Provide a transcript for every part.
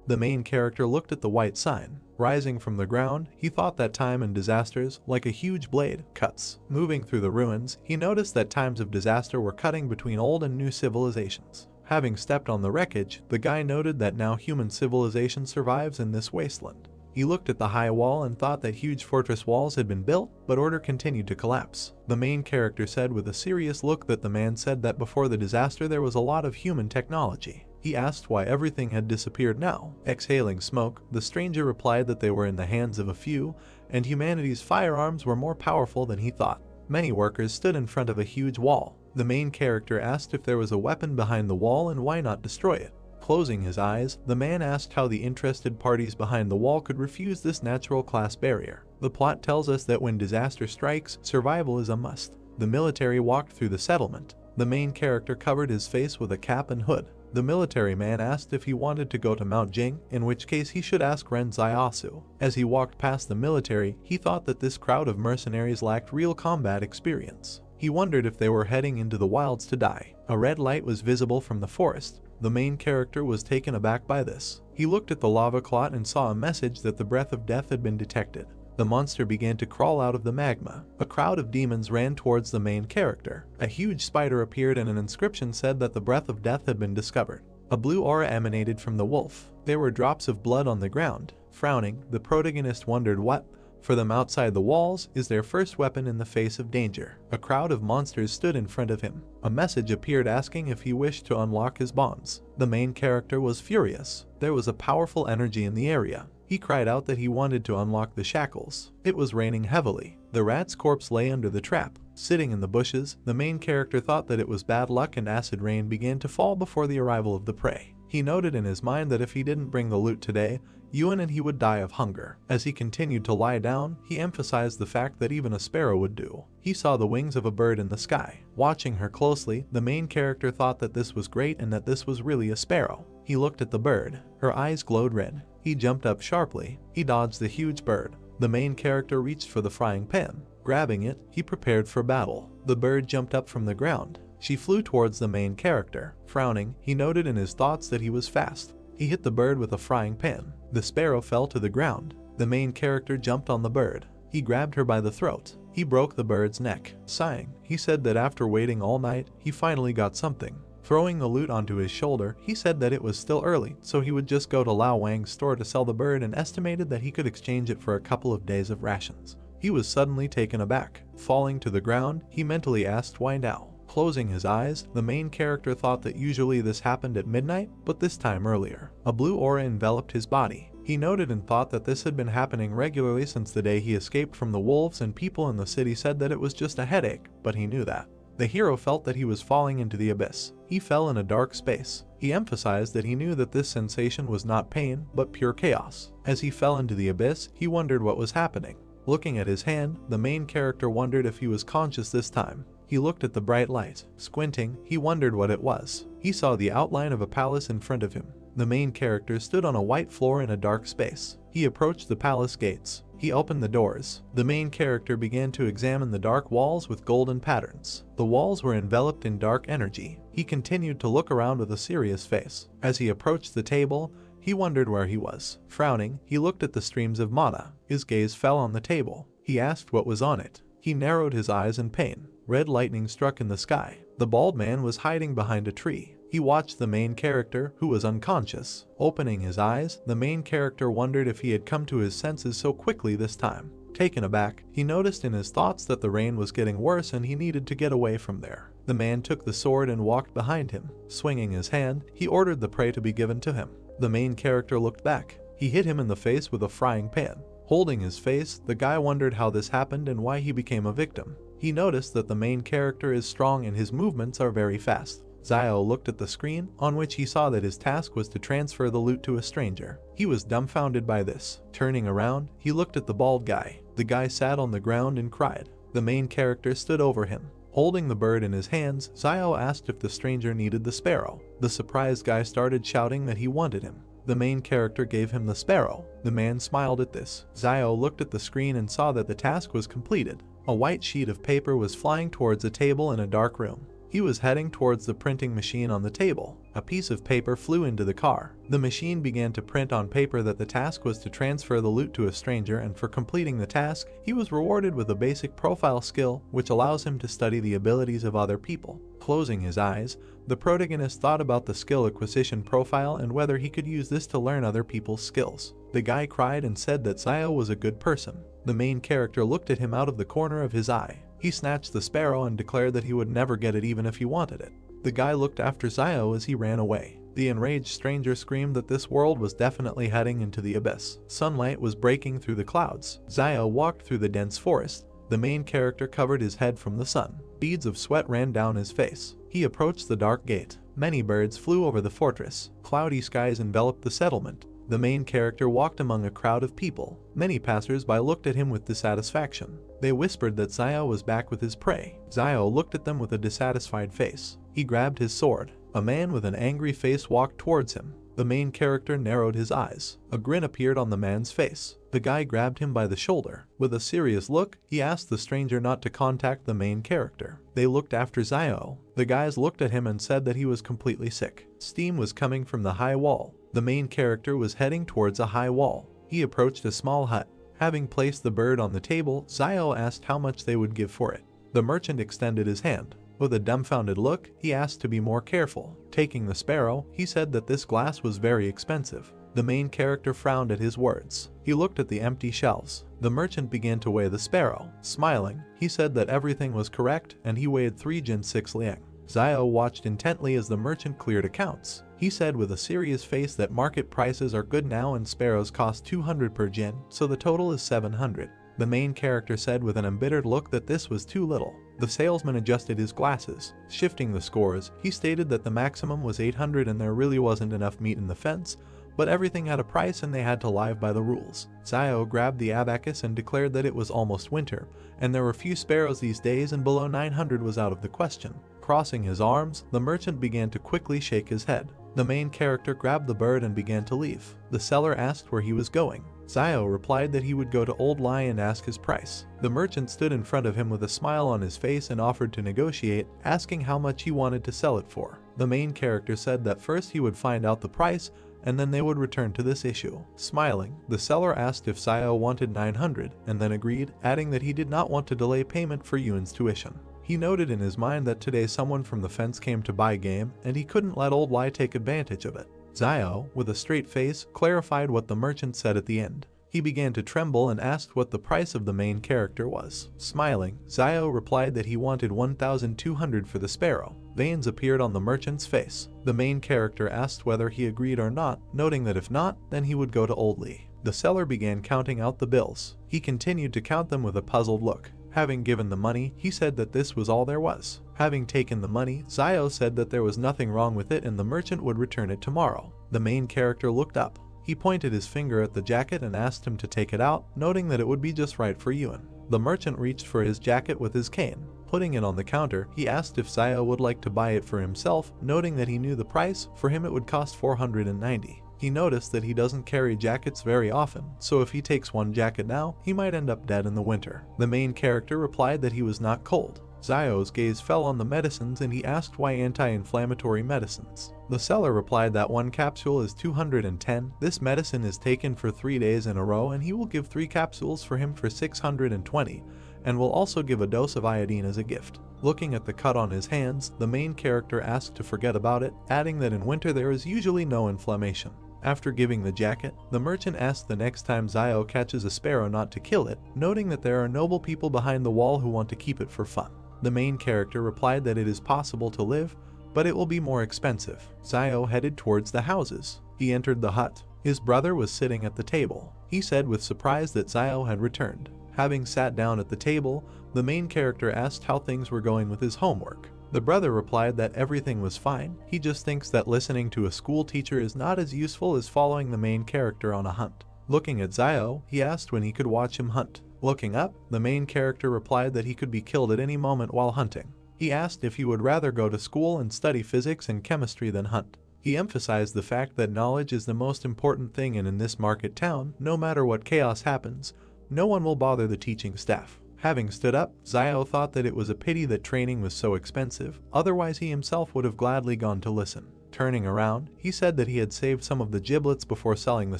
The main character looked at the white sign. Rising from the ground, he thought that time and disasters, like a huge blade, cuts. Moving through the ruins, he noticed that times of disaster were cutting between old and new civilizations. Having stepped on the wreckage, the guy noted that now human civilization survives in this wasteland. He looked at the high wall and thought that huge fortress walls had been built, but order continued to collapse. The main character said with a serious look that the man said that before the disaster there was a lot of human technology. He asked why everything had disappeared now. Exhaling smoke, the stranger replied that they were in the hands of a few, and humanity's firearms were more powerful than he thought. Many workers stood in front of a huge wall. The main character asked if there was a weapon behind the wall and why not destroy it. Closing his eyes, the man asked how the interested parties behind the wall could refuse this natural class barrier. The plot tells us that when disaster strikes, survival is a must. The military walked through the settlement. The main character covered his face with a cap and hood. The military man asked if he wanted to go to Mount Jing, in which case he should ask Ren Zaiasu. As he walked past the military, he thought that this crowd of mercenaries lacked real combat experience. He wondered if they were heading into the wilds to die. A red light was visible from the forest. The main character was taken aback by this. He looked at the lava clot and saw a message that the breath of death had been detected. The monster began to crawl out of the magma. A crowd of demons ran towards the main character. A huge spider appeared and an inscription said that the breath of death had been discovered. A blue aura emanated from the wolf. There were drops of blood on the ground. Frowning, the protagonist wondered what, for them outside the walls, is their first weapon in the face of danger. A crowd of monsters stood in front of him. A message appeared asking if he wished to unlock his bonds. The main character was furious. There was a powerful energy in the area. He cried out that he wanted to unlock the shackles. It was raining heavily. The rat's corpse lay under the trap. Sitting in the bushes, the main character thought that it was bad luck and acid rain began to fall before the arrival of the prey. He noted in his mind that if he didn't bring the loot today, Yuan and he would die of hunger. As he continued to lie down, he emphasized the fact that even a sparrow would do. He saw the wings of a bird in the sky. Watching her closely, the main character thought that this was great and that this was really a sparrow. He looked at the bird. Her eyes glowed red. He jumped up sharply. He dodged the huge bird. The main character reached for the frying pan. Grabbing it, he prepared for battle. The bird jumped up from the ground. She flew towards the main character. Frowning, he noted in his thoughts that he was fast. He hit the bird with a frying pan. The sparrow fell to the ground. The main character jumped on the bird. He grabbed her by the throat. He broke the bird's neck. Sighing, he said that after waiting all night, he finally got something. Throwing the loot onto his shoulder, he said that it was still early, so he would just go to Lao Wang's store to sell the bird and estimated that he could exchange it for a couple of days of rations. He was suddenly taken aback. Falling to the ground, he mentally asked why now. Closing his eyes, the main character thought that usually this happened at midnight, but this time earlier. A blue aura enveloped his body. He noted and thought that this had been happening regularly since the day he escaped from the wolves, and people in the city said that it was just a headache, but he knew that. The hero felt that he was falling into the abyss. He fell in a dark space. He emphasized that he knew that this sensation was not pain, but pure chaos. As he fell into the abyss, he wondered what was happening. Looking at his hand, the main character wondered if he was conscious this time. He looked at the bright light. Squinting, he wondered what it was. He saw the outline of a palace in front of him. The main character stood on a white floor in a dark space. He approached the palace gates. He opened the doors. The main character began to examine the dark walls with golden patterns. The walls were enveloped in dark energy. He continued to look around with a serious face. As he approached the table, he wondered where he was. Frowning, he looked at the streams of mana. His gaze fell on the table. He asked what was on it. He narrowed his eyes in pain. Red lightning struck in the sky. The bald man was hiding behind a tree. He watched the main character, who was unconscious. Opening his eyes, the main character wondered if he had come to his senses so quickly this time. Taken aback, he noticed in his thoughts that the rain was getting worse and he needed to get away from there. The man took the sword and walked behind him. Swinging his hand, he ordered the prey to be given to him. The main character looked back. He hit him in the face with a frying pan. Holding his face, the guy wondered how this happened and why he became a victim. He noticed that the main character is strong and his movements are very fast. Xiao looked at the screen, on which he saw that his task was to transfer the loot to a stranger. He was dumbfounded by this. Turning around, he looked at the bald guy. The guy sat on the ground and cried. The main character stood over him. Holding the bird in his hands, Xiao asked if the stranger needed the sparrow. The surprised guy started shouting that he wanted him. The main character gave him the sparrow. The man smiled at this. Xiao looked at the screen and saw that the task was completed. A white sheet of paper was flying towards a table in a dark room. He was heading towards the printing machine on the table. A piece of paper flew into the car. The machine began to print on paper that the task was to transfer the loot to a stranger, and for completing the task, he was rewarded with a basic profile skill which allows him to study the abilities of other people. Closing his eyes, the protagonist thought about the skill acquisition profile and whether he could use this to learn other people's skills. The guy cried and said that Zio was a good person. The main character looked at him out of the corner of his eye. He snatched the sparrow and declared that he would never get it even if he wanted it. The guy looked after Zio as he ran away. The enraged stranger screamed that this world was definitely heading into the abyss. Sunlight was breaking through the clouds. Zio walked through the dense forest. The main character covered his head from the sun. Beads of sweat ran down his face. He approached the dark gate. Many birds flew over the fortress. Cloudy skies enveloped the settlement. The main character walked among a crowd of people. Many passers-by looked at him with dissatisfaction. They whispered that Zio was back with his prey. Zio looked at them with a dissatisfied face. He grabbed his sword. A man with an angry face walked towards him. The main character narrowed his eyes. A grin appeared on the man's face. The guy grabbed him by the shoulder. With a serious look, he asked the stranger not to contact the main character. They looked after Zio. The guys looked at him and said that he was completely sick. Steam was coming from the high wall. The main character was heading towards a high wall. He approached a small hut. Having placed the bird on the table, Zio asked how much they would give for it. The merchant extended his hand. With a dumbfounded look, he asked to be more careful. Taking the sparrow, he said that this glass was very expensive. The main character frowned at his words. He looked at the empty shelves. The merchant began to weigh the sparrow. Smiling, he said that everything was correct and he weighed 3 jin 6 liang. Zio watched intently as the merchant cleared accounts. He said with a serious face that market prices are good now and sparrows cost 200 per jin, so the total is 700. The main character said with an embittered look that this was too little. The salesman adjusted his glasses. Shifting the scores, he stated that the maximum was 800 and there really wasn't enough meat in the fence, but everything had a price and they had to live by the rules. Zio grabbed the abacus and declared that it was almost winter, and there were few sparrows these days and below 900 was out of the question. Crossing his arms, the merchant began to quickly shake his head. The main character grabbed the bird and began to leave. The seller asked where he was going. Zio replied that he would go to Old Lai and ask his price. The merchant stood in front of him with a smile on his face and offered to negotiate, asking how much he wanted to sell it for. The main character said that first he would find out the price, and then they would return to this issue. Smiling, the seller asked if Zio wanted 900, and then agreed, adding that he did not want to delay payment for Yuan's tuition. He noted in his mind that today someone from the fence came to buy game, and he couldn't let Old Lai take advantage of it. Zio, with a straight face, clarified what the merchant said at the end. He began to tremble and asked what the price of the main character was. Smiling, Zio replied that he wanted 1,200 for the sparrow. Veins appeared on the merchant's face. The main character asked whether he agreed or not, noting that if not, then he would go to Old Lee. The seller began counting out the bills. He continued to count them with a puzzled look. Having given the money, he said that this was all there was. Having taken the money, Zio said that there was nothing wrong with it and the merchant would return it tomorrow. The main character looked up. He pointed his finger at the jacket and asked him to take it out, noting that it would be just right for Yuan. The merchant reached for his jacket with his cane. Putting it on the counter, he asked if Zio would like to buy it for himself, noting that he knew the price. For him it would cost 490. He noticed that he doesn't carry jackets very often, so if he takes one jacket now, he might end up dead in the winter. The main character replied that he was not cold. Zio's gaze fell on the medicines and he asked why anti-inflammatory medicines. The seller replied that one capsule is 210. This medicine is taken for 3 days in a row and he will give 3 capsules for him for 620 and will also give a dose of iodine as a gift. Looking at the cut on his hands, the main character asked to forget about it, adding that in winter there is usually no inflammation. After giving the jacket, the merchant asked the next time Zio catches a sparrow not to kill it, noting that there are noble people behind the wall who want to keep it for fun. The main character replied that it is possible to live, but it will be more expensive. Zio headed towards the houses. He entered the hut. His brother was sitting at the table. He said with surprise that Zio had returned. Having sat down at the table, the main character asked how things were going with his homework. The brother replied that everything was fine. He just thinks that listening to a school teacher is not as useful as following the main character on a hunt. Looking at Zio, he asked when he could watch him hunt. Looking up, the main character replied that he could be killed at any moment while hunting. He asked if he would rather go to school and study physics and chemistry than hunt. He emphasized the fact that knowledge is the most important thing, and in this market town, no matter what chaos happens, no one will bother the teaching staff. Having stood up, Xiao thought that it was a pity that training was so expensive, otherwise he himself would have gladly gone to listen. Turning around, he said that he had saved some of the giblets before selling the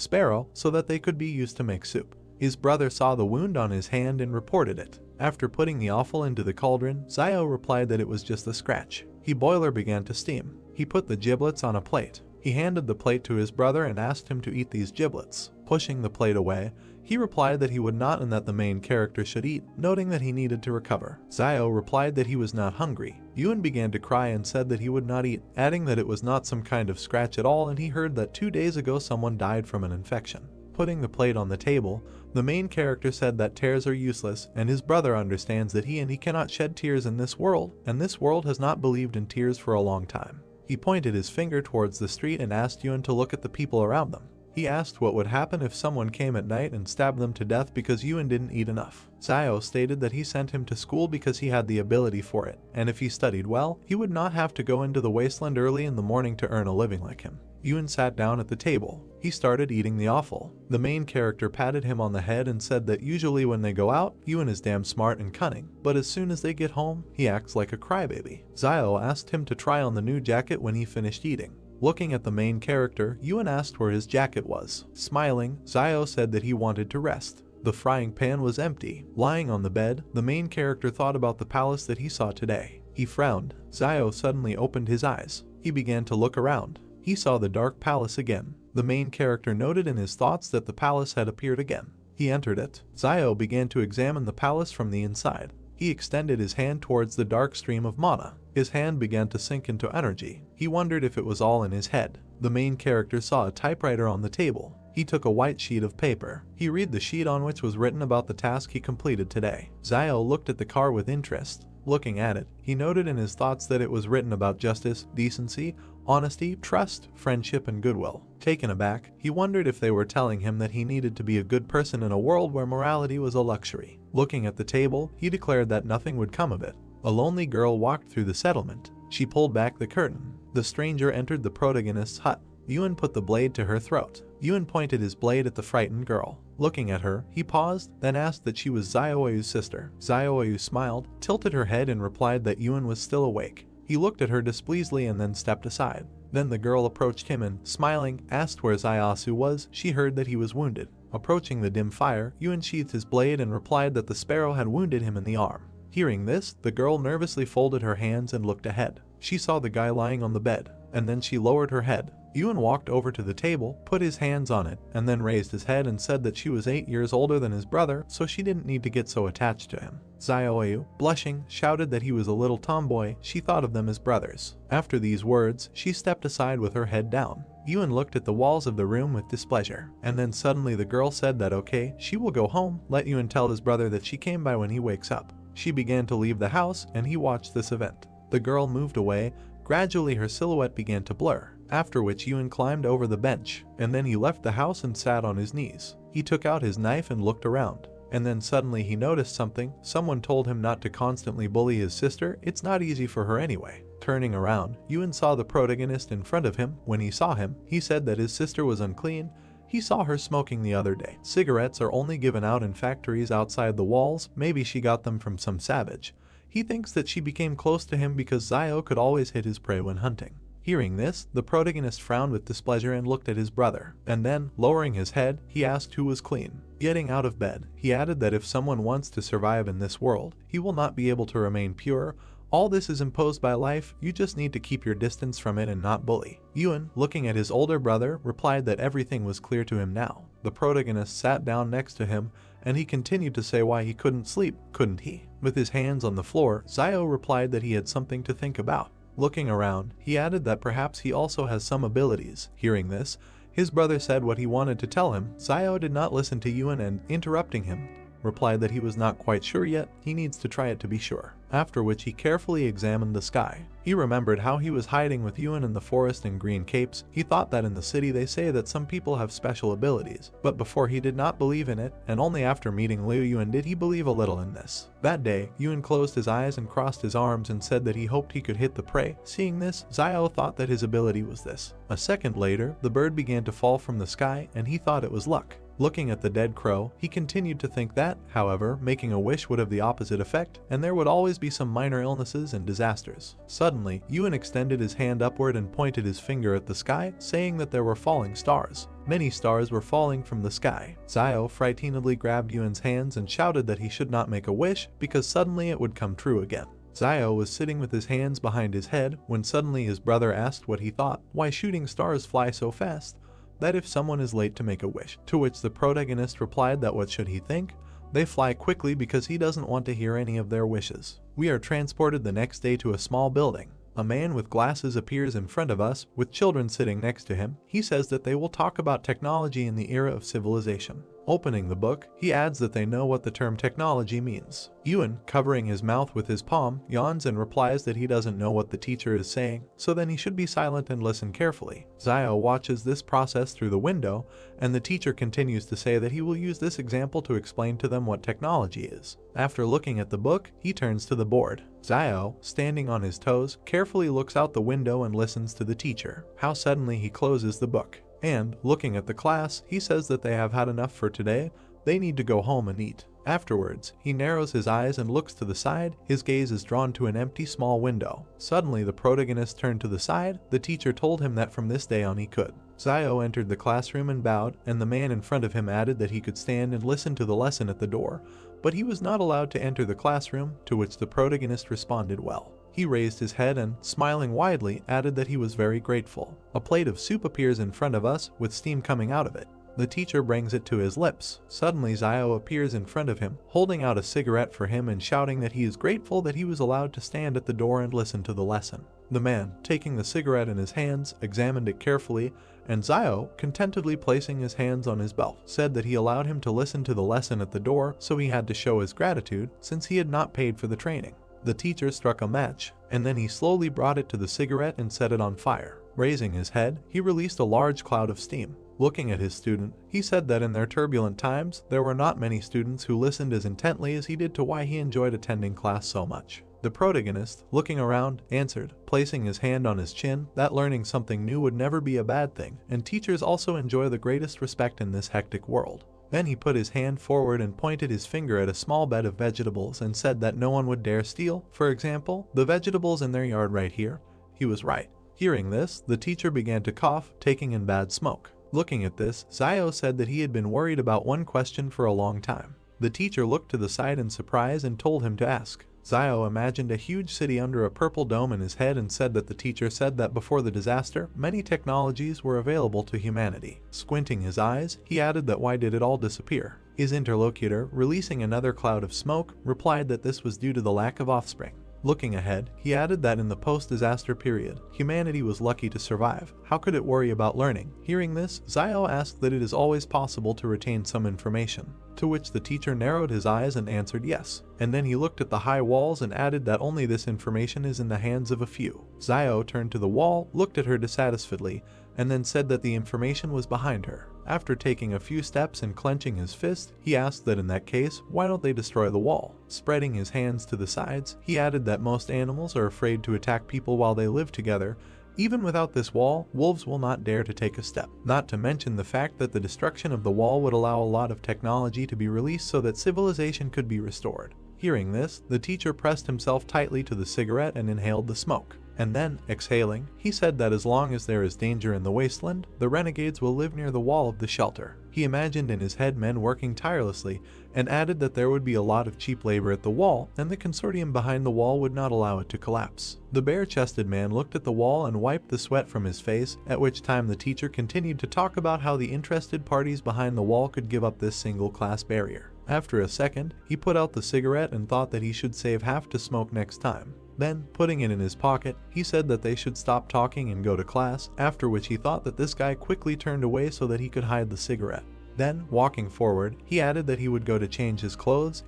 sparrow so that they could be used to make soup. His brother saw the wound on his hand and reported it. After putting the offal into the cauldron, Xiao replied that it was just a scratch. His boiler began to steam. He put the giblets on a plate. He handed the plate to his brother and asked him to eat these giblets. Pushing the plate away, he replied that he would not and that the main character should eat, noting that he needed to recover. Xiao replied that he was not hungry. Yuan began to cry and said that he would not eat, adding that it was not some kind of scratch at all and he heard that 2 days ago someone died from an infection. Putting the plate on the table, the main character said that tears are useless and his brother understands that he cannot shed tears in this world, and this world has not believed in tears for a long time. He pointed his finger towards the street and asked Yuan to look at the people around them. He asked what would happen if someone came at night and stabbed them to death because Yuan didn't eat enough. Xiao stated that he sent him to school because he had the ability for it, and if he studied well, he would not have to go into the wasteland early in the morning to earn a living like him. Yuan sat down at the table. He started eating the offal. The main character patted him on the head and said that usually when they go out, Yuan is damn smart and cunning, but as soon as they get home, he acts like a crybaby. Xiao asked him to try on the new jacket when he finished eating. Looking at the main character, Yuan asked where his jacket was. Smiling, Xiao said that he wanted to rest. The frying pan was empty. Lying on the bed, the main character thought about the palace that he saw today. He frowned. Xiao suddenly opened his eyes. He began to look around. He saw the dark palace again. The main character noted in his thoughts that the palace had appeared again. He entered it. Xiao began to examine the palace from the inside. He extended his hand towards the dark stream of mana. His hand began to sink into energy. He wondered if it was all in his head. The main character saw a typewriter on the table. He took a white sheet of paper. He read the sheet on which was written about the task he completed today. Xiao looked at the car with interest. Looking at it, he noted in his thoughts that it was written about justice, decency, honesty, trust, friendship, and goodwill. Taken aback, he wondered if they were telling him that he needed to be a good person in a world where morality was a luxury. Looking at the table, he declared that nothing would come of it. A lonely girl walked through the settlement. She pulled back the curtain. The stranger entered the protagonist's hut. Yuan put the blade to her throat. Yuan pointed his blade at the frightened girl. Looking at her, he paused, then asked that she was Xiaoyu's sister. Xiaoyu smiled, tilted her head and replied that Yuan was still awake. He looked at her displeasingly and then stepped aside. Then the girl approached him and, smiling, asked where Xiaosu was. She heard that he was wounded. Approaching the dim fire, Yuan sheathed his blade and replied that the sparrow had wounded him in the arm. Hearing this, the girl nervously folded her hands and looked ahead. She saw the guy lying on the bed, and then she lowered her head. Yuan walked over to the table, put his hands on it, and then raised his head and said that she was 8 years older than his brother, so she didn't need to get so attached to him. Xiaoyu, blushing, shouted that he was a little tomboy. She thought of them as brothers. After these words, she stepped aside with her head down. Yuan looked at the walls of the room with displeasure, and then suddenly the girl said that okay, she will go home. Let Yuan tell his brother that she came by when he wakes up. She began to leave the house, and he watched this event. The girl moved away. Gradually her silhouette began to blur, after which Yuan climbed over the bench, and then he left the house and sat on his knees. He took out his knife and looked around, and then suddenly he noticed something. Someone told him not to constantly bully his sister. It's not easy for her anyway. Turning around, Yuan saw the protagonist in front of him. When he saw him, he said that his sister was unclean. He saw her smoking the other day. Cigarettes are only given out in factories outside the walls. Maybe she got them from some savage. He thinks that she became close to him because Xiao could always hit his prey when hunting. Hearing this, the protagonist frowned with displeasure and looked at his brother, and then, lowering his head, he asked who was clean. Getting out of bed, he added that if someone wants to survive in this world, he will not be able to remain pure. All this is imposed by life, you just need to keep your distance from it and not bully. Yuan, looking at his older brother, replied that everything was clear to him now. The protagonist sat down next to him, and he continued to say why he couldn't sleep, couldn't he? With his hands on the floor, Xiao replied that he had something to think about. Looking around, he added that perhaps he also has some abilities. Hearing this, his brother said what he wanted to tell him. Xiao did not listen to Yuan and, interrupting him, replied that he was not quite sure yet, he needs to try it to be sure. After which he carefully examined the sky. He remembered how he was hiding with Yuan in the forest in green capes. He thought that in the city they say that some people have special abilities, but before he did not believe in it, and only after meeting Liu Yuan did he believe a little in this. That day, Yuan closed his eyes and crossed his arms and said that he hoped he could hit the prey. Seeing this, Xiao thought that his ability was this. A second later, the bird began to fall from the sky and he thought it was luck. Looking at the dead crow, he continued to think that, however, making a wish would have the opposite effect, and there would always be some minor illnesses and disasters. Suddenly, Ewan extended his hand upward and pointed his finger at the sky, saying that there were falling stars. Many stars were falling from the sky. Zio frightenedly grabbed Ewan's hands and shouted that he should not make a wish because suddenly it would come true again. Zio was sitting with his hands behind his head when suddenly his brother asked what he thought, why shooting stars fly so fast, that if someone is late to make a wish, to which the protagonist replied that what should he think? They fly quickly because he doesn't want to hear any of their wishes. We are transported the next day to a small building. A man with glasses appears in front of us, with children sitting next to him. He says that they will talk about technology in the era of civilization. Opening the book, he adds that they know what the term technology means. Ewan, covering his mouth with his palm, yawns and replies that he doesn't know what the teacher is saying, so then he should be silent and listen carefully. Zio watches this process through the window, and the teacher continues to say that he will use this example to explain to them what technology is. After looking at the book, he turns to the board. Zio, standing on his toes, carefully looks out the window and listens to the teacher. How suddenly he closes the book. And, looking at the class, he says that they have had enough for today, they need to go home and eat. Afterwards, he narrows his eyes and looks to the side, his gaze is drawn to an empty small window. Suddenly the protagonist turned to the side, the teacher told him that from this day on he could. Zio entered the classroom and bowed, and the man in front of him added that he could stand and listen to the lesson at the door, but he was not allowed to enter the classroom, to which the protagonist responded well. He raised his head and, smiling widely, added that he was very grateful. A plate of soup appears in front of us, with steam coming out of it. The teacher brings it to his lips. Suddenly Zio appears in front of him, holding out a cigarette for him and shouting that he is grateful that he was allowed to stand at the door and listen to the lesson. The man, taking the cigarette in his hands, examined it carefully, and Zio, contentedly placing his hands on his belt, said that he allowed him to listen to the lesson at the door, so he had to show his gratitude, since he had not paid for the training. The teacher struck a match, and then he slowly brought it to the cigarette and set it on fire. Raising his head, he released a large cloud of steam. Looking at his student, he said that in their turbulent times, there were not many students who listened as intently as he did to why he enjoyed attending class so much. The protagonist, looking around, answered, placing his hand on his chin, that learning something new would never be a bad thing, and teachers also enjoy the greatest respect in this hectic world. Then he put his hand forward and pointed his finger at a small bed of vegetables and said that no one would dare steal, for example, the vegetables in their yard right here. He was right. Hearing this, the teacher began to cough, taking in bad smoke. Looking at this, Zio said that he had been worried about one question for a long time. The teacher looked to the side in surprise and told him to ask. Zio imagined a huge city under a purple dome in his head and said that the teacher said that before the disaster, many technologies were available to humanity. Squinting his eyes, he added that why did it all disappear? His interlocutor, releasing another cloud of smoke, replied that this was due to the lack of offspring. Looking ahead, he added that in the post-disaster period, humanity was lucky to survive. How could it worry about learning? Hearing this, Zio asked that it is always possible to retain some information, to which the teacher narrowed his eyes and answered yes. And then he looked at the high walls and added that only this information is in the hands of a few. Zio turned to the wall, looked at her dissatisfiedly, and then said that the information was behind her. After taking a few steps and clenching his fist, he asked that in that case, why don't they destroy the wall? Spreading his hands to the sides, he added that most animals are afraid to attack people while they live together. Even without this wall, wolves will not dare to take a step. Not to mention the fact that the destruction of the wall would allow a lot of technology to be released so that civilization could be restored. Hearing this, the teacher pressed himself tightly to the cigarette and inhaled the smoke. And then, exhaling, he said that as long as there is danger in the wasteland, the renegades will live near the wall of the shelter. He imagined in his head men working tirelessly, and added that there would be a lot of cheap labor at the wall, and the consortium behind the wall would not allow it to collapse. The bare-chested man looked at the wall and wiped the sweat from his face, at which time the teacher continued to talk about how the interested parties behind the wall could give up this single-class barrier. After a second, he put out the cigarette and thought that he should save half to smoke next time. Then, putting it in his pocket, he said that they should stop talking and go to class, after which he thought that this guy quickly turned away so that he could hide the cigarette. Then, walking forward, he added that he would go to change his clothes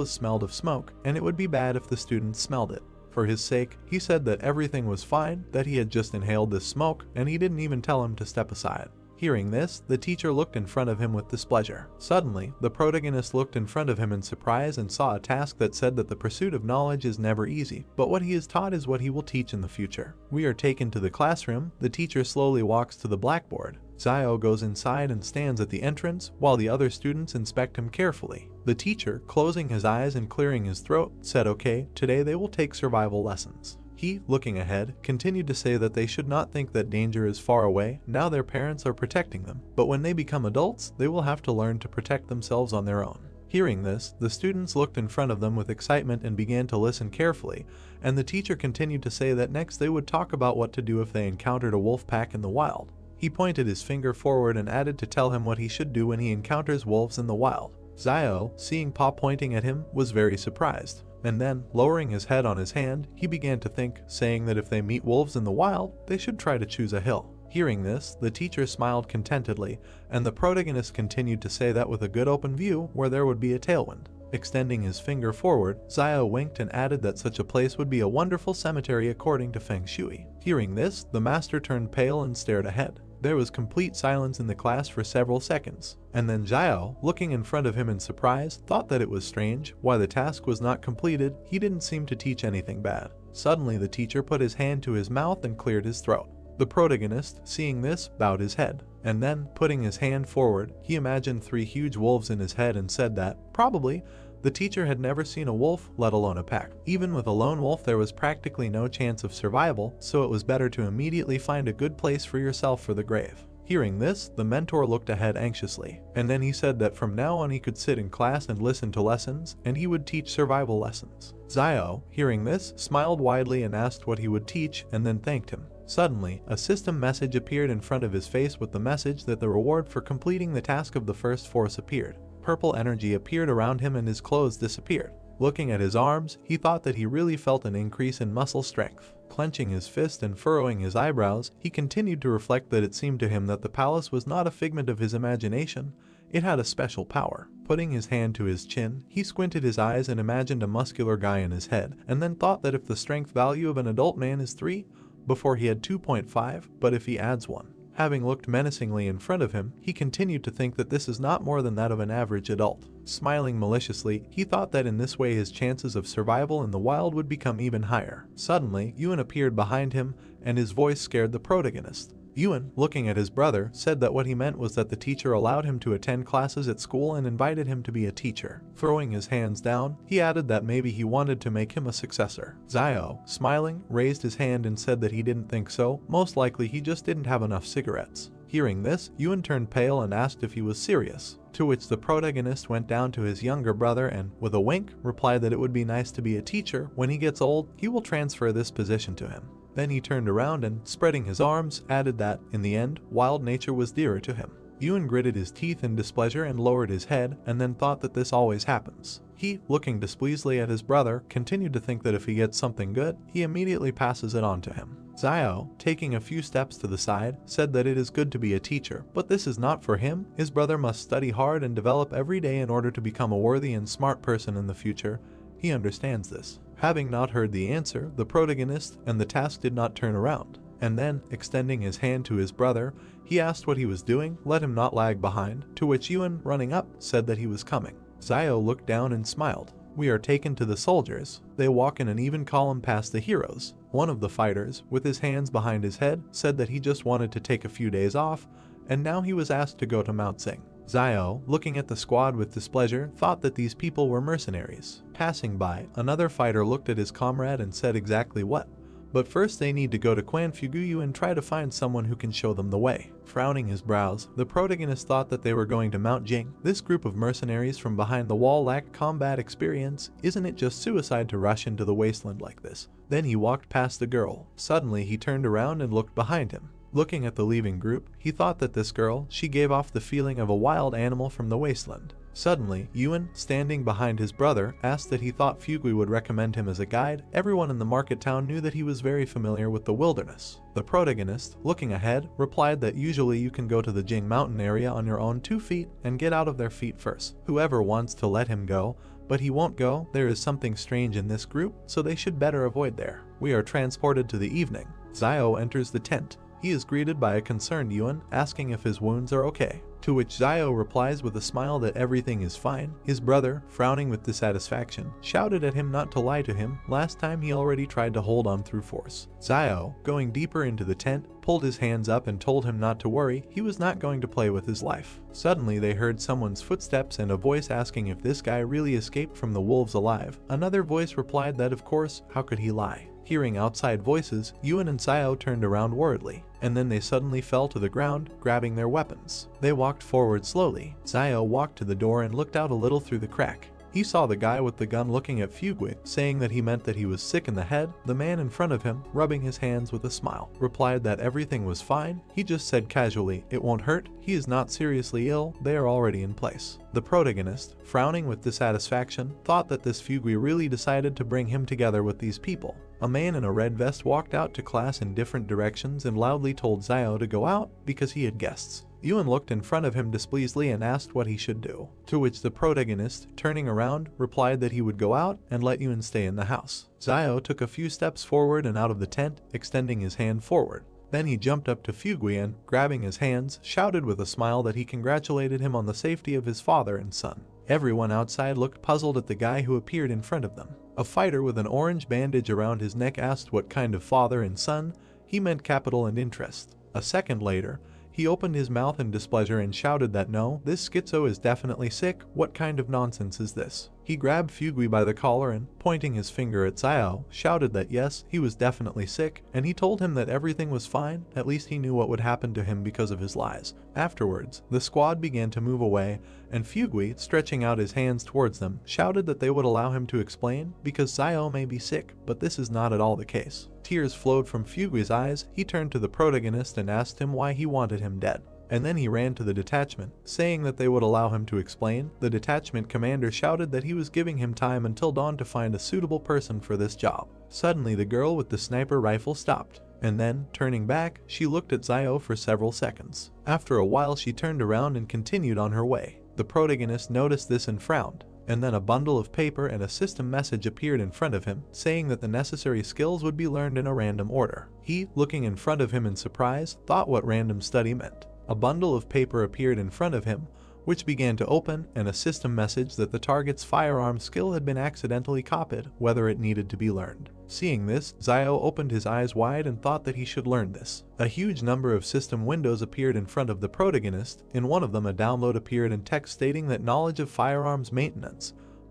smelled of smoke, and it would be bad if the students smelled it. For his sake, he said that everything was fine, that he had just inhaled this smoke, and he didn't even tell him to step aside. Hearing this, the teacher looked in front of him with displeasure. Suddenly, the protagonist looked in front of him in surprise and saw a task that said that the pursuit of knowledge is never easy, but what he is taught is what he will teach in the future. We are taken to the classroom. The teacher slowly walks to the blackboard. Zio goes inside and stands at the entrance while the other students inspect him carefully. The teacher, closing his eyes and clearing his throat, said okay, today they will take survival lessons. He, looking ahead, continued to say that they should not think that danger is far away, now their parents are protecting them, but when they become adults, they will have to learn to protect themselves on their own. Hearing this, the students looked in front of them with excitement and began to listen carefully, and the teacher continued to say that next they would talk about what to do if they encountered a wolf pack in the wild. He pointed his finger forward and added to tell him what he should do when he encounters wolves in the wild. Zio, seeing Pa pointing at him, was very surprised. And then, lowering his head on his hand, he began to think, saying that if they meet wolves in the wild, they should try to choose a hill. Hearing this, the teacher smiled contentedly, and the protagonist continued to say that with a good open view where there would be a tailwind. Extending his finger forward, Zio winked and added that such a place would be a wonderful cemetery according to Feng Shui. Hearing this, the master turned pale and stared ahead. There was complete silence in the class for several seconds, and then Zio, looking in front of him in surprise, thought that it was strange why the task was not completed. He didn't seem to teach anything bad. Suddenly the teacher put his hand to his mouth and cleared his throat. The protagonist, seeing this, bowed his head, and then, putting his hand forward, he imagined 3 huge wolves in his head and said that, probably, the teacher had never seen a wolf, let alone a pack. Even with a lone wolf there was practically no chance of survival, so it was better to immediately find a good place for yourself for the grave. Hearing this, the mentor looked ahead anxiously, and then he said that from now on he could sit in class and listen to lessons, and he would teach survival lessons. Zio, hearing this, smiled widely and asked what he would teach, and then thanked him. Suddenly, a system message appeared in front of his face with the message that the reward for completing the task of the first force appeared. Purple energy appeared around him and his clothes disappeared. Looking at his arms, he thought that he really felt an increase in muscle strength. Clenching his fist and furrowing his eyebrows, he continued to reflect that it seemed to him that the palace was not a figment of his imagination, it had a special power. Putting his hand to his chin, he squinted his eyes and imagined a muscular guy in his head, and then thought that if the strength value of an adult man is 3, before he had 2.5, but if he adds 1. Having looked menacingly in front of him, he continued to think that this is not more than that of an average adult. Smiling maliciously, he thought that in this way his chances of survival in the wild would become even higher. Suddenly, Yuan appeared behind him, and his voice scared the protagonist. Yuan, looking at his brother, said that what he meant was that the teacher allowed him to attend classes at school and invited him to be a teacher. Throwing his hands down, he added that maybe he wanted to make him a successor. Zio, smiling, raised his hand and said that he didn't think so, most likely he just didn't have enough cigarettes. Hearing this, Yuan turned pale and asked if he was serious, to which the protagonist went down to his younger brother and, with a wink, replied that it would be nice to be a teacher. When he gets old, he will transfer this position to him. Then he turned around and, spreading his arms, added that, in the end, wild nature was dearer to him. Yuan gritted his teeth in displeasure and lowered his head, and then thought that this always happens. He, looking displeasedly at his brother, continued to think that if he gets something good, he immediately passes it on to him. Zio, taking a few steps to the side, said that it is good to be a teacher, but this is not for him. His brother must study hard and develop every day in order to become a worthy and smart person in the future. He understands this. Having not heard the answer, the protagonist and the task did not turn around, and then, extending his hand to his brother, he asked what he was doing, let him not lag behind, to which Yuan, running up, said that he was coming. Zio looked down and smiled. We are taken to the soldiers. They walk in an even column past the heroes. One of the fighters, with his hands behind his head, said that he just wanted to take a few days off, and now he was asked to go to Mount Sing. Zio, looking at the squad with displeasure, thought that these people were mercenaries. Passing by, another fighter looked at his comrade and said exactly what. But first they need to go to Quan Fuguyu and try to find someone who can show them the way. Frowning his brows, the protagonist thought that they were going to Mount Jing. This group of mercenaries from behind the wall lacked combat experience. Isn't it just suicide to rush into the wasteland like this? Then he walked past the girl. Suddenly he turned around and looked behind him. Looking at the leaving group, he thought that this girl, she gave off the feeling of a wild animal from the wasteland. Suddenly, Yuan, standing behind his brother, asked that he thought Fugui would recommend him as a guide. Everyone in the market town knew that he was very familiar with the wilderness. The protagonist, looking ahead, replied that usually you can go to the Jing mountain area on your own 2 feet and get out of their feet first. Whoever wants to let him go, but he won't go. There is something strange in this group, so they should better avoid there. We are transported to the evening. Zio enters the tent. He is greeted by a concerned Yuan, asking if his wounds are okay. To which Zio replies with a smile that everything is fine. His brother, frowning with dissatisfaction, shouted at him not to lie to him. Last time he already tried to hold on through force. Zio, going deeper into the tent, pulled his hands up and told him not to worry, he was not going to play with his life. Suddenly they heard someone's footsteps and a voice asking if this guy really escaped from the wolves alive. Another voice replied that of course, how could he lie? Hearing outside voices, Yuen and Zio turned around worriedly, and then they suddenly fell to the ground, grabbing their weapons. They walked forward slowly. Zio walked to the door and looked out a little through the crack. He saw the guy with the gun looking at Fugue, saying that he meant that he was sick in the head. The man in front of him, rubbing his hands with a smile, replied that everything was fine. He just said casually, "It won't hurt. He is not seriously ill. They are already in place." The protagonist, frowning with dissatisfaction, thought that this Fugue really decided to bring him together with these people. A man in a red vest walked out to class in different directions and loudly told Zio to go out because he had guests. Yuen looked in front of him displeasedly and asked what he should do, to which the protagonist, turning around, replied that he would go out and let Yuen stay in the house. Zio took a few steps forward and out of the tent, extending his hand forward. Then he jumped up to Fugue and, grabbing his hands, shouted with a smile that he congratulated him on the safety of his father and son. Everyone outside looked puzzled at the guy who appeared in front of them. A fighter with an orange bandage around his neck asked what kind of father and son. He meant capital and interest. A second later, he opened his mouth in displeasure and shouted that no, this schizo is definitely sick. What kind of nonsense is this? He grabbed Fugue by the collar and, pointing his finger at Zio, shouted that yes, he was definitely sick, and he told him that everything was fine. At least he knew what would happen to him because of his lies. Afterwards, the squad began to move away, and Fugue, stretching out his hands towards them, shouted that they would allow him to explain, because Zio may be sick, but this is not at all the case. Tears flowed from Fugue's eyes. He turned to the protagonist and asked him why he wanted him dead. And then he ran to the detachment, saying that they would allow him to explain. The detachment commander shouted that he was giving him time until dawn to find a suitable person for this job. Suddenly the girl with the sniper rifle stopped, and then, turning back, she looked at Zio for several seconds. After a while she turned around and continued on her way. The protagonist noticed this and frowned, and then a bundle of paper and a system message appeared in front of him, saying that the necessary skills would be learned in a random order. He, looking in front of him in surprise, thought what random study meant. A bundle of paper appeared in front of him, which began to open, and a system message that the target's firearm skill had been accidentally copied, whether it needed to be learned. Seeing this, Zio opened his eyes wide and thought that he should learn this. A huge number of system windows appeared in front of the protagonist. In one of them a download appeared in text stating that knowledge of firearms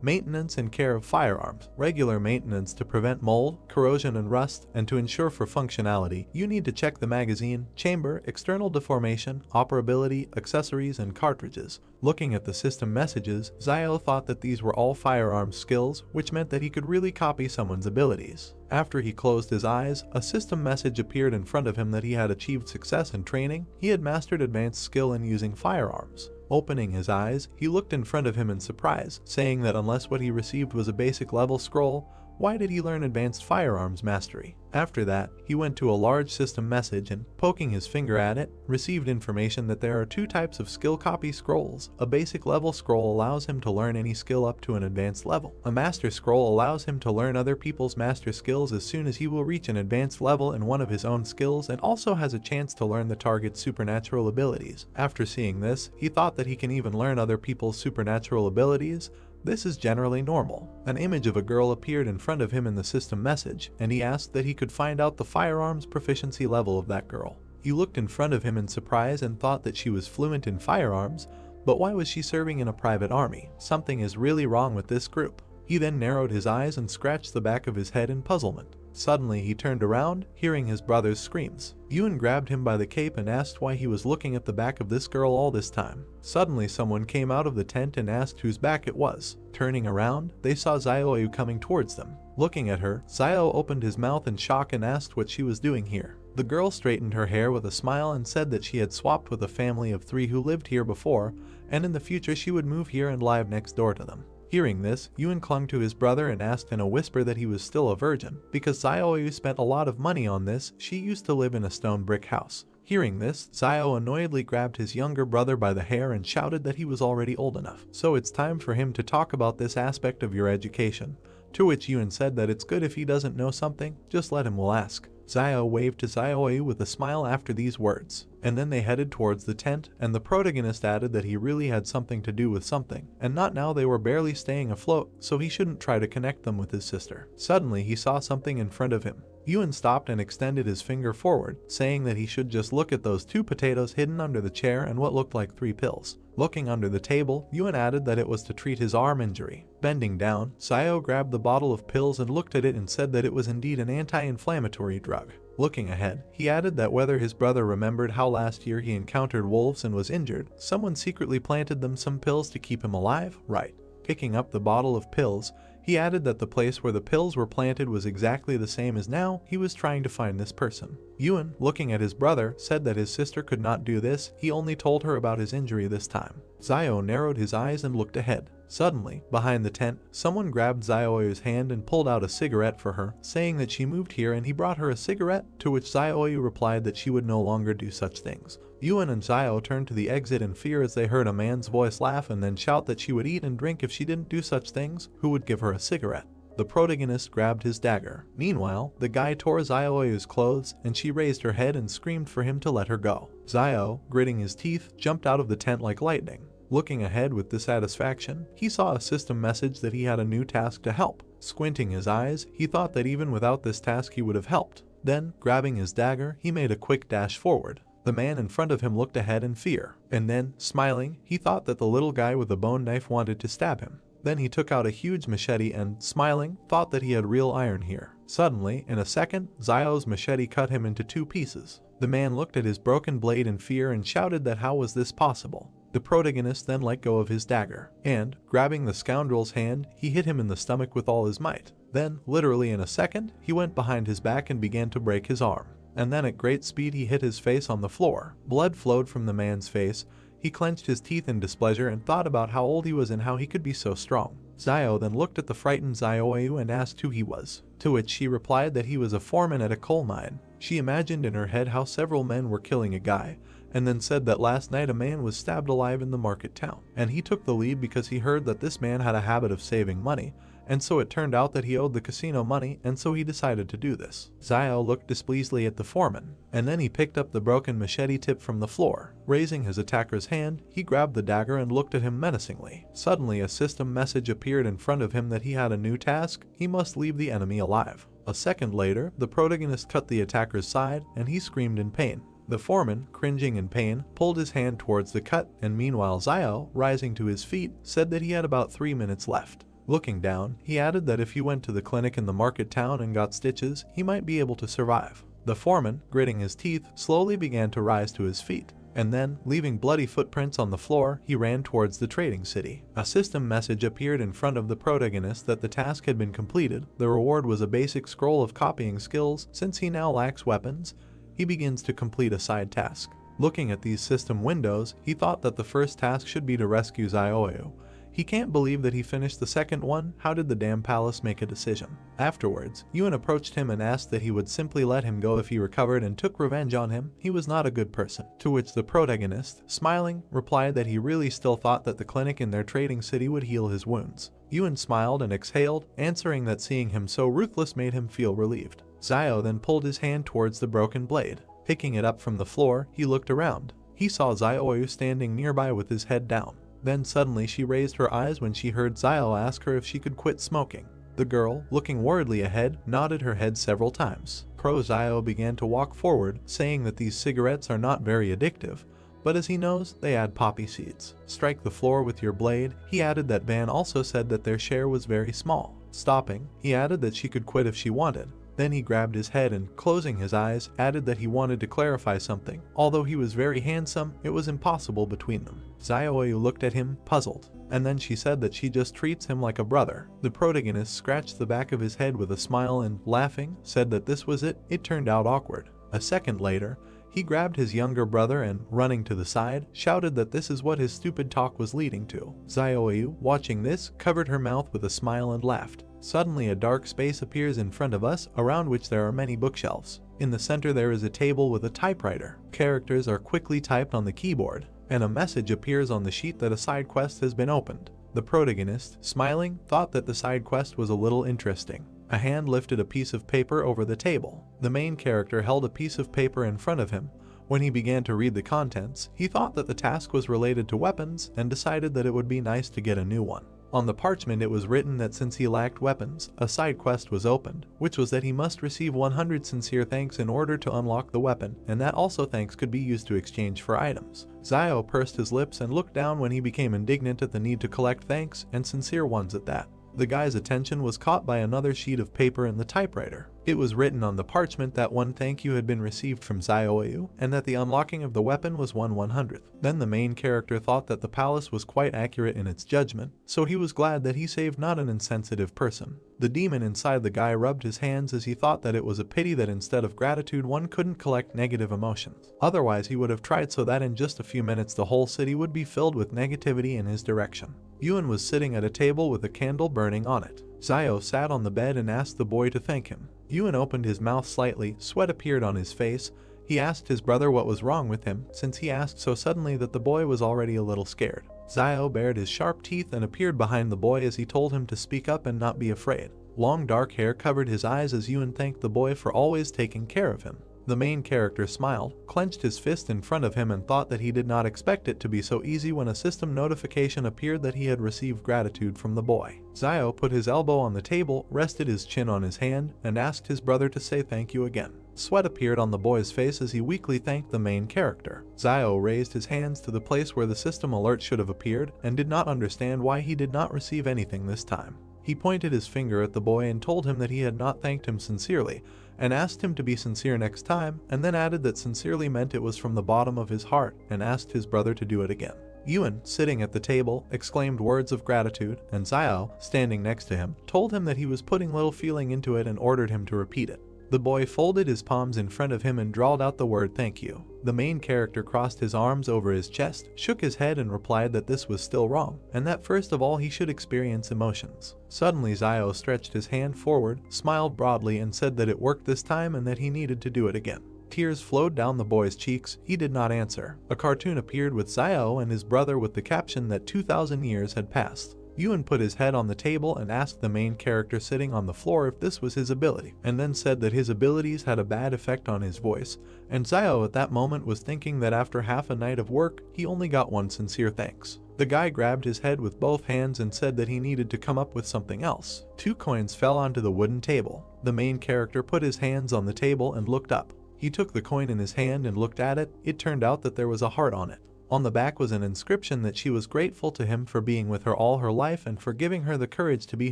maintenance and care of firearms, regular maintenance to prevent mold, corrosion and rust, and to ensure for functionality, you need to check the magazine, chamber, external deformation, operability, accessories, and cartridges. Looking at the system messages, Zio thought that these were all firearms skills, which meant that he could really copy someone's abilities. After he closed his eyes, a system message appeared in front of him that he had achieved success in training. He had mastered advanced skill in using firearms. Opening his eyes, he looked in front of him in surprise, saying that unless what he received was a basic level scroll, why did he learn advanced firearms mastery? After that, he went to a large system message and, poking his finger at it, received information that there are two types of skill copy scrolls. A basic level scroll allows him to learn any skill up to an advanced level. A master scroll allows him to learn other people's master skills as soon as he will reach an advanced level in one of his own skills, and also has a chance to learn the target's supernatural abilities. After seeing this, he thought that he can even learn other people's supernatural abilities. This is generally normal. An image of a girl appeared in front of him in the system message, and he asked that he could find out the firearms proficiency level of that girl. He looked in front of him in surprise and thought that she was fluent in firearms, but why was she serving in a private army? Something is really wrong with this group. He then narrowed his eyes and scratched the back of his head in puzzlement. Suddenly he turned around, hearing his brother's screams. Yuen grabbed him by the cape and asked why he was looking at the back of this girl all this time. Suddenly someone came out of the tent and asked whose back it was. Turning around, they saw Zio coming towards them. Looking at her, Zio opened his mouth in shock and asked what she was doing here. The girl straightened her hair with a smile and said that she had swapped with a family of 3 who lived here before, and in the future she would move here and live next door to them. Hearing this, Yuen clung to his brother and asked in a whisper that he was still a virgin. Because Zio spent a lot of money on this, she used to live in a stone brick house. Hearing this, Zio annoyedly grabbed his younger brother by the hair and shouted that he was already old enough. So it's time for him to talk about this aspect of your education. To which Yuen said that it's good if he doesn't know something, just let him will ask. Zio waved to Zioyu with a smile after these words, and then they headed towards the tent, and the protagonist added that he really had something to do with something, and not now they were barely staying afloat, so he shouldn't try to connect them with his sister. Suddenly he saw something in front of him. Yuan stopped and extended his finger forward, saying that he should just look at those 2 potatoes hidden under the chair and what looked like 3 pills. Looking under the table, Yuan added that it was to treat his arm injury. Bending down, Zio grabbed the bottle of pills and looked at it and said that it was indeed an anti-inflammatory drug. Looking ahead, he added that whether his brother remembered how last year he encountered wolves and was injured, someone secretly planted them some pills to keep him alive, right? Picking up the bottle of pills, he added that the place where the pills were planted was exactly the same as now he was trying to find this person. Yuan, looking at his brother, said that his sister could not do this, he only told her about his injury this time. Zio narrowed his eyes and looked ahead. Suddenly, behind the tent, someone grabbed Zioyu's hand and pulled out a cigarette for her, saying that she moved here and he brought her a cigarette, to which Zioyu replied that she would no longer do such things. Yuan and Zio turned to the exit in fear as they heard a man's voice laugh and then shout that she would eat and drink if she didn't do such things, who would give her a cigarette. The protagonist grabbed his dagger. Meanwhile, the guy tore Zioyu's clothes and she raised her head and screamed for him to let her go. Zio, gritting his teeth, jumped out of the tent like lightning. Looking ahead with dissatisfaction, he saw a system message that he had a new task to help. Squinting his eyes, he thought that even without this task he would have helped. Then, grabbing his dagger, he made a quick dash forward. The man in front of him looked ahead in fear, and then, smiling, he thought that the little guy with the bone knife wanted to stab him. Then he took out a huge machete and, smiling, thought that he had real iron here. Suddenly, in a second, Zio's machete cut him into 2 pieces. The man looked at his broken blade in fear and shouted that how was this possible. The protagonist then let go of his dagger, and, grabbing the scoundrel's hand, he hit him in the stomach with all his might. Then, literally in a second, he went behind his back and began to break his arm. And then at great speed he hit his face on the floor. Blood flowed from the man's face. He clenched his teeth in displeasure and thought about how old he was and how he could be so strong. Zio then looked at the frightened Zioyu and asked who he was, to which she replied that he was a foreman at a coal mine. She imagined in her head how several men were killing a guy, and then said that last night a man was stabbed alive in the market town, and he took the lead because he heard that this man had a habit of saving money, and so it turned out that he owed the casino money, and so he decided to do this. Zio looked displeasedly at the foreman, and then he picked up the broken machete tip from the floor. Raising his attacker's hand, he grabbed the dagger and looked at him menacingly. Suddenly a system message appeared in front of him that he had a new task: he must leave the enemy alive. A second later, the protagonist cut the attacker's side, and he screamed in pain. The foreman, cringing in pain, pulled his hand towards the cut, and meanwhile Zio, rising to his feet, said that he had about 3 minutes left. Looking down, he added that if he went to the clinic in the market town and got stitches, he might be able to survive. The foreman, gritting his teeth, slowly began to rise to his feet, and then, leaving bloody footprints on the floor, he ran towards the trading city. A system message appeared in front of the protagonist that the task had been completed. The reward was a basic scroll of copying skills. Since he now lacks weapons, he begins to complete a side task. Looking at these system windows, he thought that the first task should be to rescue Zioyu. He can't believe that he finished the second one. How did the damn palace make a decision? Afterwards, Yuan approached him and asked that he would simply let him go if he recovered and took revenge on him. He was not a good person. To which the protagonist, smiling, replied that he really still thought that the clinic in their trading city would heal his wounds. Yuan smiled and exhaled, answering that seeing him so ruthless made him feel relieved. Zio then pulled his hand towards the broken blade. Picking it up from the floor, he looked around. He saw Zioyu standing nearby with his head down. Then suddenly she raised her eyes when she heard Zio ask her if she could quit smoking. The girl, looking worriedly ahead, nodded her head several times. Zio began to walk forward, saying that these cigarettes are not very addictive, but as he knows, they add poppy seeds. Strike the floor with your blade. He added that Van also said that their share was very small. Stopping, he added that she could quit if she wanted. Then he grabbed his head and, closing his eyes, added that he wanted to clarify something. Although he was very handsome, it was impossible between them. Zioyu looked at him, puzzled, and then she said that she just treats him like a brother. The protagonist scratched the back of his head with a smile and, laughing, said that this was it. It turned out awkward. A second later, he grabbed his younger brother and, running to the side, shouted that this is what his stupid talk was leading to. Zioyu, watching this, covered her mouth with a smile and laughed. Suddenly a dark space appears in front of us, around which there are many bookshelves. In the center there is a table with a typewriter. Characters are quickly typed on the keyboard, and a message appears on the sheet that a side quest has been opened. The protagonist, smiling, thought that the side quest was a little interesting. A hand lifted a piece of paper over the table. The main character held a piece of paper in front of him. When he began to read the contents, he thought that the task was related to weapons and decided that it would be nice to get a new one. On the parchment it was written that since he lacked weapons, a side quest was opened, which was that he must receive 100 sincere thanks in order to unlock the weapon, and that also thanks could be used to exchange for items. Zio pursed his lips and looked down when he became indignant at the need to collect thanks, and sincere ones at that. The guy's attention was caught by another sheet of paper in the typewriter. It was written on the parchment that one thank you had been received from Zioyu, and that the unlocking of the weapon was 1/100th. Then the main character thought that the palace was quite accurate in its judgment, so he was glad that he saved not an insensitive person. The demon inside the guy rubbed his hands as he thought that it was a pity that instead of gratitude one couldn't collect negative emotions. Otherwise he would have tried so that in just a few minutes the whole city would be filled with negativity in his direction. Yuan was sitting at a table with a candle burning on it. Zio sat on the bed and asked the boy to thank him. Yuan opened his mouth slightly, sweat appeared on his face. He asked his brother what was wrong with him, since he asked so suddenly that the boy was already a little scared. Zio bared his sharp teeth and appeared behind the boy as he told him to speak up and not be afraid. Long dark hair covered his eyes as Yuan thanked the boy for always taking care of him. The main character smiled, clenched his fist in front of him and thought that he did not expect it to be so easy when a system notification appeared that he had received gratitude from the boy. Zio put his elbow on the table, rested his chin on his hand, and asked his brother to say thank you again. Sweat appeared on the boy's face as he weakly thanked the main character. Zio raised his hands to the place where the system alert should have appeared and did not understand why he did not receive anything this time. He pointed his finger at the boy and told him that he had not thanked him sincerely, and asked him to be sincere next time, and then added that sincerely meant it was from the bottom of his heart, and asked his brother to do it again. Yuan, sitting at the table, exclaimed words of gratitude, and Zio, standing next to him, told him that he was putting little feeling into it and ordered him to repeat it. The boy folded his palms in front of him and drawled out the word thank you. The main character crossed his arms over his chest, shook his head and replied that this was still wrong, and that first of all he should experience emotions. Suddenly Zio stretched his hand forward, smiled broadly and said that it worked this time and that he needed to do it again. Tears flowed down the boy's cheeks. He did not answer. A cartoon appeared with Zio and his brother with the caption that 2,000 years had passed. Yuan put his head on the table and asked the main character sitting on the floor if this was his ability, and then said that his abilities had a bad effect on his voice, and Zio at that moment was thinking that after half a night of work, he only got one sincere thanks. The guy grabbed his head with both hands and said that he needed to come up with something else. 2 coins fell onto the wooden table. The main character put his hands on the table and looked up. He took the coin in his hand and looked at it. It turned out that there was a heart on it. On the back was an inscription that she was grateful to him for being with her all her life and for giving her the courage to be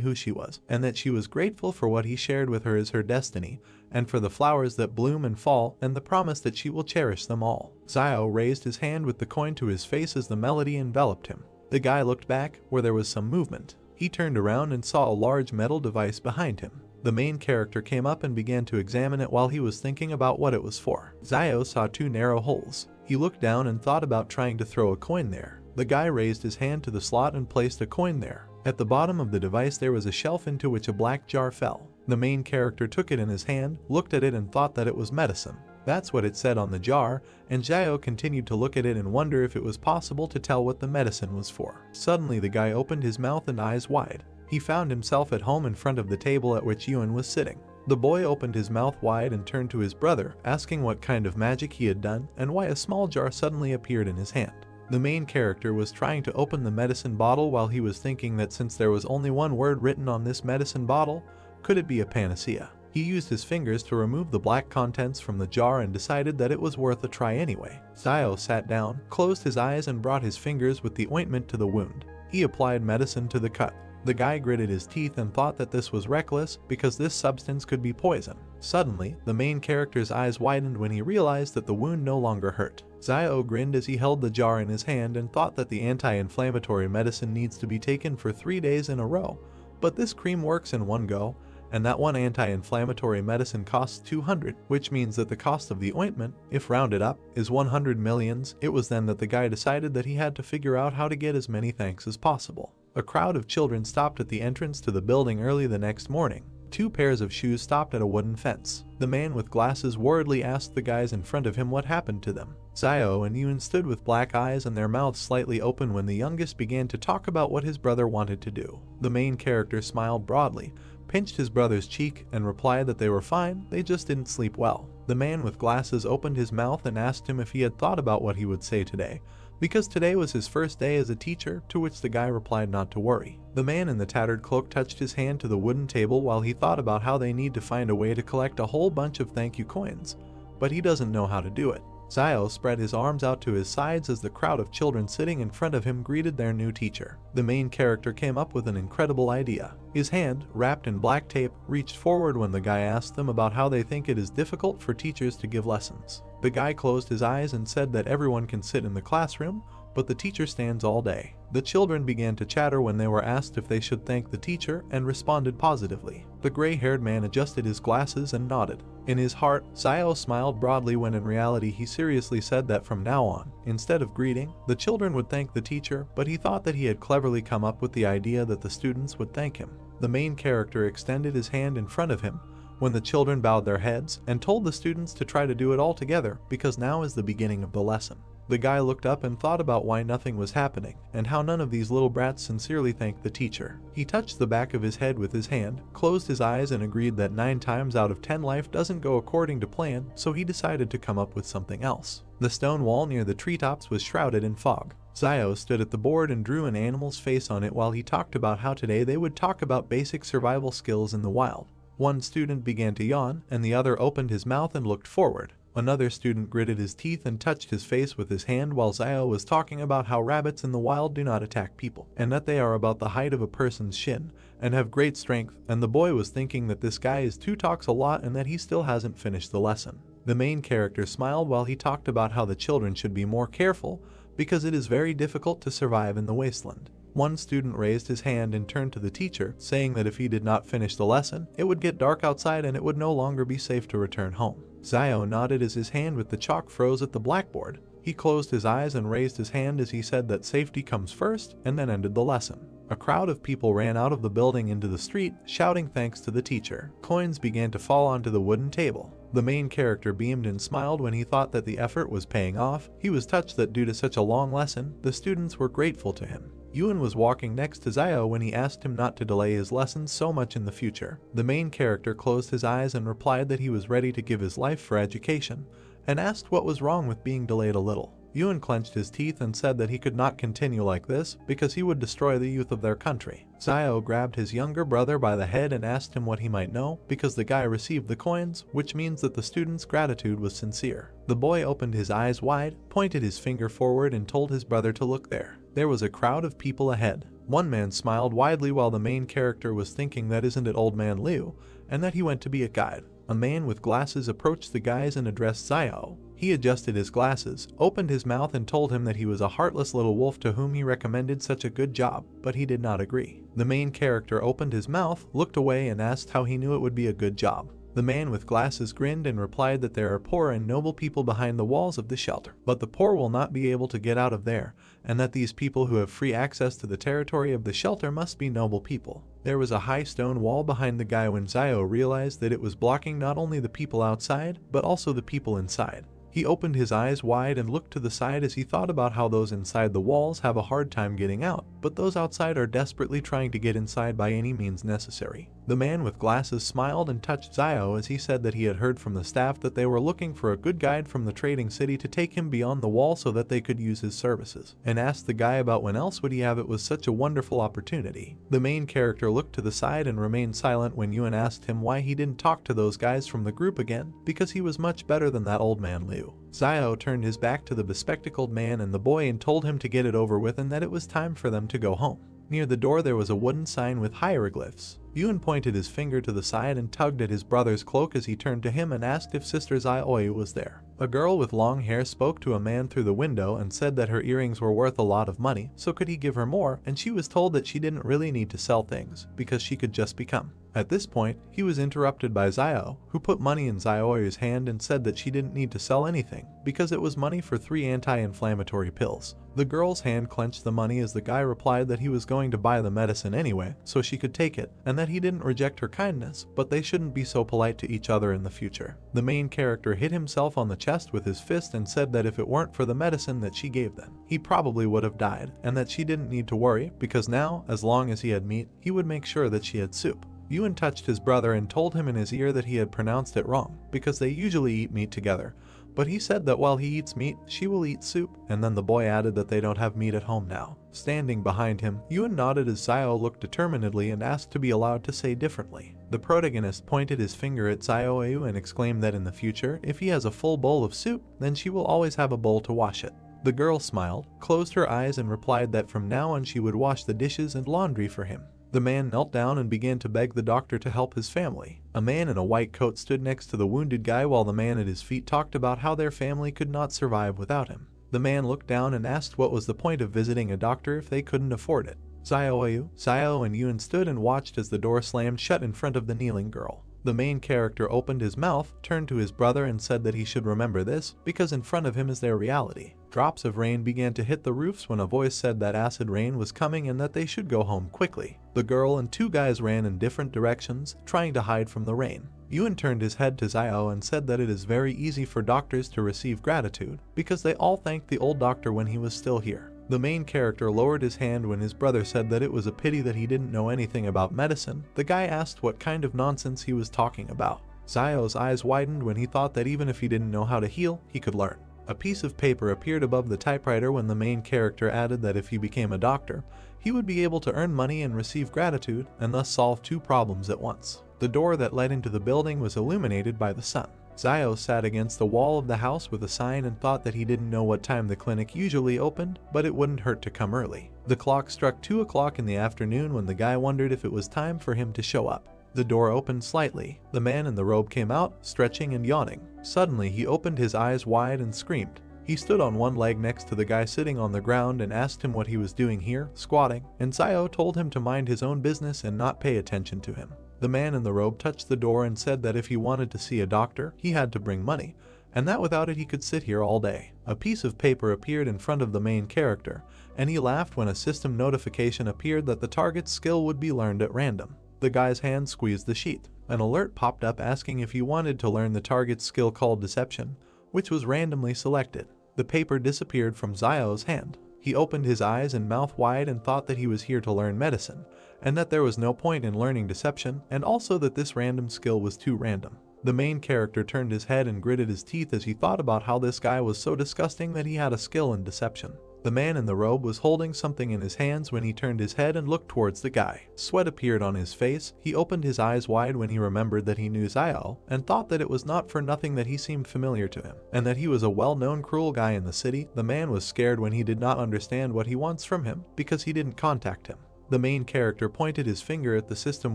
who she was, and that she was grateful for what he shared with her as her destiny, and for the flowers that bloom and fall, and the promise that she will cherish them all. Zio raised his hand with the coin to his face as the melody enveloped him. The guy looked back, where there was some movement. He turned around and saw a large metal device behind him. The main character came up and began to examine it while he was thinking about what it was for. Zio saw 2 narrow holes. He looked down and thought about trying to throw a coin there. The guy raised his hand to the slot and placed a coin there. At the bottom of the device there was a shelf into which a black jar fell. The main character took it in his hand, looked at it and thought that it was medicine. That's what it said on the jar, and Zio continued to look at it and wonder if it was possible to tell what the medicine was for. Suddenly the guy opened his mouth and eyes wide. He found himself at home in front of the table at which Yuan was sitting. The boy opened his mouth wide and turned to his brother, asking what kind of magic he had done and why a small jar suddenly appeared in his hand. The main character was trying to open the medicine bottle while he was thinking that since there was only one word written on this medicine bottle, could it be a panacea? He used his fingers to remove the black contents from the jar and decided that it was worth a try anyway. Zio sat down, closed his eyes and brought his fingers with the ointment to the wound. He applied medicine to the cut. The guy gritted his teeth and thought that this was reckless because this substance could be poison. Suddenly, the main character's eyes widened when he realized that the wound no longer hurt. Zio grinned as he held the jar in his hand and thought that the anti-inflammatory medicine needs to be taken for 3 days in a row, but this cream works in one go, and that one anti-inflammatory medicine costs 200, which means that the cost of the ointment, if rounded up, is 100 millions. It was then that the guy decided that he had to figure out how to get as many thanks as possible. A crowd of children stopped at the entrance to the building early the next morning. 2 pairs of shoes stopped at a wooden fence. The man with glasses worriedly asked the guys in front of him what happened to them. Zio and Yuan stood with black eyes and their mouths slightly open when the youngest began to talk about what his brother wanted to do. The main character smiled broadly, pinched his brother's cheek, and replied that they were fine, they just didn't sleep well. The man with glasses opened his mouth and asked him if he had thought about what he would say today, because today was his first day as a teacher, to which the guy replied not to worry. The man in the tattered cloak touched his hand to the wooden table while he thought about how they need to find a way to collect a whole bunch of thank you coins, but he doesn't know how to do it. Zio spread his arms out to his sides as the crowd of children sitting in front of him greeted their new teacher. The main character came up with an incredible idea. His hand, wrapped in black tape, reached forward when the guy asked them about how they think it is difficult for teachers to give lessons. The guy closed his eyes and said that everyone can sit in the classroom, but the teacher stands all day. The children began to chatter when they were asked if they should thank the teacher and responded positively. The gray-haired man adjusted his glasses and nodded. In his heart, Zio smiled broadly when in reality he seriously said that from now on, instead of greeting, the children would thank the teacher, but he thought that he had cleverly come up with the idea that the students would thank him. The main character extended his hand in front of him when the children bowed their heads and told the students to try to do it all together because now is the beginning of the lesson. The guy looked up and thought about why nothing was happening, and how none of these little brats sincerely thanked the teacher. He touched the back of his head with his hand, closed his eyes and agreed that 9 times out of 10 life doesn't go according to plan, so he decided to come up with something else. The stone wall near the treetops was shrouded in fog. Zio stood at the board and drew an animal's face on it while he talked about how today they would talk about basic survival skills in the wild. One student began to yawn, and the other opened his mouth and looked forward. Another student gritted his teeth and touched his face with his hand while Zio was talking about how rabbits in the wild do not attack people, and that they are about the height of a person's shin, and have great strength, and the boy was thinking that this guy is too talks a lot and that he still hasn't finished the lesson. The main character smiled while he talked about how the children should be more careful because it is very difficult to survive in the wasteland. One student raised his hand and turned to the teacher, saying that if he did not finish the lesson, it would get dark outside and it would no longer be safe to return home. Zio nodded as his hand with the chalk froze at the blackboard. He closed his eyes and raised his hand as he said that safety comes first, and then ended the lesson. A crowd of people ran out of the building into the street, shouting thanks to the teacher. Coins began to fall onto the wooden table. The main character beamed and smiled when he thought that the effort was paying off. He was touched that due to such a long lesson, the students were grateful to him. Yuan was walking next to Zio when he asked him not to delay his lessons so much in the future. The main character closed his eyes and replied that he was ready to give his life for education, and asked what was wrong with being delayed a little. Yuan clenched his teeth and said that he could not continue like this because he would destroy the youth of their country. Zio grabbed his younger brother by the head and asked him what he might know because the guy received the coins, which means that the student's gratitude was sincere. The boy opened his eyes wide, pointed his finger forward and told his brother to look there. There was a crowd of people ahead. One man smiled widely while the main character was thinking that isn't it old man Liu, and that he went to be a guide. A man with glasses approached the guys and addressed Zio. He adjusted his glasses, opened his mouth and told him that he was a heartless little wolf to whom he recommended such a good job, but he did not agree. The main character opened his mouth, looked away and asked how he knew it would be a good job. The man with glasses grinned and replied that there are poor and noble people behind the walls of the shelter, but the poor will not be able to get out of there, and that these people who have free access to the territory of the shelter must be noble people. There was a high stone wall behind the guy when Zio realized that it was blocking not only the people outside, but also the people inside. He opened his eyes wide and looked to the side as he thought about how those inside the walls have a hard time getting out, but those outside are desperately trying to get inside by any means necessary. The man with glasses smiled and touched Zio as he said that he had heard from the staff that they were looking for a good guide from the trading city to take him beyond the wall so that they could use his services, and asked the guy about when else would he have it was such a wonderful opportunity. The main character looked to the side and remained silent when Yuan asked him why he didn't talk to those guys from the group again, because he was much better than that old man Liu. Zio turned his back to the bespectacled man and the boy and told him to get it over with and that it was time for them to go home. Near the door there was a wooden sign with hieroglyphs. Yuan pointed his finger to the side and tugged at his brother's cloak as he turned to him and asked if Sister Zioi was there. A girl with long hair spoke to a man through the window and said that her earrings were worth a lot of money, so could he give her more, and she was told that she didn't really need to sell things, because she could just become. At this point, he was interrupted by Zio, who put money in Zioi's hand and said that she didn't need to sell anything, because it was money for 3 anti-inflammatory pills. The girl's hand clenched the money as the guy replied that he was going to buy the medicine anyway, so she could take it, and that he didn't reject her kindness, but they shouldn't be so polite to each other in the future. The main character hit himself on the chest with his fist and said that if it weren't for the medicine that she gave them, he probably would have died, and that she didn't need to worry, because now, as long as he had meat, he would make sure that she had soup. Yuan touched his brother and told him in his ear that he had pronounced it wrong, because they usually eat meat together. But he said that while he eats meat, she will eat soup, and then the boy added that they don't have meat at home now. Standing behind him, Yuan nodded as Xiao looked determinedly and asked to be allowed to say differently. The protagonist pointed his finger at Xiao and exclaimed that in the future, if he has a full bowl of soup, then she will always have a bowl to wash it. The girl smiled, closed her eyes and replied that from now on she would wash the dishes and laundry for him. The man knelt down and began to beg the doctor to help his family. A man in a white coat stood next to the wounded guy while the man at his feet talked about how their family could not survive without him. The man looked down and asked what was the point of visiting a doctor if they couldn't afford it. Xiao and Yuan stood and watched as the door slammed shut in front of the kneeling girl. The main character opened his mouth, turned to his brother and said that he should remember this, because in front of him is their reality. Drops of rain began to hit the roofs when a voice said that acid rain was coming and that they should go home quickly. The girl and two guys ran in different directions, trying to hide from the rain. Yuan turned his head to Xiao and said that it is very easy for doctors to receive gratitude, because they all thanked the old doctor when he was still here. The main character lowered his hand when his brother said that it was a pity that he didn't know anything about medicine. The guy asked what kind of nonsense he was talking about. Xiao's eyes widened when he thought that even if he didn't know how to heal, he could learn. A piece of paper appeared above the typewriter when the main character added that if he became a doctor, he would be able to earn money and receive gratitude, and thus solve two problems at once. The door that led into the building was illuminated by the sun. Xiao sat against the wall of the house with a sign and thought that he didn't know what time the clinic usually opened, but it wouldn't hurt to come early. The clock struck 2 o'clock in the afternoon when the guy wondered if it was time for him to show up. The door opened slightly. The man in the robe came out, stretching and yawning. Suddenly, he opened his eyes wide and screamed. He stood on one leg next to the guy sitting on the ground and asked him what he was doing here, squatting, and Xiao told him to mind his own business and not pay attention to him. The man in the robe touched the door and said that if he wanted to see a doctor, he had to bring money, and that without it he could sit here all day. A piece of paper appeared in front of the main character, and he laughed when a system notification appeared that the target's skill would be learned at random. The guy's hand squeezed the sheet. An alert popped up asking if he wanted to learn the target's skill called Deception, which was randomly selected. The paper disappeared from Xiao's hand. He opened his eyes and mouth wide and thought that he was here to learn medicine, and that there was no point in learning Deception, and also that this random skill was too random. The main character turned his head and gritted his teeth as he thought about how this guy was so disgusting that he had a skill in Deception. The man in the robe was holding something in his hands when he turned his head and looked towards the guy. Sweat appeared on his face. He opened his eyes wide when he remembered that he knew Xiao, and thought that it was not for nothing that he seemed familiar to him, and that he was a well-known cruel guy in the city. The man was scared when he did not understand what he wants from him, because he didn't contact him. The main character pointed his finger at the system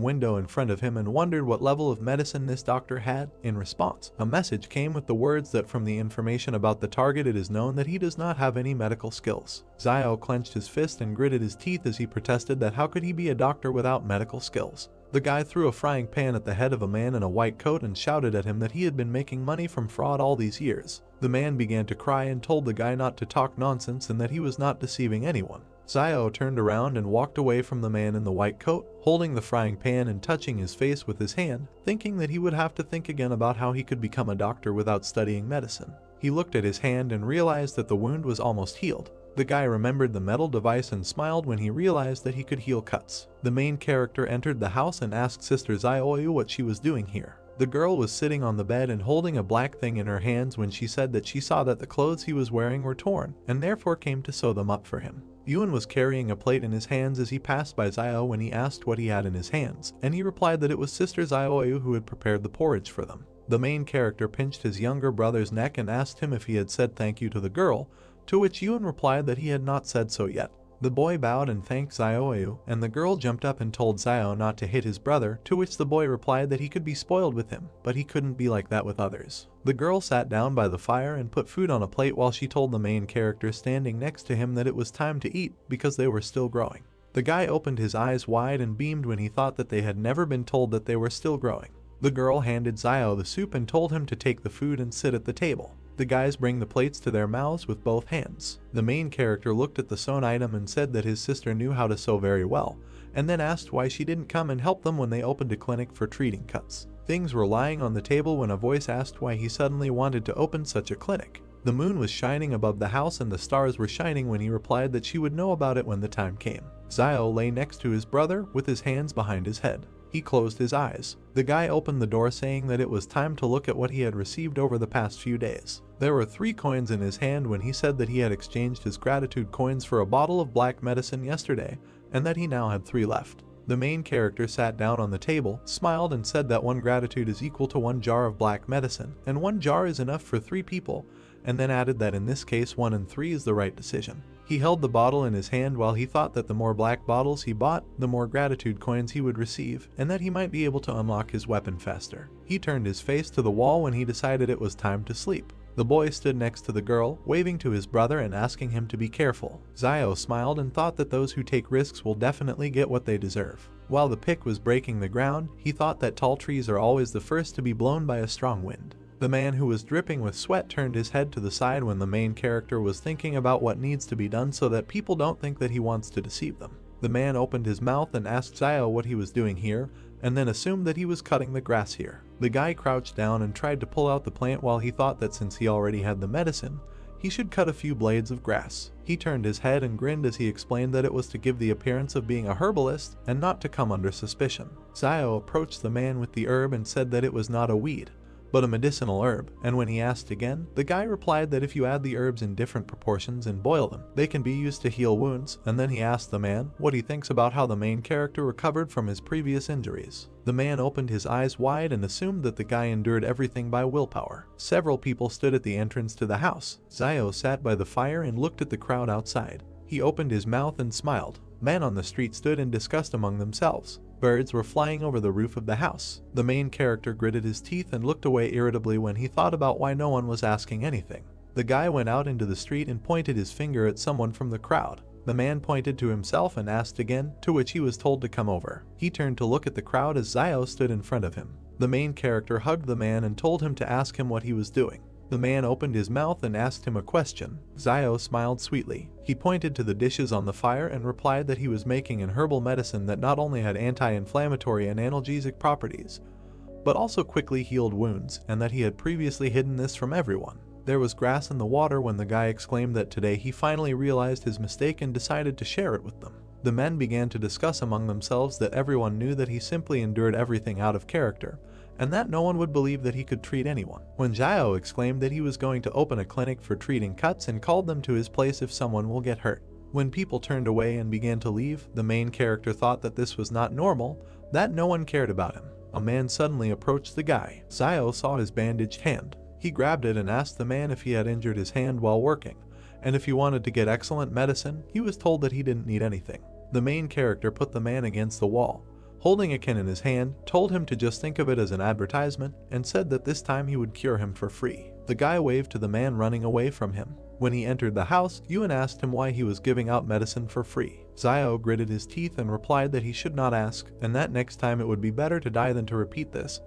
window in front of him and wondered what level of medicine this doctor had. In response, a message came with the words that from the information about the target it is known that he does not have any medical skills. Xiao clenched his fist and gritted his teeth as he protested that how could he be a doctor without medical skills. The guy threw a frying pan at the head of a man in a white coat and shouted at him that he had been making money from fraud all these years. The man began to cry and told the guy not to talk nonsense and that he was not deceiving anyone. Xiao turned around and walked away from the man in the white coat, holding the frying pan and touching his face with his hand, thinking that he would have to think again about how he could become a doctor without studying medicine. He looked at his hand and realized that the wound was almost healed. The guy remembered the metal device and smiled when he realized that he could heal cuts. The main character entered the house and asked Sister Xiaoyu what she was doing here. The girl was sitting on the bed and holding a black thing in her hands when she said that she saw that the clothes he was wearing were torn, and therefore came to sew them up for him. Yuan was carrying a plate in his hands as he passed by Xiao when he asked what he had in his hands, and he replied that it was Sister Xiaoyu who had prepared the porridge for them. The main character pinched his younger brother's neck and asked him if he had said thank you to the girl, to which Yuan replied that he had not said so yet. The boy bowed and thanked Xiaoyu, and the girl jumped up and told Xiao not to hit his brother, to which the boy replied that he could be spoiled with him, but he couldn't be like that with others. The girl sat down by the fire and put food on a plate while she told the main character standing next to him that it was time to eat because they were still growing. The guy opened his eyes wide and beamed when he thought that they had never been told that they were still growing. The girl handed Xiao the soup and told him to take the food and sit at the table. The guys bring the plates to their mouths with both hands. The main character looked at the sewn item and said that his sister knew how to sew very well, and then asked why she didn't come and help them when they opened a clinic for treating cuts. Things were lying on the table when a voice asked why he suddenly wanted to open such a clinic. The moon was shining above the house and the stars were shining when he replied that she would know about it when the time came. Xiao lay next to his brother with his hands behind his head. He closed his eyes. The guy opened the door saying that it was time to look at what he had received over the past few days. There were 3 coins in his hand when he said that he had exchanged his gratitude coins for a bottle of black medicine yesterday, and that he now had 3 left. The main character sat down on the table, smiled and said that 1 gratitude is equal to 1 jar of black medicine, and 1 jar is enough for 3 people, and then added that in this case 1 and 3 is the right decision. He held the bottle in his hand while he thought that the more black bottles he bought, the more gratitude coins he would receive, and that he might be able to unlock his weapon faster. He turned his face to the wall when he decided it was time to sleep. The boy stood next to the girl, waving to his brother and asking him to be careful. Zio smiled and thought that those who take risks will definitely get what they deserve. While the pick was breaking the ground, he thought that tall trees are always the first to be blown by a strong wind. The man who was dripping with sweat turned his head to the side when the main character was thinking about what needs to be done so that people don't think that he wants to deceive them. The man opened his mouth and asked Zio what he was doing here, and then assumed that he was cutting the grass here. The guy crouched down and tried to pull out the plant while he thought that since he already had the medicine, he should cut a few blades of grass. He turned his head and grinned as he explained that it was to give the appearance of being a herbalist and not to come under suspicion. Zio approached the man with the herb and said that it was not a weed, but a medicinal herb, and when he asked again, the guy replied that if you add the herbs in different proportions and boil them, they can be used to heal wounds, and then he asked the man what he thinks about how the main character recovered from his previous injuries. The man opened his eyes wide and assumed that the guy endured everything by willpower. Several people stood at the entrance to the house. Zio sat by the fire and looked at the crowd outside. He opened his mouth and smiled. Men on the street stood in disgust among themselves. Birds were flying over the roof of the house. The main character gritted his teeth and looked away irritably when he thought about why no one was asking anything. The guy went out into the street and pointed his finger at someone from the crowd. The man pointed to himself and asked again, to which he was told to come over. He turned to look at the crowd as Zio stood in front of him. The main character hugged the man and told him to ask him what he was doing. The man opened his mouth and asked him a question. Zio smiled sweetly. He pointed to the dishes on the fire and replied that he was making an herbal medicine that not only had anti-inflammatory and analgesic properties, but also quickly healed wounds, and that he had previously hidden this from everyone. There was grass in the water when the guy exclaimed that today he finally realized his mistake and decided to share it with them. The men began to discuss among themselves that everyone knew that he simply endured everything out of character, and that no one would believe that he could treat anyone. When Zio exclaimed that he was going to open a clinic for treating cuts and called them to his place if someone will get hurt. When people turned away and began to leave, the main character thought that this was not normal, that no one cared about him. A man suddenly approached the guy. Zio saw his bandaged hand. He grabbed it and asked the man if he had injured his hand while working, and if he wanted to get excellent medicine. He was told that he didn't need anything. The main character put the man against the wall. Holding a can in his hand, told him to just think of it as an advertisement, and said that this time he would cure him for free. The guy waved to the man running away from him. When he entered the house, Ewan asked him why he was giving out medicine for free. Zio gritted his teeth and replied that he should not ask, and that next time it would be better to die than to repeat this,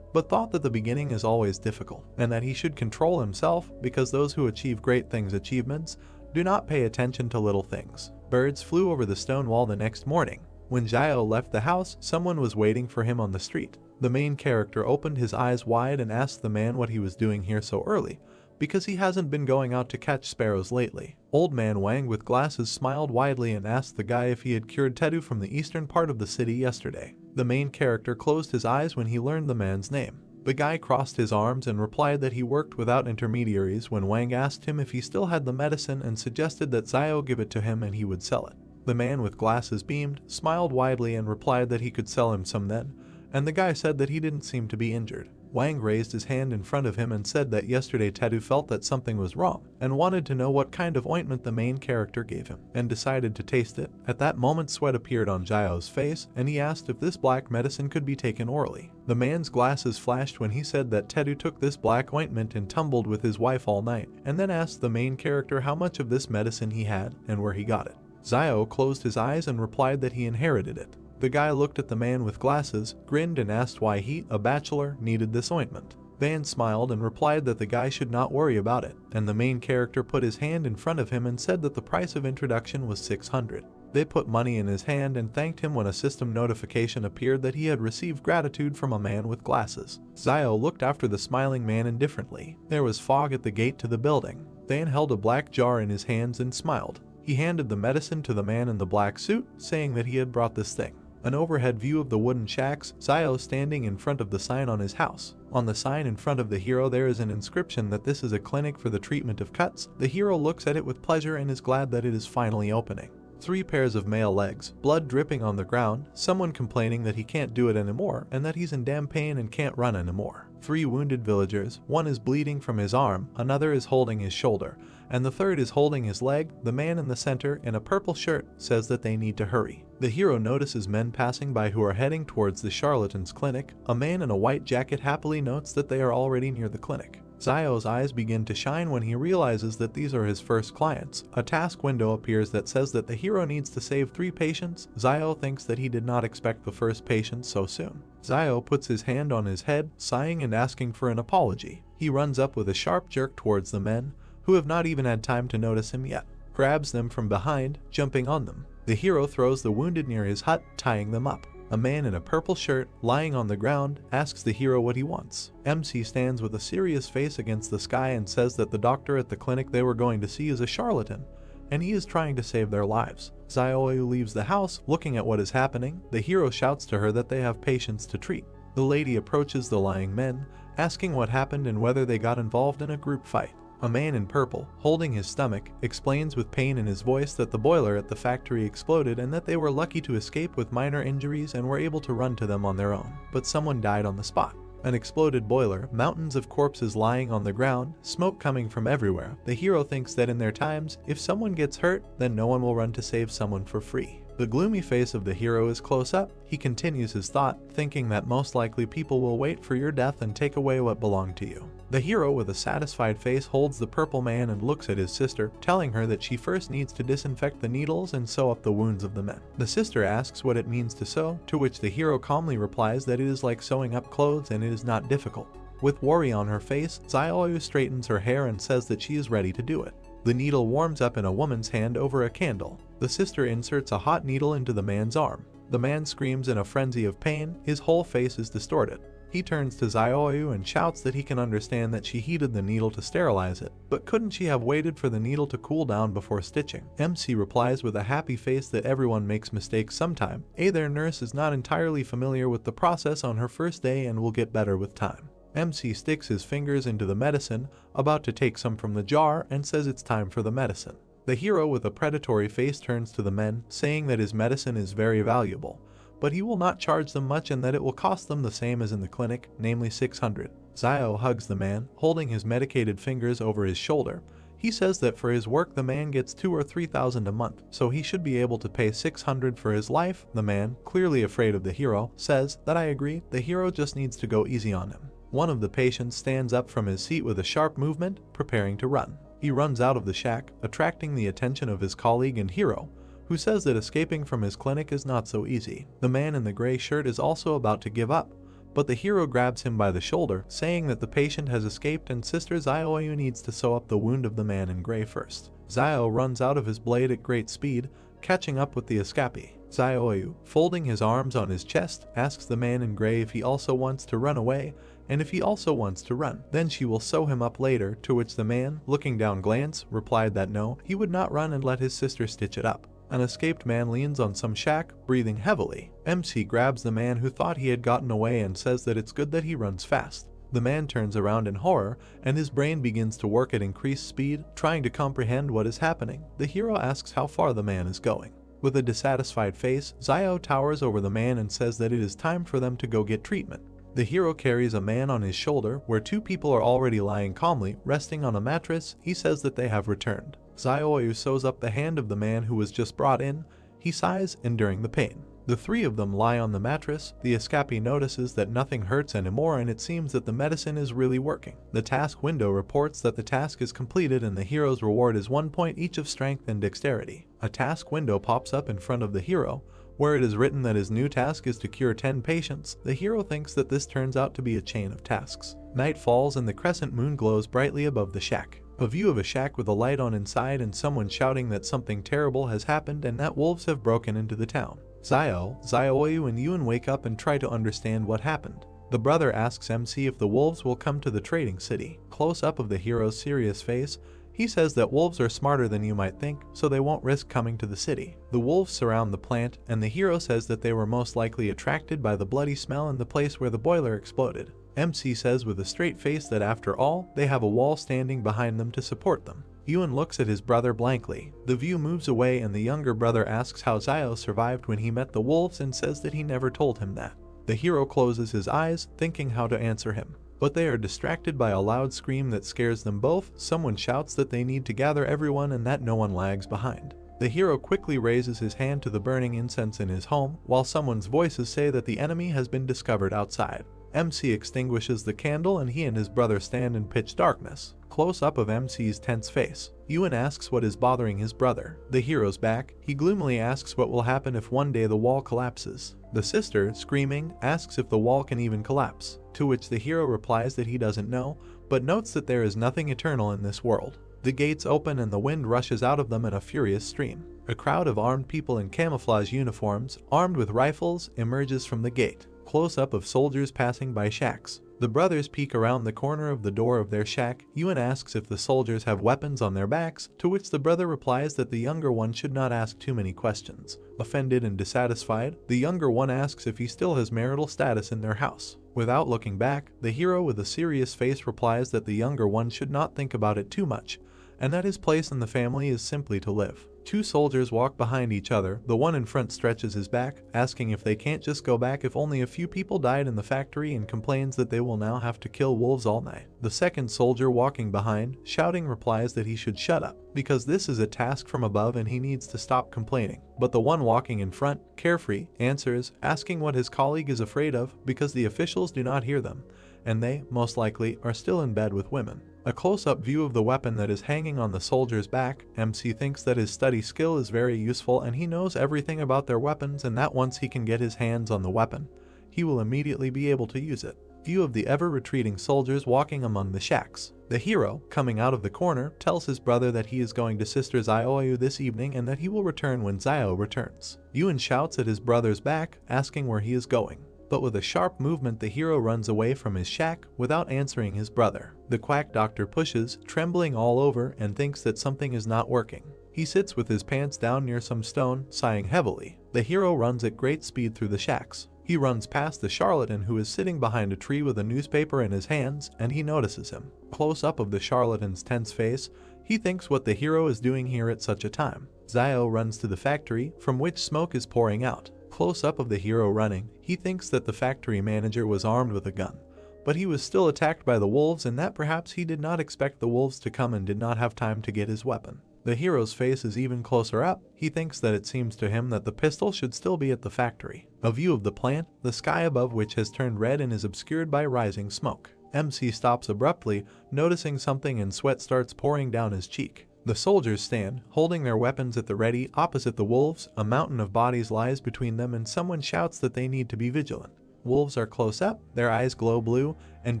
but thought that the beginning is always difficult, and that he should control himself because those who achieve great things achievements do not pay attention to little things. Birds flew over the stone wall the next morning. When Zio left the house, someone was waiting for him on the street. The main character opened his eyes wide and asked the man what he was doing here so early, because he hasn't been going out to catch sparrows lately. Old man Wang with glasses smiled widely and asked the guy if he had cured Tedu from the eastern part of the city yesterday. The main character closed his eyes when he learned the man's name. The guy crossed his arms and replied that he worked without intermediaries when Wang asked him if he still had the medicine and suggested that Zio give it to him and he would sell it. The man with glasses beamed, smiled widely and replied that he could sell him some then, and the guy said that he didn't seem to be injured. Wang raised his hand in front of him and said that yesterday Tedu felt that something was wrong, and wanted to know what kind of ointment the main character gave him, and decided to taste it. At that moment sweat appeared on Zio's face, and he asked if this black medicine could be taken orally. The man's glasses flashed when he said that Tedu took this black ointment and tumbled with his wife all night, and then asked the main character how much of this medicine he had, and where he got it. Zio closed his eyes and replied that he inherited it. The guy looked at the man with glasses, grinned and asked why he, a bachelor, needed this ointment. Van smiled and replied that the guy should not worry about it, and the main character put his hand in front of him and said that the price of introduction was 600. They put money in his hand and thanked him when a system notification appeared that he had received gratitude from a man with glasses. Zio looked after the smiling man indifferently. There was fog at the gate to the building. Van held a black jar in his hands and smiled. He handed the medicine to the man in the black suit, saying that he had brought this thing. An overhead view of the wooden shacks, Zio standing in front of the sign on his house. On the sign in front of the hero there is an inscription that this is a clinic for the treatment of cuts. The hero looks at it with pleasure and is glad that it is finally opening. 3 pairs of male legs, blood dripping on the ground, someone complaining that he can't do it anymore and that he's in damn pain and can't run anymore. 3 wounded villagers, one is bleeding from his arm, another is holding his shoulder, and the third is holding his leg. The man in the center, in a purple shirt, says that they need to hurry. The hero notices men passing by who are heading towards the charlatan's clinic. A man in a white jacket happily notes that they are already near the clinic. Zio's eyes begin to shine when he realizes that these are his first clients. A task window appears that says that the hero needs to save 3 patients. Zio thinks that he did not expect the first patient so soon. Zio puts his hand on his head, sighing and asking for an apology. He runs up with a sharp jerk towards the men, who have not even had time to notice him yet, grabs them from behind, jumping on them. The hero throws the wounded near his hut, tying them up. A man in a purple shirt, lying on the ground, asks the hero what he wants. MC stands with a serious face against the sky and says that the doctor at the clinic they were going to see is a charlatan, and he is trying to save their lives. Zioyu leaves the house, looking at what is happening. The hero shouts to her that they have patients to treat. The lady approaches the lying men, asking what happened and whether they got involved in a group fight. A man in purple, holding his stomach, explains with pain in his voice that the boiler at the factory exploded and that they were lucky to escape with minor injuries and were able to run to them on their own, but someone died on the spot. An exploded boiler, mountains of corpses lying on the ground, smoke coming from everywhere. The hero thinks that in their times, if someone gets hurt, then no one will run to save someone for free. The gloomy face of the hero is close up. He continues his thought, thinking that most likely people will wait for your death and take away what belonged to you. The hero with a satisfied face holds the purple man and looks at his sister, telling her that she first needs to disinfect the needles and sew up the wounds of the men. The sister asks what it means to sew, to which the hero calmly replies that it is like sewing up clothes and it is not difficult. With worry on her face, Zioyu straightens her hair and says that she is ready to do it. The needle warms up in a woman's hand over a candle. The sister inserts a hot needle into the man's arm. The man screams in a frenzy of pain. His whole face is distorted. He turns to Zioyu and shouts that he can understand that she heated the needle to sterilize it, but couldn't she have waited for the needle to cool down before stitching? MC replies with a happy face that everyone makes mistakes sometime. Their nurse is not entirely familiar with the process on her first day and will get better with time. MC sticks his fingers into the medicine, about to take some from the jar, and says it's time for the medicine. The hero with a predatory face turns to the men, saying that his medicine is very valuable, but he will not charge them much and that it will cost them the same as in the clinic, namely 600. Zio hugs the man, holding his medicated fingers over his shoulder. He says that for his work the man gets 2,000 or 3,000 a month, so he should be able to pay 600 for his life. The man, clearly afraid of the hero, says that I agree, the hero just needs to go easy on him. One of the patients stands up from his seat with a sharp movement, preparing to run. He runs out of the shack, attracting the attention of his colleague and hero, who says that escaping from his clinic is not so easy. The man in the gray shirt is also about to give up, but the hero grabs him by the shoulder, saying that the patient has escaped and Sister Zioyu needs to sew up the wound of the man in gray first. Zio runs out of his blade at great speed, catching up with the escapee. Zioyu, folding his arms on his chest, asks the man in gray if he also wants to run away, and if he also wants to run, then she will sew him up later, to which the man, looking down glance, replied that no, he would not run and let his sister stitch it up. An escaped man leans on some shack, breathing heavily. MC grabs the man who thought he had gotten away and says that it's good that he runs fast. The man turns around in horror, and his brain begins to work at increased speed, trying to comprehend what is happening. The hero asks how far the man is going. With a dissatisfied face, Zio towers over the man and says that it is time for them to go get treatment. The hero carries a man on his shoulder, where 2 people are already lying calmly, resting on a mattress. He says that they have returned. Zioyu sews up the hand of the man who was just brought in. He sighs, enduring the pain. The 3 of them lie on the mattress. The escapee notices that nothing hurts anymore and it seems that the medicine is really working. The task window reports that the task is completed and the hero's reward is 1 point each of strength and dexterity. A task window pops up in front of the hero, where it is written that his new task is to cure 10 patients. The hero thinks that this turns out to be a chain of tasks. Night falls and the crescent moon glows brightly above the shack. A view of a shack with a light on inside and someone shouting that something terrible has happened and that wolves have broken into the town. Zioyu and Yun wake up and try to understand what happened. The brother asks MC if the wolves will come to the trading city. Close up of the hero's serious face, He says that wolves are smarter than you might think, so they won't risk coming to the city. The wolves surround the plant, and the hero says that they were most likely attracted by the bloody smell in the place where the boiler exploded. MC says with a straight face that after all, they have a wall standing behind them to support them. Yuan looks at his brother blankly. The view moves away and the younger brother asks how Xiao survived when he met the wolves and says that he never told him that. The hero closes his eyes, thinking how to answer him. But they are distracted by a loud scream that scares them both. Someone shouts that they need to gather everyone and that no one lags behind. The hero quickly raises his hand to the burning incense in his home, while someone's voices say that the enemy has been discovered outside. MC extinguishes the candle and he and his brother stand in pitch darkness. Close up of MC's tense face. Yuan asks what is bothering his brother. The hero's back. He gloomily asks what will happen if one day the wall collapses. The sister, screaming, asks if the wall can even collapse, to which the hero replies that he doesn't know, but notes that there is nothing eternal in this world. The gates open and the wind rushes out of them in a furious stream. A crowd of armed people in camouflage uniforms, armed with rifles, emerges from the gate. Close-up of soldiers passing by shacks. The brothers peek around the corner of the door of their shack. Yuan asks if the soldiers have weapons on their backs, to which the brother replies that the younger one should not ask too many questions. Offended and dissatisfied, the younger one asks if he still has marital status in their house. Without looking back, the hero with a serious face replies that the younger one should not think about it too much, and that his place in the family is simply to live. Two soldiers walk behind each other. The one in front stretches his back, asking if they can't just go back if only a few people died in the factory, and complains that they will now have to kill wolves all night. The second soldier walking behind, shouting, replies that he should shut up, because this is a task from above and he needs to stop complaining. But the one walking in front, carefree, answers, asking what his colleague is afraid of because the officials do not hear them, and they, most likely, are still in bed with women. A close-up view of the weapon that is hanging on the soldier's back. MC thinks that his study skill is very useful and he knows everything about their weapons, and that once he can get his hands on the weapon, he will immediately be able to use it. View of the ever-retreating soldiers walking among the shacks. The hero, coming out of the corner, tells his brother that he is going to Sister Xiaoyu this evening and that he will return when Xiao returns. Yuan shouts at his brother's back, asking where he is going. But with a sharp movement, the hero runs away from his shack without answering his brother. The quack doctor pushes, trembling all over, and thinks that something is not working. He sits with his pants down near some stone, sighing heavily. The hero runs at great speed through the shacks. He runs past the charlatan who is sitting behind a tree with a newspaper in his hands, and he notices him. Close up of the charlatan's tense face, he thinks what the hero is doing here at such a time. Xiao runs to the factory, from which smoke is pouring out. Close up of the hero running, he thinks that the factory manager was armed with a gun, but he was still attacked by the wolves, and that perhaps he did not expect the wolves to come and did not have time to get his weapon. The hero's face is even closer up. He thinks that it seems to him that the pistol should still be at the factory. A view of the plant, the sky above which has turned red and is obscured by rising smoke. MC stops abruptly, noticing something, and sweat starts pouring down his cheek. The soldiers stand, holding their weapons at the ready, opposite the wolves. A mountain of bodies lies between them, and someone shouts that they need to be vigilant. Wolves are close up, their eyes glow blue, and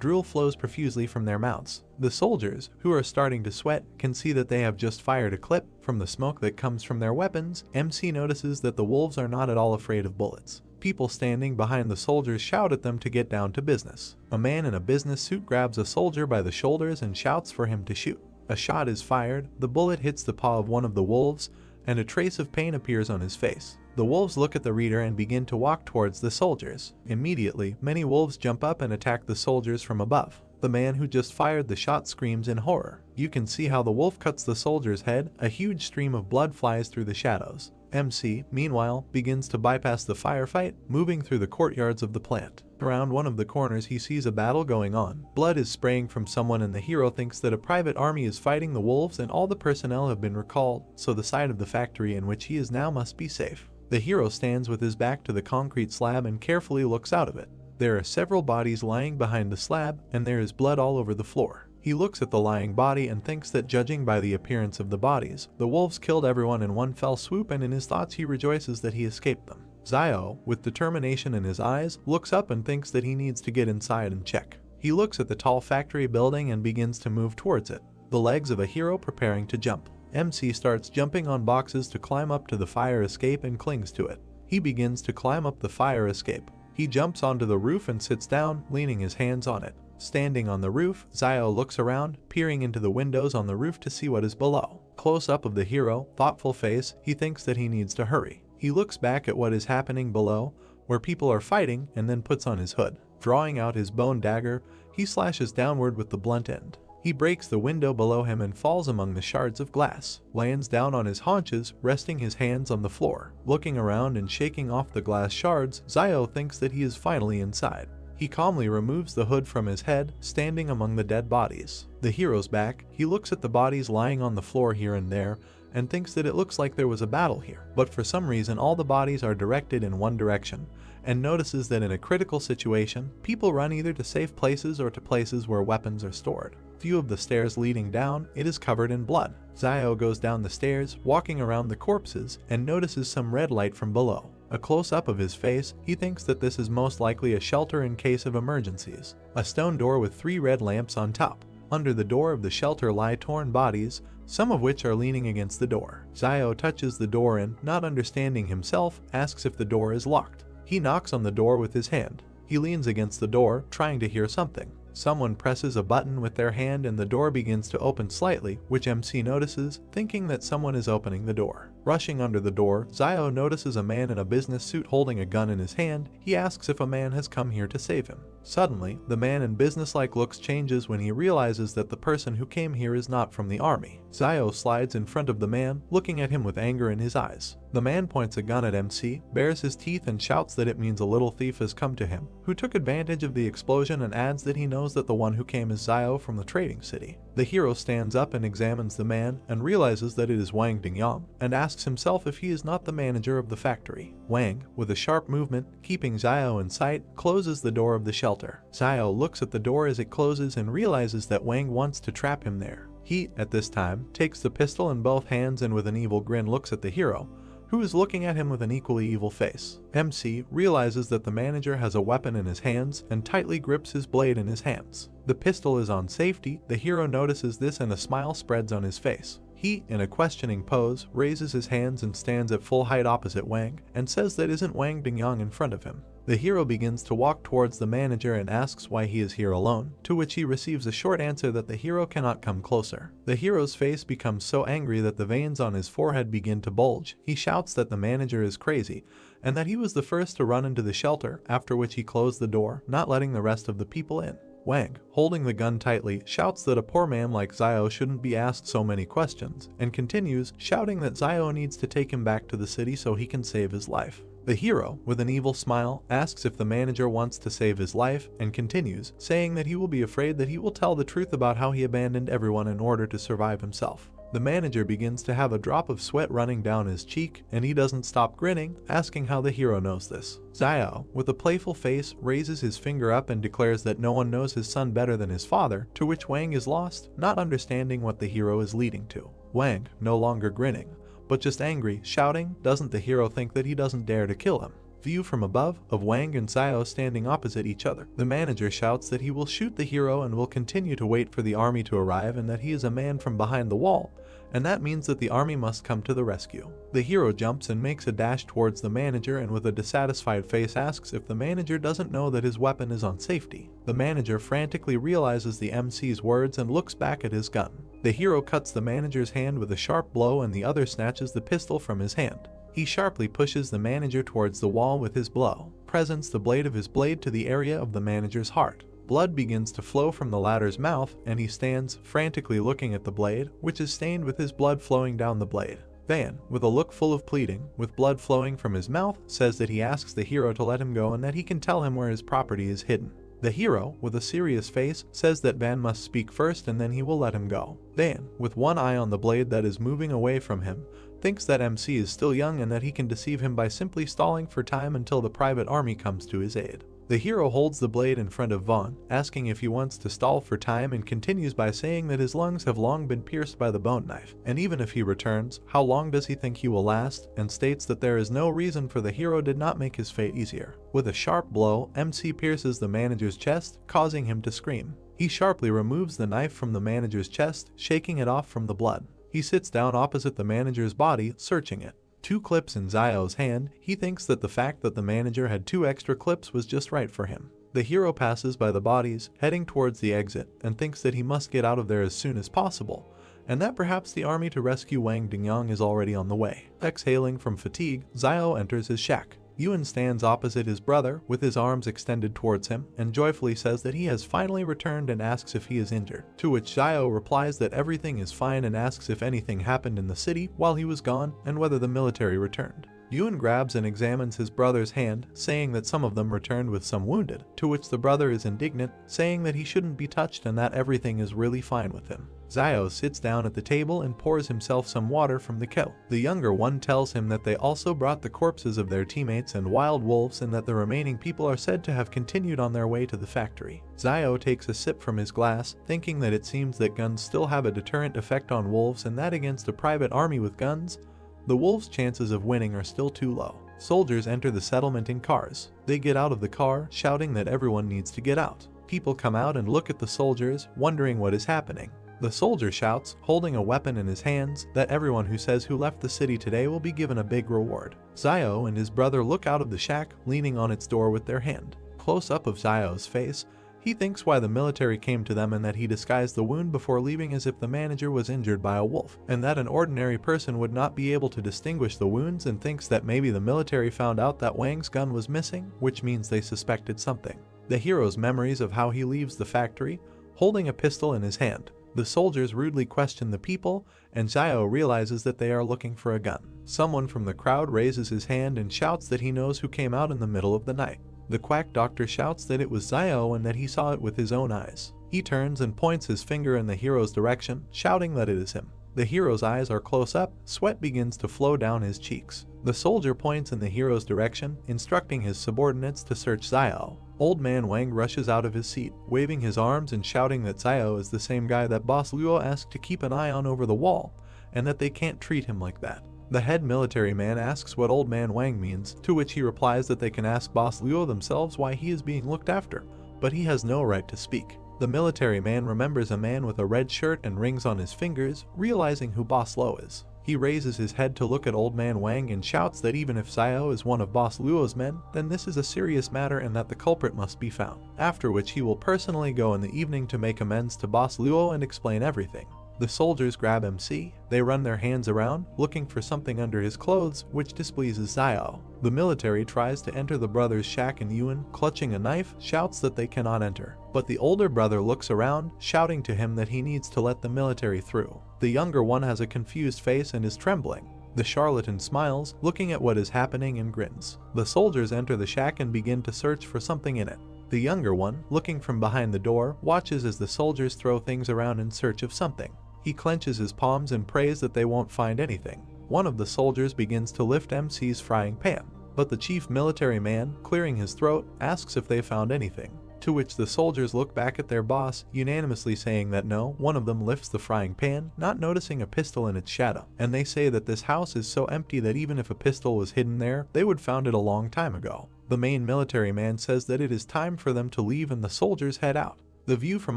drool flows profusely from their mouths. The soldiers, who are starting to sweat, can see that they have just fired a clip. From the smoke that comes from their weapons, MC notices that the wolves are not at all afraid of bullets. People standing behind the soldiers shout at them to get down to business. A man in a business suit grabs a soldier by the shoulders and shouts for him to shoot. A shot is fired, the bullet hits the paw of one of the wolves, and a trace of pain appears on his face. The wolves look at the reader and begin to walk towards the soldiers. Immediately, many wolves jump up and attack the soldiers from above. The man who just fired the shot screams in horror. You can see how the wolf cuts the soldier's head. A huge stream of blood flies through the shadows. MC, meanwhile, begins to bypass the firefight, moving through the courtyards of the plant. Around one of the corners he sees a battle going on. Blood is spraying from someone, and the hero thinks that a private army is fighting the wolves and all the personnel have been recalled, so the side of the factory in which he is now must be safe. The hero stands with his back to the concrete slab and carefully looks out of it. There are several bodies lying behind the slab, and there is blood all over the floor. He looks at the lying body and thinks that, judging by the appearance of the bodies, the wolves killed everyone in one fell swoop, and in his thoughts he rejoices that he escaped them. Xiao, with determination in his eyes, looks up and thinks that he needs to get inside and check. He looks at the tall factory building and begins to move towards it, the legs of a hero preparing to jump. MC starts jumping on boxes to climb up to the fire escape and clings to it. He begins to climb up the fire escape. He jumps onto the roof and sits down, leaning his hands on it. Standing on the roof, Zio looks around, peering into the windows on the roof to see what is below. Close up of the hero, thoughtful face, he thinks that he needs to hurry. He looks back at what is happening below, where people are fighting, and then puts on his hood. Drawing out his bone dagger, he slashes downward with the blunt end. He breaks the window below him and falls among the shards of glass, lands down on his haunches, resting his hands on the floor. Looking around and shaking off the glass shards, Zio thinks that he is finally inside. He calmly removes the hood from his head, standing among the dead bodies. The hero's back, he looks at the bodies lying on the floor here and there, and thinks that it looks like there was a battle here. But for some reason all the bodies are directed in one direction, and notices that in a critical situation, people run either to safe places or to places where weapons are stored. Few of the stairs leading down, it is covered in blood. Zio goes down the stairs, walking around the corpses, and notices some red light from below. A close-up of his face, he thinks that this is most likely a shelter in case of emergencies. A stone door with 3 red lamps on top. Under the door of the shelter lie torn bodies, some of which are leaning against the door. Zio touches the door and, not understanding himself, asks if the door is locked. He knocks on the door with his hand. He leans against the door, trying to hear something. Someone presses a button with their hand and the door begins to open slightly, which MC notices, thinking that someone is opening the door. Rushing under the door, Zio notices a man in a business suit holding a gun in his hand. He asks if a man has come here to save him. Suddenly, the man in businesslike looks changes when he realizes that the person who came here is not from the army. Zio slides in front of the man, looking at him with anger in his eyes. The man points a gun at MC, bares his teeth and shouts that it means a little thief has come to him, who took advantage of the explosion, and adds that he knows that the one who came is Zio from the trading city. The hero stands up and examines the man and realizes that it is Wang Dingyang, and asks himself if he is not the manager of the factory. Wang, with a sharp movement, keeping Zio in sight, closes the door of the shelter. Zio looks at the door as it closes and realizes that Wang wants to trap him there. He, at this time, takes the pistol in both hands and with an evil grin looks at the hero, who is looking at him with an equally evil face. MC realizes that the manager has a weapon in his hands and tightly grips his blade in his hands. The pistol is on safety. The hero notices this and a smile spreads on his face. He, in a questioning pose, raises his hands and stands at full height opposite Wang, and says that isn't Wang Dingyang in front of him. The hero begins to walk towards the manager and asks why he is here alone, to which he receives a short answer that the hero cannot come closer. The hero's face becomes so angry that the veins on his forehead begin to bulge. He shouts that the manager is crazy, and that he was the first to run into the shelter, after which he closed the door, not letting the rest of the people in. Wang, holding the gun tightly, shouts that a poor man like Zio shouldn't be asked so many questions, and continues, shouting that Zio needs to take him back to the city so he can save his life. The hero, with an evil smile, asks if the manager wants to save his life, and continues, saying that he will be afraid that he will tell the truth about how he abandoned everyone in order to survive himself. The manager begins to have a drop of sweat running down his cheek, and he doesn't stop grinning, asking how the hero knows this. Zio, with a playful face, raises his finger up and declares that no one knows his son better than his father, to which Wang is lost, not understanding what the hero is leading to. Wang, no longer grinning, but just angry, shouting, doesn't the hero think that he doesn't dare to kill him? View from above, of Wang and Zio standing opposite each other. The manager shouts that he will shoot the hero and will continue to wait for the army to arrive, and that he is a man from behind the wall, and that means that the army must come to the rescue. The hero jumps and makes a dash towards the manager, and with a dissatisfied face asks if the manager doesn't know that his weapon is on safety. The manager frantically realizes the MC's words and looks back at his gun. The hero cuts the manager's hand with a sharp blow, and the other snatches the pistol from his hand. He sharply pushes the manager towards the wall with his blow, presents the blade of his blade to the area of the manager's heart. Blood begins to flow from the latter's mouth, and he stands, frantically looking at the blade, which is stained with his blood flowing down the blade. Van, with a look full of pleading, with blood flowing from his mouth, says that he asks the hero to let him go and that he can tell him where his property is hidden. The hero, with a serious face, says that Van must speak first and then he will let him go. Van, with one eye on the blade that is moving away from him, thinks that MC is still young and that he can deceive him by simply stalling for time until the private army comes to his aid. The hero holds the blade in front of Vaughn, asking if he wants to stall for time, and continues by saying that his lungs have long been pierced by the bone knife, and even if he returns, how long does he think he will last, and states that there is no reason for the hero did not make his fate easier. With a sharp blow, MC pierces the manager's chest, causing him to scream. He sharply removes the knife from the manager's chest, shaking it off from the blood. He sits down opposite the manager's body, searching it. 2 clips in Zio's hand, he thinks that the fact that the manager had 2 extra clips was just right for him. The hero passes by the bodies, heading towards the exit, and thinks that he must get out of there as soon as possible, and that perhaps the army to rescue Wang Dingyang is already on the way. Exhaling from fatigue, Xiao enters his shack. Yuan stands opposite his brother with his arms extended towards him and joyfully says that he has finally returned and asks if he is injured, to which Xiao replies that everything is fine and asks if anything happened in the city while he was gone and whether the military returned. Yuan grabs and examines his brother's hand, saying that some of them returned with some wounded, to which the brother is indignant, saying that he shouldn't be touched and that everything is really fine with him. Xiao sits down at the table and pours himself some water from the kettle. The younger one tells him that they also brought the corpses of their teammates and wild wolves and that the remaining people are said to have continued on their way to the factory. Xiao takes a sip from his glass, thinking that it seems that guns still have a deterrent effect on wolves and that against a private army with guns, the wolves' chances of winning are still too low. Soldiers enter the settlement in cars. They get out of the car, shouting that everyone needs to get out. People come out and look at the soldiers, wondering what is happening. The soldier shouts, holding a weapon in his hands, that everyone who says who left the city today will be given a big reward. Xiao and his brother look out of the shack, leaning on its door with their hand. Close up of Xiao's face, he thinks why the military came to them and that he disguised the wound before leaving as if the manager was injured by a wolf, and that an ordinary person would not be able to distinguish the wounds, and thinks that maybe the military found out that Wang's gun was missing, which means they suspected something. The hero's memories of how he leaves the factory, holding a pistol in his hand. The soldiers rudely question the people, and Xiao realizes that they are looking for a gun. Someone from the crowd raises his hand and shouts that he knows who came out in the middle of the night. The quack doctor shouts that it was Xiao and that he saw it with his own eyes. He turns and points his finger in the hero's direction, shouting that it is him. The hero's eyes are close up, sweat begins to flow down his cheeks. The soldier points in the hero's direction, instructing his subordinates to search Xiao. Old man Wang rushes out of his seat, waving his arms and shouting that Xiao is the same guy that Boss Luo asked to keep an eye on over the wall, and that they can't treat him like that. The head military man asks what Old Man Wang means, to which he replies that they can ask Boss Luo themselves why he is being looked after, but he has no right to speak. The military man remembers a man with a red shirt and rings on his fingers, realizing who Boss Luo is. He raises his head to look at Old Man Wang and shouts that even if Xiao is one of Boss Luo's men, then this is a serious matter and that the culprit must be found, after which he will personally go in the evening to make amends to Boss Luo and explain everything. The soldiers grab MC, they run their hands around, looking for something under his clothes, which displeases Xiao. The military tries to enter the brothers' shack and Yuan, clutching a knife, shouts that they cannot enter. But the older brother looks around, shouting to him that he needs to let the military through. The younger one has a confused face and is trembling. The charlatan smiles, looking at what is happening and grins. The soldiers enter the shack and begin to search for something in it. The younger one, looking from behind the door, watches as the soldiers throw things around in search of something. He clenches his palms and prays that they won't find anything. One of the soldiers begins to lift MC's frying pan, but the chief military man, clearing his throat, asks if they found anything, to which the soldiers look back at their boss, unanimously saying that no. One of them lifts the frying pan, not noticing a pistol in its shadow, and they say that this house is so empty that even if a pistol was hidden there, they would found it a long time ago. The main military man says that it is time for them to leave and the soldiers head out. The view from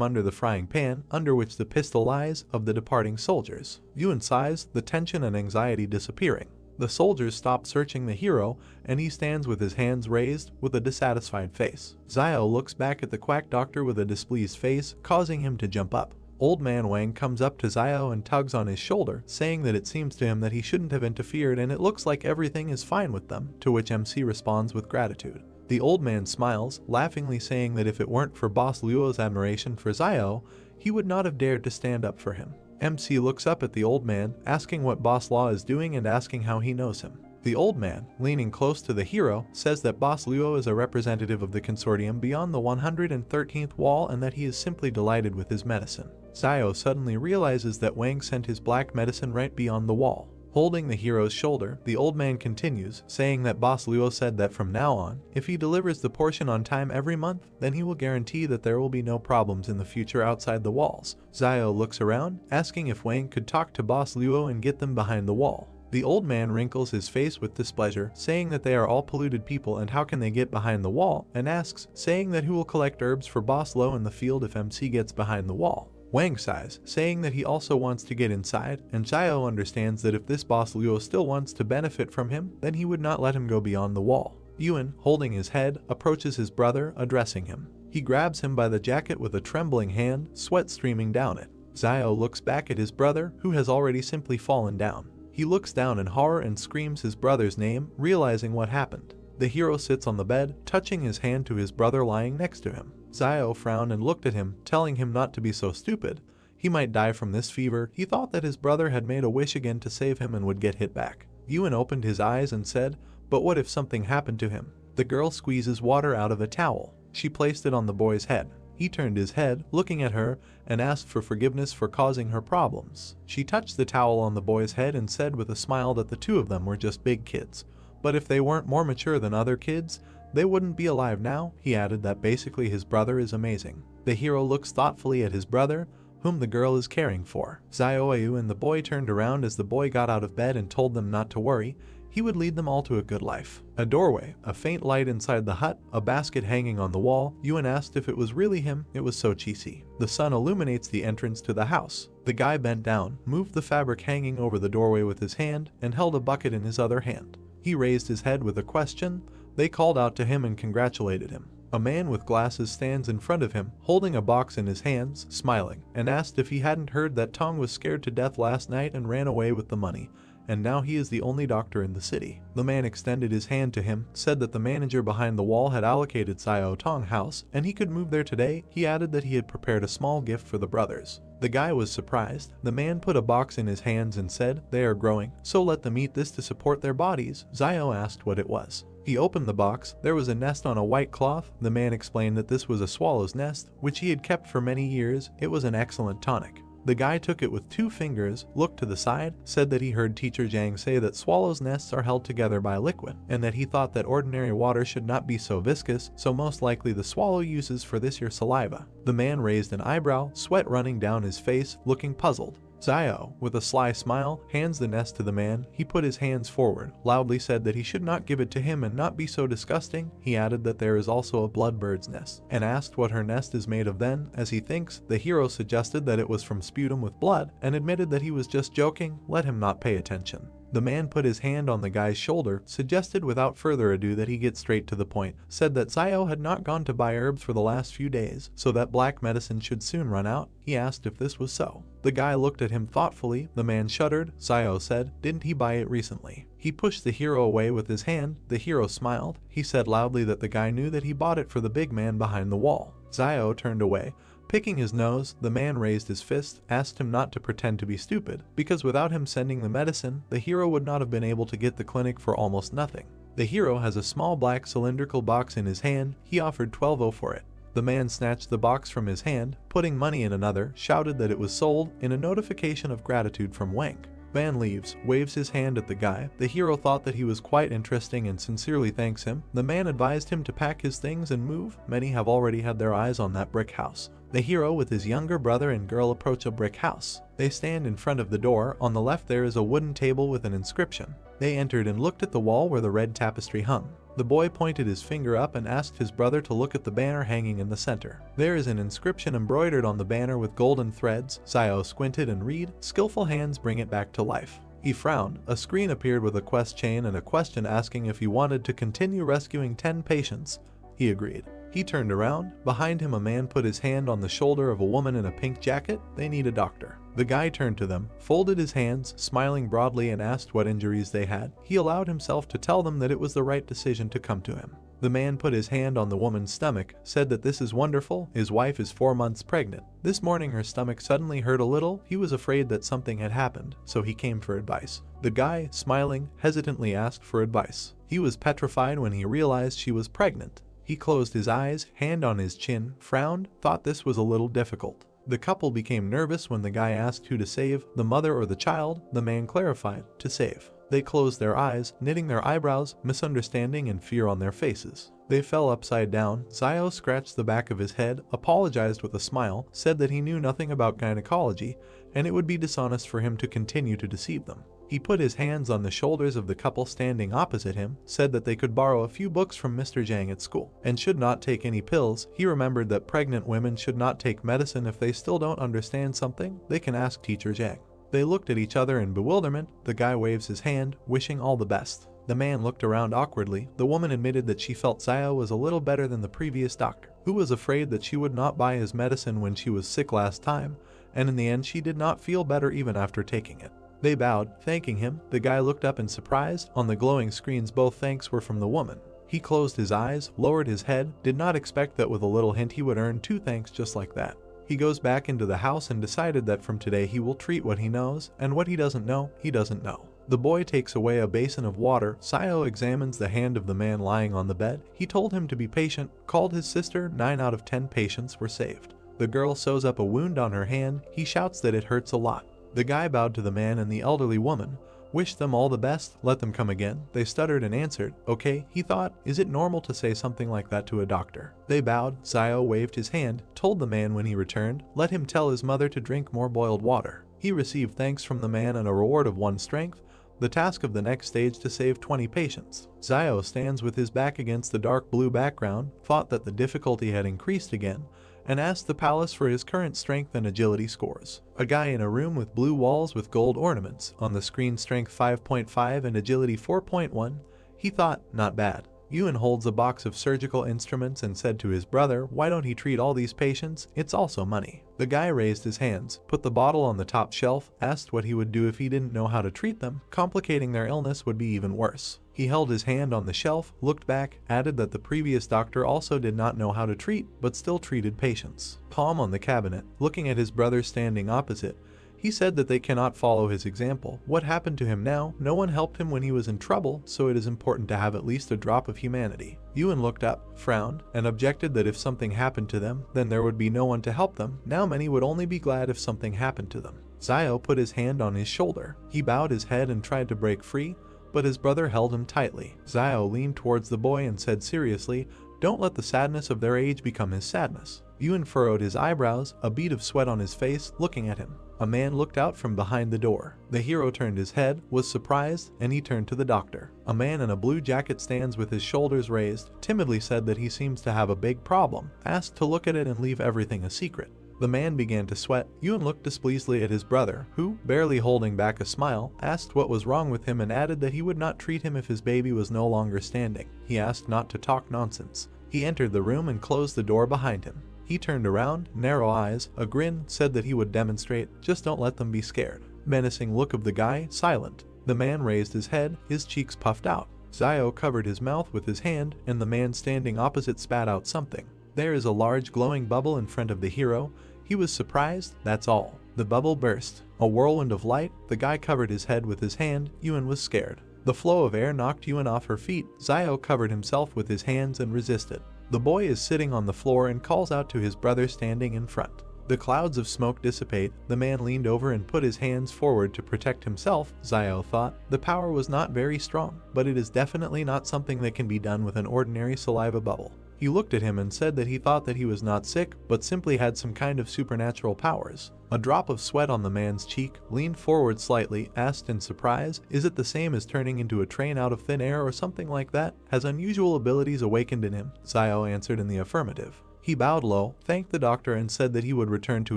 under the frying pan, under which the pistol lies, of the departing soldiers. Yuan sighs, the tension and anxiety disappearing. The soldiers stop searching the hero, and he stands with his hands raised, with a dissatisfied face. Xiao looks back at the quack doctor with a displeased face, causing him to jump up. Old Man Wang comes up to Xiao and tugs on his shoulder, saying that it seems to him that he shouldn't have interfered and it looks like everything is fine with them, to which MC responds with gratitude. The old man smiles, laughingly saying that if it weren't for Boss Luo's admiration for Xiao, he would not have dared to stand up for him. MC looks up at the old man, asking what Boss Luo is doing and asking how he knows him. The old man, leaning close to the hero, says that Boss Luo is a representative of the consortium beyond the 113th wall and that he is simply delighted with his medicine. Xiao suddenly realizes that Wang sent his black medicine right beyond the wall. Holding the hero's shoulder, the old man continues, saying that Boss Luo said that from now on, if he delivers the portion on time every month, then he will guarantee that there will be no problems in the future outside the walls. Xiao looks around, asking if Wang could talk to Boss Luo and get them behind the wall. The old man wrinkles his face with displeasure, saying that they are all polluted people and how can they get behind the wall, and asks, saying that who will collect herbs for Boss Luo in the field if MC gets behind the wall. Wang sighs, saying that he also wants to get inside, and Xiao understands that if this Boss Luo still wants to benefit from him, then he would not let him go beyond the wall. Yuan, holding his head, approaches his brother, addressing him. He grabs him by the jacket with a trembling hand, sweat streaming down it. Xiao looks back at his brother, who has already simply fallen down. He looks down in horror and screams his brother's name, realizing what happened. The hero sits on the bed, touching his hand to his brother lying next to him. Xiao frowned and looked at him, telling him not to be so stupid. He might die from this fever. He thought that his brother had made a wish again to save him and would get hit back. Yuan opened his eyes and said, "But what if something happened to him?" The girl squeezes water out of a towel. She placed it on the boy's head. He turned his head, looking at her, and asked for forgiveness for causing her problems. She touched the towel on the boy's head and said with a smile that the two of them were just big kids. But if they weren't more mature than other kids, they wouldn't be alive now. He added that basically his brother is amazing. The hero looks thoughtfully at his brother, whom the girl is caring for. Xiao and the boy turned around as the boy got out of bed and told them not to worry. He would lead them all to a good life. A doorway, a faint light inside the hut, a basket hanging on the wall. Yuan asked if it was really him. It was so cheesy. The sun illuminates the entrance to the house. The guy bent down, moved the fabric hanging over the doorway with his hand, and held a bucket in his other hand. He raised his head with a question. They called out to him and congratulated him. A man with glasses stands in front of him, holding a box in his hands, smiling, and asked if he hadn't heard that Tong was scared to death last night and ran away with the money, and now he is the only doctor in the city. The man extended his hand to him, said that the manager behind the wall had allocated Xiao Tong house, and he could move there today. He added that he had prepared a small gift for the brothers. The guy was surprised. The man put a box in his hands and said, "They are growing, so let them eat this to support their bodies." Xiao asked what it was. He opened the box. There was a nest on a white cloth. The man explained that this was a swallow's nest, which he had kept for many years. It was an excellent tonic. The guy took it with 2 fingers, looked to the side, said that he heard Teacher Zhang say that swallows' nests are held together by liquid, and that he thought that ordinary water should not be so viscous, so most likely the swallow uses for this your saliva. The man raised an eyebrow, sweat running down his face, looking puzzled. Xiao, with a sly smile, hands the nest to the man. He put his hands forward, loudly said that he should not give it to him and not be so disgusting. He added that there is also a bloodbird's nest, and asked what her nest is made of. Then, as he thinks, the hero suggested that it was from sputum with blood, and admitted that he was just joking. Let him not pay attention. The man put his hand on the guy's shoulder, suggested without further ado that he get straight to the point, said that Xiao had not gone to buy herbs for the last few days, so that black medicine should soon run out. He asked if this was so. The guy looked at him thoughtfully. The man shuddered. Xiao said, "Didn't he buy it recently?" He pushed the hero away with his hand. The hero smiled. He said loudly that the guy knew that he bought it for the big man behind the wall. Xiao turned away. Picking his nose, the man raised his fist, asked him not to pretend to be stupid, because without him sending the medicine, the hero would not have been able to get the clinic for almost nothing. The hero has a small black cylindrical box in his hand. He offered 12 for it. The man snatched the box from his hand, putting money in another, shouted that it was sold, in a notification of gratitude from Wang. Van leaves, waves his hand at the guy. The hero thought that he was quite interesting and sincerely thanks him. The man advised him to pack his things and move. Many have already had their eyes on that brick house. The hero with his younger brother and girl approach a brick house. They stand in front of the door. On the left there is a wooden table with an inscription. They entered and looked at the wall where the red tapestry hung. The boy pointed his finger up and asked his brother to look at the banner hanging in the center. There is an inscription embroidered on the banner with golden threads. Xiao squinted and read, "Skillful hands bring it back to life." He frowned. A screen appeared with a quest chain and a question asking if he wanted to continue rescuing 10 patients. He agreed. He turned around. Behind him a man put his hand on the shoulder of a woman in a pink jacket. "They need a doctor." The guy turned to them, folded his hands, smiling broadly, and asked what injuries they had. He allowed himself to tell them that it was the right decision to come to him. The man put his hand on the woman's stomach, said that this is wonderful. His wife is 4 months pregnant. This morning her stomach suddenly hurt a little. He was afraid that something had happened, so he came for advice. The guy, smiling, hesitantly asked for advice. He was petrified when he realized she was pregnant. He closed his eyes, hand on his chin, frowned, thought this was a little difficult. The couple became nervous when the guy asked who to save, the mother or the child. The man clarified, to save. They closed their eyes, knitting their eyebrows, misunderstanding and fear on their faces. They fell upside down. Xiao scratched the back of his head, apologized with a smile, said that he knew nothing about gynecology, and it would be dishonest for him to continue to deceive them. He put his hands on the shoulders of the couple standing opposite him, said that they could borrow a few books from Mr. Zhang at school, and should not take any pills. He remembered that pregnant women should not take medicine. If they still don't understand something, they can ask Teacher Zhang. They looked at each other in bewilderment. The guy waves his hand, wishing all the best. The man looked around awkwardly. The woman admitted that she felt Zio was a little better than the previous doctor, who was afraid that she would not buy his medicine when she was sick last time, and in the end she did not feel better even after taking it. They bowed, thanking him. The guy looked up in surprise. On the glowing screens both thanks were from the woman. He closed his eyes, lowered his head, did not expect that with a little hint he would earn 2 thanks just like that. He goes back into the house and decided that from today he will treat what he knows, and what he doesn't know, he doesn't know. The boy takes away a basin of water. Zio examines the hand of the man lying on the bed. He told him to be patient, called his sister. 9 out of 10 patients were saved. The girl sews up a wound on her hand. He shouts that it hurts a lot. The guy bowed to the man and the elderly woman, wished them all the best, let them come again. They stuttered and answered, okay. He thought, is it normal to say something like that to a doctor? They bowed. Zio waved his hand, told the man when he returned, let him tell his mother to drink more boiled water. He received thanks from the man and a reward of 1 strength. The task of the next stage to save 20 patients. Zio stands with his back against the dark blue background, thought that the difficulty had increased again, and asked the palace for his current strength and agility scores. A guy in a room with blue walls with gold ornaments, on the screen strength 5.5 and agility 4.1. He thought, not bad. Ewan holds a box of surgical instruments and said to his brother, why don't he treat all these patients? It's also money. The guy raised his hands, put the bottle on the top shelf, asked what he would do if he didn't know how to treat them. Complicating their illness would be even worse. He held his hand on the shelf, looked back, added that the previous doctor also did not know how to treat, but still treated patients. Palm on the cabinet, looking at his brother standing opposite. He said that they cannot follow his example. What happened to him now? No one helped him when he was in trouble, so it is important to have at least a drop of humanity. Ewan looked up, frowned, and objected that if something happened to them, then there would be no one to help them. Now many would only be glad if something happened to them. Zio put his hand on his shoulder. He bowed his head and tried to break free, but his brother held him tightly. Zio leaned towards the boy and said seriously, don't let the sadness of their age become his sadness. Ewan furrowed his eyebrows, a bead of sweat on his face, looking at him. A man looked out from behind the door. The hero turned his head, was surprised, and he turned to the doctor. A man in a blue jacket stands with his shoulders raised, timidly said that he seems to have a big problem, asked to look at it and leave everything a secret. The man began to sweat. Ewan looked displeasedly at his brother, who, barely holding back a smile, asked what was wrong with him and added that he would not treat him if his baby was no longer standing. He asked not to talk nonsense. He entered the room and closed the door behind him. He turned around, narrow eyes, a grin, said that he would demonstrate, just don't let them be scared. Menacing look of the guy, silent. The man raised his head, his cheeks puffed out. Zio covered his mouth with his hand, and the man standing opposite spat out something. There is a large glowing bubble in front of the hero. He was surprised, that's all. The bubble burst. A whirlwind of light. The guy covered his head with his hand. Ewan was scared. The flow of air knocked Ewan off her feet. Zio covered himself with his hands and resisted. The boy is sitting on the floor and calls out to his brother standing in front. The clouds of smoke dissipate. The man leaned over and put his hands forward to protect himself. Zio thought the power was not very strong, but it is definitely not something that can be done with an ordinary saliva bubble. He looked at him and said that he thought that he was not sick, but simply had some kind of supernatural powers. A drop of sweat on the man's cheek, leaned forward slightly, asked in surprise, is it the same as turning into a train out of thin air or something like that? Has unusual abilities awakened in him? Zio answered in the affirmative. He bowed low, thanked the doctor and said that he would return to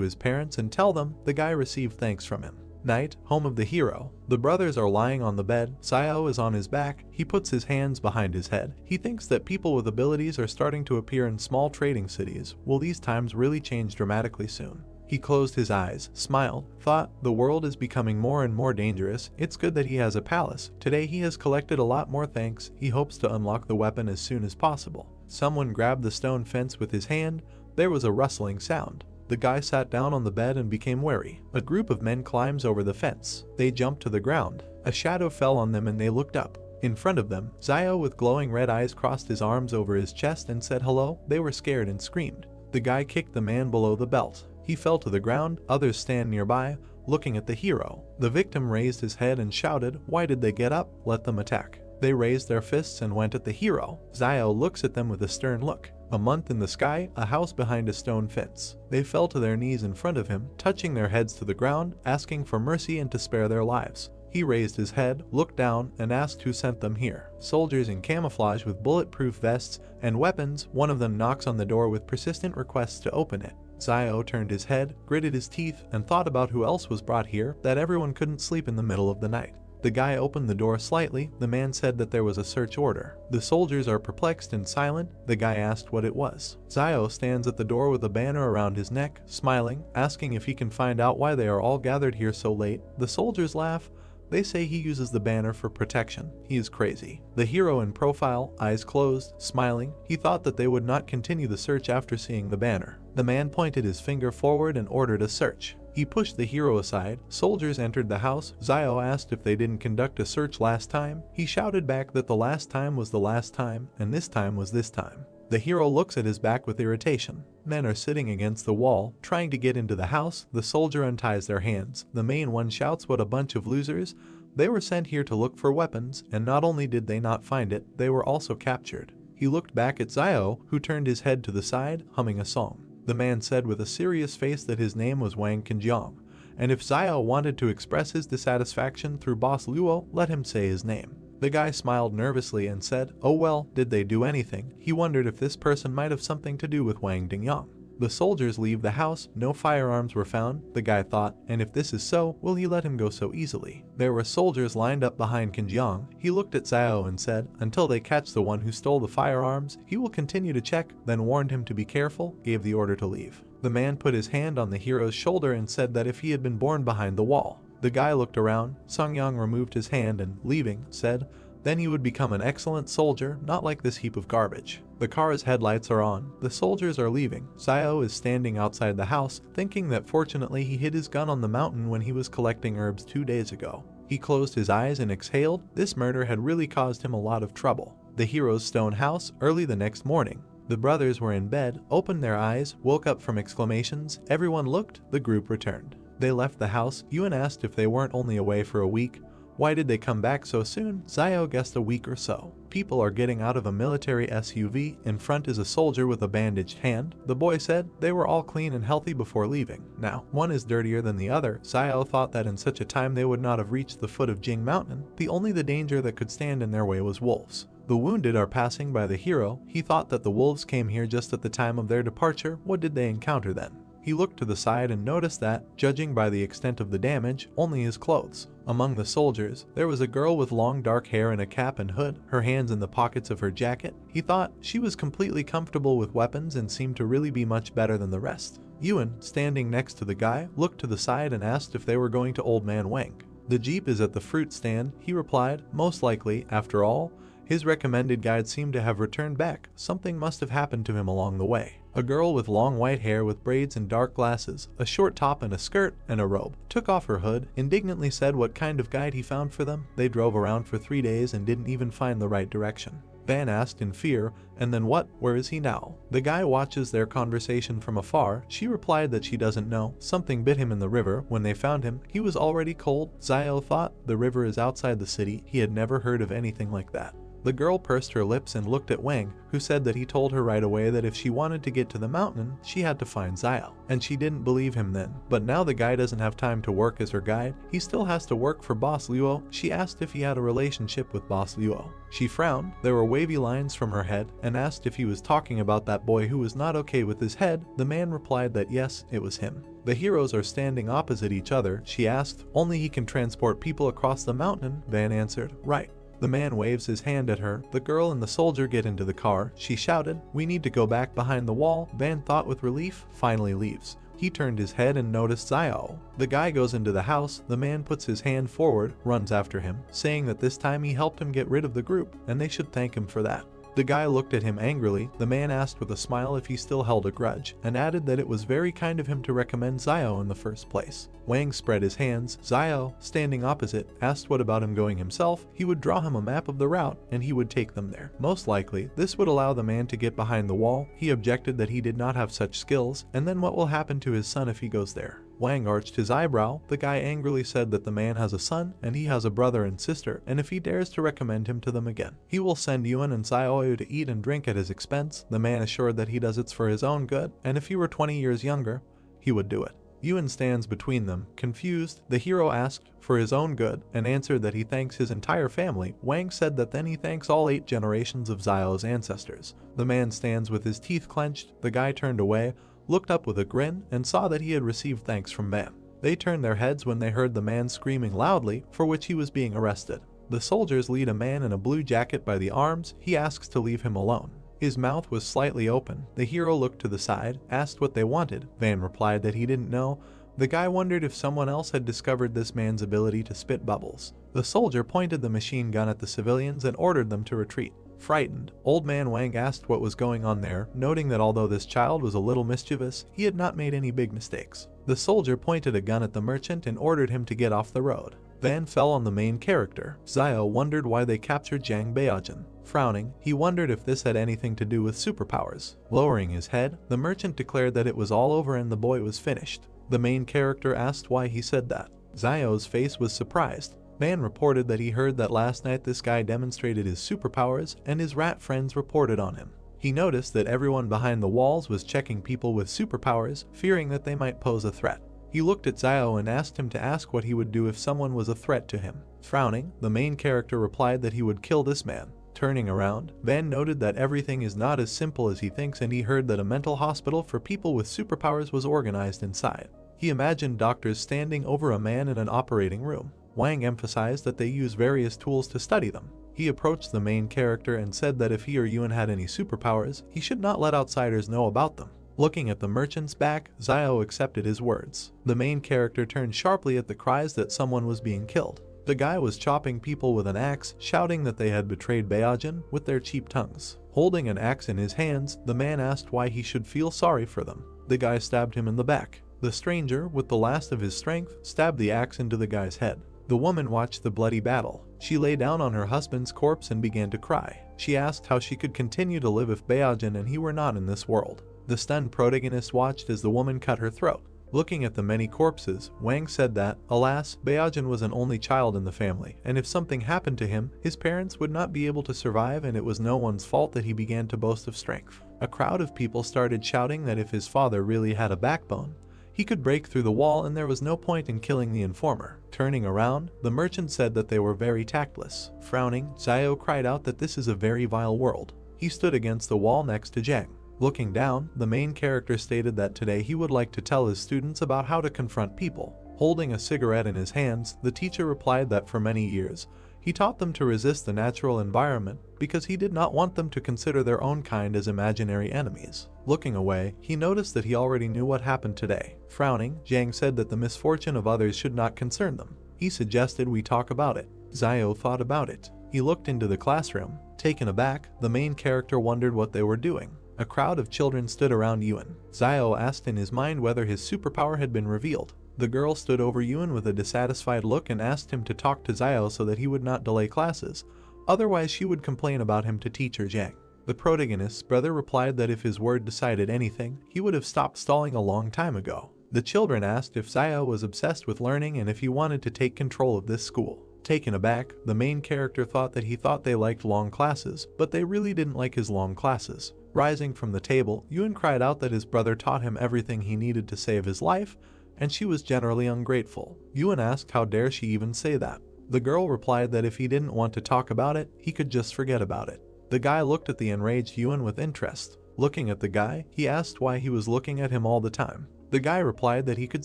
his parents and tell them. The guy received thanks from him. Night, home of the hero. The brothers are lying on the bed. Zio is on his back. He puts his hands behind his head. He thinks that people with abilities are starting to appear in small trading cities. Will these times really change dramatically soon? He closed his eyes, smiled, thought, the world is becoming more and more dangerous. It's good that he has a palace. Today he has collected a lot more thanks. He hopes to unlock the weapon as soon as possible. Someone grabbed the stone fence with his hand. There was a rustling sound. The guy sat down on the bed and became wary. A group of men climbs over the fence. They jumped to the ground. A shadow fell on them and they looked up. In front of them, Zio with glowing red eyes crossed his arms over his chest and said hello. They were scared and screamed. The guy kicked the man below the belt. He fell to the ground. Others stand nearby, looking at the hero. The victim raised his head and shouted, why did they get up? Let them attack. They raised their fists and went at the hero. Zio looks at them with a stern look. A month in the sky, a house behind a stone fence. They fell to their knees in front of him, touching their heads to the ground, asking for mercy and to spare their lives. He raised his head, looked down, and asked who sent them here. Soldiers in camouflage with bulletproof vests and weapons. One of them knocks on the door with persistent requests to open it. Zio turned his head, gritted his teeth, and thought about who else was brought here, that everyone couldn't sleep in the middle of the night. The guy opened the door slightly. The man said that there was a search order. The soldiers are perplexed and silent. The guy asked what it was. Zio stands at the door with a banner around his neck, smiling, asking if he can find out why they are all gathered here so late. The soldiers laugh. They say he uses the banner for protection. He is crazy. The hero in profile, eyes closed, smiling, he thought that they would not continue the search after seeing the banner. The man pointed his finger forward and ordered a search. He pushed the hero aside. Soldiers entered the house. Zio asked if they didn't conduct a search last time. He shouted back that the last time was the last time, and this time was this time. The hero looks at his back with irritation. Men are sitting against the wall, trying to get into the house. The soldier unties their hands. The main one shouts, "What a bunch of losers." They were sent here to look for weapons, and not only did they not find it, they were also captured. He looked back at Zio, who turned his head to the side, humming a song. The man said with a serious face that his name was Wang Qinjiang, and if Zio wanted to express his dissatisfaction through Boss Luo, let him say his name. The guy smiled nervously and said, "Oh well, did they do anything?" He wondered if this person might have something to do with Wang Dingyang. The soldiers leave the house. No firearms were found, the guy thought, and if this is so, will he let him go so easily? There were soldiers lined up behind Qinjiang. He looked at Zio and said, "Until they catch the one who stole the firearms, he will continue to check," then warned him to be careful, gave the order to leave. The man put his hand on the hero's shoulder and said that if he had been born behind the wall. The guy looked around. Songyang removed his hand and, leaving, said, "Then he would become an excellent soldier, not like this heap of garbage." The car's headlights are on. The soldiers are leaving. Zio is standing outside the house, thinking that fortunately he hid his gun on the mountain when he was collecting herbs 2 days ago. He closed his eyes and exhaled. This murder had really caused him a lot of trouble. The hero's stone house, early the next morning. The brothers were in bed, opened their eyes, woke up from exclamations. Everyone looked. The group returned. They left the house. Yuan asked if they weren't only away for a week. Why did they come back so soon? Zio guessed a week or so. People are getting out of a military SUV. In front is a soldier with a bandaged hand. The boy said they were all clean and healthy before leaving. Now, one is dirtier than the other. Zio thought that in such a time they would not have reached the foot of Jing Mountain. The only danger that could stand in their way was wolves. The wounded are passing by the hero. He thought that the wolves came here just at the time of their departure. What did they encounter then? He looked to the side and noticed that, judging by the extent of the damage, only his clothes. Among the soldiers, there was a girl with long dark hair and a cap and hood, her hands in the pockets of her jacket. He thought she was completely comfortable with weapons and seemed to really be much better than the rest. Yuan, standing next to the guy, looked to the side and asked if they were going to Old Man Wang. "The jeep is at the fruit stand," he replied. Most likely, after all, his recommended guide seemed to have returned back. Something must have happened to him along the way. A girl with long white hair with braids and dark glasses, a short top and a skirt and a robe, took off her hood, indignantly said what kind of guide he found for them. They drove around for 3 days and didn't even find the right direction. Van asked in fear, "And then what? Where is he now?" The guy watches their conversation from afar. She replied that she doesn't know. Something bit him in the river. When they found him, he was already cold. Zio thought the river is outside the city. He had never heard of anything like that. The girl pursed her lips and looked at Wang, who said that he told her right away that if she wanted to get to the mountain, she had to find Zio. And she didn't believe him then. But now the guy doesn't have time to work as her guide. He still has to work for Boss Luo. She asked if he had a relationship with Boss Luo. She frowned. There were wavy lines from her head, and asked if he was talking about that boy who was not okay with his head. The man replied that yes, it was him. The heroes are standing opposite each other. She asked, "Only he can transport people across the mountain?" Van answered, "Right." The man waves his hand at her. The girl and the soldier get into the car. She shouted, "We need to go back behind the wall." Van thought with relief, finally leaves. He turned his head and noticed Zio. The guy goes into the house. The man puts his hand forward, runs after him, saying that this time he helped him get rid of the group, and they should thank him for that. The guy looked at him angrily. The man asked with a smile if he still held a grudge, and added that it was very kind of him to recommend Zio in the first place. Wang spread his hands. Zio, standing opposite, asked what about him going himself. He would draw him a map of the route, and he would take them there. Most likely, this would allow the man to get behind the wall. He objected that he did not have such skills, and then what will happen to his son if he goes there? Wang arched his eyebrow. The guy angrily said that the man has a son, and he has a brother and sister, and if he dares to recommend him to them again, he will send Yuan and Zio to eat and drink at his expense. The man assured that he does it for his own good, and if he were 20 years younger, he would do it. Yuan stands between them, confused. The hero asked for his own good, and answered that he thanks his entire family. Wang said that then he thanks all 8 generations of Zio's ancestors. The man stands with his teeth clenched. The guy turned away, looked up with a grin, and saw that he had received thanks from Van. They turned their heads when they heard the man screaming loudly, for which he was being arrested. The soldiers lead a man in a blue jacket by the arms. He asks to leave him alone. His mouth was slightly open. The hero looked to the side, asked what they wanted. Van replied that he didn't know. The guy wondered if someone else had discovered this man's ability to spit bubbles. The soldier pointed the machine gun at the civilians and ordered them to retreat. Frightened, Old Man Wang asked what was going on there, noting that although this child was a little mischievous, he had not made any big mistakes. The soldier pointed a gun at the merchant and ordered him to get off the road. Van fell on the main character. Xiao wondered why they captured Zhang Baojin. Frowning, he wondered if this had anything to do with superpowers. Lowering his head, the merchant declared that it was all over and the boy was finished. The main character asked why he said that. Xiao's face was surprised. Van reported that he heard that last night this guy demonstrated his superpowers and his rat friends reported on him. He noticed that everyone behind the walls was checking people with superpowers, fearing that they might pose a threat. He looked at Xiao and asked him to ask what he would do if someone was a threat to him. Frowning, the main character replied that he would kill this man. Turning around, Van noted that everything is not as simple as he thinks, and he heard that a mental hospital for people with superpowers was organized inside. He imagined doctors standing over a man in an operating room. Wang emphasized that they use various tools to study them. He approached the main character and said that if he or Yuan had any superpowers, he should not let outsiders know about them. Looking at the merchant's back, Xiao accepted his words. The main character turned sharply at the cries that someone was being killed. The guy was chopping people with an axe, shouting that they had betrayed Baojin with their cheap tongues. Holding an axe in his hands, the man asked why he should feel sorry for them. The guy stabbed him in the back. The stranger, with the last of his strength, stabbed the axe into the guy's head. The woman watched the bloody battle. She lay down on her husband's corpse and began to cry. She asked how she could continue to live if Baojin and he were not in this world. The stunned protagonist watched as the woman cut her throat. Looking at the many corpses, Wang said that, alas, Baojin was an only child in the family, and if something happened to him, his parents would not be able to survive, and it was no one's fault that he began to boast of strength. A crowd of people started shouting that if his father really had a backbone, he could break through the wall and there was no point in killing the informer. Turning around, the merchant said that they were very tactless. Frowning, Xiao cried out that this is a very vile world. He stood against the wall next to Zhang. Looking down, the main character stated that today he would like to tell his students about how to confront people. Holding a cigarette in his hands, the teacher replied that for many years, he taught them to resist the natural environment because he did not want them to consider their own kind as imaginary enemies. Looking away, he noticed that he already knew what happened today. Frowning, Zhang said that the misfortune of others should not concern them. He suggested we talk about it. Xiao thought about it. He looked into the classroom. Taken aback, the main character wondered what they were doing. A crowd of children stood around Yuan. Xiao asked in his mind whether his superpower had been revealed. The girl stood over Yuan with a dissatisfied look and asked him to talk to Xiao so that he would not delay classes, otherwise she would complain about him to teacher Zhang. The protagonist's brother replied that if his word decided anything, he would have stopped stalling a long time ago. The children asked if Xiao was obsessed with learning and if he wanted to take control of this school. Taken aback, the main character thought that he thought they liked long classes, but they really didn't like his long classes. Rising from the table, Yuan cried out that his brother taught him everything he needed to save his life, and she was generally ungrateful. Yuan asked how dare she even say that. The girl replied that if he didn't want to talk about it, he could just forget about it. The guy looked at the enraged Yuan with interest. Looking at the guy, he asked why he was looking at him all the time. The guy replied that he could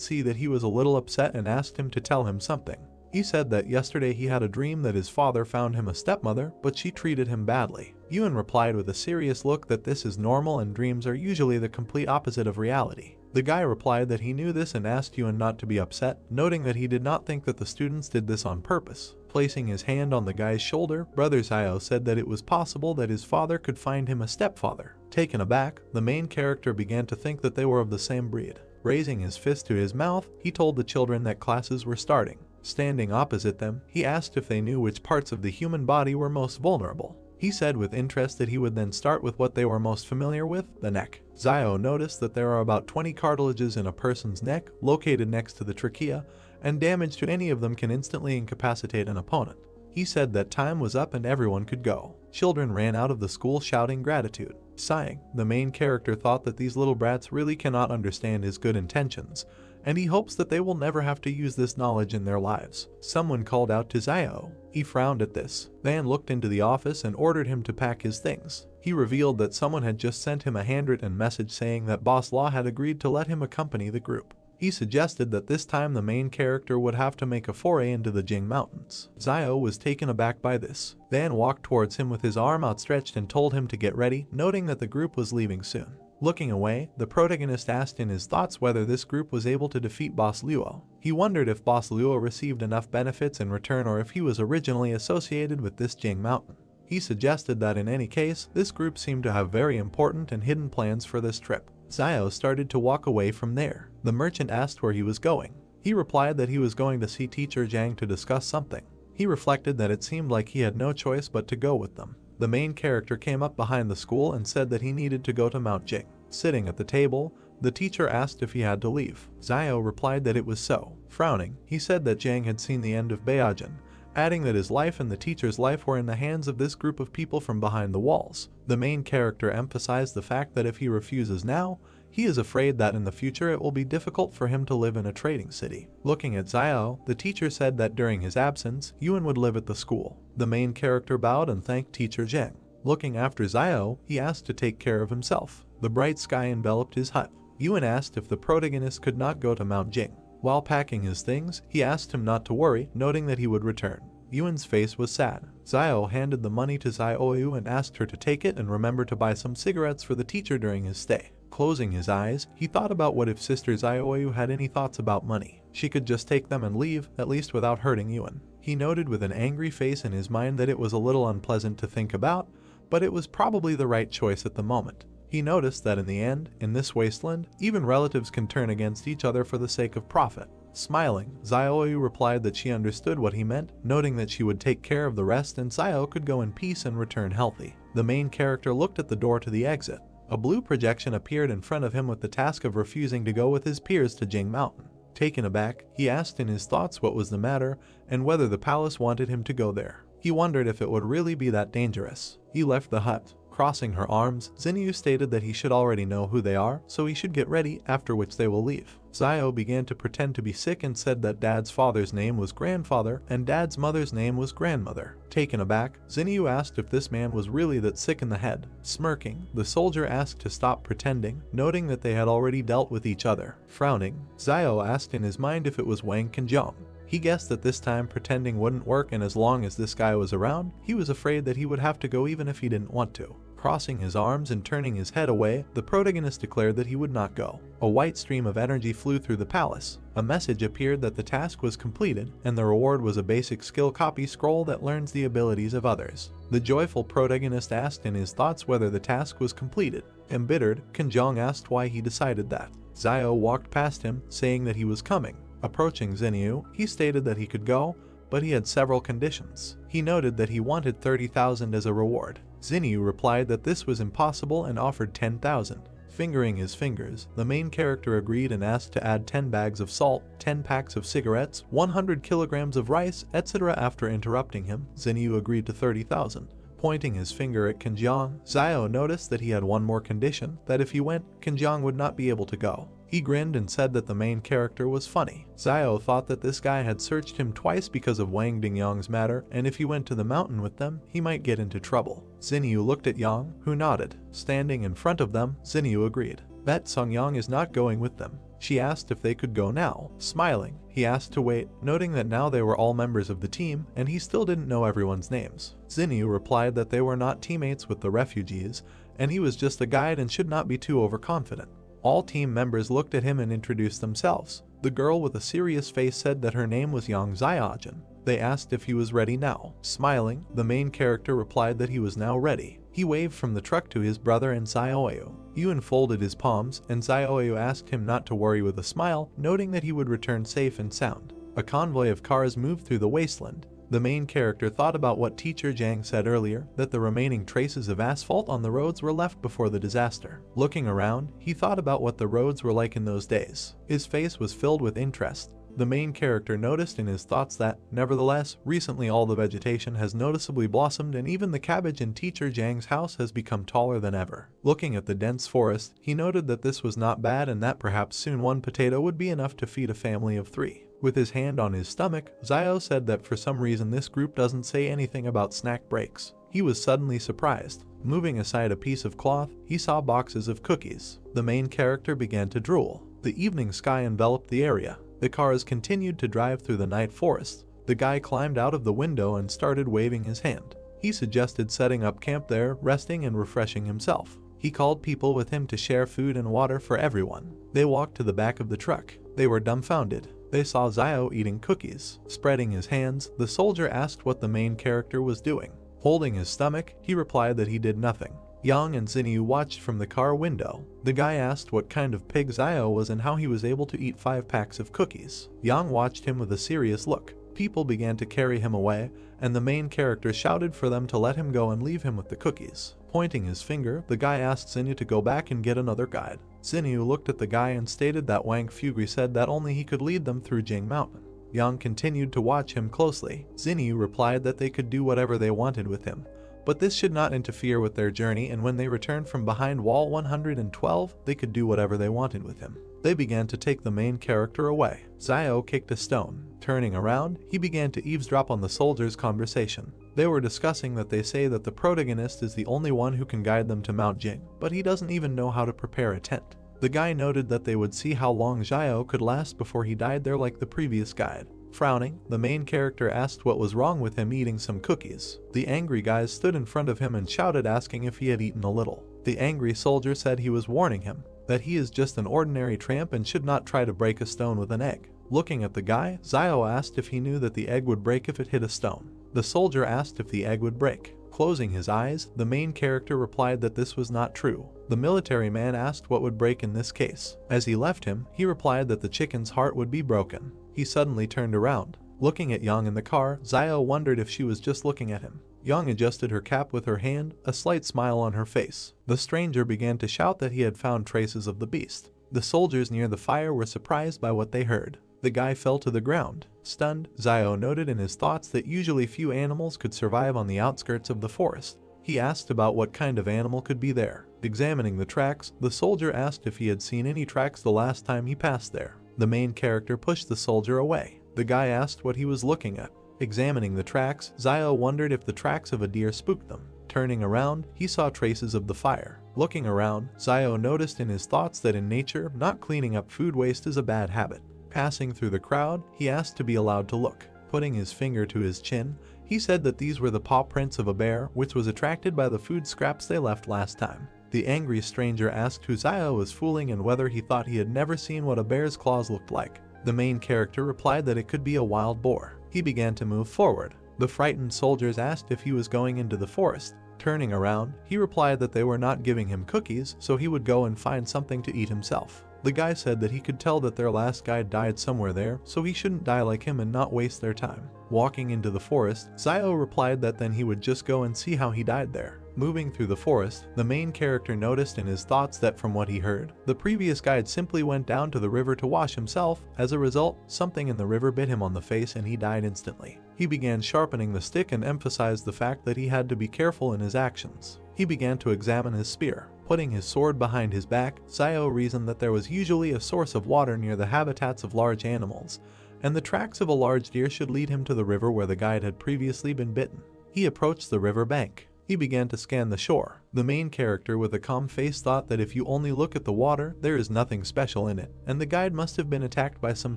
see that he was a little upset and asked him to tell him something. He said that yesterday he had a dream that his father found him a stepmother, but she treated him badly. Yuan replied with a serious look that this is normal and dreams are usually the complete opposite of reality. The guy replied that he knew this and asked Yuan not to be upset, noting that he did not think that the students did this on purpose. Placing his hand on the guy's shoulder, Brother Xiao said that it was possible that his father could find him a stepfather. Taken aback, the main character began to think that they were of the same breed. Raising his fist to his mouth, he told the children that classes were starting. Standing opposite them, he asked if they knew which parts of the human body were most vulnerable. He said with interest that he would then start with what they were most familiar with, the neck. Xiao noticed that there are about 20 cartilages in a person's neck, located next to the trachea, and damage to any of them can instantly incapacitate an opponent. He said that time was up and everyone could go. Children ran out of the school shouting gratitude. Sighing, the main character thought that these little brats really cannot understand his good intentions, and he hopes that they will never have to use this knowledge in their lives. Someone called out to Xiao. He frowned at this. Van looked into the office and ordered him to pack his things. He revealed that someone had just sent him a handwritten message saying that Boss Law had agreed to let him accompany the group. He suggested that this time the main character would have to make a foray into the Jing Mountains. Xiao was taken aback by this, then walked towards him with his arm outstretched and told him to get ready, noting that the group was leaving soon. Looking away, the protagonist asked in his thoughts whether this group was able to defeat Boss Luo. He wondered if Boss Luo received enough benefits in return or if he was originally associated with this Jing Mountain. He suggested that in any case, this group seemed to have very important and hidden plans for this trip. Xiao started to walk away from there. The merchant asked where he was going. He replied that he was going to see Teacher Zhang to discuss something. He reflected that it seemed like he had no choice but to go with them. The main character came up behind the school and said that he needed to go to Mount Jing. Sitting at the table, the teacher asked if he had to leave. Xiao replied that it was so. Frowning, he said that Zhang had seen the end of Beijing, adding that his life and the teacher's life were in the hands of this group of people from behind the walls. The main character emphasized the fact that if he refuses now, he is afraid that in the future it will be difficult for him to live in a trading city. Looking at Xiao, the teacher said that during his absence, Yuan would live at the school. The main character bowed and thanked Teacher Zhang. Looking after Xiao, he asked to take care of himself. The bright sky enveloped his hut. Yuan asked if the protagonist could not go to Mount Jing. While packing his things, he asked him not to worry, noting that he would return. Yuan's face was sad. Xiao handed the money to Xiaoyu and asked her to take it and remember to buy some cigarettes for the teacher during his stay. Closing his eyes, he thought about what if Sister Xiaoyu had any thoughts about money. She could just take them and leave, at least without hurting Yuan. He noted with an angry face in his mind that it was a little unpleasant to think about, but it was probably the right choice at the moment. He noticed that in the end, in this wasteland, even relatives can turn against each other for the sake of profit. Smiling, Xiaoyu replied that she understood what he meant, noting that she would take care of the rest and Xiao could go in peace and return healthy. The main character looked at the door to the exit. A blue projection appeared in front of him with the task of refusing to go with his peers to Jing Mountain. Taken aback, he asked in his thoughts what was the matter and whether the palace wanted him to go there. He wondered if it would really be that dangerous. He left the hut. Crossing her arms, Xinyu stated that he should already know who they are, so he should get ready, after which they will leave. Xiao began to pretend to be sick and said that Dad's father's name was grandfather and Dad's mother's name was grandmother. Taken aback, Xinyu asked if this man was really that sick in the head. Smirking, the soldier asked to stop pretending, noting that they had already dealt with each other. Frowning, Xiao asked in his mind if it was Wang Qinjiang. He guessed that this time pretending wouldn't work, and as long as this guy was around, he was afraid that he would have to go even if he didn't want to. Crossing his arms and turning his head away, the protagonist declared that he would not go. A white stream of energy flew through the palace. A message appeared that the task was completed, and the reward was a basic skill copy scroll that learns the abilities of others. The joyful protagonist asked in his thoughts whether the task was completed. Embittered, Qinjiang asked why he decided that. Xiao walked past him, saying that he was coming. Approaching Xinyu, he stated that he could go, but he had several conditions. He noted that he wanted 30,000 as a reward. Xinyu replied that this was impossible and offered 10,000. Fingering his fingers, the main character agreed and asked to add 10 bags of salt, 10 packs of cigarettes, 100 kilograms of rice, etc. After interrupting him, Xinyu agreed to 30,000. Pointing his finger at Qinjiang, Xiao noticed that he had one more condition, that if he went, Qinjiang would not be able to go. He grinned and said that the main character was funny. Xiao thought that this guy had searched him twice because of Wang Dingyang's matter, and if he went to the mountain with them, he might get into trouble. Xinyu looked at Yang, who nodded. Standing in front of them, Xinyu agreed. Bet Songyang is not going with them. She asked if they could go now. Smiling, he asked to wait, noting that now they were all members of the team, and he still didn't know everyone's names. Xinyu replied that they were not teammates with the refugees, and he was just a guide and should not be too overconfident. All team members looked at him and introduced themselves. The girl with a serious face said that her name was Yang Xiaojin. They asked if he was ready now. Smiling, the main character replied that he was now ready. He waved from the truck to his brother and Xiaoyu. Yuan folded his palms, and Xiaoyu asked him not to worry with a smile, noting that he would return safe and sound. A convoy of cars moved through the wasteland. The main character thought about what Teacher Zhang said earlier, that the remaining traces of asphalt on the roads were left before the disaster. Looking around, he thought about what the roads were like in those days. His face was filled with interest. The main character noticed in his thoughts that, nevertheless, recently all the vegetation has noticeably blossomed and even the cabbage in Teacher Zhang's house has become taller than ever. Looking at the dense forest, he noted that this was not bad and that perhaps soon one potato would be enough to feed a family of 3. With his hand on his stomach, Xiao said that for some reason this group doesn't say anything about snack breaks. He was suddenly surprised. Moving aside a piece of cloth, he saw boxes of cookies. The main character began to drool. The evening sky enveloped the area. The cars continued to drive through the night forest. The guy climbed out of the window and started waving his hand. He suggested setting up camp there, resting and refreshing himself. He called people with him to share food and water for everyone. They walked to the back of the truck. They were dumbfounded. They saw Zio eating cookies. Spreading his hands, the soldier asked what the main character was doing. Holding his stomach, he replied that he did nothing. Yang and Zinyu watched from the car window. The guy asked what kind of pig Zio was and how he was able to eat 5 packs of cookies. Yang watched him with a serious look. People began to carry him away, and the main character shouted for them to let him go and leave him with the cookies. Pointing his finger, the guy asked Zinyu to go back and get another guide. Zinyu looked at the guy and stated that Wang Fugri said that only he could lead them through Jing Mountain. Yang continued to watch him closely. Zinyu replied that they could do whatever they wanted with him, but this should not interfere with their journey, and when they returned from behind wall 112, they could do whatever they wanted with him. They began to take the main character away. Zio kicked a stone. Turning around, he began to eavesdrop on the soldiers' conversation. They were discussing that they say that the protagonist is the only one who can guide them to Mount Jing, but he doesn't even know how to prepare a tent. The guy noted that they would see how long Zio could last before he died there like the previous guide. Frowning, the main character asked what was wrong with him eating some cookies. The angry guys stood in front of him and shouted asking if he had eaten a little. The angry soldier said he was warning him, that he is just an ordinary tramp and should not try to break a stone with an egg. Looking at the guy, Zio asked if he knew that the egg would break if it hit a stone. The soldier asked if the egg would break. Closing his eyes, the main character replied that this was not true. The military man asked what would break in this case. As he left him, he replied that the chicken's heart would be broken. He suddenly turned around. Looking at Yang in the car, Zio wondered if she was just looking at him. Yang adjusted her cap with her hand, a slight smile on her face. The stranger began to shout that he had found traces of the beast. The soldiers near the fire were surprised by what they heard. The guy fell to the ground. Stunned, Zio noted in his thoughts that usually few animals could survive on the outskirts of the forest. He asked about what kind of animal could be there. Examining the tracks, the soldier asked if he had seen any tracks the last time he passed there. The main character pushed the soldier away. The guy asked what he was looking at. Examining the tracks, Zio wondered if the tracks of a deer spooked them. Turning around, he saw traces of the fire. Looking around, Zio noticed in his thoughts that in nature, not cleaning up food waste is a bad habit. Passing through the crowd, he asked to be allowed to look. Putting his finger to his chin, he said that these were the paw prints of a bear, which was attracted by the food scraps they left last time. The angry stranger asked who Zio was fooling and whether he thought he had never seen what a bear's claws looked like. The main character replied that it could be a wild boar. He began to move forward. The frightened soldiers asked if he was going into the forest. Turning around, he replied that they were not giving him cookies, so he would go and find something to eat himself. The guy said that he could tell that their last guide died somewhere there, so he shouldn't die like him and not waste their time. Walking into the forest, Zio replied that then he would just go and see how he died there. Moving through the forest, the main character noticed in his thoughts that from what he heard, the previous guide simply went down to the river to wash himself. As a result, something in the river bit him on the face and he died instantly. He began sharpening the stick and emphasized the fact that he had to be careful in his actions. He began to examine his spear. Putting his sword behind his back, Zio reasoned that there was usually a source of water near the habitats of large animals, and the tracks of a large deer should lead him to the river where the guide had previously been bitten. He approached the river bank. He began to scan the shore. The main character with a calm face thought that if you only look at the water, there is nothing special in it, and the guide must have been attacked by some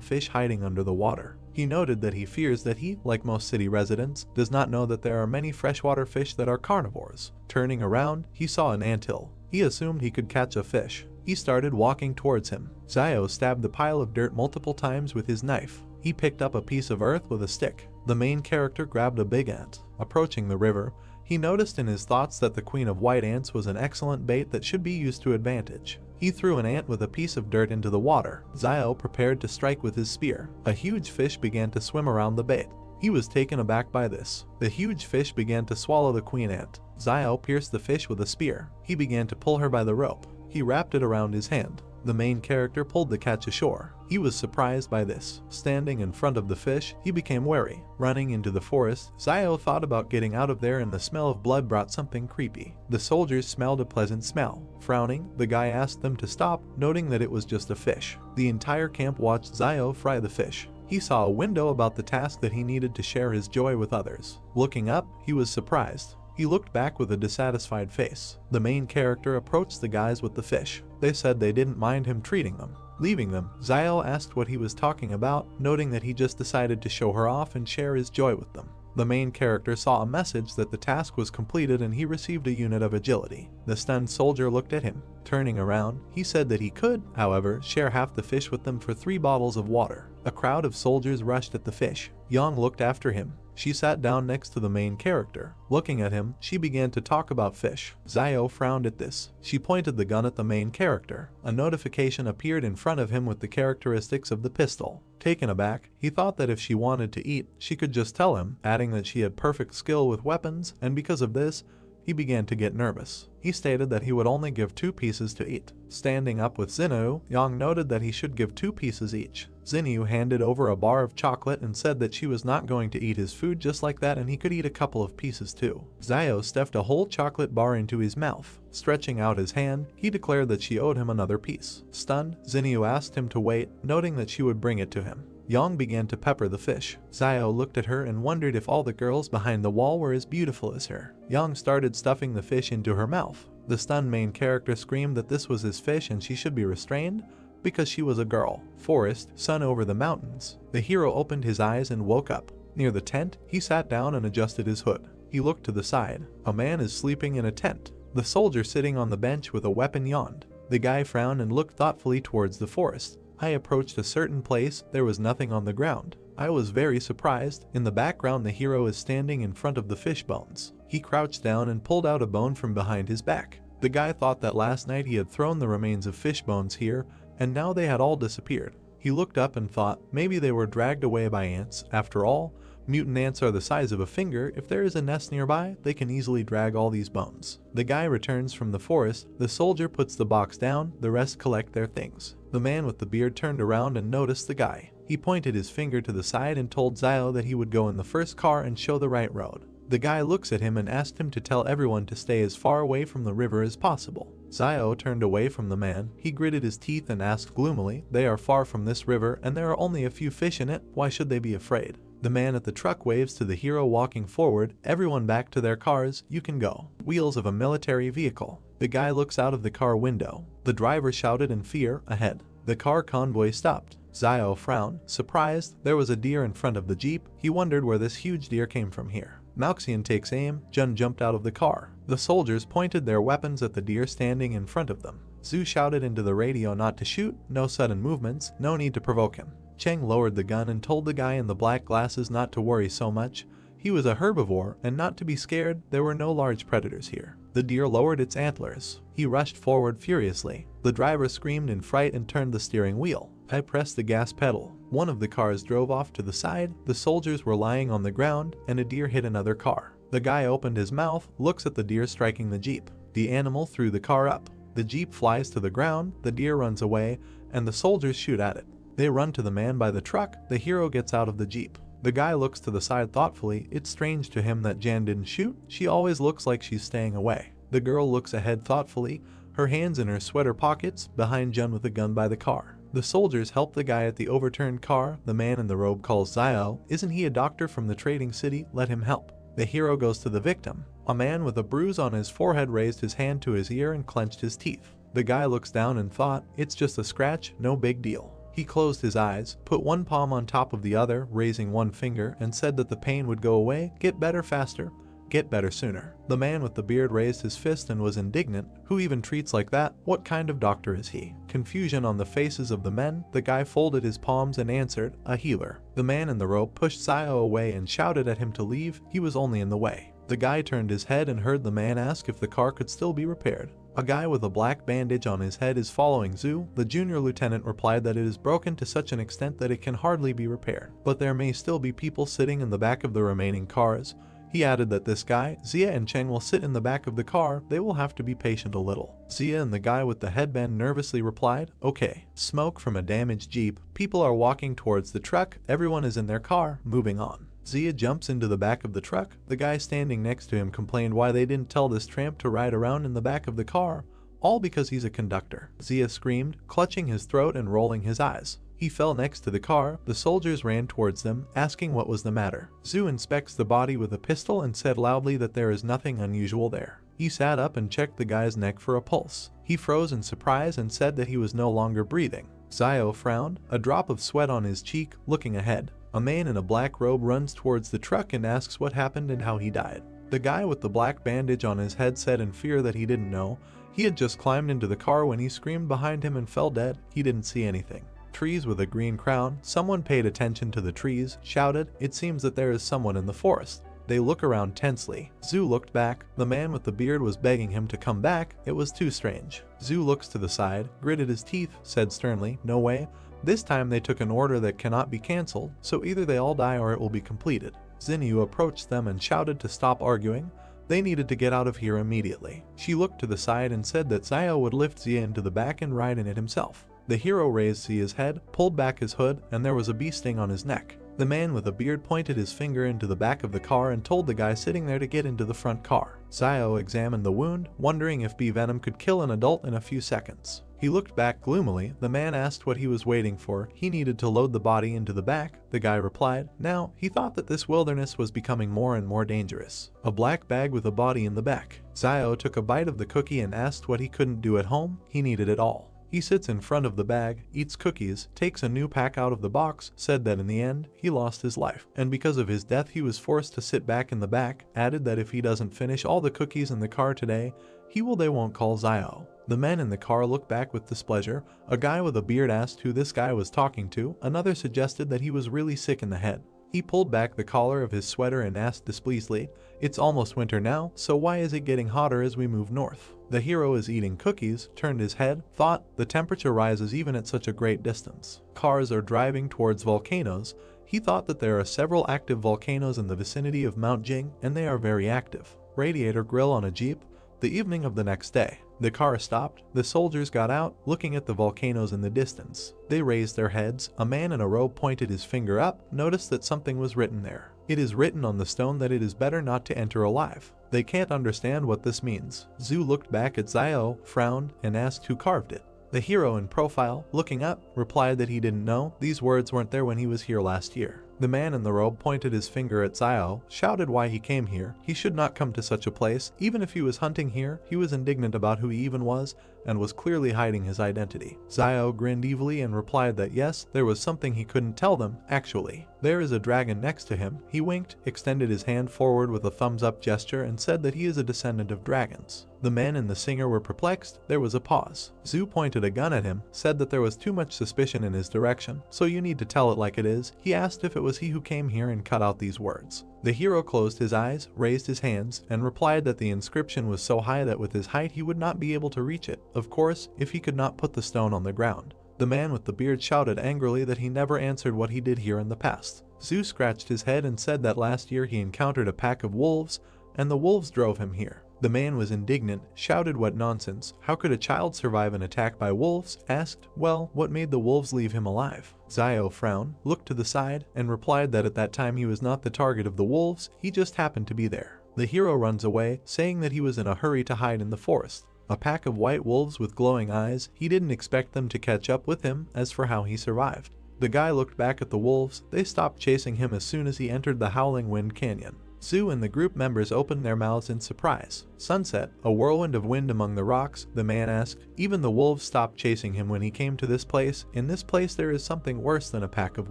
fish hiding under the water. He noted that he fears that he, like most city residents, does not know that there are many freshwater fish that are carnivores. Turning around, he saw an anthill. He assumed he could catch a fish. He started walking towards him. Zio stabbed the pile of dirt multiple times with his knife. He picked up a piece of earth with a stick. The main character grabbed a big ant. Approaching the river, he noticed in his thoughts that the queen of white ants was an excellent bait that should be used to advantage. He threw an ant with a piece of dirt into the water. Zio prepared to strike with his spear. A huge fish began to swim around the bait. He was taken aback by this. The huge fish began to swallow the queen ant. Zio pierced the fish with a spear. He began to pull her by the rope. He wrapped it around his hand. The main character pulled the catch ashore. He was surprised by this. Standing in front of the fish, he became wary. Running into the forest, Zio thought about getting out of there and the smell of blood brought something creepy. The soldiers smelled a pleasant smell. Frowning, the guy asked them to stop, noting that it was just a fish. The entire camp watched Zio fry the fish. He saw a window about the task that he needed to share his joy with others. Looking up, he was surprised. He looked back with a dissatisfied face. The main character approached the guys with the fish. They said they didn't mind him treating them. Leaving them, Zio asked what he was talking about, noting that he just decided to show her off and share his joy with them. The main character saw a message that the task was completed and he received a unit of agility. The stunned soldier looked at him. Turning around, he said that he could, however, share half the fish with them for 3 bottles of water. A crowd of soldiers rushed at the fish. Yang looked after him. She sat down next to the main character. Looking at him, she began to talk about fish. Zio frowned at this. She pointed the gun at the main character. A notification appeared in front of him with the characteristics of the pistol. Taken aback, he thought that if she wanted to eat, she could just tell him, adding that she had perfect skill with weapons, and because of this, he began to get nervous. He stated that he would only give 2 pieces to eat. Standing up with Xinyu, Yang noted that he should give 2 pieces each. Xinyu handed over a bar of chocolate and said that she was not going to eat his food just like that and he could eat a couple of pieces too. Zio stuffed a whole chocolate bar into his mouth. Stretching out his hand, he declared that she owed him another piece. Stunned, Xinyu asked him to wait, noting that she would bring it to him. Yang began to pepper the fish. Zio looked at her and wondered if all the girls behind the wall were as beautiful as her. Yang started stuffing the fish into her mouth. The stunned main character screamed that this was his fish and she should be restrained because she was a girl. Forest, sun over the mountains. The hero opened his eyes and woke up. Near the tent, he sat down and adjusted his hood. He looked to the side. A man is sleeping in a tent. The soldier sitting on the bench with a weapon yawned. The guy frowned and looked thoughtfully towards the forest. I approached a certain place, there was nothing on the ground. I was very surprised. In the background, the hero is standing in front of the fish bones. He crouched down and pulled out a bone from behind his back. The guy thought that last night he had thrown the remains of fish bones here, and now they had all disappeared. He looked up and thought maybe they were dragged away by ants. After all, mutant ants are the size of a finger. If there is a nest nearby, they can easily drag all these bones. The guy returns from the forest. The soldier puts the box down. The rest collect their things. The man with the beard turned around and noticed the guy. He pointed his finger to the side and told Zio that he would go in the first car and show the right road. The guy looks at him and asked him to tell everyone to stay as far away from the river as possible. Zio turned away from the man. He gritted his teeth and asked gloomily, "They are far from this river and there are only a few fish in it. Why should they be afraid?" The man at the truck waves to the hero walking forward. Everyone back to their cars, you can go. Wheels of a military vehicle. The guy looks out of the car window. The driver shouted in fear, ahead. The car convoy stopped. Zio frowned, surprised. There was a deer in front of the jeep. He wondered where this huge deer came from here. Malxian takes aim. Jun jumped out of the car. The soldiers pointed their weapons at the deer standing in front of them. Zhu shouted into the radio not to shoot, no sudden movements, no need to provoke him. Cheng lowered the gun and told the guy in the black glasses not to worry so much. He was a herbivore and not to be scared, there were no large predators here. The deer lowered its antlers. He rushed forward furiously. The driver screamed in fright and turned the steering wheel. I pressed the gas pedal. One of the cars drove off to the side. The soldiers were lying on the ground and a deer hit another car. The guy opened his mouth, looks at the deer striking the jeep. The animal threw the car up. The jeep flies to the ground, the deer runs away, and the soldiers shoot at it. They run to the man by the truck. The hero gets out of the jeep. The guy looks to the side thoughtfully. It's strange to him that Jan didn't shoot. She always looks like she's staying away. The girl looks ahead thoughtfully, her hands in her sweater pockets, behind Jun with a gun by the car. The soldiers help the guy at the overturned car. The man in the robe calls Zio. Isn't he a doctor from the trading city? Let him help. The hero goes to the victim. A man with a bruise on his forehead raised his hand to his ear and clenched his teeth. The guy looks down and thought, it's just a scratch, no big deal. He closed his eyes, put one palm on top of the other, raising one finger, and said that the pain would go away, get better faster, get better sooner. The man with the beard raised his fist and was indignant. Who even treats like that? What kind of doctor is he? Confusion on the faces of the men. The guy folded his palms and answered, a healer. The man in the robe pushed Zio away and shouted at him to leave. He was only in the way. The guy turned his head and heard the man ask if the car could still be repaired. A guy with a black bandage on his head is following Zhu. The junior lieutenant replied that it is broken to such an extent that it can hardly be repaired, but there may still be people sitting in the back of the remaining cars. He added that this guy, Zia and Cheng will sit in the back of the car. They will have to be patient a little. Zia and the guy with the headband nervously replied, okay. Smoke from a damaged jeep. People are walking towards the truck. Everyone is in their car, moving on. Zia jumps into the back of the truck. The guy standing next to him complained why they didn't tell this tramp to ride around in the back of the car, all because he's a conductor. Zia screamed, clutching his throat and rolling his eyes. He fell next to the car. The soldiers ran towards them, asking what was the matter. Zhu inspects the body with a pistol and said loudly that there is nothing unusual there. He sat up and checked the guy's neck for a pulse. He froze in surprise and said that he was no longer breathing. Zio frowned, a drop of sweat on his cheek, looking ahead. A man in a black robe runs towards the truck and asks what happened and how he died. The guy with the black bandage on his head said in fear that he didn't know. He had just climbed into the car when he screamed behind him and fell dead. He didn't see anything. Trees with a green crown. Someone paid attention to the trees, shouted, "It seems that there is someone in the forest." They look around tensely. Zhu looked back. The man with the beard was begging him to come back. It was too strange. Zhu looks to the side, gritted his teeth, said sternly, "No way." This time they took an order that cannot be cancelled, so either they all die or it will be completed. Xinyu approached them and shouted to stop arguing. They needed to get out of here immediately. She looked to the side and said that Zio would lift Xia into the back and ride in it himself. The hero raised Xia's head, pulled back his hood, and there was a bee sting on his neck. The man with a beard pointed his finger into the back of the car and told the guy sitting there to get into the front car. Zio examined the wound, wondering if bee venom could kill an adult in a few seconds. He looked back gloomily. The man asked what he was waiting for. He needed to load the body into the back. The guy replied. Now, he thought that this wilderness was becoming more and more dangerous. A black bag with a body in the back. Zio took a bite of the cookie and asked what he couldn't do at home. He needed it all. He sits in front of the bag, eats cookies, takes a new pack out of the box, said that in the end, he lost his life. And because of his death he was forced to sit back in the back, added that if he doesn't finish all the cookies in the car today, they won't call Zio. The men in the car looked back with displeasure. A guy with a beard asked who this guy was talking to. Another suggested that he was really sick in the head. He pulled back the collar of his sweater and asked displeasedly, "It's almost winter now, so why is it getting hotter as we move north?" The hero is eating cookies, turned his head, thought, the temperature rises even at such a great distance. Cars are driving towards volcanoes. He thought that there are several active volcanoes in the vicinity of Mount Jing, and they are very active. Radiator grill on a jeep. The evening of the next day, the car stopped. The soldiers got out, looking at the volcanoes in the distance. They raised their heads. A man in a robe pointed his finger up, noticed that something was written there. It is written on the stone that it is better not to enter alive. They can't understand what this means. Zhu looked back at Zio, frowned, and asked who carved it. The hero in profile, looking up, replied that he didn't know. These words weren't there when he was here last year. The man in the robe pointed his finger at Zio, shouted why he came here. He should not come to such a place. Even if he was hunting here, he was indignant about who he even was, and was clearly hiding his identity. Zio grinned evilly and replied that yes, there was something he couldn't tell them, actually. There is a dragon next to him. He winked, extended his hand forward with a thumbs-up gesture, and said that he is a descendant of dragons. The men and the singer were perplexed. There was a pause. Zhu pointed a gun at him, said that there was too much suspicion in his direction, so you need to tell it like it is. He asked if it was he who came here and cut out these words. The hero closed his eyes, raised his hands, and replied that the inscription was so high that with his height he would not be able to reach it, of course, if he could not put the stone on the ground. The man with the beard shouted angrily that he never answered what he did here in the past. Zhu scratched his head and said that last year he encountered a pack of wolves, and the wolves drove him here. The man was indignant, shouted what nonsense, how could a child survive an attack by wolves, asked, well, what made the wolves leave him alive? Zio frowned, looked to the side, and replied that at that time he was not the target of the wolves, he just happened to be there. The hero runs away, saying that he was in a hurry to hide in the forest. A pack of white wolves with glowing eyes, he didn't expect them to catch up with him. As for how he survived, the guy looked back at the wolves. They stopped chasing him as soon as he entered the Howling Wind Canyon. Zhu and the group members opened their mouths in surprise. Sunset, a whirlwind of wind among the rocks, the man asked. Even the wolves stopped chasing him when he came to this place. In this place there is something worse than a pack of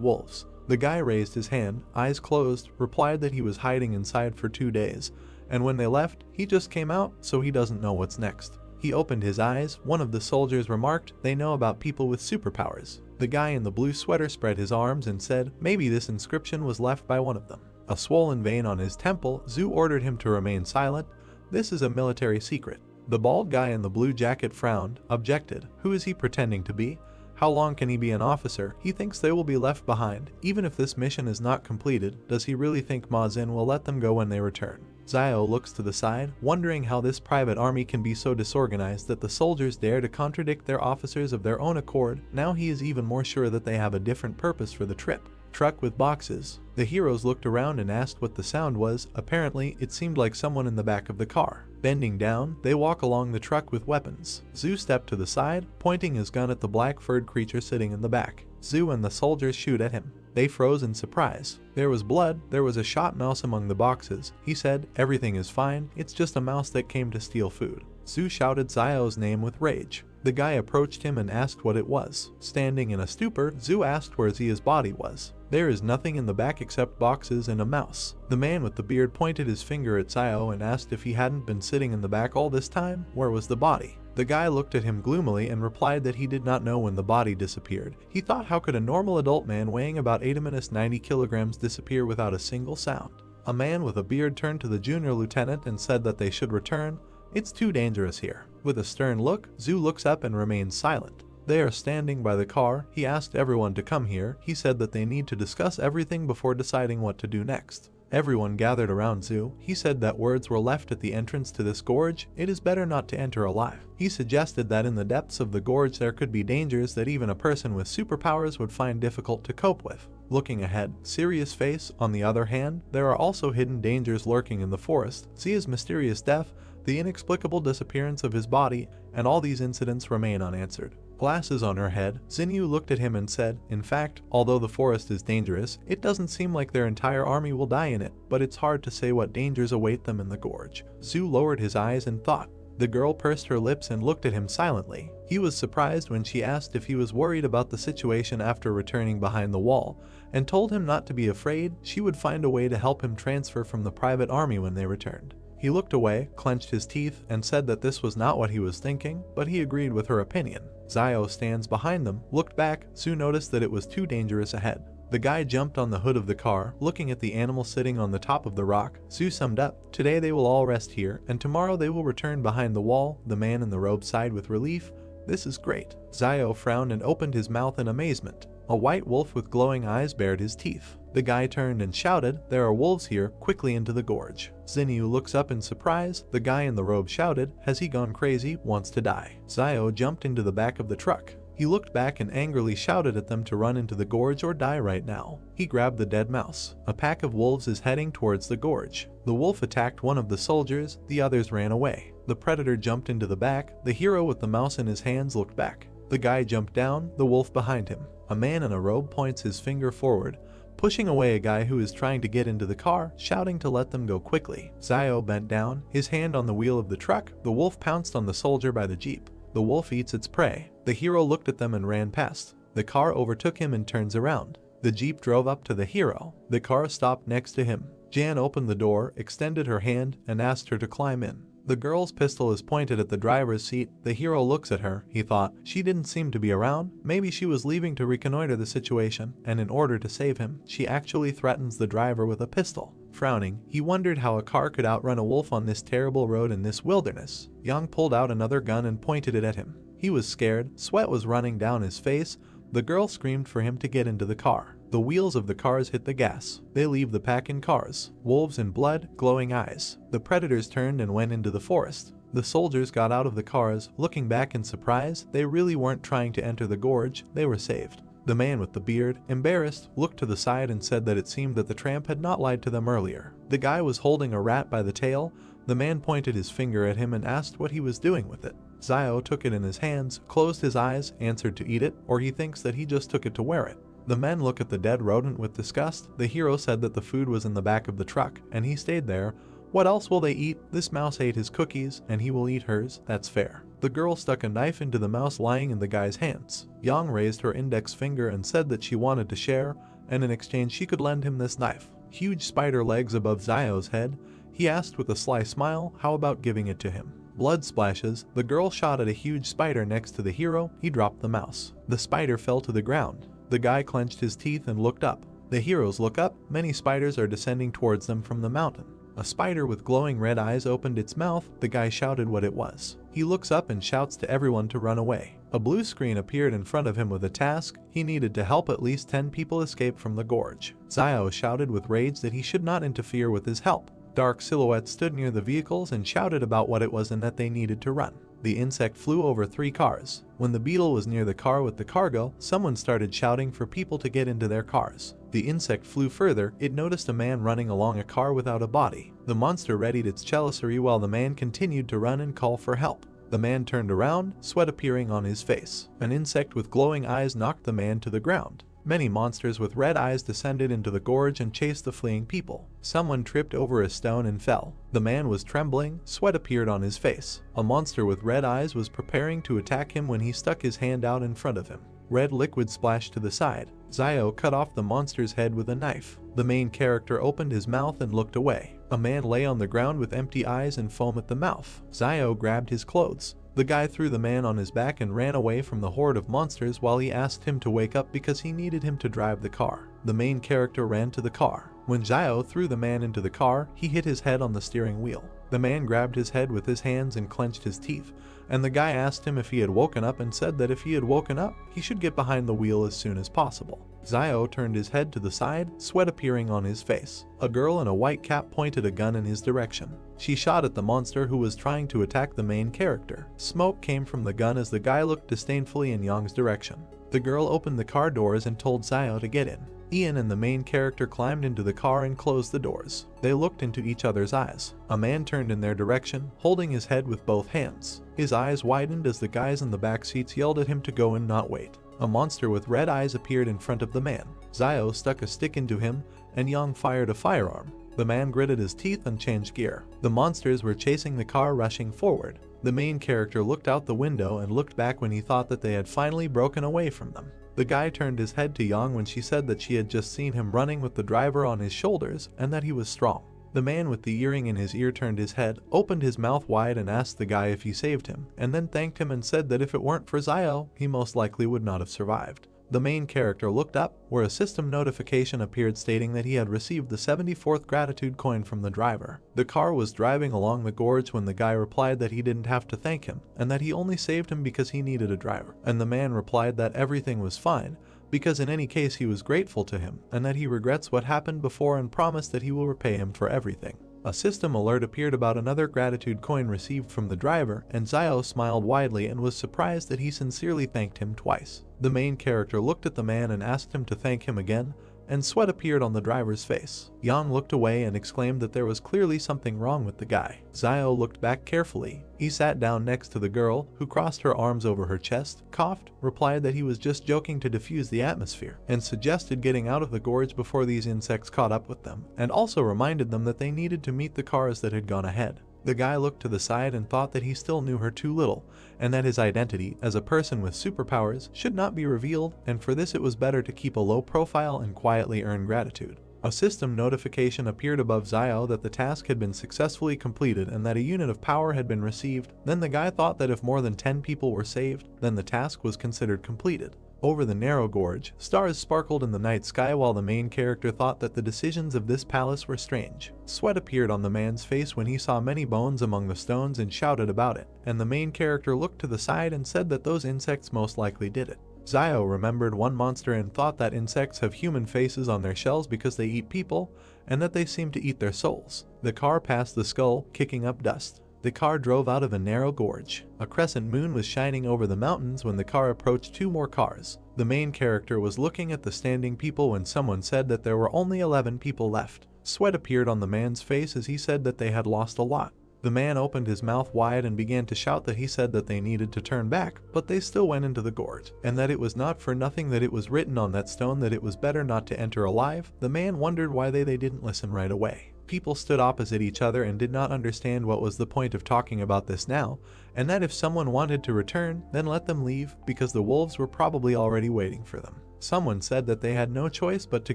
wolves. The guy raised his hand, eyes closed, replied that he was hiding inside for 2 days, and when they left, he just came out, so he doesn't know what's next. He opened his eyes. One of the soldiers remarked, they know about people with superpowers. The guy in the blue sweater spread his arms and said, maybe this inscription was left by one of them. A swollen vein on his temple, Zhu ordered him to remain silent. This is a military secret. The bald guy in the blue jacket frowned, objected. Who is he pretending to be? How long can he be an officer? He thinks they will be left behind. Even if this mission is not completed, does he really think Ma Xin will let them go when they return? Zio looks to the side, wondering how this private army can be so disorganized that the soldiers dare to contradict their officers of their own accord. Now he is even more sure that they have a different purpose for the trip. Truck with boxes. The heroes looked around and asked what the sound was. Apparently, it seemed like someone in the back of the car. Bending down, they walk along the truck with weapons. Zhu stepped to the side, pointing his gun at the black-furred creature sitting in the back. Zhu and the soldiers shoot at him. They froze in surprise. There was blood. There was a shot mouse among the boxes. He said, everything is fine. It's just a mouse that came to steal food. Zhu shouted Zio's name with rage. The guy approached him and asked what it was. Standing in a stupor, Zhu asked where Zia's body was. There is nothing in the back except boxes and a mouse. The man with the beard pointed his finger at Zio and asked if he hadn't been sitting in the back all this time, where was the body? The guy looked at him gloomily and replied that he did not know when the body disappeared. He thought, how could a normal adult man weighing about 90 kilograms disappear without a single sound? A man with a beard turned to the junior lieutenant and said that they should return. It's too dangerous here. With a stern look, Zhu looks up and remains silent. They are standing by the car. He asked everyone to come here. He said that they need to discuss everything before deciding what to do next. Everyone gathered around Zhu. He said that words were left at the entrance to this gorge. It is better not to enter alive. He suggested that in the depths of the gorge there could be dangers that even a person with superpowers would find difficult to cope with. Looking ahead, serious face, on the other hand, there are also hidden dangers lurking in the forest. Zia's mysterious death, the inexplicable disappearance of his body, and all these incidents remain unanswered. Glasses on her head, Xinyu looked at him and said, in fact, although the forest is dangerous, it doesn't seem like their entire army will die in it, but it's hard to say what dangers await them in the gorge. Zhu lowered his eyes and thought. The girl pursed her lips and looked at him silently. He was surprised when she asked if he was worried about the situation after returning behind the wall, and told him not to be afraid. She would find a way to help him transfer from the private army when they returned. He looked away, clenched his teeth, and said that this was not what he was thinking, but he agreed with her opinion. Zio stands behind them, looked back. Zhu noticed that it was too dangerous ahead. The guy jumped on the hood of the car, looking at the animal sitting on the top of the rock. Zhu summed up, today they will all rest here, and tomorrow they will return behind the wall. The man in the robe sighed with relief. This is great. Zio frowned and opened his mouth in amazement. A white wolf with glowing eyes bared his teeth. The guy turned and shouted, there are wolves here, quickly into the gorge. Xinyu looks up in surprise. The guy in the robe shouted, has he gone crazy, wants to die. Zio jumped into the back of the truck. He looked back and angrily shouted at them to run into the gorge or die right now. He grabbed the dead mouse. A pack of wolves is heading towards the gorge. The wolf attacked one of the soldiers, the others ran away. The predator jumped into the back. The hero with the mouse in his hands looked back. The guy jumped down, the wolf behind him. A man in a robe points his finger forward, pushing away a guy who is trying to get into the car, shouting to let them go quickly. Zio bent down, his hand on the wheel of the truck. The wolf pounced on the soldier by the jeep. The wolf eats its prey. The hero looked at them and ran past. The car overtook him and turns around. The jeep drove up to the hero. The car stopped next to him. Jan opened the door, extended her hand, and asked her to climb in. The girl's pistol is pointed at the driver's seat. The hero looks at her. He thought, she didn't seem to be around. Maybe she was leaving to reconnoiter the situation, and in order to save him, she actually threatens the driver with a pistol. Frowning, he wondered how a car could outrun a wolf on this terrible road in this wilderness. Yang pulled out another gun and pointed it at him. He was scared. Sweat was running down his face. The girl screamed for him to get into the car. The wheels of the cars hit the gas. They leave the pack in cars. Wolves in blood, glowing eyes. The predators turned and went into the forest. The soldiers got out of the cars, looking back in surprise. They really weren't trying to enter the gorge. They were saved. The man with the beard, embarrassed, looked to the side and said that it seemed that the tramp had not lied to them earlier. The guy was holding a rat by the tail. The man pointed his finger at him and asked what he was doing with it. Zio took it in his hands, closed his eyes, answered to eat it, or he thinks that he just took it to wear it. The men look at the dead rodent with disgust. The hero said that the food was in the back of the truck, and he stayed there. What else will they eat? This mouse ate his cookies, and he will eat hers. That's fair. The girl stuck a knife into the mouse lying in the guy's hands. Yang raised her index finger and said that she wanted to share, and in exchange she could lend him this knife. Huge spider legs above Zio's head. He asked with a sly smile, how about giving it to him? Blood splashes. The girl shot at a huge spider next to the hero. He dropped the mouse. The spider fell to the ground. The guy clenched his teeth and looked up. The heroes look up. Many spiders are descending towards them from the mountain. A spider with glowing red eyes opened its mouth. The guy shouted what it was. He looks up and shouts to everyone to run away. A blue screen appeared in front of him with a task. He needed to help at least 10 people escape from the gorge. Zio shouted with rage that he should not interfere with his help. Dark silhouettes stood near the vehicles and shouted about what it was and that they needed to run. The insect flew over 3 cars. When the beetle was near the car with the cargo, someone started shouting for people to get into their cars. The insect flew further. It noticed a man running along a car without a body. The monster readied its chalicery while the man continued to run and call for help. The man turned around, sweat appearing on his face. An insect with glowing eyes knocked the man to the ground. Many monsters with red eyes descended into the gorge and chased the fleeing people. Someone tripped over a stone and fell. The man was trembling, sweat appeared on his face. A monster with red eyes was preparing to attack him when he stuck his hand out in front of him. Red liquid splashed to the side. Zio cut off the monster's head with a knife. The main character opened his mouth and looked away. A man lay on the ground with empty eyes and foam at the mouth. Zio grabbed his clothes. The guy threw the man on his back and ran away from the horde of monsters while he asked him to wake up because he needed him to drive the car. The main character ran to the car. When Zio threw the man into the car, he hit his head on the steering wheel. The man grabbed his head with his hands and clenched his teeth, and the guy asked him if he had woken up and said that if he had woken up, he should get behind the wheel as soon as possible. Zio turned his head to the side, sweat appearing on his face. A girl in a white cap pointed a gun in his direction. She shot at the monster who was trying to attack the main character. Smoke came from the gun as the guy looked disdainfully in Yang's direction. The girl opened the car doors and told Zio to get in. Ian and the main character climbed into the car and closed the doors. They looked into each other's eyes. A man turned in their direction, holding his head with both hands. His eyes widened as the guys in the back seats yelled at him to go and not wait. A monster with red eyes appeared in front of the man. Zio stuck a stick into him, and Yang fired a firearm. The man gritted his teeth and changed gear. The monsters were chasing the car, rushing forward. The main character looked out the window and looked back when he thought that they had finally broken away from them. The guy turned his head to Yang when she said that she had just seen him running with the driver on his shoulders and that he was strong. The man with the earring in his ear turned his head, opened his mouth wide and asked the guy if he saved him, and then thanked him and said that if it weren't for Zio, he most likely would not have survived. The main character looked up, where a system notification appeared stating that he had received the 74th gratitude coin from the driver. The car was driving along the gorge when the guy replied that he didn't have to thank him, and that he only saved him because he needed a driver. And the man replied that everything was fine, because in any case he was grateful to him, and that he regrets what happened before and promised that he will repay him for everything. A system alert appeared about another gratitude coin received from the driver, and Zio smiled widely and was surprised that he sincerely thanked him twice. The main character looked at the man and asked him to thank him again, and sweat appeared on the driver's face. Yang looked away and exclaimed that there was clearly something wrong with the guy. Zio looked back carefully. He sat down next to the girl, who crossed her arms over her chest, coughed, replied that he was just joking to diffuse the atmosphere, and suggested getting out of the gorge before these insects caught up with them, and also reminded them that they needed to meet the cars that had gone ahead. The guy looked to the side and thought that he still knew her too little, and that his identity as a person with superpowers should not be revealed, and for this it was better to keep a low profile and quietly earn gratitude. A system notification appeared above Zio that the task had been successfully completed and that a unit of power had been received. Then the guy thought that if more than 10 people were saved, then the task was considered completed. Over the narrow gorge, stars sparkled in the night sky while the main character thought that the decisions of this palace were strange. Sweat appeared on the man's face when he saw many bones among the stones and shouted about it, and the main character looked to the side and said that those insects most likely did it. Zio remembered one monster and thought that insects have human faces on their shells because they eat people, and that they seem to eat their souls. The car passed the skull, kicking up dust. The car drove out of a narrow gorge. A crescent moon was shining over the mountains when the car approached two more cars. The main character was looking at the standing people when someone said that there were only 11 people left. Sweat appeared on the man's face as he said that they had lost a lot. The man opened his mouth wide and began to shout that he said that they needed to turn back, but they still went into the gorge, and that it was not for nothing that it was written on that stone that it was better not to enter alive. The man wondered why they didn't listen right away. People stood opposite each other and did not understand what was the point of talking about this now, and that if someone wanted to return, then let them leave, because the wolves were probably already waiting for them. Someone said that they had no choice but to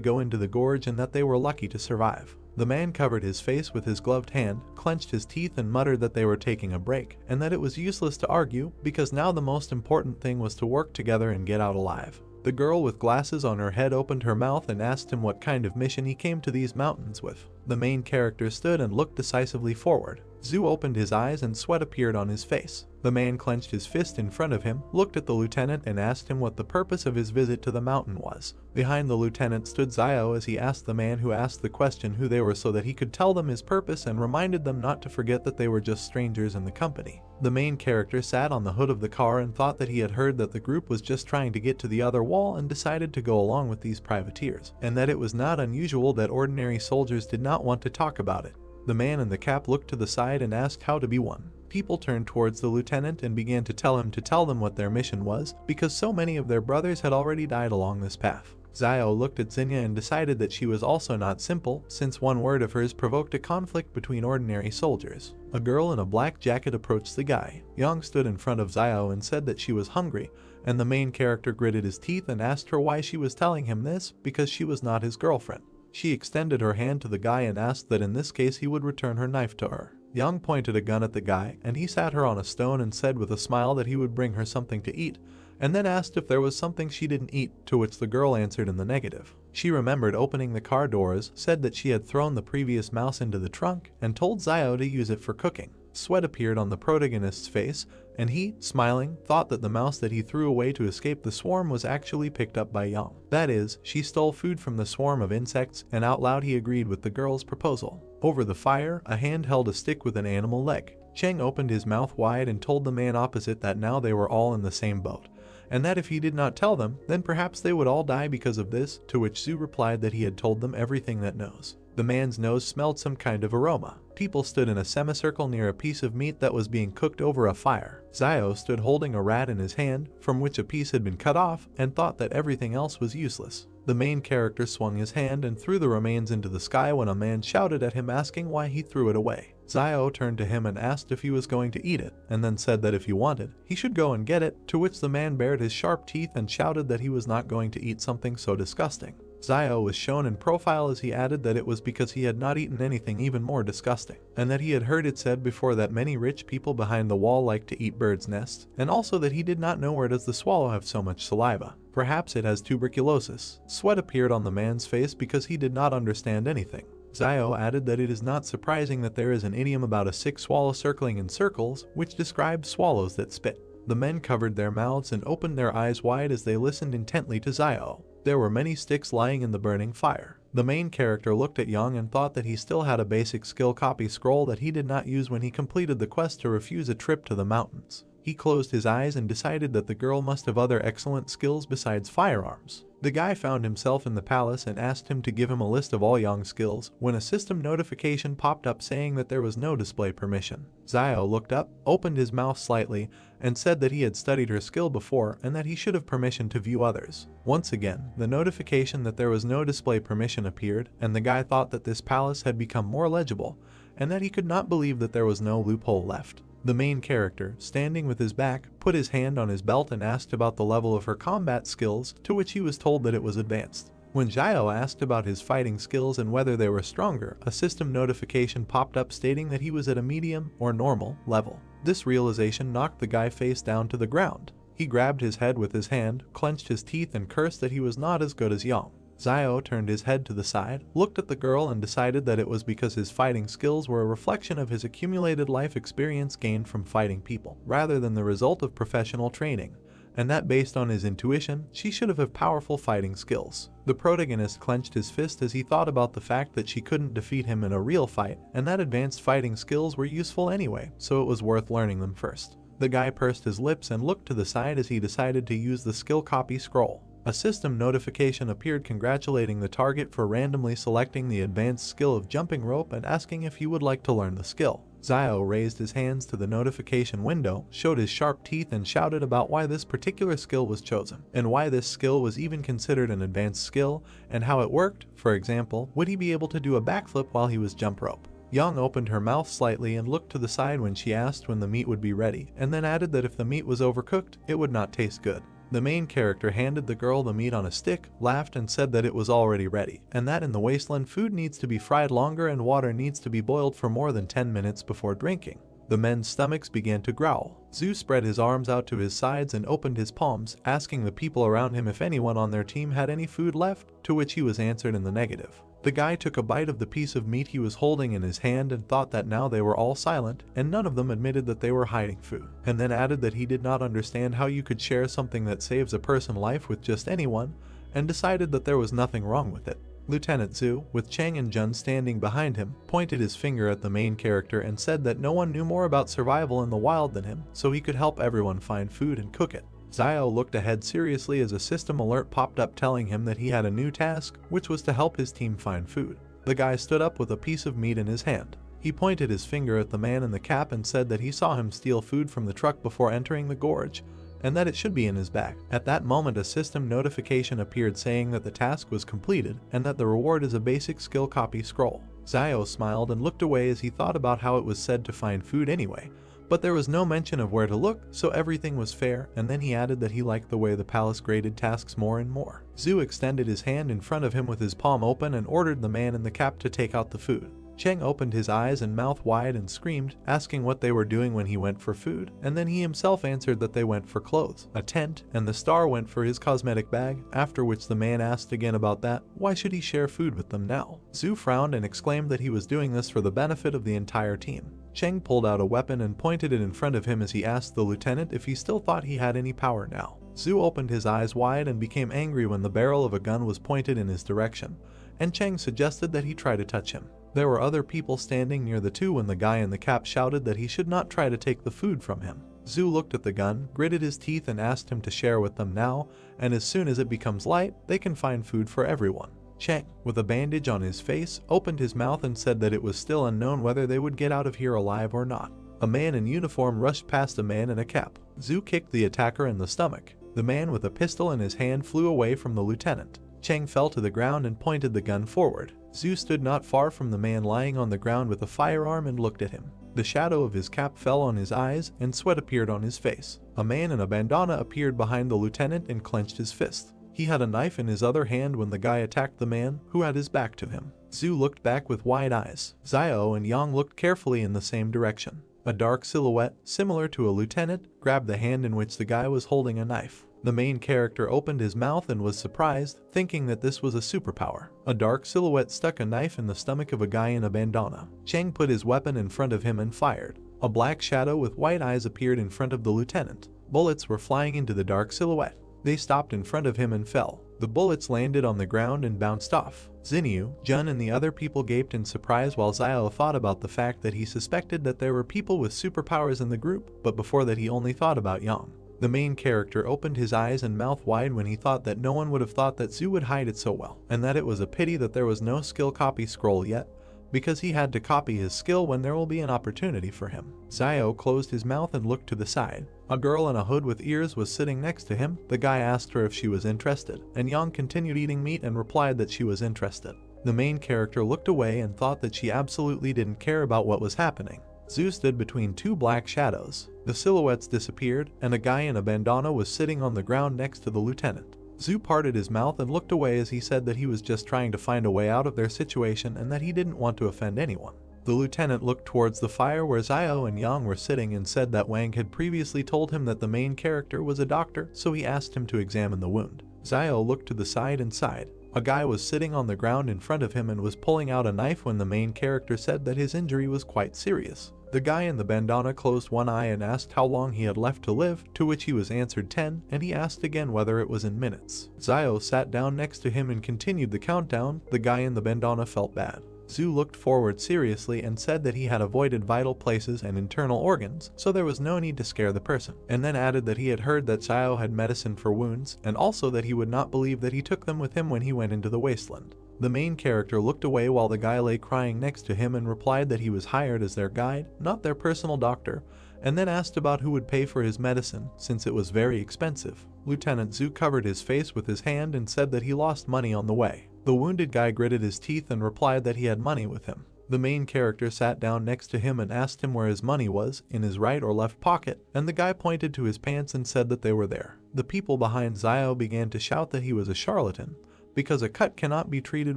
go into the gorge and that they were lucky to survive. The man covered his face with his gloved hand, clenched his teeth and muttered that they were taking a break, and that it was useless to argue, because now the most important thing was to work together and get out alive. The girl with glasses on her head opened her mouth and asked him what kind of mission he came to these mountains with. The main character stood and looked decisively forward. Zhu opened his eyes and sweat appeared on his face. The man clenched his fist in front of him, looked at the lieutenant and asked him what the purpose of his visit to the mountain was. Behind the lieutenant stood Zio as he asked the man who asked the question who they were so that he could tell them his purpose and reminded them not to forget that they were just strangers in the company. The main character sat on the hood of the car and thought that he had heard that the group was just trying to get to the other wall and decided to go along with these privateers, and that it was not unusual that ordinary soldiers did not want to talk about it. The man in the cap looked to the side and asked how to be one. People turned towards the lieutenant and began to tell him to tell them what their mission was, because so many of their brothers had already died along this path. Zio looked at Zinnia and decided that she was also not simple, since one word of hers provoked a conflict between ordinary soldiers. A girl in a black jacket approached the guy. Young stood in front of Zio and said that she was hungry, and the main character gritted his teeth and asked her why she was telling him this, because she was not his girlfriend. She extended her hand to the guy and asked that in this case he would return her knife to her. Young pointed a gun at the guy, and he sat her on a stone and said with a smile that he would bring her something to eat, and then asked if there was something she didn't eat, to which the girl answered in the negative. She remembered opening the car doors, said that she had thrown the previous mouse into the trunk, and told Zio to use it for cooking. Sweat appeared on the protagonist's face, and he, smiling, thought that the mouse that he threw away to escape the swarm was actually picked up by Young. That is, she stole food from the swarm of insects, and out loud he agreed with the girl's proposal. Over the fire, a hand held a stick with an animal leg. Cheng opened his mouth wide and told the man opposite that now they were all in the same boat, and that if he did not tell them, then perhaps they would all die because of this, to which Zhu replied that he had told them everything that knows. The man's nose smelled some kind of aroma. People stood in a semicircle near a piece of meat that was being cooked over a fire. Zio stood holding a rat in his hand, from which a piece had been cut off, and thought that everything else was useless. The main character swung his hand and threw the remains into the sky when a man shouted at him asking why he threw it away. Zio turned to him and asked if he was going to eat it, and then said that if he wanted, he should go and get it, to which the man bared his sharp teeth and shouted that he was not going to eat something so disgusting. Zio was shown in profile as he added that it was because he had not eaten anything even more disgusting, and that he had heard it said before that many rich people behind the wall like to eat birds' nests, and also that he did not know where does the swallow have so much saliva. Perhaps it has tuberculosis. Sweat appeared on the man's face because he did not understand anything. Zio added that it is not surprising that there is an idiom about a sick swallow circling in circles, which describes swallows that spit. The men covered their mouths and opened their eyes wide as they listened intently to Zio. There were many sticks lying in the burning fire. The main character looked at Young and thought that he still had a basic skill copy scroll that he did not use when he completed the quest to refuse a trip to the mountains. He closed his eyes and decided that the girl must have other excellent skills besides firearms. The guy found himself in the palace and asked him to give him a list of all Young's skills, when a system notification popped up saying that there was no display permission. Zio looked up, opened his mouth slightly, and said that he had studied her skill before and that he should have permission to view others. Once again, the notification that there was no display permission appeared, and the guy thought that this palace had become more legible, and that he could not believe that there was no loophole left. The main character, standing with his back, put his hand on his belt and asked about the level of her combat skills, to which he was told that it was advanced. When Zio asked about his fighting skills and whether they were stronger, a system notification popped up stating that he was at a medium or normal level. This realization knocked the guy face down to the ground. He grabbed his head with his hand, clenched his teeth and cursed that he was not as good as Young. Zio turned his head to the side, looked at the girl and decided that it was because his fighting skills were a reflection of his accumulated life experience gained from fighting people, rather than the result of professional training, and that based on his intuition, she should have powerful fighting skills. The protagonist clenched his fist as he thought about the fact that she couldn't defeat him in a real fight, and that advanced fighting skills were useful anyway, so it was worth learning them first. The guy pursed his lips and looked to the side as he decided to use the skill copy scroll. A system notification appeared congratulating the target for randomly selecting the advanced skill of jumping rope and asking if he would like to learn the skill. Zio raised his hands to the notification window, showed his sharp teeth and shouted about why this particular skill was chosen, and why this skill was even considered an advanced skill, and how it worked. For example, would he be able to do a backflip while he was jump rope? Young opened her mouth slightly and looked to the side when she asked when the meat would be ready, and then added that if the meat was overcooked, it would not taste good. The main character handed the girl the meat on a stick, laughed and said that it was already ready, and that in the wasteland food needs to be fried longer and water needs to be boiled for more than 10 minutes before drinking. The men's stomachs began to growl. Zhu spread his arms out to his sides and opened his palms, asking the people around him if anyone on their team had any food left, to which he was answered in the negative. The guy took a bite of the piece of meat he was holding in his hand and thought that now they were all silent, and none of them admitted that they were hiding food, and then added that he did not understand how you could share something that saves a person's life with just anyone, and decided that there was nothing wrong with it. Lieutenant Zhu, with Cheng and Jun standing behind him, pointed his finger at the main character and said that no one knew more about survival in the wild than him, so he could help everyone find food and cook it. Zio looked ahead seriously as a system alert popped up telling him that he had a new task, which was to help his team find food. The guy stood up with a piece of meat in his hand. He pointed his finger at the man in the cap and said that he saw him steal food from the truck before entering the gorge, and that it should be in his bag. At that moment, a system notification appeared saying that the task was completed and that the reward is a basic skill copy scroll. Zio smiled and looked away as he thought about how it was said to find food anyway, but there was no mention of where to look, so everything was fair, and then he added that he liked the way the palace graded tasks more and more. Zhu extended his hand in front of him with his palm open and ordered the man in the cap to take out the food. Cheng opened his eyes and mouth wide and screamed, asking what they were doing when he went for food, and then he himself answered that they went for clothes, a tent, and the star went for his cosmetic bag, after which the man asked again about that. Why should he share food with them now? Zhu frowned and exclaimed that he was doing this for the benefit of the entire team. Cheng pulled out a weapon and pointed it in front of him as he asked the lieutenant if he still thought he had any power now. Zhu opened his eyes wide and became angry when the barrel of a gun was pointed in his direction, and Cheng suggested that he try to touch him. There were other people standing near the two when the guy in the cap shouted that he should not try to take the food from him. Zhu looked at the gun, gritted his teeth and asked him to share with them now, and as soon as it becomes light, they can find food for everyone. Cheng, with a bandage on his face, opened his mouth and said that it was still unknown whether they would get out of here alive or not. A man in uniform rushed past a man in a cap. Zhu kicked the attacker in the stomach. The man with a pistol in his hand flew away from the lieutenant. Cheng fell to the ground and pointed the gun forward. Zhu stood not far from the man lying on the ground with a firearm and looked at him. The shadow of his cap fell on his eyes and sweat appeared on his face. A man in a bandana appeared behind the lieutenant and clenched his fist. He had a knife in his other hand when the guy attacked the man, who had his back to him. Zhu looked back with wide eyes. Zio and Yang looked carefully in the same direction. A dark silhouette, similar to a lieutenant, grabbed the hand in which the guy was holding a knife. The main character opened his mouth and was surprised, thinking that this was a superpower. A dark silhouette stuck a knife in the stomach of a guy in a bandana. Cheng put his weapon in front of him and fired. A black shadow with white eyes appeared in front of the lieutenant. Bullets were flying into the dark silhouette. They stopped in front of him and fell. The bullets landed on the ground and bounced off. Xinyu, Jun and the other people gaped in surprise while Zio thought about the fact that he suspected that there were people with superpowers in the group, but before that he only thought about Yang. The main character opened his eyes and mouth wide when he thought that no one would have thought that Zhu would hide it so well, and that it was a pity that there was no skill copy scroll yet, because he had to copy his skill when there will be an opportunity for him. Zio closed his mouth and looked to the side. A girl in a hood with ears was sitting next to him. The guy asked her if she was interested, and Yang continued eating meat and replied that she was interested. The main character looked away and thought that she absolutely didn't care about what was happening. Zhu stood between two black shadows. The silhouettes disappeared, and a guy in a bandana was sitting on the ground next to the lieutenant. Zhu parted his mouth and looked away as he said that he was just trying to find a way out of their situation and that he didn't want to offend anyone. The lieutenant looked towards the fire where Zio and Yang were sitting and said that Wang had previously told him that the main character was a doctor, so he asked him to examine the wound. Zio looked to the side and sighed. A guy was sitting on the ground in front of him and was pulling out a knife when the main character said that his injury was quite serious. The guy in the bandana closed one eye and asked how long he had left to live, to which he was answered 10, and he asked again whether it was in minutes. Zio sat down next to him and continued the countdown. The guy in the bandana felt bad. Zhu looked forward seriously and said that he had avoided vital places and internal organs, so there was no need to scare the person, and then added that he had heard that Zio had medicine for wounds, and also that he would not believe that he took them with him when he went into the wasteland. The main character looked away while the guy lay crying next to him and replied that he was hired as their guide, not their personal doctor, and then asked about who would pay for his medicine, since it was very expensive. Lieutenant Zhu covered his face with his hand and said that he lost money on the way. The wounded guy gritted his teeth and replied that he had money with him. The main character sat down next to him and asked him where his money was, in his right or left pocket, and the guy pointed to his pants and said that they were there. The people behind Zio began to shout that he was a charlatan, because a cut cannot be treated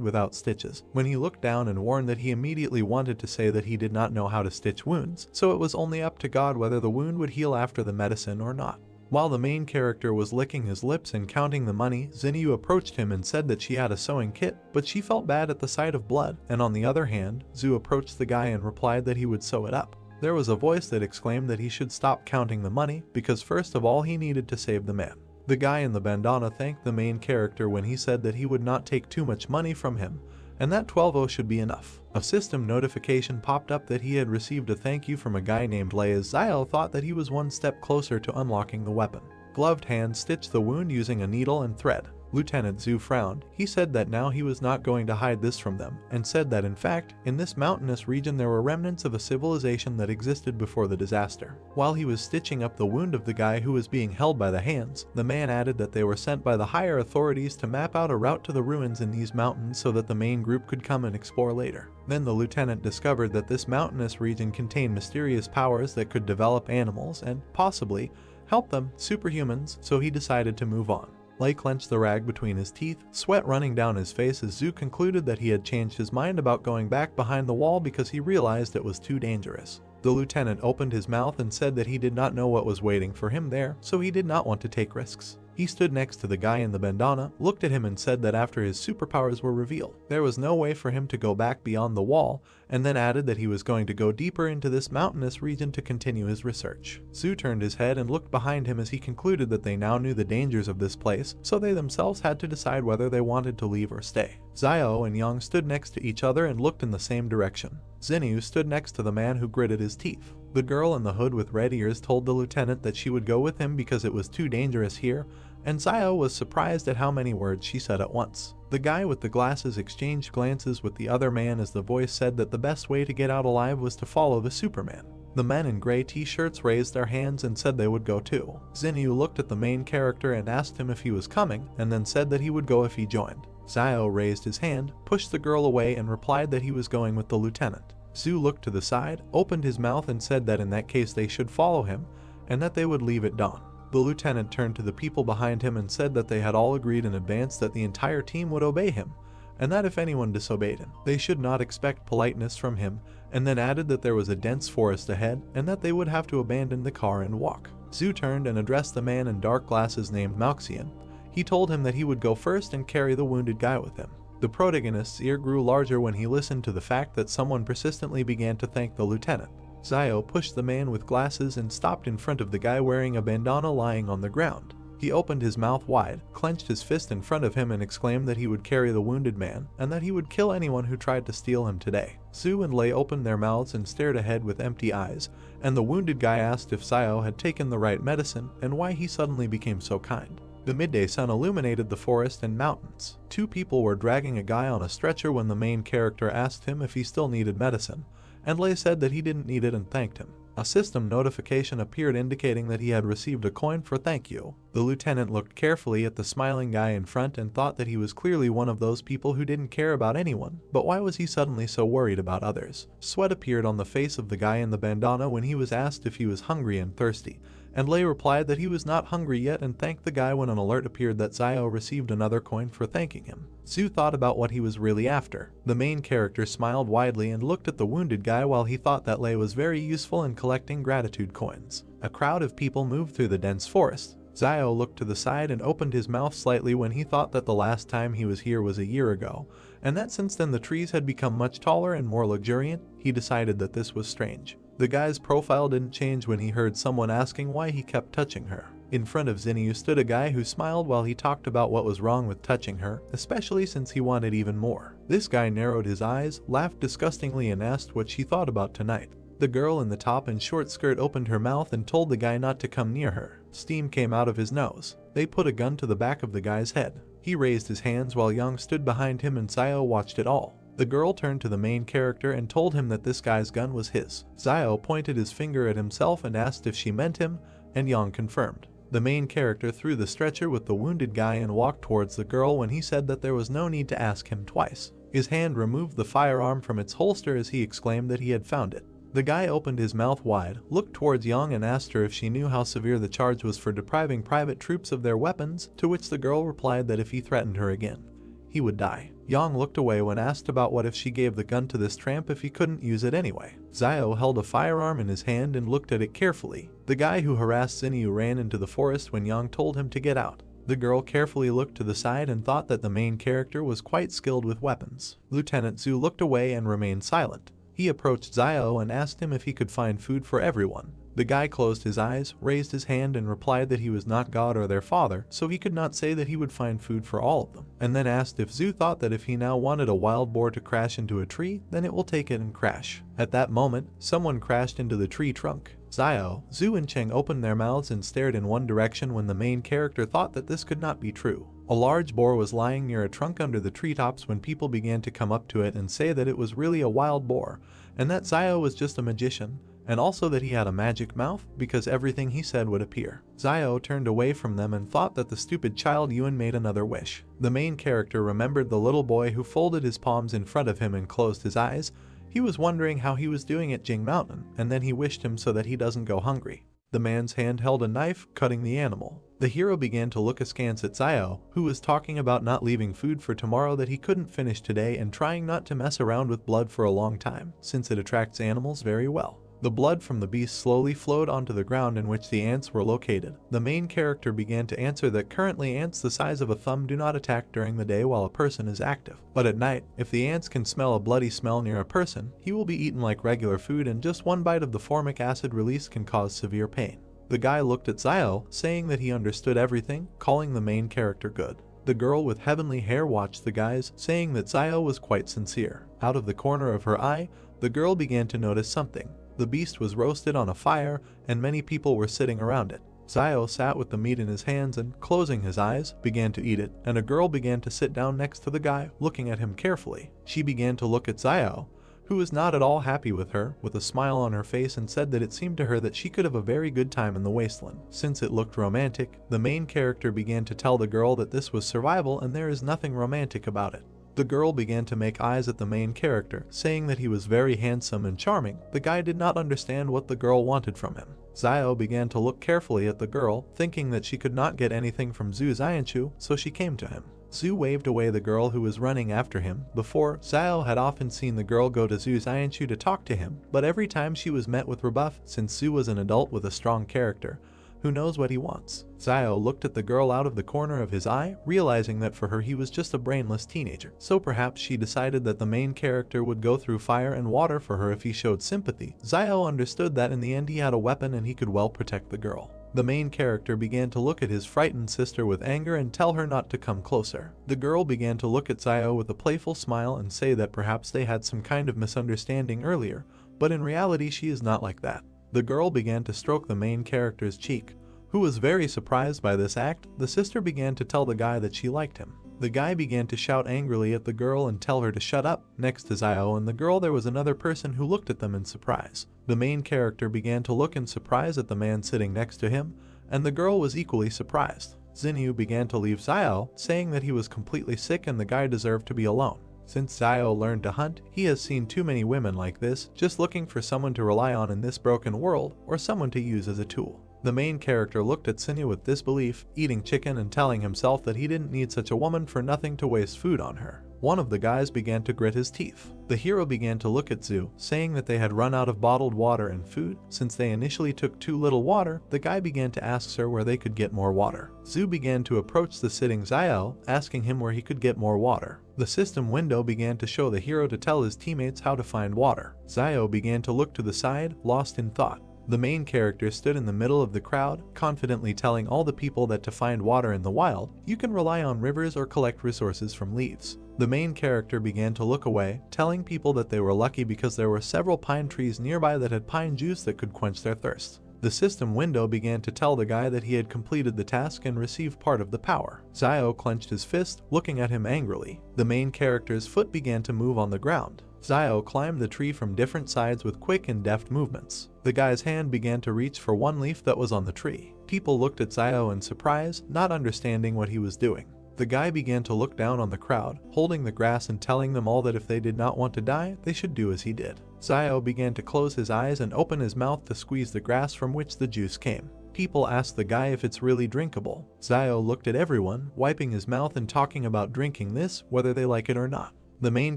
without stitches. When he looked down and warned that he immediately wanted to say that he did not know how to stitch wounds, so it was only up to God whether the wound would heal after the medicine or not. While the main character was licking his lips and counting the money, Xinyu approached him and said that she had a sewing kit, but she felt bad at the sight of blood, and on the other hand, Zhu approached the guy and replied that he would sew it up. There was a voice that exclaimed that he should stop counting the money, because first of all he needed to save the man. The guy in the bandana thanked the main character when he said that he would not take too much money from him, and that 12 should be enough. A system notification popped up that he had received a thank you from a guy named Lei as Zio thought that he was one step closer to unlocking the weapon. Gloved hands stitched the wound using a needle and thread. Lieutenant Zhu frowned. He said that now he was not going to hide this from them, and said that in fact, in this mountainous region there were remnants of a civilization that existed before the disaster. While he was stitching up the wound of the guy who was being held by the hands, the man added that they were sent by the higher authorities to map out a route to the ruins in these mountains so that the main group could come and explore later. Then the lieutenant discovered that this mountainous region contained mysterious powers that could develop animals and, possibly, help them, superhumans, so he decided to move on. Lei clenched the rag between his teeth, sweat running down his face as Zhu concluded that he had changed his mind about going back behind the wall because he realized it was too dangerous. The lieutenant opened his mouth and said that he did not know what was waiting for him there, so he did not want to take risks. He stood next to the guy in the bandana, looked at him and said that after his superpowers were revealed, there was no way for him to go back beyond the wall, and then added that he was going to go deeper into this mountainous region to continue his research. Zhu turned his head and looked behind him as he concluded that they now knew the dangers of this place, so they themselves had to decide whether they wanted to leave or stay. Xiao and Yang stood next to each other and looked in the same direction. Xinyu stood next to the man who gritted his teeth. The girl in the hood with red ears told the lieutenant that she would go with him because it was too dangerous here, and Xiao was surprised at how many words she said at once. The guy with the glasses exchanged glances with the other man as the voice said that the best way to get out alive was to follow the Superman. The men in gray t-shirts raised their hands and said they would go too. Xinyu looked at the main character and asked him if he was coming, and then said that he would go if he joined. Xiao raised his hand, pushed the girl away and replied that he was going with the lieutenant. Zhu looked to the side, opened his mouth and said that in that case they should follow him, and that they would leave at dawn. The lieutenant turned to the people behind him and said that they had all agreed in advance that the entire team would obey him, and that if anyone disobeyed him, they should not expect politeness from him, and then added that there was a dense forest ahead and that they would have to abandon the car and walk. Zhu turned and addressed the man in dark glasses named Malxian. He told him that he would go first and carry the wounded guy with him. The protagonist's ear grew larger when he listened to the fact that someone persistently began to thank the lieutenant. Xiao pushed the man with glasses and stopped in front of the guy wearing a bandana lying on the ground. He opened his mouth wide, clenched his fist in front of him and exclaimed that he would carry the wounded man, and that he would kill anyone who tried to steal him today. Zhu and Lei opened their mouths and stared ahead with empty eyes, and the wounded guy asked if Xiao had taken the right medicine and why he suddenly became so kind. The midday sun illuminated the forest and mountains. Two people were dragging a guy on a stretcher when the main character asked him if he still needed medicine, and Lei said that he didn't need it and thanked him. A system notification appeared indicating that he had received a coin for thank you. The lieutenant looked carefully at the smiling guy in front and thought that he was clearly one of those people who didn't care about anyone, but why was he suddenly so worried about others? Sweat appeared on the face of the guy in the bandana when he was asked if he was hungry and thirsty, and Lei replied that he was not hungry yet and thanked the guy when an alert appeared that Xiao received another coin for thanking him. Zhu thought about what he was really after. The main character smiled widely and looked at the wounded guy while he thought that Lei was very useful in collecting gratitude coins. A crowd of people moved through the dense forest. Xiao looked to the side and opened his mouth slightly when he thought that the last time he was here was a year ago, and that since then the trees had become much taller and more luxuriant. He decided that this was strange. The guy's profile didn't change when he heard someone asking why he kept touching her. In front of Xinyu stood a guy who smiled while he talked about what was wrong with touching her, especially since he wanted even more. This guy narrowed his eyes, laughed disgustingly and asked what she thought about tonight. The girl in the top and short skirt opened her mouth and told the guy not to come near her. Steam came out of his nose. They put a gun to the back of the guy's head. He raised his hands while Yang stood behind him and Xiao watched it all. The girl turned to the main character and told him that this guy's gun was his. Xiao pointed his finger at himself and asked if she meant him, and Yang confirmed. The main character threw the stretcher with the wounded guy and walked towards the girl when he said that there was no need to ask him twice. His hand removed the firearm from its holster as he exclaimed that he had found it. The guy opened his mouth wide, looked towards Yang and asked her if she knew how severe the charge was for depriving private troops of their weapons, to which the girl replied that if he threatened her again, he would die. Yang looked away when asked about what if she gave the gun to this tramp if he couldn't use it anyway. Xiao held a firearm in his hand and looked at it carefully. The guy who harassed Xinyu ran into the forest when Yang told him to get out. The girl carefully looked to the side and thought that the main character was quite skilled with weapons. Lieutenant Zhu looked away and remained silent. He approached Xiao and asked him if he could find food for everyone. The guy closed his eyes, raised his hand and replied that he was not God or their father, so he could not say that he would find food for all of them, and then asked if Zhu thought that if he now wanted a wild boar to crash into a tree, then it will take it and crash. At that moment, someone crashed into the tree trunk. Xiao, Zhu and Cheng opened their mouths and stared in one direction when the main character thought that this could not be true. A large boar was lying near a trunk under the treetops when people began to come up to it and say that it was really a wild boar, and that Zio was just a magician, and also that he had a magic mouth because everything he said would appear. Zio turned away from them and thought that the stupid child Yuan made another wish. The main character remembered the little boy who folded his palms in front of him and closed his eyes. He was wondering how he was doing at Jing Mountain, and then he wished him so that he doesn't go hungry. The man's hand held a knife, cutting the animal. The hero began to look askance at Zio, who was talking about not leaving food for tomorrow that he couldn't finish today and trying not to mess around with blood for a long time, since it attracts animals very well. The blood from the beast slowly flowed onto the ground in which the ants were located. The main character began to answer that currently ants the size of a thumb do not attack during the day while a person is active. But at night, if the ants can smell a bloody smell near a person, he will be eaten like regular food and just one bite of the formic acid release can cause severe pain. The guy looked at Zio, saying that he understood everything, calling the main character good. The girl with heavenly hair watched the guys, saying that Zio was quite sincere. Out of the corner of her eye, the girl began to notice something. The beast was roasted on a fire, and many people were sitting around it. Zio sat with the meat in his hands and, closing his eyes, began to eat it, and a girl began to sit down next to the guy, looking at him carefully. She began to look at Zio, who was not at all happy with her, with a smile on her face, and said that it seemed to her that she could have a very good time in the wasteland. Since it looked romantic, the main character began to tell the girl that this was survival and there is nothing romantic about it. The girl began to make eyes at the main character, saying that he was very handsome and charming. The guy did not understand what the girl wanted from him. Zio began to look carefully at the girl, thinking that she could not get anything from Zhu Xianchu, so she came to him. Zhu waved away the girl who was running after him. Before, Zio had often seen the girl go to Zhu Xianchu to talk to him, but every time she was met with rebuff since Zhu was an adult with a strong character who knows what he wants. Zio looked at the girl out of the corner of his eye, realizing that for her he was just a brainless teenager. So perhaps she decided that the main character would go through fire and water for her if he showed sympathy. Zio understood that in the end he had a weapon and he could well protect the girl. The main character began to look at his frightened sister with anger and tell her not to come closer. The girl began to look at Zio with a playful smile and say that perhaps they had some kind of misunderstanding earlier, but in reality she is not like that. The girl began to stroke the main character's cheek, who was very surprised by this act. The sister began to tell the guy that she liked him. The guy began to shout angrily at the girl and tell her to shut up. Next to Zio and the girl there was another person who looked at them in surprise. The main character began to look in surprise at the man sitting next to him, and the girl was equally surprised. Xinyu began to leave Zio, saying that he was completely sick and the guy deserved to be alone. Since Zio learned to hunt, he has seen too many women like this, just looking for someone to rely on in this broken world, or someone to use as a tool. The main character looked at Xinyu with disbelief, eating chicken and telling himself that he didn't need such a woman for nothing to waste food on her. One of the guys began to grit his teeth. The hero began to look at Zhu, saying that they had run out of bottled water and food. Since they initially took too little water, the guy began to ask her where they could get more water. Zhu began to approach the sitting Zio, asking him where he could get more water. The system window began to show the hero to tell his teammates how to find water. Zio began to look to the side, lost in thought. The main character stood in the middle of the crowd, confidently telling all the people that to find water in the wild, you can rely on rivers or collect resources from leaves. The main character began to look away, telling people that they were lucky because there were several pine trees nearby that had pine juice that could quench their thirst. The system window began to tell the guy that he had completed the task and received part of the power. Zio clenched his fist, looking at him angrily. The main character's foot began to move on the ground. Zio climbed the tree from different sides with quick and deft movements. The guy's hand began to reach for one leaf that was on the tree. People looked at Zio in surprise, not understanding what he was doing. The guy began to look down on the crowd, holding the grass and telling them all that if they did not want to die, they should do as he did. Zio began to close his eyes and open his mouth to squeeze the grass from which the juice came. People asked the guy if it's really drinkable. Zio looked at everyone, wiping his mouth and talking about drinking this, whether they like it or not. The main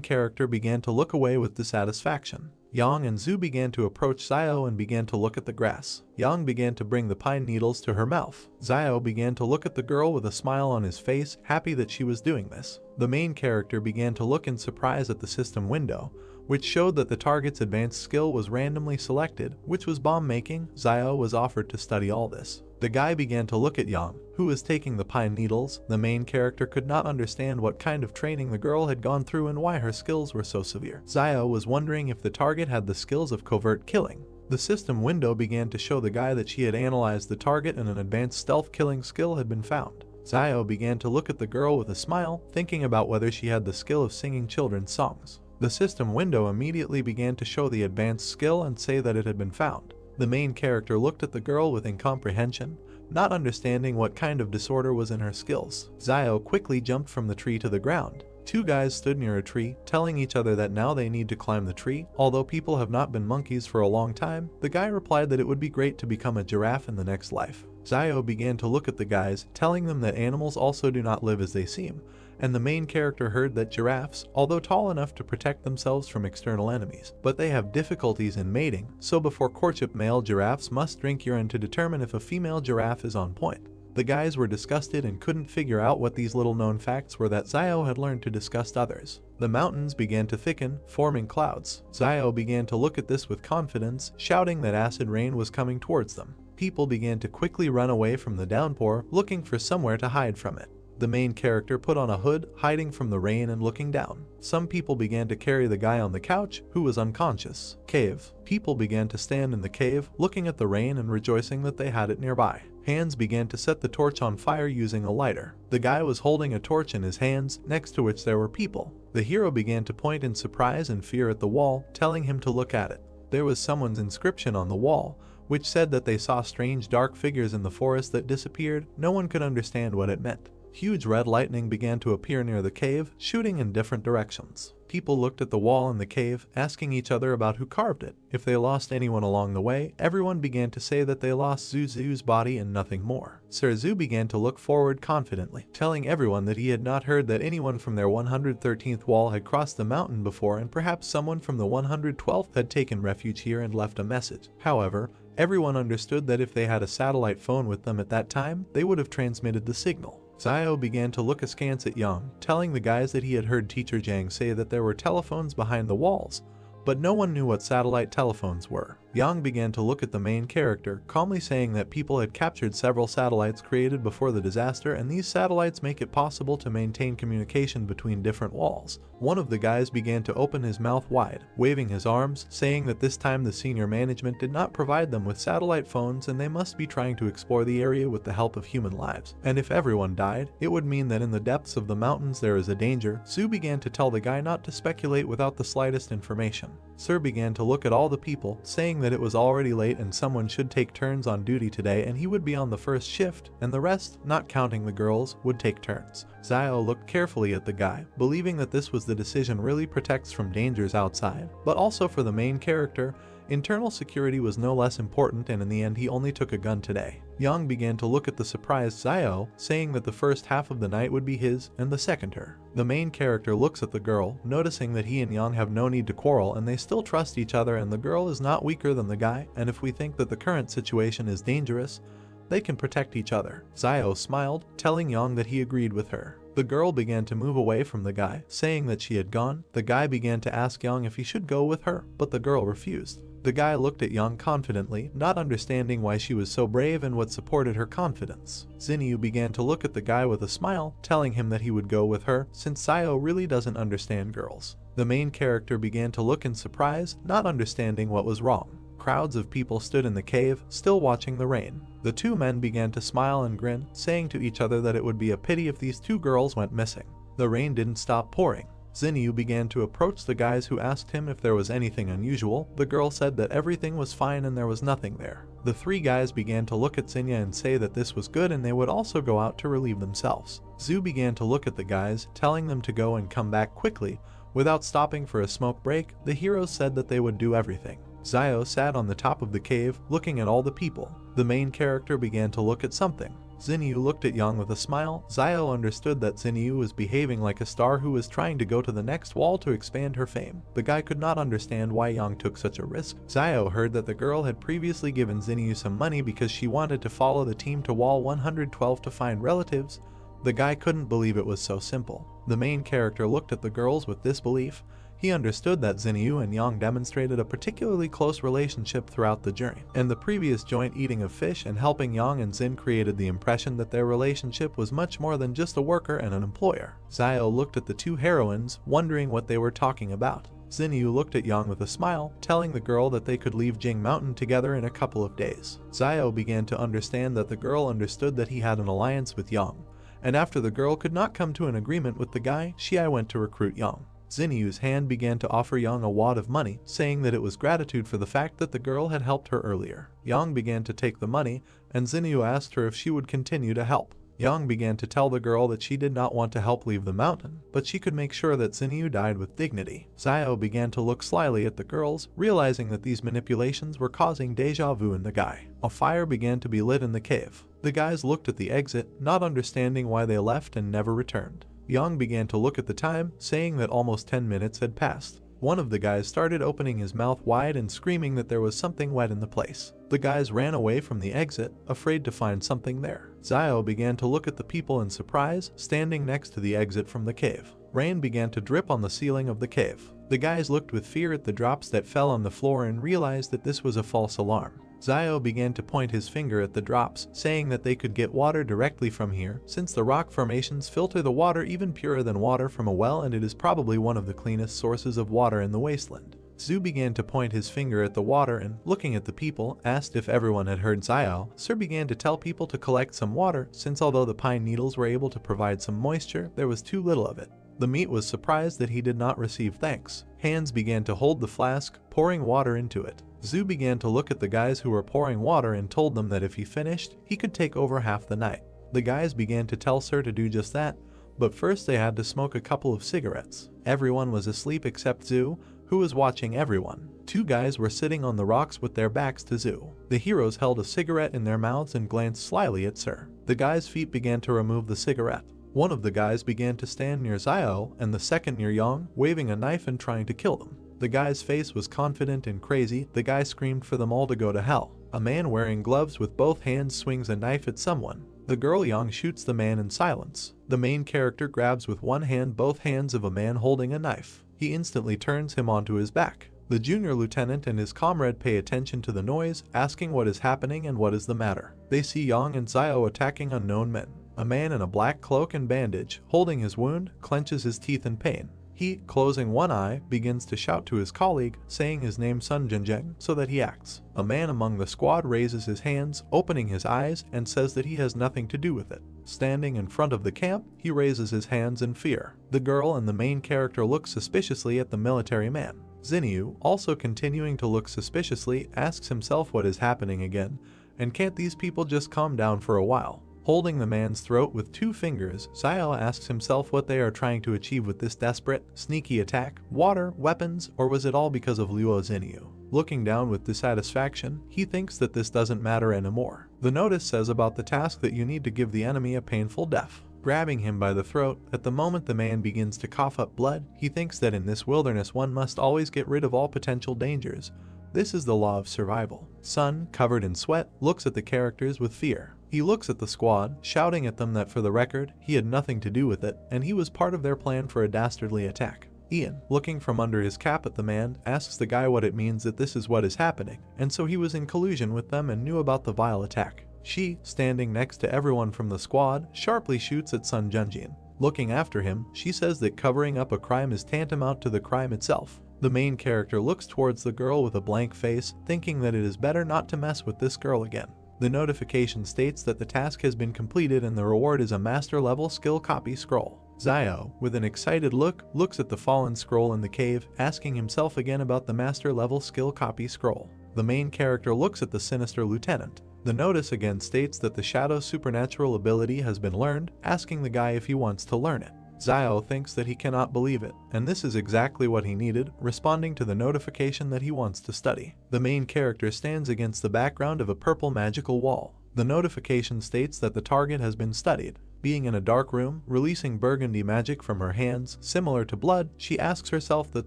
character began to look away with dissatisfaction. Yang and Zhu began to approach Zio and began to look at the grass. Yang began to bring the pine needles to her mouth. Zio began to look at the girl with a smile on his face, happy that she was doing this. The main character began to look in surprise at the system window, which showed that the target's advanced skill was randomly selected, which was bomb making. Zio was offered to study all this. The guy began to look at Yang, who was taking the pine needles. The main character could not understand what kind of training the girl had gone through and why her skills were so severe. Zio was wondering if the target had the skills of covert killing. The system window began to show the guy that she had analyzed the target and an advanced stealth killing skill had been found. Zio began to look at the girl with a smile, thinking about whether she had the skill of singing children's songs. The system window immediately began to show the advanced skill and say that it had been found. The main character looked at the girl with incomprehension, not understanding what kind of disorder was in her skills. Zio quickly jumped from the tree to the ground. Two guys stood near a tree, telling each other that now they need to climb the tree. Although people have not been monkeys for a long time, the guy replied that it would be great to become a giraffe in the next life. Zio began to look at the guys, telling them that animals also do not live as they seem, and the main character heard that giraffes, although tall enough to protect themselves from external enemies, but they have difficulties in mating, so before courtship male giraffes must drink urine to determine if a female giraffe is on point. The guys were disgusted and couldn't figure out what these little known facts were that Zio had learned to disgust others. The mountains began to thicken, forming clouds. Zio began to look at this with confidence, shouting that acid rain was coming towards them. People began to quickly run away from the downpour, looking for somewhere to hide from it. The main character put on a hood, hiding from the rain and looking down. Some people began to carry the guy on the couch, who was unconscious. Cave. People began to stand in the cave, looking at the rain and rejoicing that they had it nearby. Hands began to set the torch on fire using a lighter. The guy was holding a torch in his hands, next to which there were people. The hero began to point in surprise and fear at the wall, telling him to look at it. There was someone's inscription on the wall, which said that they saw strange dark figures in the forest that disappeared. No one could understand what it meant. Huge red lightning began to appear near the cave, shooting in different directions. People looked at the wall in the cave, asking each other about who carved it. If they lost anyone along the way, everyone began to say that they lost Zuzu's body and nothing more. Sir Zu began to look forward confidently, telling everyone that he had not heard that anyone from their 113th wall had crossed the mountain before, and perhaps someone from the 112th had taken refuge here and left a message. However, everyone understood that if they had a satellite phone with them at that time, they would have transmitted the signal. Zio began to look askance at Yang, telling the guys that he had heard Teacher Jang say that there were telephones behind the walls, but no one knew what satellite telephones were. Yang began to look at the main character, calmly saying that people had captured several satellites created before the disaster, and these satellites make it possible to maintain communication between different walls. One of the guys began to open his mouth wide, waving his arms, saying that this time the senior management did not provide them with satellite phones and they must be trying to explore the area with the help of human lives. And if everyone died, it would mean that in the depths of the mountains there is a danger. Su began to tell the guy not to speculate without the slightest information. Sir began to look at all the people, saying that it was already late and someone should take turns on duty today, and he would be on the first shift, and the rest, not counting the girls, would take turns. Zio looked carefully at the guy, believing that this was the decision really protects from dangers outside, but also for the main character. Internal security was no less important, and in the end he only took a gun today. Yang began to look at the surprised Zio, saying that the first half of the night would be his and the second her. The main character looks at the girl, noticing that he and Yang have no need to quarrel and they still trust each other, and the girl is not weaker than the guy, and if we think that the current situation is dangerous, they can protect each other. Zio smiled, telling Yang that he agreed with her. The girl began to move away from the guy, saying that she had gone. The guy began to ask Yang if he should go with her, but the girl refused. The guy looked at Yang confidently, not understanding why she was so brave and what supported her confidence. Xinyu began to look at the guy with a smile, telling him that he would go with her, since Zio really doesn't understand girls. The main character began to look in surprise, not understanding what was wrong. Crowds of people stood in the cave, still watching the rain. The two men began to smile and grin, saying to each other that it would be a pity if these two girls went missing. The rain didn't stop pouring. Xinyu began to approach the guys, who asked him if there was anything unusual. The girl said that everything was fine and there was nothing there. The three guys began to look at Xinyu and say that this was good and they would also go out to relieve themselves. Zhu began to look at the guys, telling them to go and come back quickly. Without stopping for a smoke break, the heroes said that they would do everything. Zio sat on the top of the cave, looking at all the people. The main character began to look at something. Xinyu looked at Yang with a smile. Zio understood that Xinyu was behaving like a star who was trying to go to the next wall to expand her fame. The guy could not understand why Yang took such a risk. Zio heard that the girl had previously given Xinyu some money because she wanted to follow the team to wall 112 to find relatives. The guy couldn't believe it was so simple. The main character looked at the girls with disbelief. He understood that Xinyu and Yang demonstrated a particularly close relationship throughout the journey, and the previous joint eating of fish and helping Yang and Xin created the impression that their relationship was much more than just a worker and an employer. Zio looked at the two heroines, wondering what they were talking about. Xinyu looked at Yang with a smile, telling the girl that they could leave Jing Mountain together in a couple of days. Zio began to understand that the girl understood that he had an alliance with Yang, and after the girl could not come to an agreement with the guy, she went to recruit Yang. Xinyu's hand began to offer Yang a wad of money, saying that it was gratitude for the fact that the girl had helped her earlier. Yang began to take the money, and Xinyu asked her if she would continue to help. Yang began to tell the girl that she did not want to help leave the mountain, but she could make sure that Xinyu died with dignity. Xiao began to look slyly at the girls, realizing that these manipulations were causing deja vu in the guy. A fire began to be lit in the cave. The guys looked at the exit, not understanding why they left and never returned. Yang began to look at the time, saying that almost 10 minutes had passed. One of the guys started opening his mouth wide and screaming that there was something wet in the place. The guys ran away from the exit, afraid to find something there. Xiao began to look at the people in surprise, standing next to the exit from the cave. Rain began to drip on the ceiling of the cave. The guys looked with fear at the drops that fell on the floor and realized that this was a false alarm. Xiao began to point his finger at the drops, saying that they could get water directly from here, since the rock formations filter the water even purer than water from a well, and it is probably one of the cleanest sources of water in the wasteland. Zhu began to point his finger at the water and, looking at the people, asked if everyone had heard Xiao. Sir began to tell people to collect some water, since although the pine needles were able to provide some moisture, there was too little of it. The meat was surprised that he did not receive thanks. Hands began to hold the flask, pouring water into it. Zhu began to look at the guys who were pouring water and told them that if he finished, he could take over half the night. The guys began to tell Sir to do just that, but first they had to smoke a couple of cigarettes. Everyone was asleep except Zhu, who was watching everyone. Two guys were sitting on the rocks with their backs to Zhu. The heroes held a cigarette in their mouths and glanced slyly at Sir. The guy's feet began to remove the cigarette. One of the guys began to stand near Xiao and the second near Yang, waving a knife and trying to kill them. The guy's face was confident and crazy. The guy screamed for them all to go to hell. A man wearing gloves with both hands swings a knife at someone. The girl Yang shoots the man in silence. The main character grabs with one hand both hands of a man holding a knife. He instantly turns him onto his back. The junior lieutenant and his comrade pay attention to the noise, asking what is happening and what is the matter. They see Yang and Xiao attacking unknown men. A man in a black cloak and bandage, holding his wound, clenches his teeth in pain. He, closing one eye, begins to shout to his colleague, saying his name Sun Jinjeng, so that he acts. A man among the squad raises his hands, opening his eyes, and says that he has nothing to do with it. Standing in front of the camp, he raises his hands in fear. The girl and the main character look suspiciously at the military man. Xinyu, also continuing to look suspiciously, asks himself what is happening again, and can't these people just calm down for a while? Holding the man's throat with two fingers, Xiao asks himself what they are trying to achieve with this desperate, sneaky attack: water, weapons, or was it all because of Luo Xinyu? Looking down with dissatisfaction, he thinks that this doesn't matter anymore. The notice says about the task that you need to give the enemy a painful death. Grabbing him by the throat, at the moment the man begins to cough up blood, he thinks that in this wilderness one must always get rid of all potential dangers. This is the law of survival. Sun, covered in sweat, looks at the characters with fear. He looks at the squad, shouting at them that for the record, he had nothing to do with it, and he was part of their plan for a dastardly attack. Ian, looking from under his cap at the man, asks the guy what it means that this is what is happening, and so he was in collusion with them and knew about the vile attack. She, standing next to everyone from the squad, sharply shoots at Sun Junjin. Looking after him, she says that covering up a crime is tantamount to the crime itself. The main character looks towards the girl with a blank face, thinking that it is better not to mess with this girl again. The notification states that the task has been completed and the reward is a master level skill copy scroll. Xiao, with an excited look, looks at the fallen scroll in the cave, asking himself again about the master level skill copy scroll. The main character looks at the sinister lieutenant. The notice again states that the shadow supernatural ability has been learned, asking the guy if he wants to learn it. Xiao thinks that he cannot believe it, and this is exactly what he needed, responding to the notification that he wants to study. The main character stands against the background of a purple magical wall. The notification states that the target has been studied. Being in a dark room, releasing burgundy magic from her hands, similar to blood, she asks herself that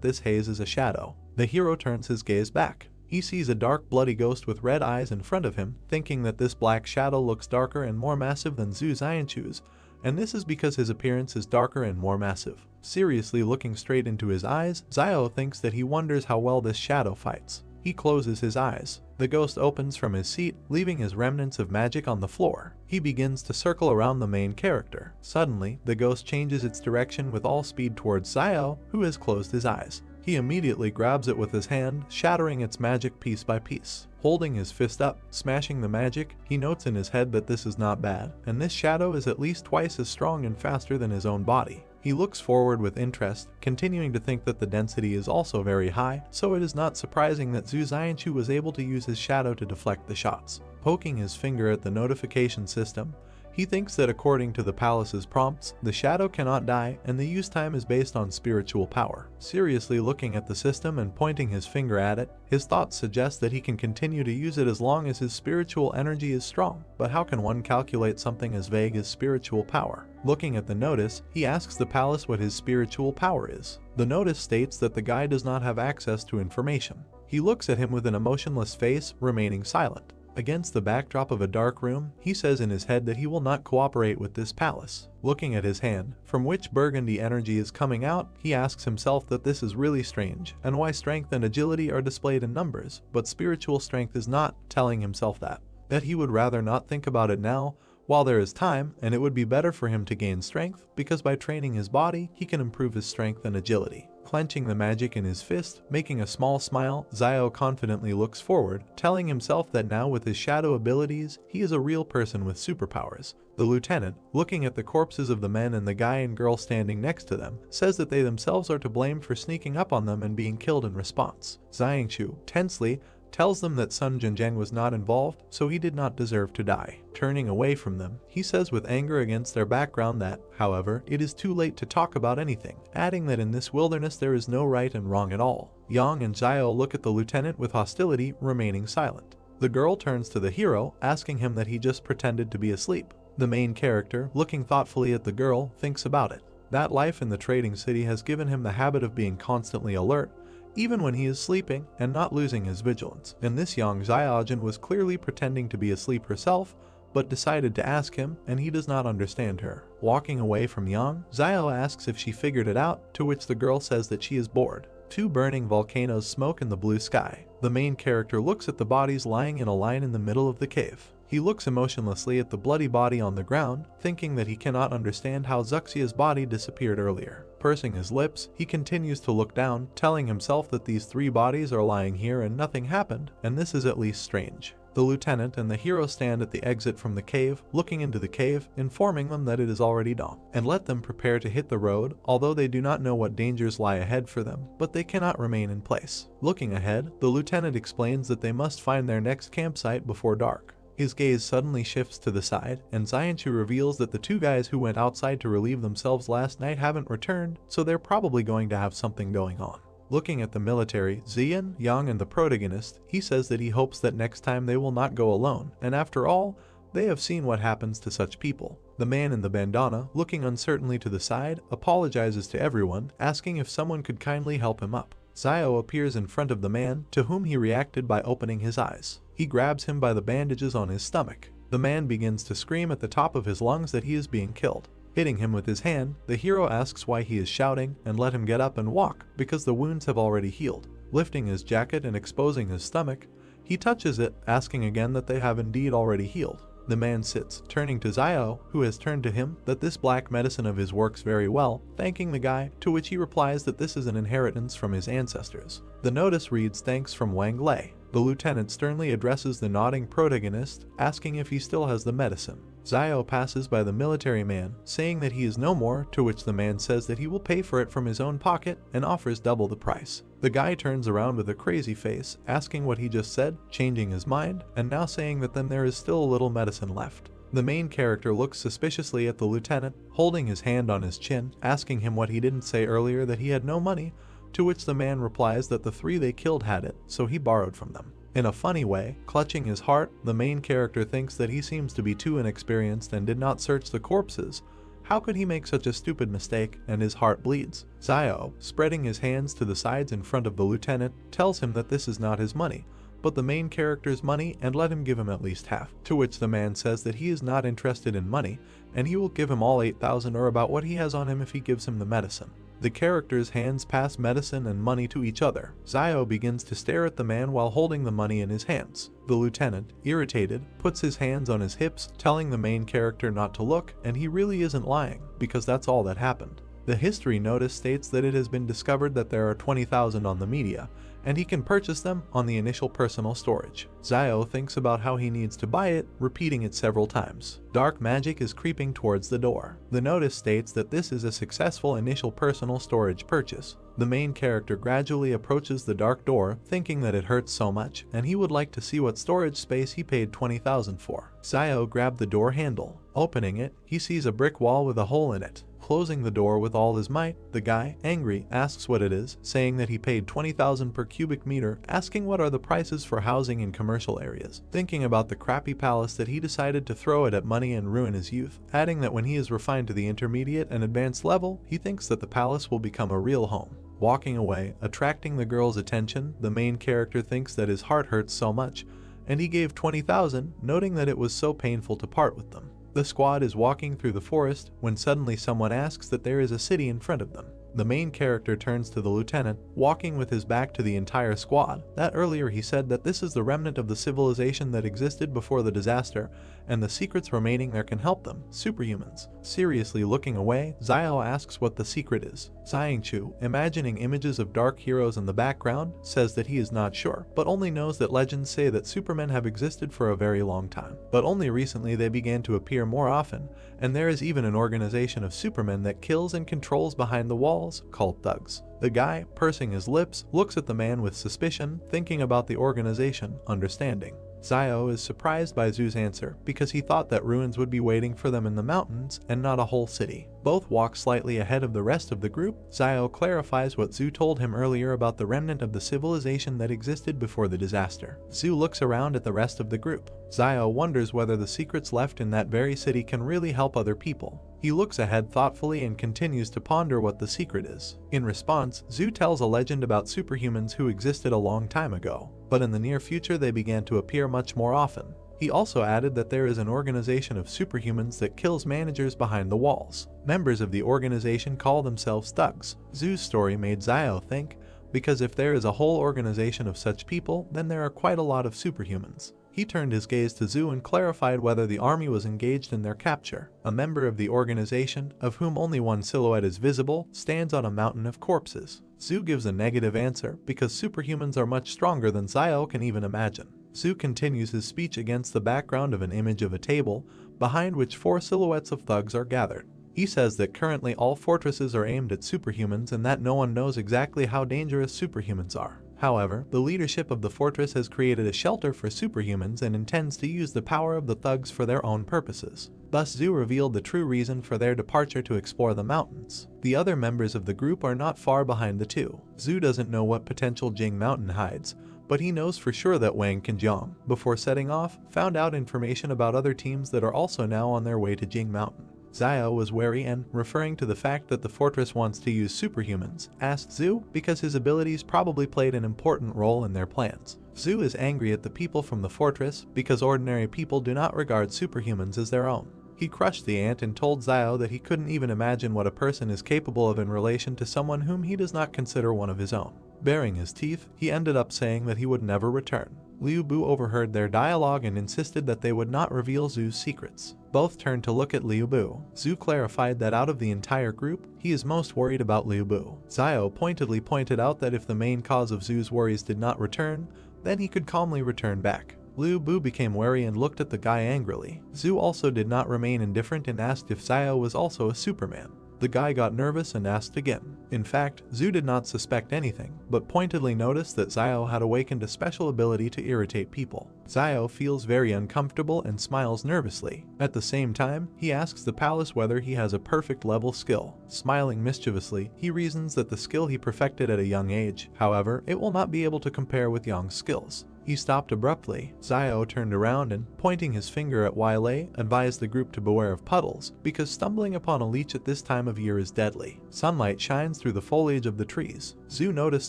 this haze is a shadow. The hero turns his gaze back. He sees a dark bloody ghost with red eyes in front of him, thinking that this black shadow looks darker and more massive than Zhu Xianchu's, and this is because his appearance is darker and more massive. Seriously looking straight into his eyes, Xiao thinks that he wonders how well this shadow fights. He closes his eyes. The ghost opens from his seat, leaving his remnants of magic on the floor. He begins to circle around the main character. Suddenly, the ghost changes its direction with all speed towards Xiao, who has closed his eyes. He immediately grabs it with his hand, shattering its magic piece by piece. Holding his fist up, smashing the magic, he notes in his head that this is not bad, and this shadow is at least twice as strong and faster than his own body. He looks forward with interest, continuing to think that the density is also very high, so it is not surprising that Zhu Xianchu was able to use his shadow to deflect the shots. Poking his finger at the notification system, he thinks that according to the palace's prompts, the shadow cannot die and the use time is based on spiritual power. Seriously looking at the system and pointing his finger at it, his thoughts suggest that he can continue to use it as long as his spiritual energy is strong. But how can one calculate something as vague as spiritual power? Looking at the notice, he asks the palace what his spiritual power is. The notice states that the guy does not have access to information. He looks at him with an emotionless face, remaining silent. Against the backdrop of a dark room, he says in his head that he will not cooperate with this palace. Looking at his hand, from which burgundy energy is coming out, he asks himself that this is really strange, and why strength and agility are displayed in numbers, but spiritual strength is not, telling himself that he would rather not think about it now, while there is time, and it would be better for him to gain strength, because by training his body, he can improve his strength and agility. Clenching the magic in his fist, making a small smile, Xiao confidently looks forward, telling himself that now with his shadow abilities, he is a real person with superpowers. The lieutenant, looking at the corpses of the men and the guy and girl standing next to them, says that they themselves are to blame for sneaking up on them and being killed in response. Xianchu, tensely, tells them that Sun Jinjiang was not involved, so he did not deserve to die. Turning away from them, he says with anger against their background that, however, it is too late to talk about anything, adding that in this wilderness there is no right and wrong at all. Yang and Xiao look at the lieutenant with hostility, remaining silent. The girl turns to the hero, asking him that he just pretended to be asleep. The main character, looking thoughtfully at the girl, thinks about it. That life in the trading city has given him the habit of being constantly alert, even when he is sleeping, and not losing his vigilance. And this young Xiaojin was clearly pretending to be asleep herself, but decided to ask him, and he does not understand her. Walking away from Yang, Xiao asks if she figured it out, to which the girl says that she is bored. Two burning volcanoes smoke in the blue sky. The main character looks at the bodies lying in a line in the middle of the cave. He looks emotionlessly at the bloody body on the ground, thinking that he cannot understand how Zuxia's body disappeared earlier. Pursing his lips, he continues to look down, telling himself that these three bodies are lying here and nothing happened, and this is at least strange. The lieutenant and the hero stand at the exit from the cave, looking into the cave, informing them that it is already dawn, and let them prepare to hit the road, although they do not know what dangers lie ahead for them, but they cannot remain in place. Looking ahead, the lieutenant explains that they must find their next campsite before dark. His gaze suddenly shifts to the side, and Xianchu reveals that the two guys who went outside to relieve themselves last night haven't returned, so they're probably going to have something going on. Looking at the military, Xian, Yang, and the protagonist, he says that he hopes that next time they will not go alone, and after all, they have seen what happens to such people. The man in the bandana, looking uncertainly to the side, apologizes to everyone, asking if someone could kindly help him up. Xiao appears in front of the man, to whom he reacted by opening his eyes. He grabs him by the bandages on his stomach. The man begins to scream at the top of his lungs that he is being killed. Hitting him with his hand, the hero asks why he is shouting and let him get up and walk, because the wounds have already healed. Lifting his jacket and exposing his stomach, he touches it, asking again that they have indeed already healed. The man sits, turning to Xiao, who has turned to him, that this black medicine of his works very well, thanking the guy, to which he replies that this is an inheritance from his ancestors. The notice reads thanks from Wang Lei. The lieutenant sternly addresses the nodding protagonist, asking if he still has the medicine. Xiao passes by the military man, saying that he is no more, to which the man says that he will pay for it from his own pocket and offers double the price. The guy turns around with a crazy face, asking what he just said, changing his mind, and now saying that then there is still a little medicine left. The main character looks suspiciously at the lieutenant, holding his hand on his chin, asking him what he didn't say earlier, that he had no money, to which the man replies that the three they killed had it, so he borrowed from them. In a funny way, clutching his heart, the main character thinks that he seems to be too inexperienced and did not search the corpses. How could he make such a stupid mistake, and his heart bleeds? Xiao, spreading his hands to the sides in front of the lieutenant, tells him that this is not his money, but the main character's money, and let him give him at least half, to which the man says that he is not interested in money, and he will give him all 8,000 or about what he has on him if he gives him the medicine. The characters' hands pass medicine and money to each other. Xiao begins to stare at the man while holding the money in his hands. The lieutenant, irritated, puts his hands on his hips, telling the main character not to look, and he really isn't lying, because that's all that happened. The history notice states that it has been discovered that there are 20,000 on the media, and he can purchase them on the initial personal storage. Zio thinks about how he needs to buy it, repeating it several times. Dark magic is creeping towards the door. The notice states that this is a successful initial personal storage purchase. The main character gradually approaches the dark door, thinking that it hurts so much, and he would like to see what storage space he paid 20,000 for. Zio grabbed the door handle. Opening it, he sees a brick wall with a hole in it. Closing the door with all his might, the guy, angry, asks what it is, saying that he paid 20,000 per cubic meter, asking what are the prices for housing in commercial areas. Thinking about the crappy palace that he decided to throw it at money and ruin his youth, adding that when he is refined to the intermediate and advanced level, he thinks that the palace will become a real home. Walking away, attracting the girl's attention, the main character thinks that his heart hurts so much, and he gave 20,000, noting that it was so painful to part with them. The squad is walking through the forest when suddenly someone asks that there is a city in front of them. The main character turns to the lieutenant, walking with his back to the entire squad. That earlier he said that this is the remnant of the civilization that existed before the disaster, and the secrets remaining there can help them, superhumans. Seriously looking away, Zio asks what the secret is. Xiangchu, imagining images of dark heroes in the background, says that he is not sure, but only knows that legends say that supermen have existed for a very long time. But only recently they began to appear more often, and there is even an organization of supermen that kills and controls behind the walls, called thugs. The guy, pursing his lips, looks at the man with suspicion, thinking about the organization, understanding. Zio is surprised by Zoo's answer because he thought that ruins would be waiting for them in the mountains and not a whole city. Both walk slightly ahead of the rest of the group. Zio clarifies what Zoo told him earlier about the remnant of the civilization that existed before the disaster. Zoo looks around at the rest of the group. Zio wonders whether the secrets left in that very city can really help other people. He looks ahead thoughtfully and continues to ponder what the secret is. In response, Zoo tells a legend about superhumans who existed a long time ago, but in the near future they began to appear much more often. He also added that there is an organization of superhumans that kills managers behind the walls. Members of the organization call themselves thugs. Zoo's story made Zio think, because if there is a whole organization of such people, then there are quite a lot of superhumans. He turned his gaze to Zoo and clarified whether the army was engaged in their capture. A member of the organization, of whom only one silhouette is visible, stands on a mountain of corpses. Zoo gives a negative answer because superhumans are much stronger than Zio can even imagine. Zoo continues his speech against the background of an image of a table, behind which 4 silhouettes of thugs are gathered. He says that currently all fortresses are aimed at superhumans and that no one knows exactly how dangerous superhumans are. However, the leadership of the fortress has created a shelter for superhumans and intends to use the power of the thugs for their own purposes. Thus Zoo revealed the true reason for their departure to explore the mountains. The other members of the group are not far behind the two. Zoo doesn't know what potential Jing Mountain hides, but he knows for sure that Wang Kanjiang, before setting off, found out information about other teams that are also now on their way to Jing Mountain. Zio was wary and, referring to the fact that the fortress wants to use superhumans, asked Zoo because his abilities probably played an important role in their plans. Zoo is angry at the people from the fortress because ordinary people do not regard superhumans as their own. He crushed the ant and told Zio that he couldn't even imagine what a person is capable of in relation to someone whom he does not consider one of his own. Baring his teeth, he ended up saying that he would never return. Liu Bu overheard their dialogue and insisted that they would not reveal Zoo's secrets. Both turned to look at Liu Bu. Zoo clarified that out of the entire group, he is most worried about Liu Bu. Zio pointedly pointed out that if the main cause of Zoo's worries did not return, then he could calmly return back. Liu Bu became wary and looked at the guy angrily. Zoo also did not remain indifferent and asked if Zio was also a Superman. The guy got nervous and asked again. In fact, Zoo did not suspect anything, but pointedly noticed that Zio had awakened a special ability to irritate people. Zio feels very uncomfortable and smiles nervously. At the same time, he asks the palace whether he has a perfect level skill. Smiling mischievously, he reasons that the skill he perfected at a young age, however, it will not be able to compare with Yang's skills. He stopped abruptly. Zio turned around and, pointing his finger at Yahello, advised the group to beware of puddles, because stumbling upon a leech at this time of year is deadly. Sunlight shines through the foliage of the trees. Zoo noticed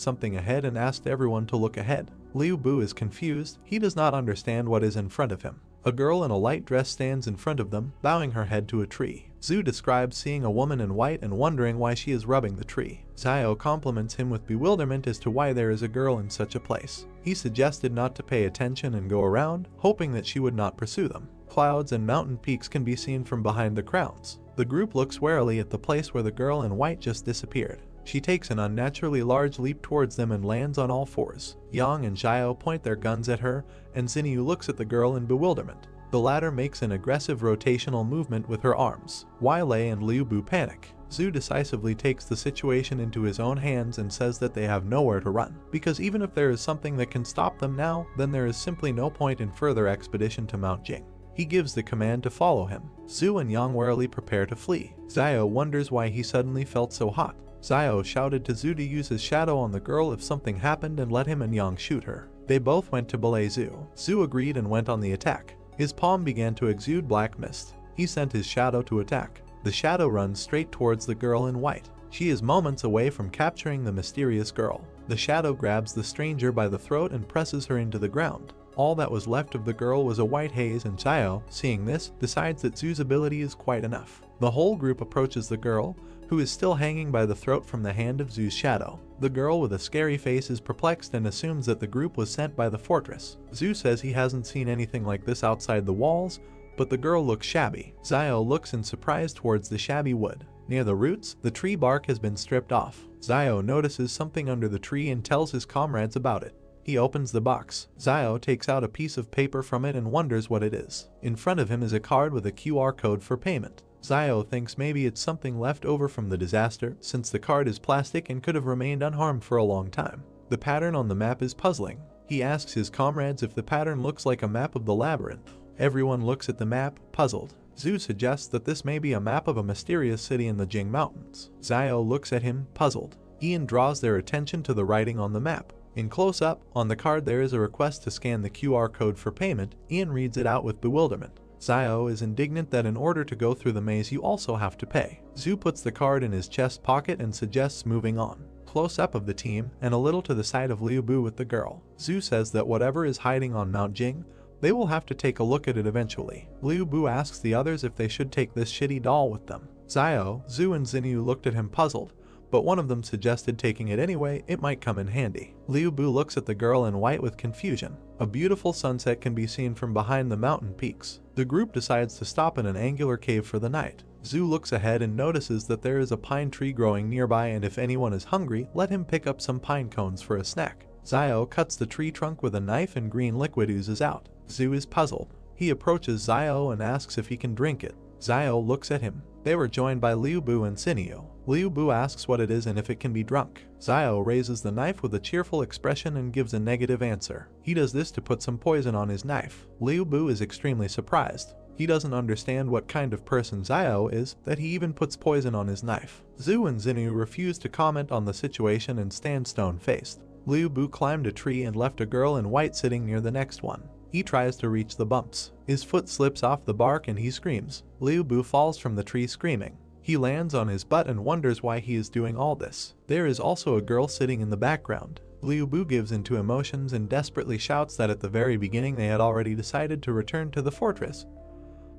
something ahead and asked everyone to look ahead. Liu Bu is confused. He does not understand what is in front of him. A girl in a light dress stands in front of them, bowing her head to a tree. Zoo describes seeing a woman in white and wondering why she is rubbing the tree. Zio compliments him with bewilderment as to why there is a girl in such a place. He suggested not to pay attention and go around, hoping that she would not pursue them. Clouds and mountain peaks can be seen from behind the crowns. The group looks warily at the place where the girl in white just disappeared. She takes an unnaturally large leap towards them and lands on all fours. Yang and Xiao point their guns at her, and Xinyu looks at the girl in bewilderment. The latter makes an aggressive rotational movement with her arms. Yahello and Liu Bu panic. Zhu decisively takes the situation into his own hands and says that they have nowhere to run, because even if there is something that can stop them now, then there is simply no point in further expedition to Mount Jing. He gives the command to follow him. Zhu and Yang warily prepare to flee. Xiao wonders why he suddenly felt so hot. Xiao shouted to Zhu to use his shadow on the girl if something happened and let him and Yang shoot her. They both went to belay Zhu. Zhu agreed and went on the attack. His palm began to exude black mist. He sent his shadow to attack. The shadow runs straight towards the girl in white. She is moments away from capturing the mysterious girl. The shadow grabs the stranger by the throat and presses her into the ground. All that was left of the girl was a white haze, and Xiao, seeing this, decides that Zhu's ability is quite enough. The whole group approaches the girl, who is still hanging by the throat from the hand of Zhu's shadow. The girl with a scary face is perplexed and assumes that the group was sent by the fortress. Zhu says he hasn't seen anything like this outside the walls, but the girl looks shabby. Xiao looks in surprise towards the shabby wood. Near the roots, the tree bark has been stripped off. Xiao notices something under the tree and tells his comrades about it. He opens the box. Xiao takes out a piece of paper from it and wonders what it is. In front of him is a card with a QR code for payment. Xiao thinks maybe it's something left over from the disaster, since the card is plastic and could have remained unharmed for a long time. The pattern on the map is puzzling. He asks his comrades if the pattern looks like a map of the labyrinth. Everyone looks at the map, puzzled. Zhu suggests that this may be a map of a mysterious city in the Jing Mountains. Xiao looks at him, puzzled. Ian draws their attention to the writing on the map. In close-up, on the card there is a request to scan the QR code for payment. Ian reads it out with bewilderment. Xiao is indignant that in order to go through the maze you also have to pay. Zhu puts the card in his chest pocket and suggests moving on. Close-up of the team, and a little to the side of Liu Bu with the girl. Zhu says that whatever is hiding on Mount Jing, they will have to take a look at it eventually. Liu Bu asks the others if they should take this shitty doll with them. Xiao, Zhu and Xinyu looked at him puzzled, but one of them suggested taking it anyway, it might come in handy. Liu Bu looks at the girl in white with confusion. A beautiful sunset can be seen from behind the mountain peaks. The group decides to stop in an angular cave for the night. Zhu looks ahead and notices that there is a pine tree growing nearby, and if anyone is hungry, let him pick up some pine cones for a snack. Xiao cuts the tree trunk with a knife and green liquid oozes out. Zhu is puzzled. He approaches Xiao and asks if he can drink it. Xiao looks at him. They were joined by Liu Bu and Xinyu. Liu Bu asks what it is and if it can be drunk. Xiao raises the knife with a cheerful expression and gives a negative answer. He does this to put some poison on his knife. Liu Bu is extremely surprised. He doesn't understand what kind of person Xiao is, that he even puts poison on his knife. Zhu and Xinyu refuse to comment on the situation and stand stone-faced. Liu Bu climbed a tree and left a girl in white sitting near the next one. He tries to reach the bumps. His foot slips off the bark and he screams. Liu Bu falls from the tree screaming. He lands on his butt and wonders why he is doing all this. There is also a girl sitting in the background. Liu Bu gives into emotions and desperately shouts that at the very beginning they had already decided to return to the fortress,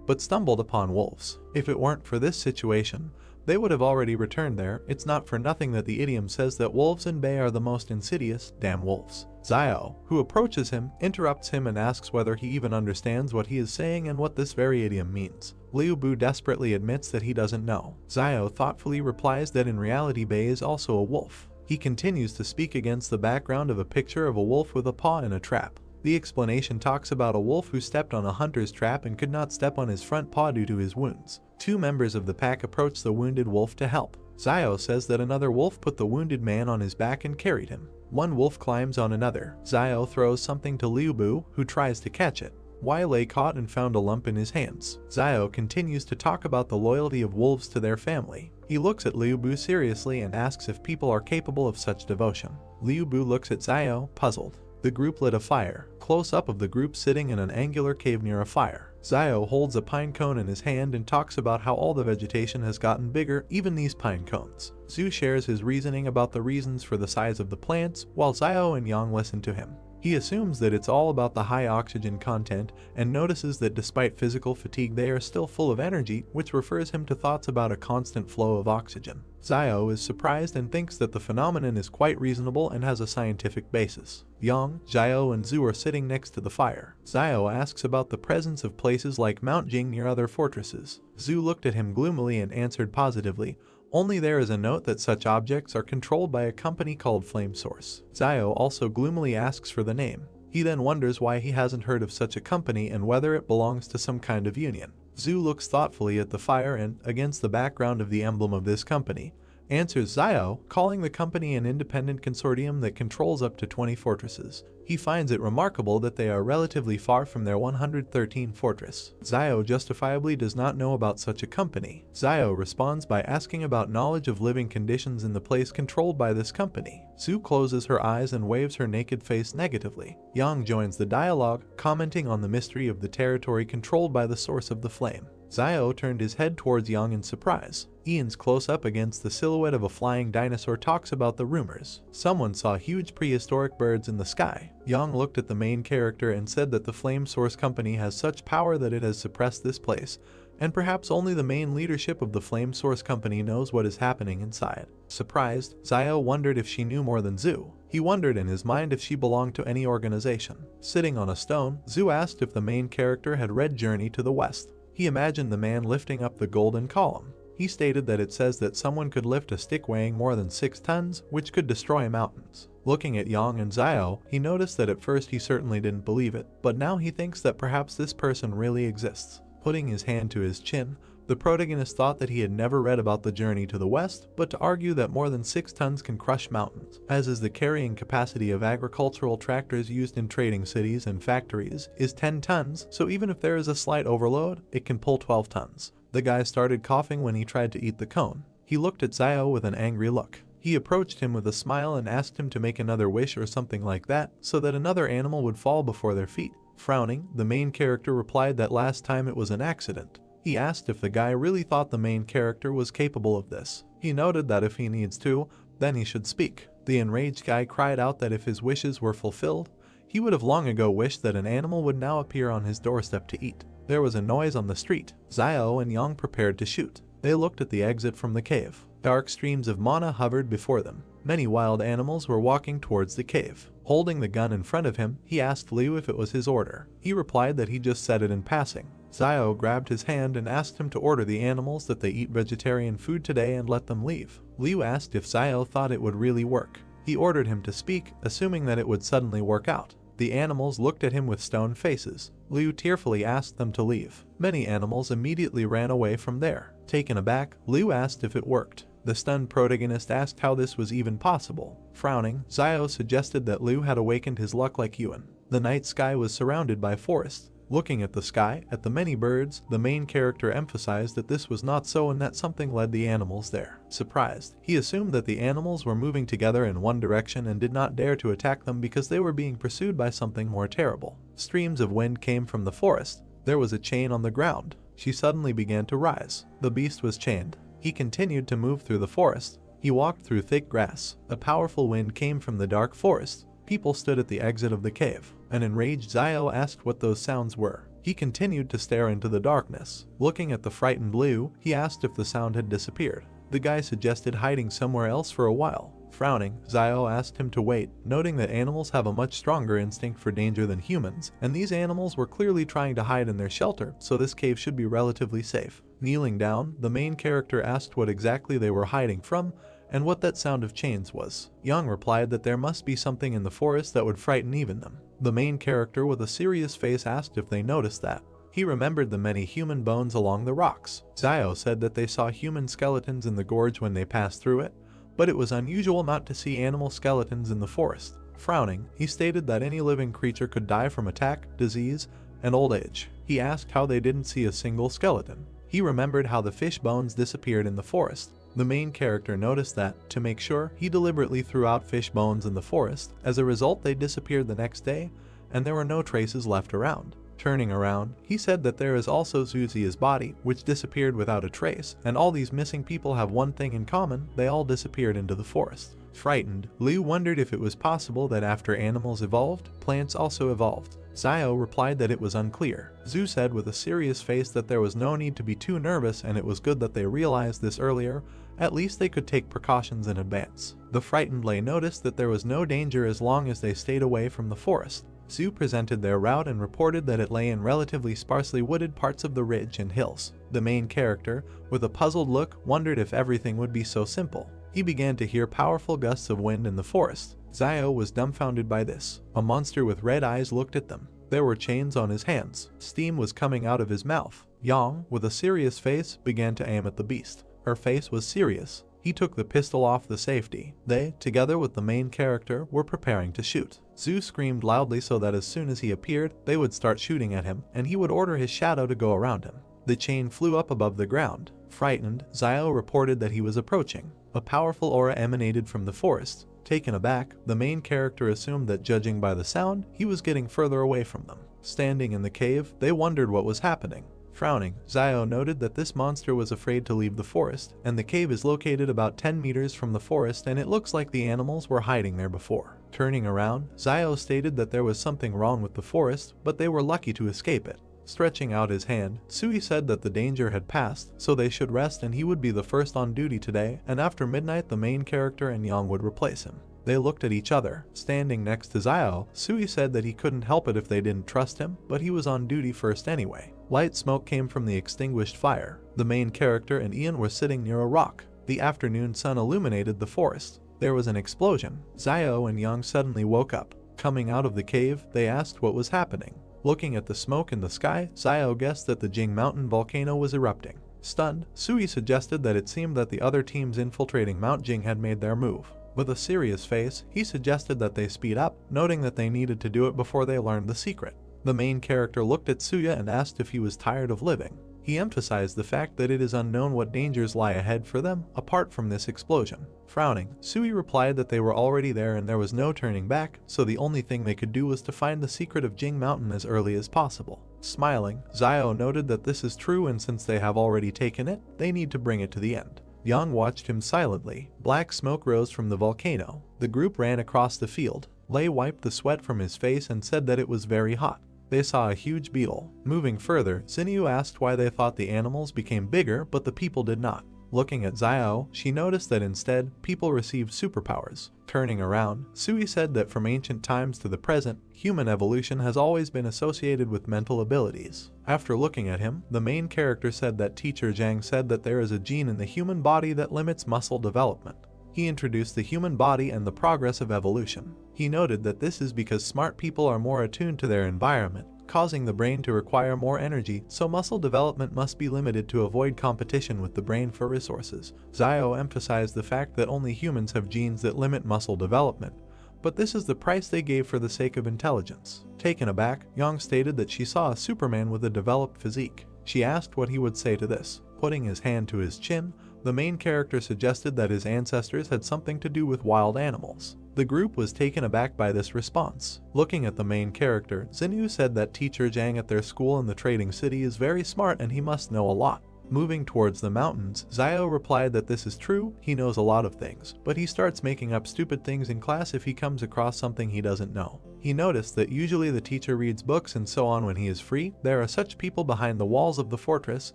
but stumbled upon wolves. If it weren't for this situation, they would have already returned there. It's not for nothing that the idiom says that wolves in bay are the most insidious damn wolves. Xiao, who approaches him, interrupts him and asks whether he even understands what he is saying and what this very idiom means. Liu Bu desperately admits that he doesn't know. Xiao thoughtfully replies that in reality Bei is also a wolf. He continues to speak against the background of a picture of a wolf with a paw in a trap. The explanation talks about a wolf who stepped on a hunter's trap and could not step on his front paw due to his wounds. Two members of the pack approach the wounded wolf to help. Xiao says that another wolf put the wounded man on his back and carried him. One wolf climbs on another. Xiao throws something to Liu Bu, who tries to catch it. Yahello caught and found a lump in his hands. Xiao continues to talk about the loyalty of wolves to their family. He looks at Liu Bu seriously and asks if people are capable of such devotion. Liu Bu looks at Xiao, puzzled. The group lit a fire. Close-up of the group sitting in an angular cave near a fire. Xiao holds a pine cone in his hand and talks about how all the vegetation has gotten bigger, even these pine cones. Zhu shares his reasoning about the reasons for the size of the plants, while Xiao and Yang listen to him. He assumes that it's all about the high oxygen content and notices that despite physical fatigue they are still full of energy, which refers him to thoughts about a constant flow of oxygen. Zio is surprised and thinks that the phenomenon is quite reasonable and has a scientific basis. Yang, Zio, and Zhu are sitting next to the fire. Zio asks about the presence of places like Mount Jing near other fortresses. Zhu looked at him gloomily and answered positively, only there is a note that such objects are controlled by a company called Flame Source. Zio also gloomily asks for the name. He then wonders why he hasn't heard of such a company and whether it belongs to some kind of union. Zhu looks thoughtfully at the fire and, against the background of the emblem of this company, answers Zio, calling the company an independent consortium that controls up to 20 fortresses. He finds it remarkable that they are relatively far from their 113 fortress. Zio justifiably does not know about such a company. Zio responds by asking about knowledge of living conditions in the place controlled by this company. Zhu closes her eyes and waves her naked face negatively. Yang joins the dialogue, commenting on the mystery of the territory controlled by the source of the flame. Zio turned his head towards Yang in surprise. Ian's close-up against the silhouette of a flying dinosaur talks about the rumors. Someone saw huge prehistoric birds in the sky. Yang looked at the main character and said that the Flame Source Company has such power that it has suppressed this place, and perhaps only the main leadership of the Flame Source Company knows what is happening inside. Surprised, Zio wondered if she knew more than Zhu. He wondered in his mind if she belonged to any organization. Sitting on a stone, Zhu asked if the main character had read Journey to the West. He imagined the man lifting up the golden column. He stated that it says that someone could lift a stick weighing more than 6 tons, which could destroy mountains. Looking at Yang and Zio, he noticed that at first he certainly didn't believe it, but now he thinks that perhaps this person really exists. Putting his hand to his chin, the protagonist thought that he had never read about the Journey to the West, but to argue that more than 6 tons can crush mountains, as is the carrying capacity of agricultural tractors used in trading cities and factories, is 10 tons, so even if there is a slight overload, it can pull 12 tons. The guy started coughing when he tried to eat the cone. He looked at Zio with an angry look. He approached him with a smile and asked him to make another wish or something like that, so that another animal would fall before their feet. Frowning, the main character replied that last time it was an accident. He asked if the guy really thought the main character was capable of this. He noted that if he needs to, then he should speak. The enraged guy cried out that if his wishes were fulfilled, he would have long ago wished that an animal would now appear on his doorstep to eat. There was a noise on the street. Zio and Yang prepared to shoot. They looked at the exit from the cave. Dark streams of mana hovered before them. Many wild animals were walking towards the cave. Holding the gun in front of him, he asked Liu if it was his order. He replied that he just said it in passing. Zio grabbed his hand and asked him to order the animals that they eat vegetarian food today and let them leave. Liu asked if Zio thought it would really work. He ordered him to speak, assuming that it would suddenly work out. The animals looked at him with stone faces. Liu tearfully asked them to leave. Many animals immediately ran away from there. Taken aback, Liu asked if it worked. The stunned protagonist asked how this was even possible. Frowning, Zio suggested that Liu had awakened his luck like Yuan. The night sky was surrounded by forests. Looking at the sky, at the many birds, the main character emphasized that this was not so and that something led the animals there. Surprised, he assumed that the animals were moving together in one direction and did not dare to attack them because they were being pursued by something more terrible. Streams of wind came from the forest. There was a chain on the ground. She suddenly began to rise. The beast was chained. He continued to move through the forest. He walked through thick grass. A powerful wind came from the dark forest. People stood at the exit of the cave. An enraged Zio asked what those sounds were. He continued to stare into the darkness. Looking at the frightened Liu, he asked if the sound had disappeared. The guy suggested hiding somewhere else for a while. Frowning, Zio asked him to wait, noting that animals have a much stronger instinct for danger than humans, and these animals were clearly trying to hide in their shelter, so this cave should be relatively safe. Kneeling down, the main character asked what exactly they were hiding from, and what that sound of chains was. Yang replied that there must be something in the forest that would frighten even them. The main character with a serious face asked if they noticed that. He remembered the many human bones along the rocks. Zio said that they saw human skeletons in the gorge when they passed through it, but it was unusual not to see animal skeletons in the forest. Frowning, he stated that any living creature could die from attack, disease, and old age. He asked how they didn't see a single skeleton. He remembered how the fish bones disappeared in the forest. The main character noticed that, to make sure, he deliberately threw out fish bones in the forest. As a result, they disappeared the next day, and there were no traces left around. Turning around, he said that there is also Zuzia's body, which disappeared without a trace, and all these missing people have one thing in common: they all disappeared into the forest. Frightened, Liu wondered if it was possible that after animals evolved, plants also evolved. Xiao replied that it was unclear. Zhu said with a serious face that there was no need to be too nervous and it was good that they realized this earlier, at least they could take precautions in advance. The frightened Lei noticed that there was no danger as long as they stayed away from the forest. Zhu presented their route and reported that it lay in relatively sparsely wooded parts of the ridge and hills. The main character, with a puzzled look, wondered if everything would be so simple. He began to hear powerful gusts of wind in the forest. Xiao was dumbfounded by this. A monster with red eyes looked at them. There were chains on his hands. Steam was coming out of his mouth. Yang, with a serious face, began to aim at the beast. Her face was serious. He took the pistol off the safety. They, together with the main character, were preparing to shoot. Zhu screamed loudly so that as soon as he appeared, they would start shooting at him, and he would order his shadow to go around him. The chain flew up above the ground. Frightened, Xiao reported that he was approaching. A powerful aura emanated from the forest. Taken aback, the main character assumed that judging by the sound, he was getting further away from them. Standing in the cave, they wondered what was happening. Frowning, Xiao noted that this monster was afraid to leave the forest, and the cave is located about 10 meters from the forest and it looks like the animals were hiding there before. Turning around, Xiao stated that there was something wrong with the forest, but they were lucky to escape it. Stretching out his hand, Sui said that the danger had passed, so they should rest and he would be the first on duty today, and after midnight the main character and Yang would replace him. They looked at each other. Standing next to Xiao, Sui said that he couldn't help it if they didn't trust him, but he was on duty first anyway. Light smoke came from the extinguished fire. The main character and Ian were sitting near a rock. The afternoon sun illuminated the forest. There was an explosion. Xiao and Yang suddenly woke up. Coming out of the cave, they asked what was happening. Looking at the smoke in the sky, Xiao guessed that the Jing Mountain volcano was erupting. Stunned, Sui suggested that it seemed that the other teams infiltrating Mount Jing had made their move. With a serious face, he suggested that they speed up, noting that they needed to do it before they learned the secret. The main character looked at Suya and asked if he was tired of living. He emphasized the fact that it is unknown what dangers lie ahead for them, apart from this explosion. Frowning, Sui replied that they were already there and there was no turning back, so the only thing they could do was to find the secret of Jing Mountain as early as possible. Smiling, Xiao noted that this is true and since they have already taken it, they need to bring it to the end. Yang watched him silently. Black smoke rose from the volcano. The group ran across the field. Lei wiped the sweat from his face and said that it was very hot. They saw a huge beetle. Moving further, Xinyu asked why they thought the animals became bigger but the people did not. Looking at Xiao, she noticed that instead, people received superpowers. Turning around, Sui said that from ancient times to the present, human evolution has always been associated with mental abilities. After looking at him, the main character said that teacher Zhang said that there is a gene in the human body that limits muscle development. He introduced the human body and the progress of evolution. He noted that this is because smart people are more attuned to their environment, causing the brain to require more energy, so muscle development must be limited to avoid competition with the brain for resources. Xiao emphasized the fact that only humans have genes that limit muscle development, but this is the price they gave for the sake of intelligence. Taken aback, Yang stated that she saw a Superman with a developed physique. She asked what he would say to this. Putting his hand to his chin, the main character suggested that his ancestors had something to do with wild animals. The group was taken aback by this response. Looking at the main character, Xinyu said that teacher Zhang at their school in the trading city is very smart and he must know a lot. Moving towards the mountains, Xiao replied that this is true, he knows a lot of things, but he starts making up stupid things in class if he comes across something he doesn't know. He noticed that usually the teacher reads books and so on when he is free. There are such people behind the walls of the fortress,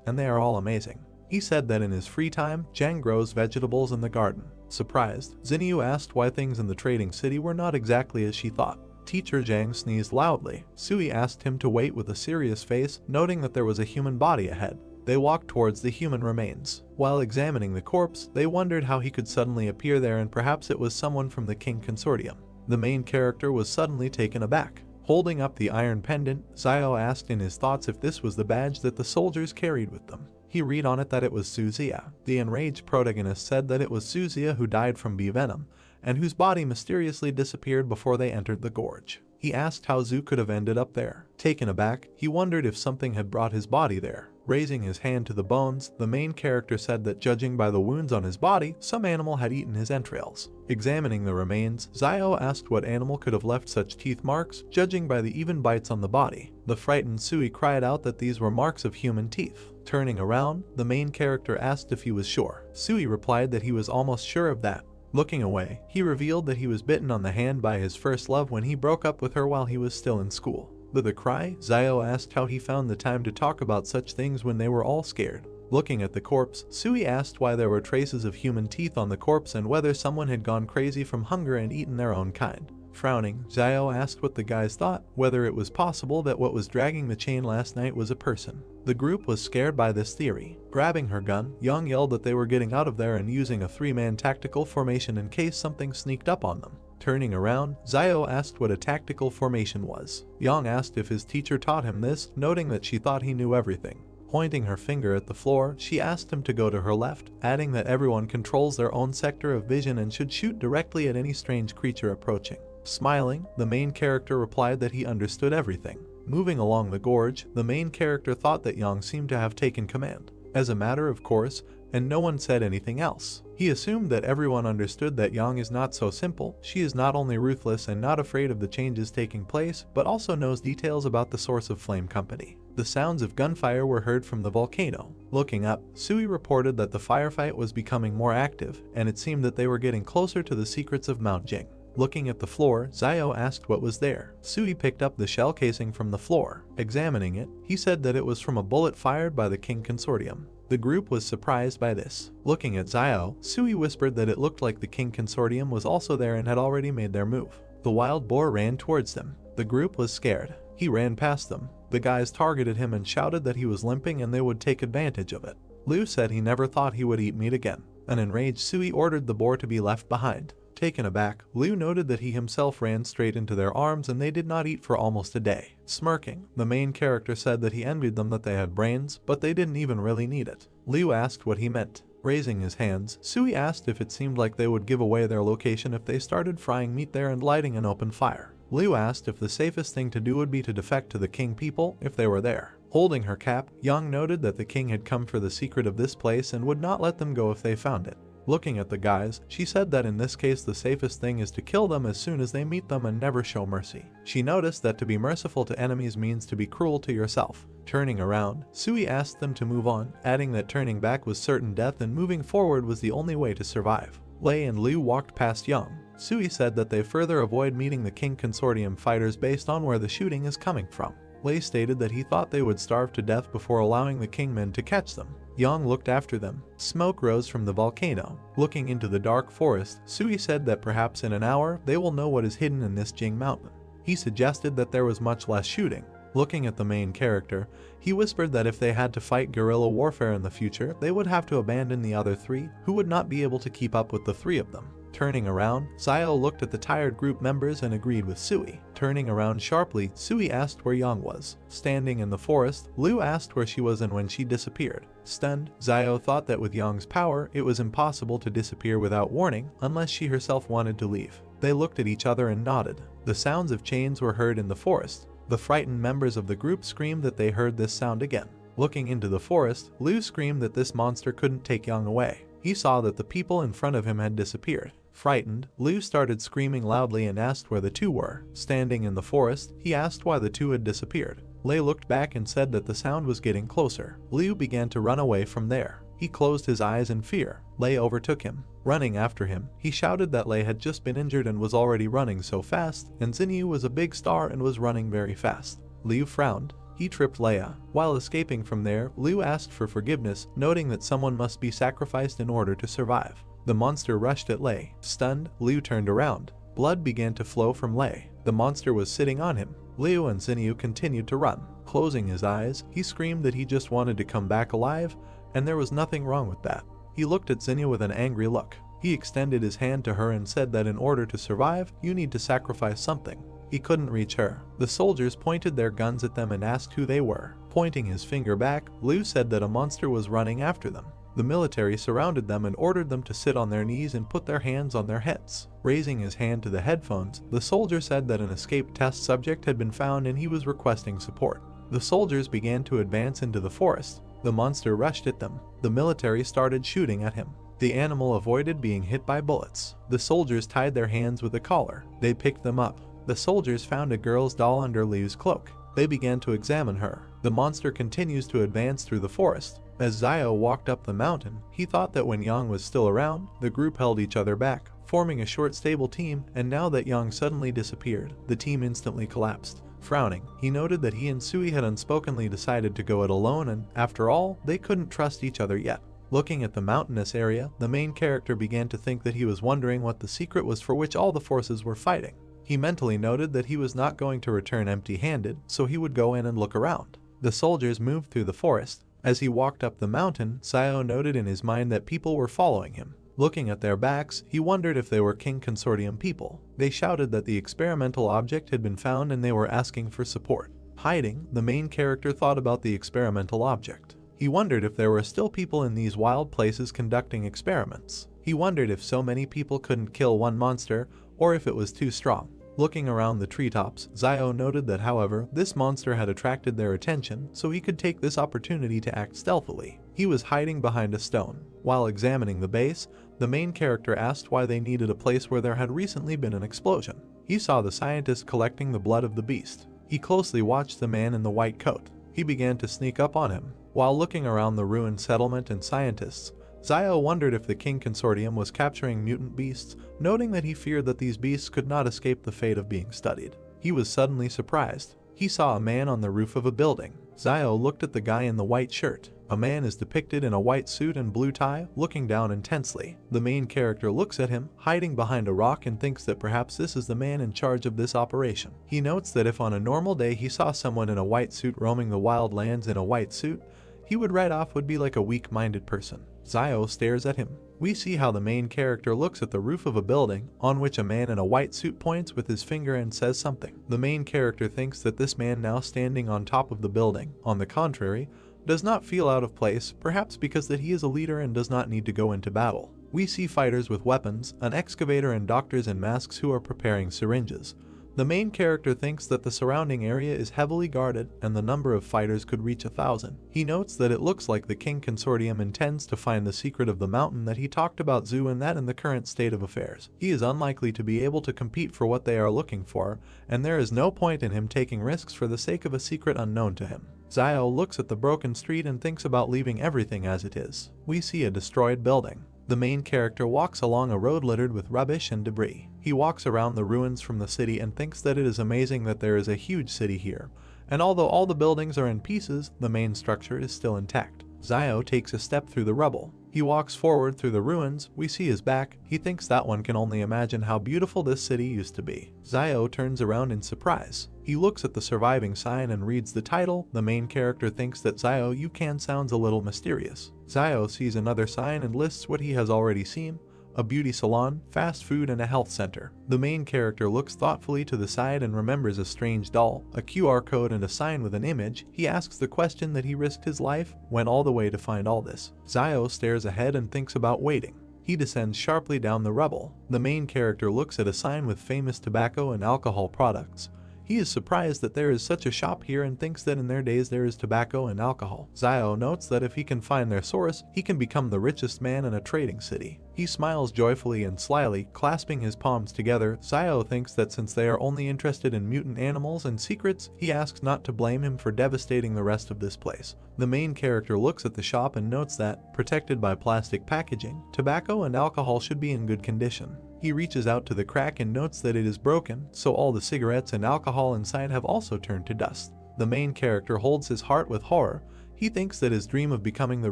and they are all amazing. He said that in his free time, Zhang grows vegetables in the garden. Surprised, Xinyu asked why things in the trading city were not exactly as she thought. Teacher Zhang sneezed loudly. Sui asked him to wait with a serious face, noting that there was a human body ahead. They walked towards the human remains. While examining the corpse, they wondered how he could suddenly appear there and perhaps it was someone from the King Consortium. The main character was suddenly taken aback. Holding up the iron pendant, Xiao asked in his thoughts if this was the badge that the soldiers carried with them. He read on it that it was Suzia. The enraged protagonist said that it was Suzia who died from bee venom, and whose body mysteriously disappeared before they entered the gorge. He asked how Zhu could have ended up there. Taken aback, he wondered if something had brought his body there. Raising his hand to the bones, the main character said that judging by the wounds on his body, some animal had eaten his entrails. Examining the remains, Xiao asked what animal could have left such teeth marks, judging by the even bites on the body. The frightened Sui cried out that these were marks of human teeth. Turning around, the main character asked if he was sure. Sui replied that he was almost sure of that. Looking away, he revealed that he was bitten on the hand by his first love when he broke up with her while he was still in school. With a cry, Zio asked how he found the time to talk about such things when they were all scared. Looking at the corpse, Sui asked why there were traces of human teeth on the corpse and whether someone had gone crazy from hunger and eaten their own kind. Frowning, Zio asked what the guys thought, whether it was possible that what was dragging the chain last night was a person. The group was scared by this theory. Grabbing her gun, Young yelled that they were getting out of there and using a 3-man tactical formation in case something sneaked up on them. Turning around, Zio asked what a tactical formation was. Young asked if his teacher taught him this, noting that she thought he knew everything. Pointing her finger at the floor, she asked him to go to her left, adding that everyone controls their own sector of vision and should shoot directly at any strange creature approaching. Smiling, the main character replied that he understood everything. Moving along the gorge, the main character thought that Yang seemed to have taken command. As a matter of course, and no one said anything else. He assumed that everyone understood that Yang is not so simple. She is not only ruthless and not afraid of the changes taking place, but also knows details about the source of Flame Company. The sounds of gunfire were heard from the volcano. Looking up, Sui reported that the firefight was becoming more active, and it seemed that they were getting closer to the secrets of Mount Jing. Looking at the floor, Zio asked what was there. Sui picked up the shell casing from the floor. Examining it, he said that it was from a bullet fired by the King Consortium. The group was surprised by this. Looking at Zio, Sui whispered that it looked like the King Consortium was also there and had already made their move. The wild boar ran towards them. The group was scared. He ran past them. The guys targeted him and shouted that he was limping and they would take advantage of it. Liu said he never thought he would eat meat again. An enraged Sui ordered the boar to be left behind. Taken aback, Liu noted that he himself ran straight into their arms and they did not eat for almost a day. Smirking, the main character said that he envied them that they had brains, but they didn't even really need it. Liu asked what he meant. Raising his hands, Sui asked if it seemed like they would give away their location if they started frying meat there and lighting an open fire. Liu asked if the safest thing to do would be to defect to the king people if they were there. Holding her cap, Yang noted that the king had come for the secret of this place and would not let them go if they found it. Looking at the guys, she said that in this case the safest thing is to kill them as soon as they meet them and never show mercy. She noticed that to be merciful to enemies means to be cruel to yourself. Turning around, Sui asked them to move on, adding that turning back was certain death and moving forward was the only way to survive. Lei and Liu walked past Yang. Sui said that they further avoid meeting the King Consortium fighters based on where the shooting is coming from. Lei stated that he thought they would starve to death before allowing the Kingmen to catch them. Yang looked after them. Smoke rose from the volcano. Looking into the dark forest, Sui said that perhaps in an hour they will know what is hidden in this Jing mountain. He suggested that there was much less shooting. Looking at the main character, he whispered that if they had to fight guerrilla warfare in the future, they would have to abandon the other 3, who would not be able to keep up with the 3 of them. Turning around, Zio looked at the tired group members and agreed with Sui. Turning around sharply, Sui asked where Yang was. Standing in the forest, Liu asked where she was and when she disappeared. Stunned, Zio thought that with Yang's power, it was impossible to disappear without warning unless she herself wanted to leave. They looked at each other and nodded. The sounds of chains were heard in the forest. The frightened members of the group screamed that they heard this sound again. Looking into the forest, Liu screamed that this monster couldn't take Yang away. He saw that the people in front of him had disappeared. Frightened, Liu started screaming loudly and asked where the 2 were. Standing in the forest, he asked why the 2 had disappeared. Lei looked back and said that the sound was getting closer. Liu began to run away from there. He closed his eyes in fear. Lei overtook him. Running after him, he shouted that Lei had just been injured and was already running so fast, and Xinyu was a big star and was running very fast. Liu frowned. He tripped Leia. While escaping from there, Liu asked for forgiveness, noting that someone must be sacrificed in order to survive. The monster rushed at Lei. Stunned, Liu turned around. Blood began to flow from Lei. The monster was sitting on him. Liu and Xinyu continued to run. Closing his eyes, he screamed that he just wanted to come back alive, and there was nothing wrong with that. He looked at Xinyu with an angry look. He extended his hand to her and said that in order to survive, you need to sacrifice something. He couldn't reach her. The soldiers pointed their guns at them and asked who they were. Pointing his finger back, Liu said that a monster was running after them. The military surrounded them and ordered them to sit on their knees and put their hands on their heads. Raising his hand to the headphones, the soldier said that an escaped test subject had been found and he was requesting support. The soldiers began to advance into the forest. The monster rushed at them. The military started shooting at him. The animal avoided being hit by bullets. The soldiers tied their hands with a collar. They picked them up. The soldiers found a girl's doll under Liu's cloak. They began to examine her. The monster continues to advance through the forest. As Zio walked up the mountain, he thought that when Yang was still around, the group held each other back, forming a short stable team, and now that Yang suddenly disappeared, the team instantly collapsed. Frowning, he noted that he and Sui had unspokenly decided to go it alone, and, after all, they couldn't trust each other yet. Looking at the mountainous area, the main character began to think that he was wondering what the secret was for which all the forces were fighting. He mentally noted that he was not going to return empty-handed, so he would go in and look around. The soldiers moved through the forest. As he walked up the mountain, Zayo noted in his mind that people were following him. Looking at their backs, he wondered if they were King Consortium people. They shouted that the experimental object had been found and they were asking for support. Hiding, the main character thought about the experimental object. He wondered if there were still people in these wild places conducting experiments. He wondered if so many people couldn't kill one monster, or if it was too strong. Looking around the treetops, Zayo noted that, however, this monster had attracted their attention, so he could take this opportunity to act stealthily. He was hiding behind a stone. While examining the base, the main character asked why they needed a place where there had recently been an explosion. He saw the scientist collecting the blood of the beast. He closely watched the man in the white coat. He began to sneak up on him. While looking around the ruined settlement and scientists, Zayo wondered if the King Consortium was capturing mutant beasts, noting that he feared that these beasts could not escape the fate of being studied. He was suddenly surprised. He saw a man on the roof of a building. Zayo looked at the guy in the white shirt. A man is depicted in a white suit and blue tie, looking down intensely. The main character looks at him, hiding behind a rock, and thinks that perhaps this is the man in charge of this operation. He notes that if on a normal day he saw someone in a white suit roaming the wild lands in a white suit, he would write off would be like a weak-minded person. Zayo stares at him. We see how the main character looks at the roof of a building, on which a man in a white suit points with his finger and says something. The main character thinks that this man now standing on top of the building, on the contrary, does not feel out of place, perhaps because that he is a leader and does not need to go into battle. We see fighters with weapons, an excavator, and doctors in masks who are preparing syringes. The main character thinks that the surrounding area is heavily guarded and the number of fighters could reach 1,000. He notes that it looks like the King Consortium intends to find the secret of the mountain that he talked about Zoo, and that in the current state of affairs, he is unlikely to be able to compete for what they are looking for, and there is no point in him taking risks for the sake of a secret unknown to him. Zayo looks at the broken street and thinks about leaving everything as it is. We see a destroyed building. The main character walks along a road littered with rubbish and debris. He walks around the ruins from the city and thinks that it is amazing that there is a huge city here, and although all the buildings are in pieces, the main structure is still intact. Zayo takes a step through the rubble. He walks forward through the ruins. We see his back. He thinks that one can only imagine how beautiful this city used to be. Zayo turns around in surprise. He looks at the surviving sign and reads the title. The main character thinks that Zayo you can sounds a little mysterious. Zayo sees another sign and lists what he has already seen: a beauty salon, fast food, and a health center. The main character looks thoughtfully to the side and remembers a strange doll, a QR code, and a sign with an image. He asks the question that he risked his life, went all the way to find all this. Zayo stares ahead and thinks about waiting. He descends sharply down the rubble. The main character looks at a sign with famous tobacco and alcohol products. He is surprised that there is such a shop here and thinks that in their days there is tobacco and alcohol. Zayo notes that if he can find their source, he can become the richest man in a trading city. He smiles joyfully and slyly, clasping his palms together. Zayo thinks that since they are only interested in mutant animals and secrets, he asks not to blame him for devastating the rest of this place. The main character looks at the shop and notes that, protected by plastic packaging, tobacco and alcohol should be in good condition. He reaches out to the crack and notes that it is broken, so all the cigarettes and alcohol inside have also turned to dust. The main character holds his heart with horror. He thinks that his dream of becoming the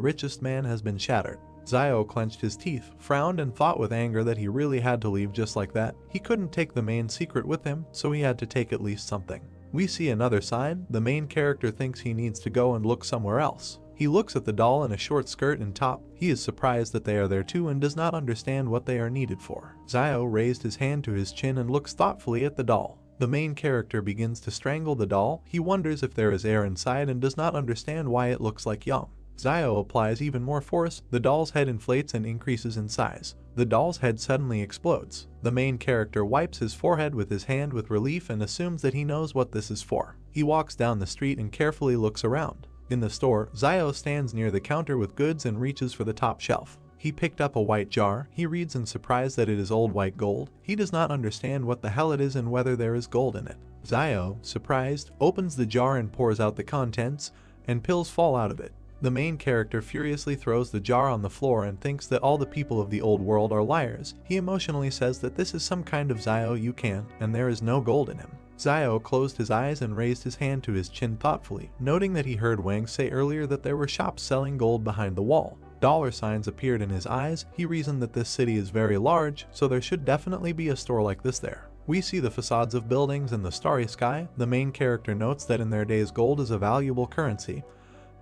richest man has been shattered. Zayo clenched his teeth, frowned, and thought with anger that he really had to leave just like that. He couldn't take the main secret with him, so he had to take at least something. We see another sign. The main character thinks he needs to go and look somewhere else. He looks at the doll in a short skirt and top. He is surprised that they are there too and does not understand what they are needed for. Zayo raised his hand to his chin and looks thoughtfully at the doll. The main character begins to strangle the doll. He wonders if there is air inside and does not understand why it looks like Young. Zayo applies even more force. The doll's head inflates and increases in size. The doll's head suddenly explodes. The main character wipes his forehead with his hand with relief and assumes that he knows what this is for. He walks down the street and carefully looks around. In the store, Zayo stands near the counter with goods and reaches for the top shelf. He picked up a white jar. He reads in surprise that it is old white gold. He does not understand what the hell it is and whether there is gold in it. Zayo, surprised, opens the jar and pours out the contents, and pills fall out of it. The main character furiously throws the jar on the floor and thinks that all the people of the old world are liars. He emotionally says that this is some kind of Zio you can, and there is no gold in him. Zio closed his eyes and raised his hand to his chin thoughtfully, noting that he heard Wang say earlier that there were shops selling gold behind the wall. Dollar signs appeared in his eyes. He reasoned that this city is very large, so there should definitely be a store like this there. We see the facades of buildings and the starry sky. The main character notes that in their days gold is a valuable currency,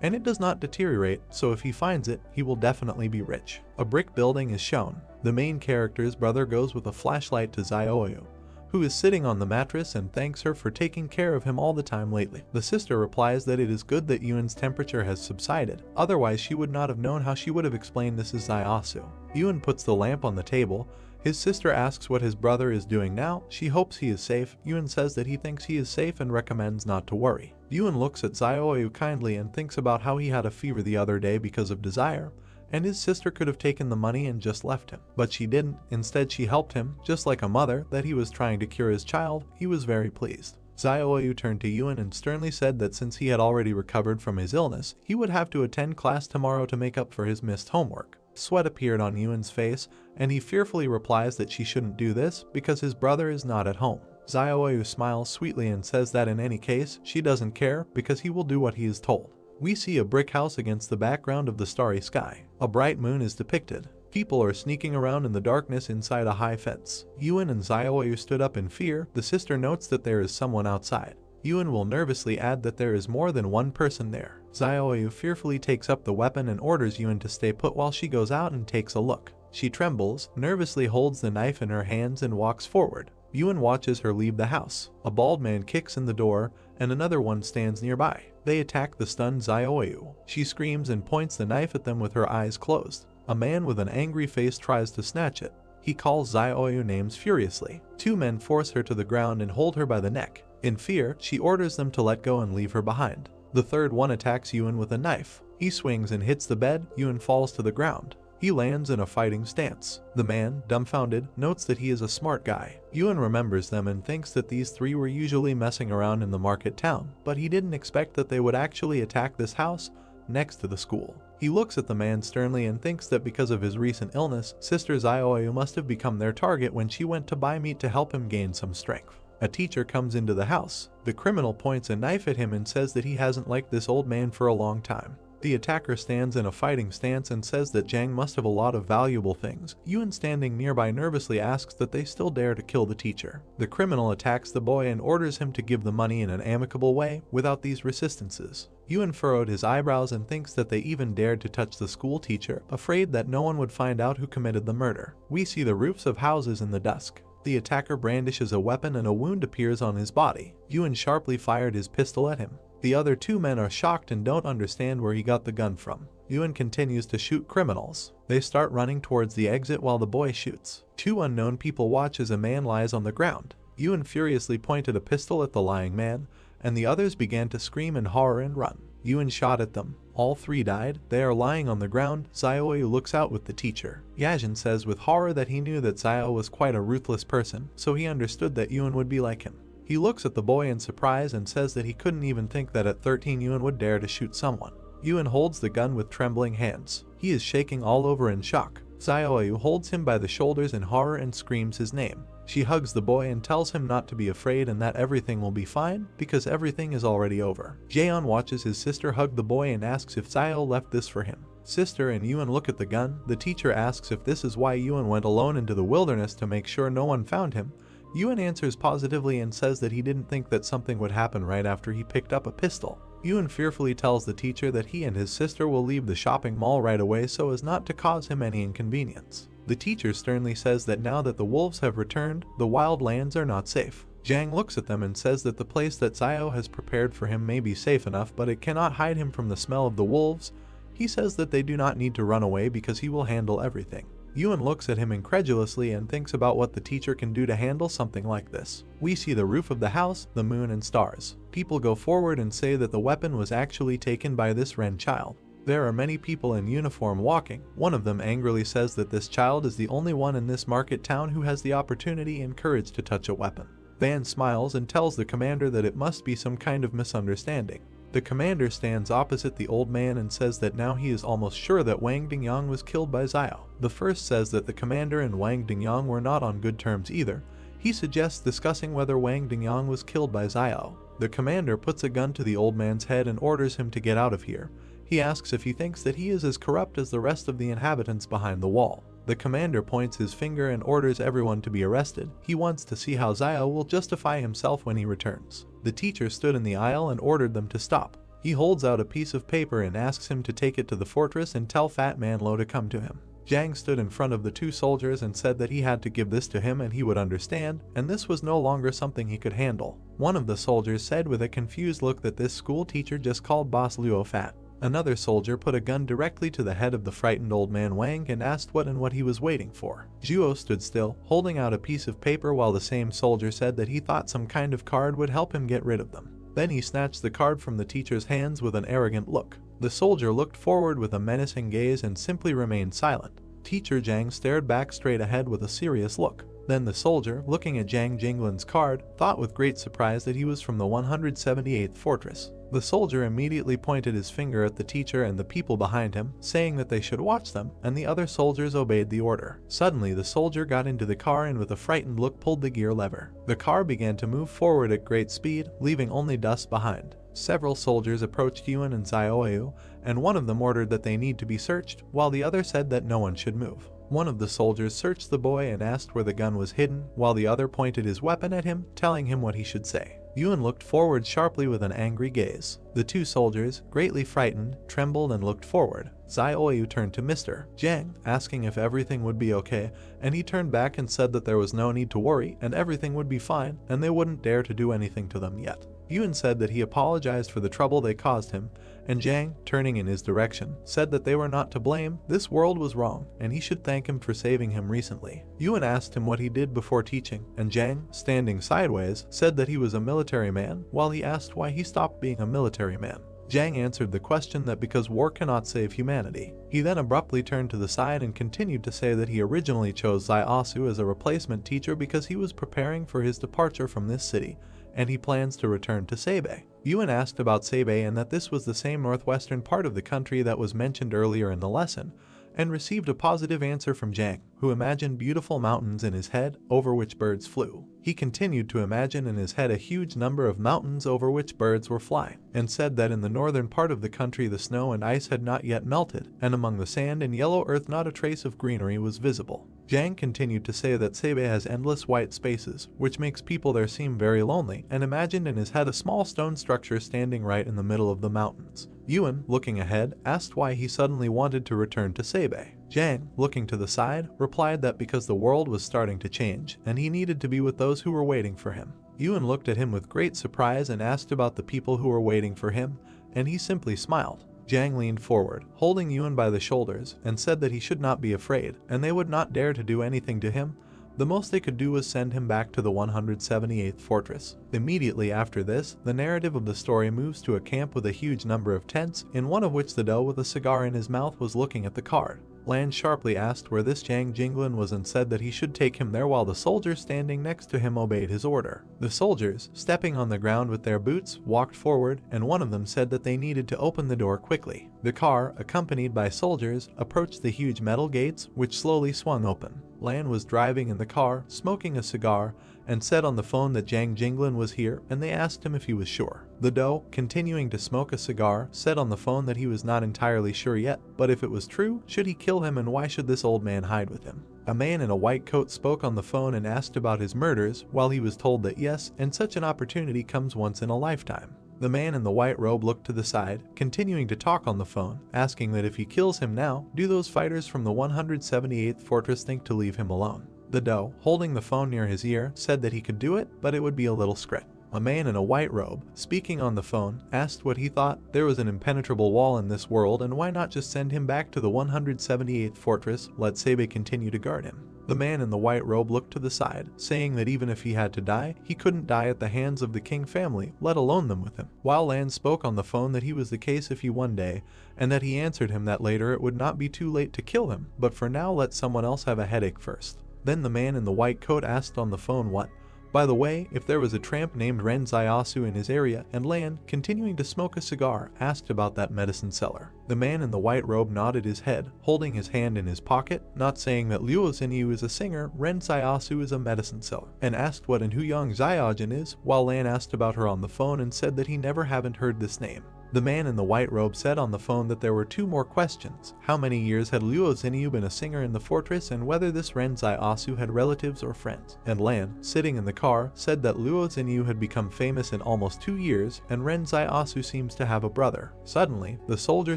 and it does not deteriorate, so if he finds it, he will definitely be rich. A brick building is shown. The main character's brother goes with a flashlight to Zioyu, who is sitting on the mattress, and thanks her for taking care of him all the time lately. The sister replies that it is good that Yuan's temperature has subsided, otherwise she would not have known how she would have explained this is Ziosu. Yuan puts the lamp on the table. His sister asks what his brother is doing now. She hopes he is safe. Yuan says that he thinks he is safe and recommends not to worry. Yuan looks at Zioyu kindly and thinks about how he had a fever the other day because of desire, and his sister could have taken the money and just left him. But she didn't. Instead, she helped him, just like a mother, that he was trying to cure his child. He was very pleased. Zioyu turned to Yuan and sternly said that since he had already recovered from his illness, he would have to attend class tomorrow to make up for his missed homework. Sweat appeared on Yuan's face, and he fearfully replies that she shouldn't do this because his brother is not at home. Zioyu smiles sweetly and says that in any case, she doesn't care because he will do what he is told. We see a brick house against the background of the starry sky. A bright moon is depicted. People are sneaking around in the darkness inside a high fence. Yuan and Zioyu stood up in fear. The sister notes that there is someone outside. Yuan will nervously add that there is more than one person there. Zioyu fearfully takes up the weapon and orders Yuan to stay put while she goes out and takes a look. She trembles, nervously holds the knife in her hands and walks forward. Yuan watches her leave the house. A bald man kicks in the door, and another one stands nearby. They attack the stunned Zioyu. She screams and points the knife at them with her eyes closed. A man with an angry face tries to snatch it. He calls Zioyu names furiously. Two men force her to the ground and hold her by the neck. In fear, she orders them to let go and leave her behind. The third one attacks Yuan with a knife. He swings and hits the bed. Yuan falls to the ground. He lands in a fighting stance. The man, dumbfounded, notes that he is a smart guy. Yuan remembers them and thinks that these three were usually messing around in the market town, but he didn't expect that they would actually attack this house next to the school. He looks at the man sternly and thinks that because of his recent illness, Sister Zioyu must have become their target when she went to buy meat to help him gain some strength. A teacher comes into the house. The criminal points a knife at him and says that he hasn't liked this old man for a long time. The attacker stands in a fighting stance and says that Zhang must have a lot of valuable things. Yuan, standing nearby, nervously asks that they still dare to kill the teacher. The criminal attacks the boy and orders him to give the money in an amicable way without these resistances. Yuan furrowed his eyebrows and thinks that they even dared to touch the school teacher, afraid that no one would find out who committed the murder. We see the roofs of houses in the dusk. The attacker brandishes a weapon and a wound appears on his body. Yuan sharply fired his pistol at him. The other two men are shocked and don't understand where he got the gun from. Yuan continues to shoot criminals. They start running towards the exit while the boy shoots. Two unknown people watch as a man lies on the ground. Yuan furiously pointed a pistol at the lying man, and the others began to scream in horror and run. Yuan shot at them. All three died. They are lying on the ground. Zioyu looks out with the teacher. Yajin says with horror that he knew that Zio was quite a ruthless person, so he understood that Yuan would be like him. He looks at the boy in surprise and says that he couldn't even think that at 13 Yuan would dare to shoot someone. Yuan holds the gun with trembling hands. He is shaking all over in shock. Zioyu holds him by the shoulders in horror and screams his name. She hugs the boy and tells him not to be afraid and that everything will be fine because everything is already over. Jaeon watches his sister hug the boy and asks if Zio left this for him. Sister and Yuan look at the gun. The teacher asks if this is why Yuan went alone into the wilderness to make sure no one found him. Yuan answers positively and says that he didn't think that something would happen right after he picked up a pistol. Yuan fearfully tells the teacher that he and his sister will leave the shopping mall right away so as not to cause him any inconvenience. The teacher sternly says that now that the wolves have returned, the wild lands are not safe. Zhang looks at them and says that the place that Zio has prepared for him may be safe enough, but it cannot hide him from the smell of the wolves. He says that they do not need to run away because he will handle everything. Yuan looks at him incredulously and thinks about what the teacher can do to handle something like this. We see the roof of the house, the moon and stars. People go forward and say that the weapon was actually taken by this Ren child. There are many people in uniform walking. One of them angrily says that this child is the only one in this market town who has the opportunity and courage to touch a weapon. Van smiles and tells the commander that it must be some kind of misunderstanding. The commander stands opposite the old man and says that now he is almost sure that Wang Dingyang was killed by Xiao. The first says that the commander and Wang Dingyang were not on good terms either. He suggests discussing whether Wang Dingyang was killed by Xiao. The commander puts a gun to the old man's head and orders him to get out of here. He asks if he thinks that he is as corrupt as the rest of the inhabitants behind the wall. The commander points his finger and orders everyone to be arrested. He wants to see how Xiao will justify himself when he returns. The teacher stood in the aisle and ordered them to stop. He holds out a piece of paper and asks him to take it to the fortress and tell Fat Man Lo to come to him. Zhang stood in front of the two soldiers and said that he had to give this to him and he would understand, and this was no longer something he could handle. One of the soldiers said with a confused look that this school teacher just called Boss Luo fat. Another soldier put a gun directly to the head of the frightened old man Wang and asked what he was waiting for. Zhuo stood still, holding out a piece of paper while the same soldier said that he thought some kind of card would help him get rid of them. Then he snatched the card from the teacher's hands with an arrogant look. The soldier looked forward with a menacing gaze and simply remained silent. Teacher Zhang stared back straight ahead with a serious look. Then the soldier, looking at Zhang Jinglin's card, thought with great surprise that he was from the 178th fortress. The soldier immediately pointed his finger at the teacher and the people behind him, saying that they should watch them, and the other soldiers obeyed the order. Suddenly the soldier got into the car and with a frightened look pulled the gear lever. The car began to move forward at great speed, leaving only dust behind. Several soldiers approached Yuan and Xiaoyu, and one of them ordered that they need to be searched, while the other said that no one should move. One of the soldiers searched the boy and asked where the gun was hidden, while the other pointed his weapon at him, telling him what he should say. Yuan looked forward sharply with an angry gaze. The two soldiers, greatly frightened, trembled and looked forward. Xiaoyu turned to Mr. Zhang, asking if everything would be okay, and he turned back and said that there was no need to worry and everything would be fine and they wouldn't dare to do anything to them yet. Yuan said that he apologized for the trouble they caused him, and Zhang, turning in his direction, said that they were not to blame, this world was wrong, and he should thank him for saving him recently. Yuan asked him what he did before teaching, and Zhang, standing sideways, said that he was a military man, while he asked why he stopped being a military man. Zhang answered the question that because war cannot save humanity. He then abruptly turned to the side and continued to say that he originally chose Zaiasu as a replacement teacher because he was preparing for his departure from this city, and he plans to return to Sabei. Yuan asked about Sabei and that this was the same northwestern part of the country that was mentioned earlier in the lesson, and received a positive answer from Zhang, who imagined beautiful mountains in his head over which birds flew. He continued to imagine in his head a huge number of mountains over which birds were flying, and said that in the northern part of the country the snow and ice had not yet melted, and among the sand and yellow earth not a trace of greenery was visible. Zhang continued to say that Sabei has endless white spaces, which makes people there seem very lonely, and imagined in his head a small stone structure standing right in the middle of the mountains. Yuan, looking ahead, asked why he suddenly wanted to return to Sabei. Zhang, looking to the side, replied that because the world was starting to change, and he needed to be with those who were waiting for him. Yuan looked at him with great surprise and asked about the people who were waiting for him, and he simply smiled. Zhang leaned forward, holding Yuan by the shoulders, and said that he should not be afraid, and they would not dare to do anything to him. The most they could do was send him back to the 178th fortress. Immediately after this, the narrative of the story moves to a camp with a huge number of tents, in one of which the doe with a cigar in his mouth was looking at the card. Lan sharply asked where this Zhang Jinglin was and said that he should take him there while the soldiers standing next to him obeyed his order. The soldiers, stepping on the ground with their boots, walked forward, and one of them said that they needed to open the door quickly. The car, accompanied by soldiers, approached the huge metal gates, which slowly swung open. Lan was driving in the car, smoking a cigar, and said on the phone that Zhang Jinglin was here, and they asked him if he was sure. The doe, continuing to smoke a cigar, said on the phone that he was not entirely sure yet, but if it was true, should he kill him and why should this old man hide with him? A man in a white coat spoke on the phone and asked about his murders, while he was told that yes, and such an opportunity comes once in a lifetime. The man in the white robe looked to the side, continuing to talk on the phone, asking that if he kills him now, do those fighters from the 178th fortress think to leave him alone? The doe, holding the phone near his ear, said that he could do it, but it would be a little scrit. A man in a white robe, speaking on the phone, asked what he thought. There was an impenetrable wall in this world, and why not just send him back to the 178th fortress, let Sabei continue to guard him. The man in the white robe looked to the side, saying that even if he had to die, he couldn't die at the hands of the King family, let alone them with him. While Lan spoke on the phone that he was the case if he one day, and that he answered him that later it would not be too late to kill him, but for now let someone else have a headache first. Then the man in the white coat asked on the phone what By the way, if there was a tramp named Ren Zaiasu in his area, and Lan, continuing to smoke a cigar, asked about that medicine seller. The man in the white robe nodded his head, holding his hand in his pocket, not saying that Luo Xinyu is a singer, Ren Zaiasu is a medicine seller, and asked what Enhuyang Zaiajin is, while Lan asked about her on the phone and said that he never haven't heard this name. The man in the white robe said on the phone that there were 2 more questions: how many years had Luo Xinyu been a singer in the fortress, and whether this Ren Zaiasu had relatives or friends. And Lan, sitting in the car, said that Luo Xinyu had become famous in almost 2 years, and Ren Zaiasu seems to have a brother. Suddenly, the soldier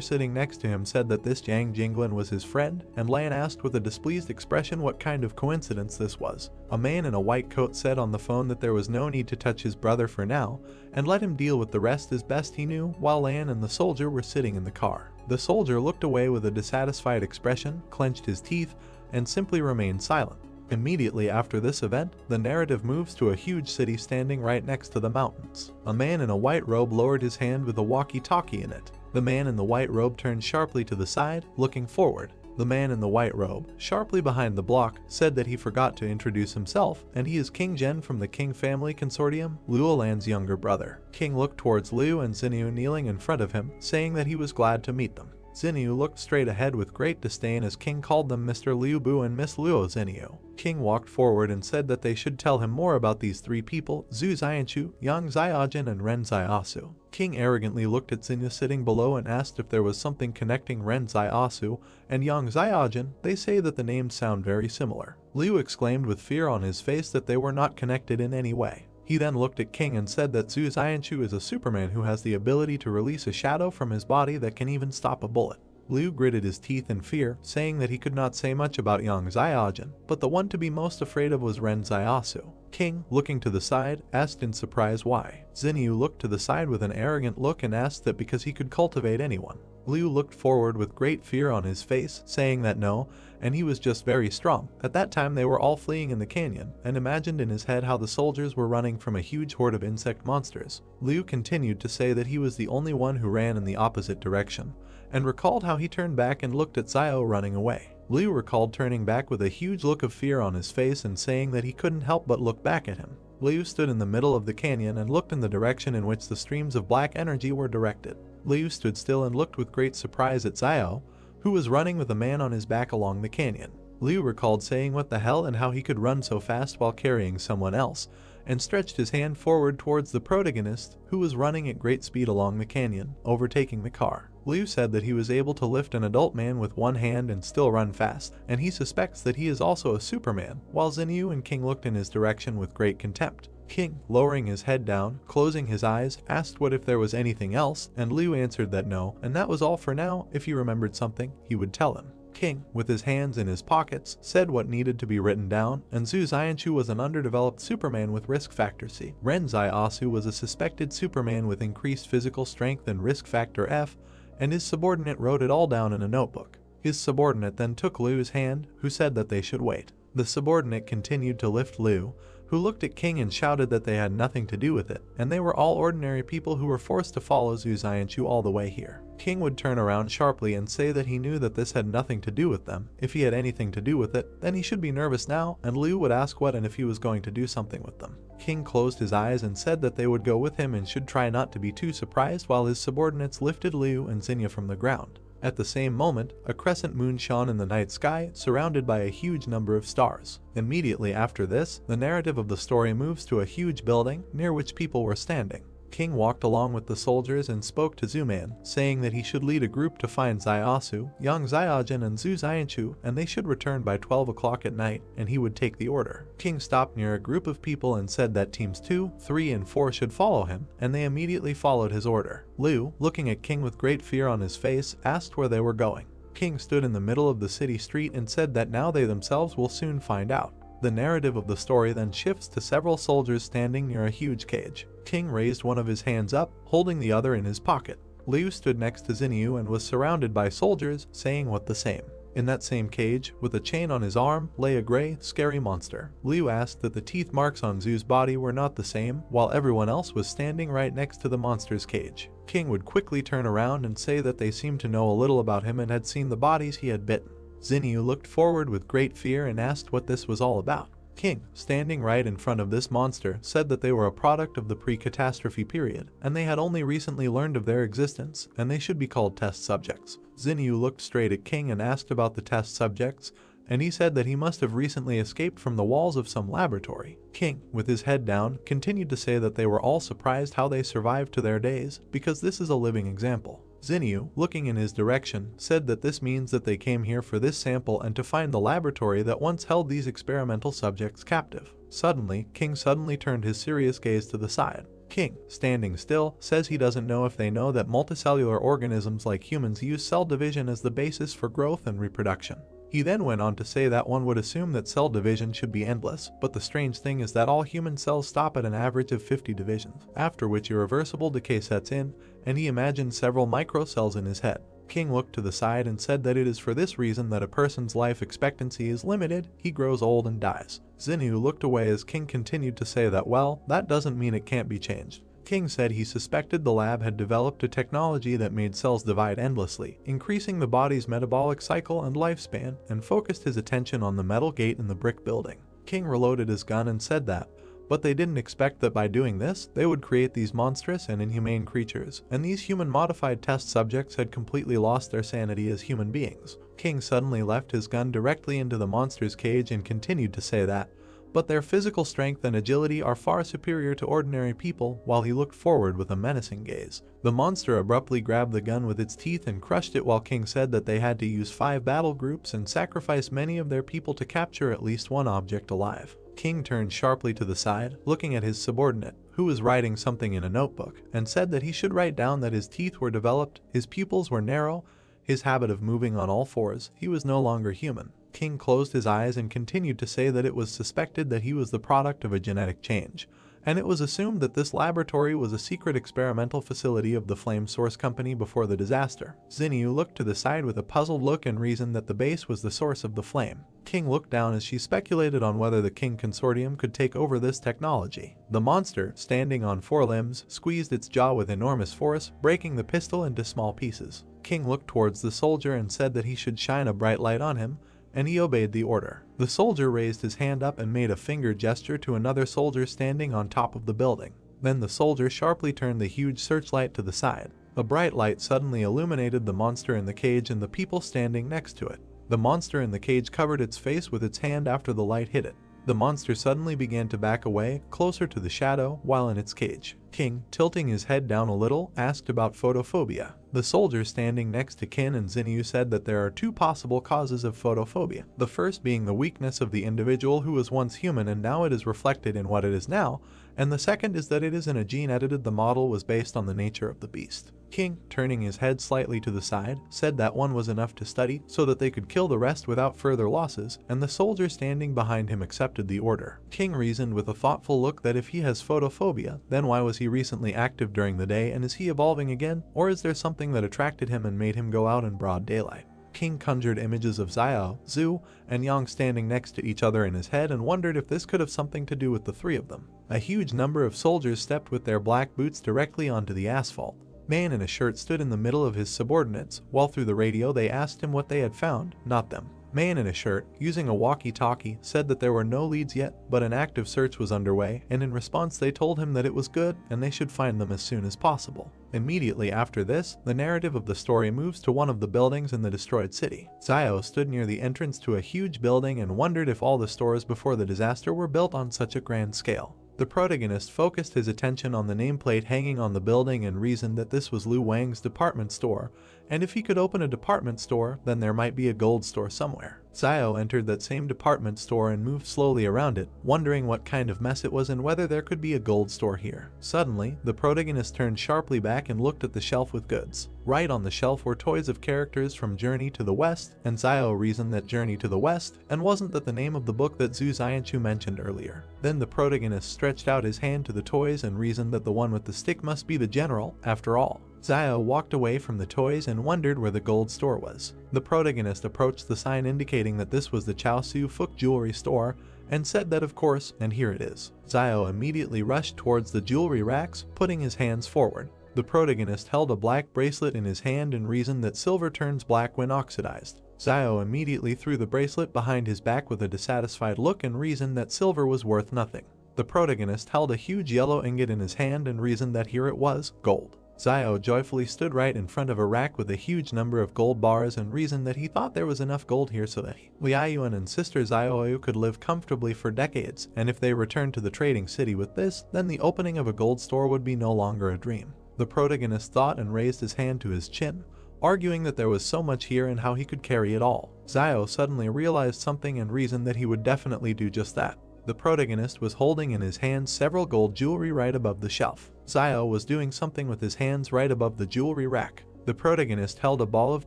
sitting next to him said that this Yang Jinglin was his friend, and Lan asked with a displeased expression what kind of coincidence this was. A man in a white coat said on the phone that there was no need to touch his brother for now, and let him deal with the rest as best he knew, while Lan and the soldier were sitting in the car. The soldier looked away with a dissatisfied expression, clenched his teeth, and simply remained silent. Immediately after this event, the narrative moves to a huge city standing right next to the mountains. A man in a white robe lowered his hand with a walkie-talkie in it. The man in the white robe turned sharply to the side, looking forward. The man in the white robe, sharply behind the block, said that he forgot to introduce himself, and he is King Zhen from the King Family Consortium, Luo Lan's younger brother. King looked towards Liu and Xinyu kneeling in front of him, saying that he was glad to meet them. Xinyu looked straight ahead with great disdain as King called them Mr. Liu Bu and Miss Luo Xinyu. King walked forward and said that they should tell him more about these 3 people: Zhu Xianchu, Yang Zaiajin, and Ren Zaiasu. King arrogantly looked at Xinyu sitting below and asked if there was something connecting Ren Zaiasu and Yang Zaiajin. They say that the names sound very similar. Liu exclaimed with fear on his face that they were not connected in any way. He then looked at King and said that Zhu Xianchu is a Superman who has the ability to release a shadow from his body that can even stop a bullet. Liu gritted his teeth in fear, saying that he could not say much about Yang Zaiajin, but the one to be most afraid of was Ren Zaiasu. King, looking to the side, asked in surprise why. Xinyu looked to the side with an arrogant look and asked that because he could cultivate anyone. Liu looked forward with great fear on his face, saying that no, and he was just very strong. At that time they were all fleeing in the canyon, and imagined in his head how the soldiers were running from a huge horde of insect monsters. Liu continued to say that he was the only one who ran in the opposite direction, and recalled how he turned back and looked at Xiao running away. Liu recalled turning back with a huge look of fear on his face and saying that he couldn't help but look back at him. Liu stood in the middle of the canyon and looked in the direction in which the streams of black energy were directed. Liu stood still and looked with great surprise at Xiao, who was running with a man on his back along the canyon. Liu recalled saying what the hell and how he could run so fast while carrying someone else, and stretched his hand forward towards the protagonist, who was running at great speed along the canyon, overtaking the car. Liu said that he was able to lift an adult man with one hand and still run fast, and he suspects that he is also a Superman, while Xinyu and King looked in his direction with great contempt. King, lowering his head down, closing his eyes, asked what if there was anything else, and Liu answered that no, and that was all for now. If he remembered something, he would tell him. King, with his hands in his pockets, said what needed to be written down, and Zhu Xianchu was an underdeveloped Superman with risk factor C. Ren Zaiasu was a suspected Superman with increased physical strength and risk factor F, and his subordinate wrote it all down in a notebook. His subordinate then took Liu's hand, who said that they should wait. The subordinate continued to lift Liu, who looked at King and shouted that they had nothing to do with it, and they were all ordinary people who were forced to follow Zhu Xianchu all the way here. King would turn around sharply and say that he knew that this had nothing to do with them. If he had anything to do with it, then he should be nervous now, and Liu would ask what and if he was going to do something with them. King closed his eyes and said that they would go with him and should try not to be too surprised while his subordinates lifted Liu and Xinyu from the ground. At the same moment, a crescent moon shone in the night sky, surrounded by a huge number of stars. Immediately after this, the narrative of the story moves to a huge building, near which people were standing. King walked along with the soldiers and spoke to Zuman, saying that he should lead a group to find Zaiasu, Yang Zaiajin, and Zhu Xianchu, and they should return by 12 o'clock at night, and he would take the order. King stopped near a group of people and said that teams 2, 3, and 4 should follow him, and they immediately followed his order. Liu, looking at King with great fear on his face, asked where they were going. King stood in the middle of the city street and said that now they themselves will soon find out. The narrative of the story then shifts to several soldiers standing near a huge cage. King raised one of his hands up, holding the other in his pocket. Liu stood next to Xinyu and was surrounded by soldiers, saying what the same. In that same cage, with a chain on his arm, lay a gray, scary monster. Liu asked that the teeth marks on Zhu's body were not the same, while everyone else was standing right next to the monster's cage. King would quickly turn around and say that they seemed to know a little about him and had seen the bodies he had bitten. Xinyu looked forward with great fear and asked what this was all about. King, standing right in front of this monster, said that they were a product of the pre-catastrophe period, and they had only recently learned of their existence, and they should be called test subjects. Zinyu looked straight at King and asked about the test subjects, and he said that he must have recently escaped from the walls of some laboratory. King, with his head down, continued to say that they were all surprised how they survived to their days, because this is a living example. Zinyu, looking in his direction, said that this means that they came here for this sample and to find the laboratory that once held these experimental subjects captive. Suddenly, King suddenly turned his serious gaze to the side. King, standing still, says he doesn't know if they know that multicellular organisms like humans use cell division as the basis for growth and reproduction. He then went on to say that one would assume that cell division should be endless, but the strange thing is that all human cells stop at an average of 50 divisions, after which irreversible decay sets in, and he imagined several microcells in his head. King looked to the side and said that it is for this reason that a person's life expectancy is limited, he grows old and dies. Zinyu looked away as King continued to say that, well, that doesn't mean it can't be changed. King said he suspected the lab had developed a technology that made cells divide endlessly, increasing the body's metabolic cycle and lifespan, and focused his attention on the metal gate in the brick building. King reloaded his gun and said that, but they didn't expect that by doing this, they would create these monstrous and inhumane creatures, and these human-modified test subjects had completely lost their sanity as human beings. King suddenly left his gun directly into the monster's cage and continued to say that, but their physical strength and agility are far superior to ordinary people, while he looked forward with a menacing gaze. The monster abruptly grabbed the gun with its teeth and crushed it, while King said that they had to use 5 battle groups and sacrifice many of their people to capture at least one object alive. King turned sharply to the side, looking at his subordinate, who was writing something in a notebook, and said that he should write down that his teeth were developed, his pupils were narrow, his habit of moving on all fours, he was no longer human. King closed his eyes and continued to say that it was suspected that he was the product of a genetic change, and it was assumed that this laboratory was a secret experimental facility of the Flame Source Company before the disaster. Zinyu looked to the side with a puzzled look and reasoned that the base was the source of the flame. King looked down as she speculated on whether the King Consortium could take over this technology. The monster, standing on 4 limbs, squeezed its jaw with enormous force, breaking the pistol into small pieces. King looked towards the soldier and said that he should shine a bright light on him, and he obeyed the order. The soldier raised his hand up and made a finger gesture to another soldier standing on top of the building. Then the soldier sharply turned the huge searchlight to the side. A bright light suddenly illuminated the monster in the cage and the people standing next to it. The monster in the cage covered its face with its hand after the light hit it. The monster suddenly began to back away, closer to the shadow, while in its cage. King, tilting his head down a little, asked about photophobia. The soldier standing next to Kin and Zinyu said that there are 2 possible causes of photophobia. The first being the weakness of the individual who was once human and now it is reflected in what it is now, and the second is that it is in a gene edited. The model was based on the nature of the beast. King, turning his head slightly to the side, said that one was enough to study so that they could kill the rest without further losses, and the soldier standing behind him accepted the order. King reasoned with a thoughtful look that if he has photophobia, then why was he recently active during the day, and is he evolving again, or is there something that attracted him and made him go out in broad daylight? King conjured images of Xiao, Zhu, and Yang standing next to each other in his head and wondered if this could have something to do with the 3 of them. A huge number of soldiers stepped with their black boots directly onto the asphalt. Man in a shirt stood in the middle of his subordinates, while through the radio they asked him what they had found, not them. Man in a shirt, using a walkie-talkie, said that there were no leads yet, but an active search was underway, and in response they told him that it was good and they should find them as soon as possible. Immediately after this, the narrative of the story moves to one of the buildings in the destroyed city. Xiao stood near the entrance to a huge building and wondered if all the stores before the disaster were built on such a grand scale. The protagonist focused his attention on the nameplate hanging on the building and reasoned that this was Lu Wang's department store, and if he could open a department store, then there might be a gold store somewhere. Xiao entered that same department store and moved slowly around it, wondering what kind of mess it was and whether there could be a gold store here. Suddenly, the protagonist turned sharply back and looked at the shelf with goods. Right on the shelf were toys of characters from Journey to the West, and Xiao reasoned that Journey to the West, and wasn't that the name of the book that Zhu Xianchu mentioned earlier. Then the protagonist stretched out his hand to the toys and reasoned that the one with the stick must be the general, after all. Xiao walked away from the toys and wondered where the gold store was. The protagonist approached the sign indicating that this was the Chaosu Fuk jewelry store and said that of course, and here it is. Xiao immediately rushed towards the jewelry racks, putting his hands forward. The protagonist held a black bracelet in his hand and reasoned that silver turns black when oxidized. Zio immediately threw the bracelet behind his back with a dissatisfied look and reasoned that silver was worth nothing. The protagonist held a huge yellow ingot in his hand and reasoned that here it was, gold. Zio joyfully stood right in front of a rack with a huge number of gold bars and reasoned that he thought there was enough gold here so that Liaoyuan and sister Zioyu could live comfortably for decades, and if they returned to the trading city with this, then the opening of a gold store would be no longer a dream. The protagonist thought and raised his hand to his chin, arguing that there was so much here and how he could carry it all. Zio suddenly realized something and reasoned that he would definitely do just that. The protagonist was holding in his hands several gold jewelry right above the shelf. Zio was doing something with his hands right above the jewelry rack. The protagonist held a ball of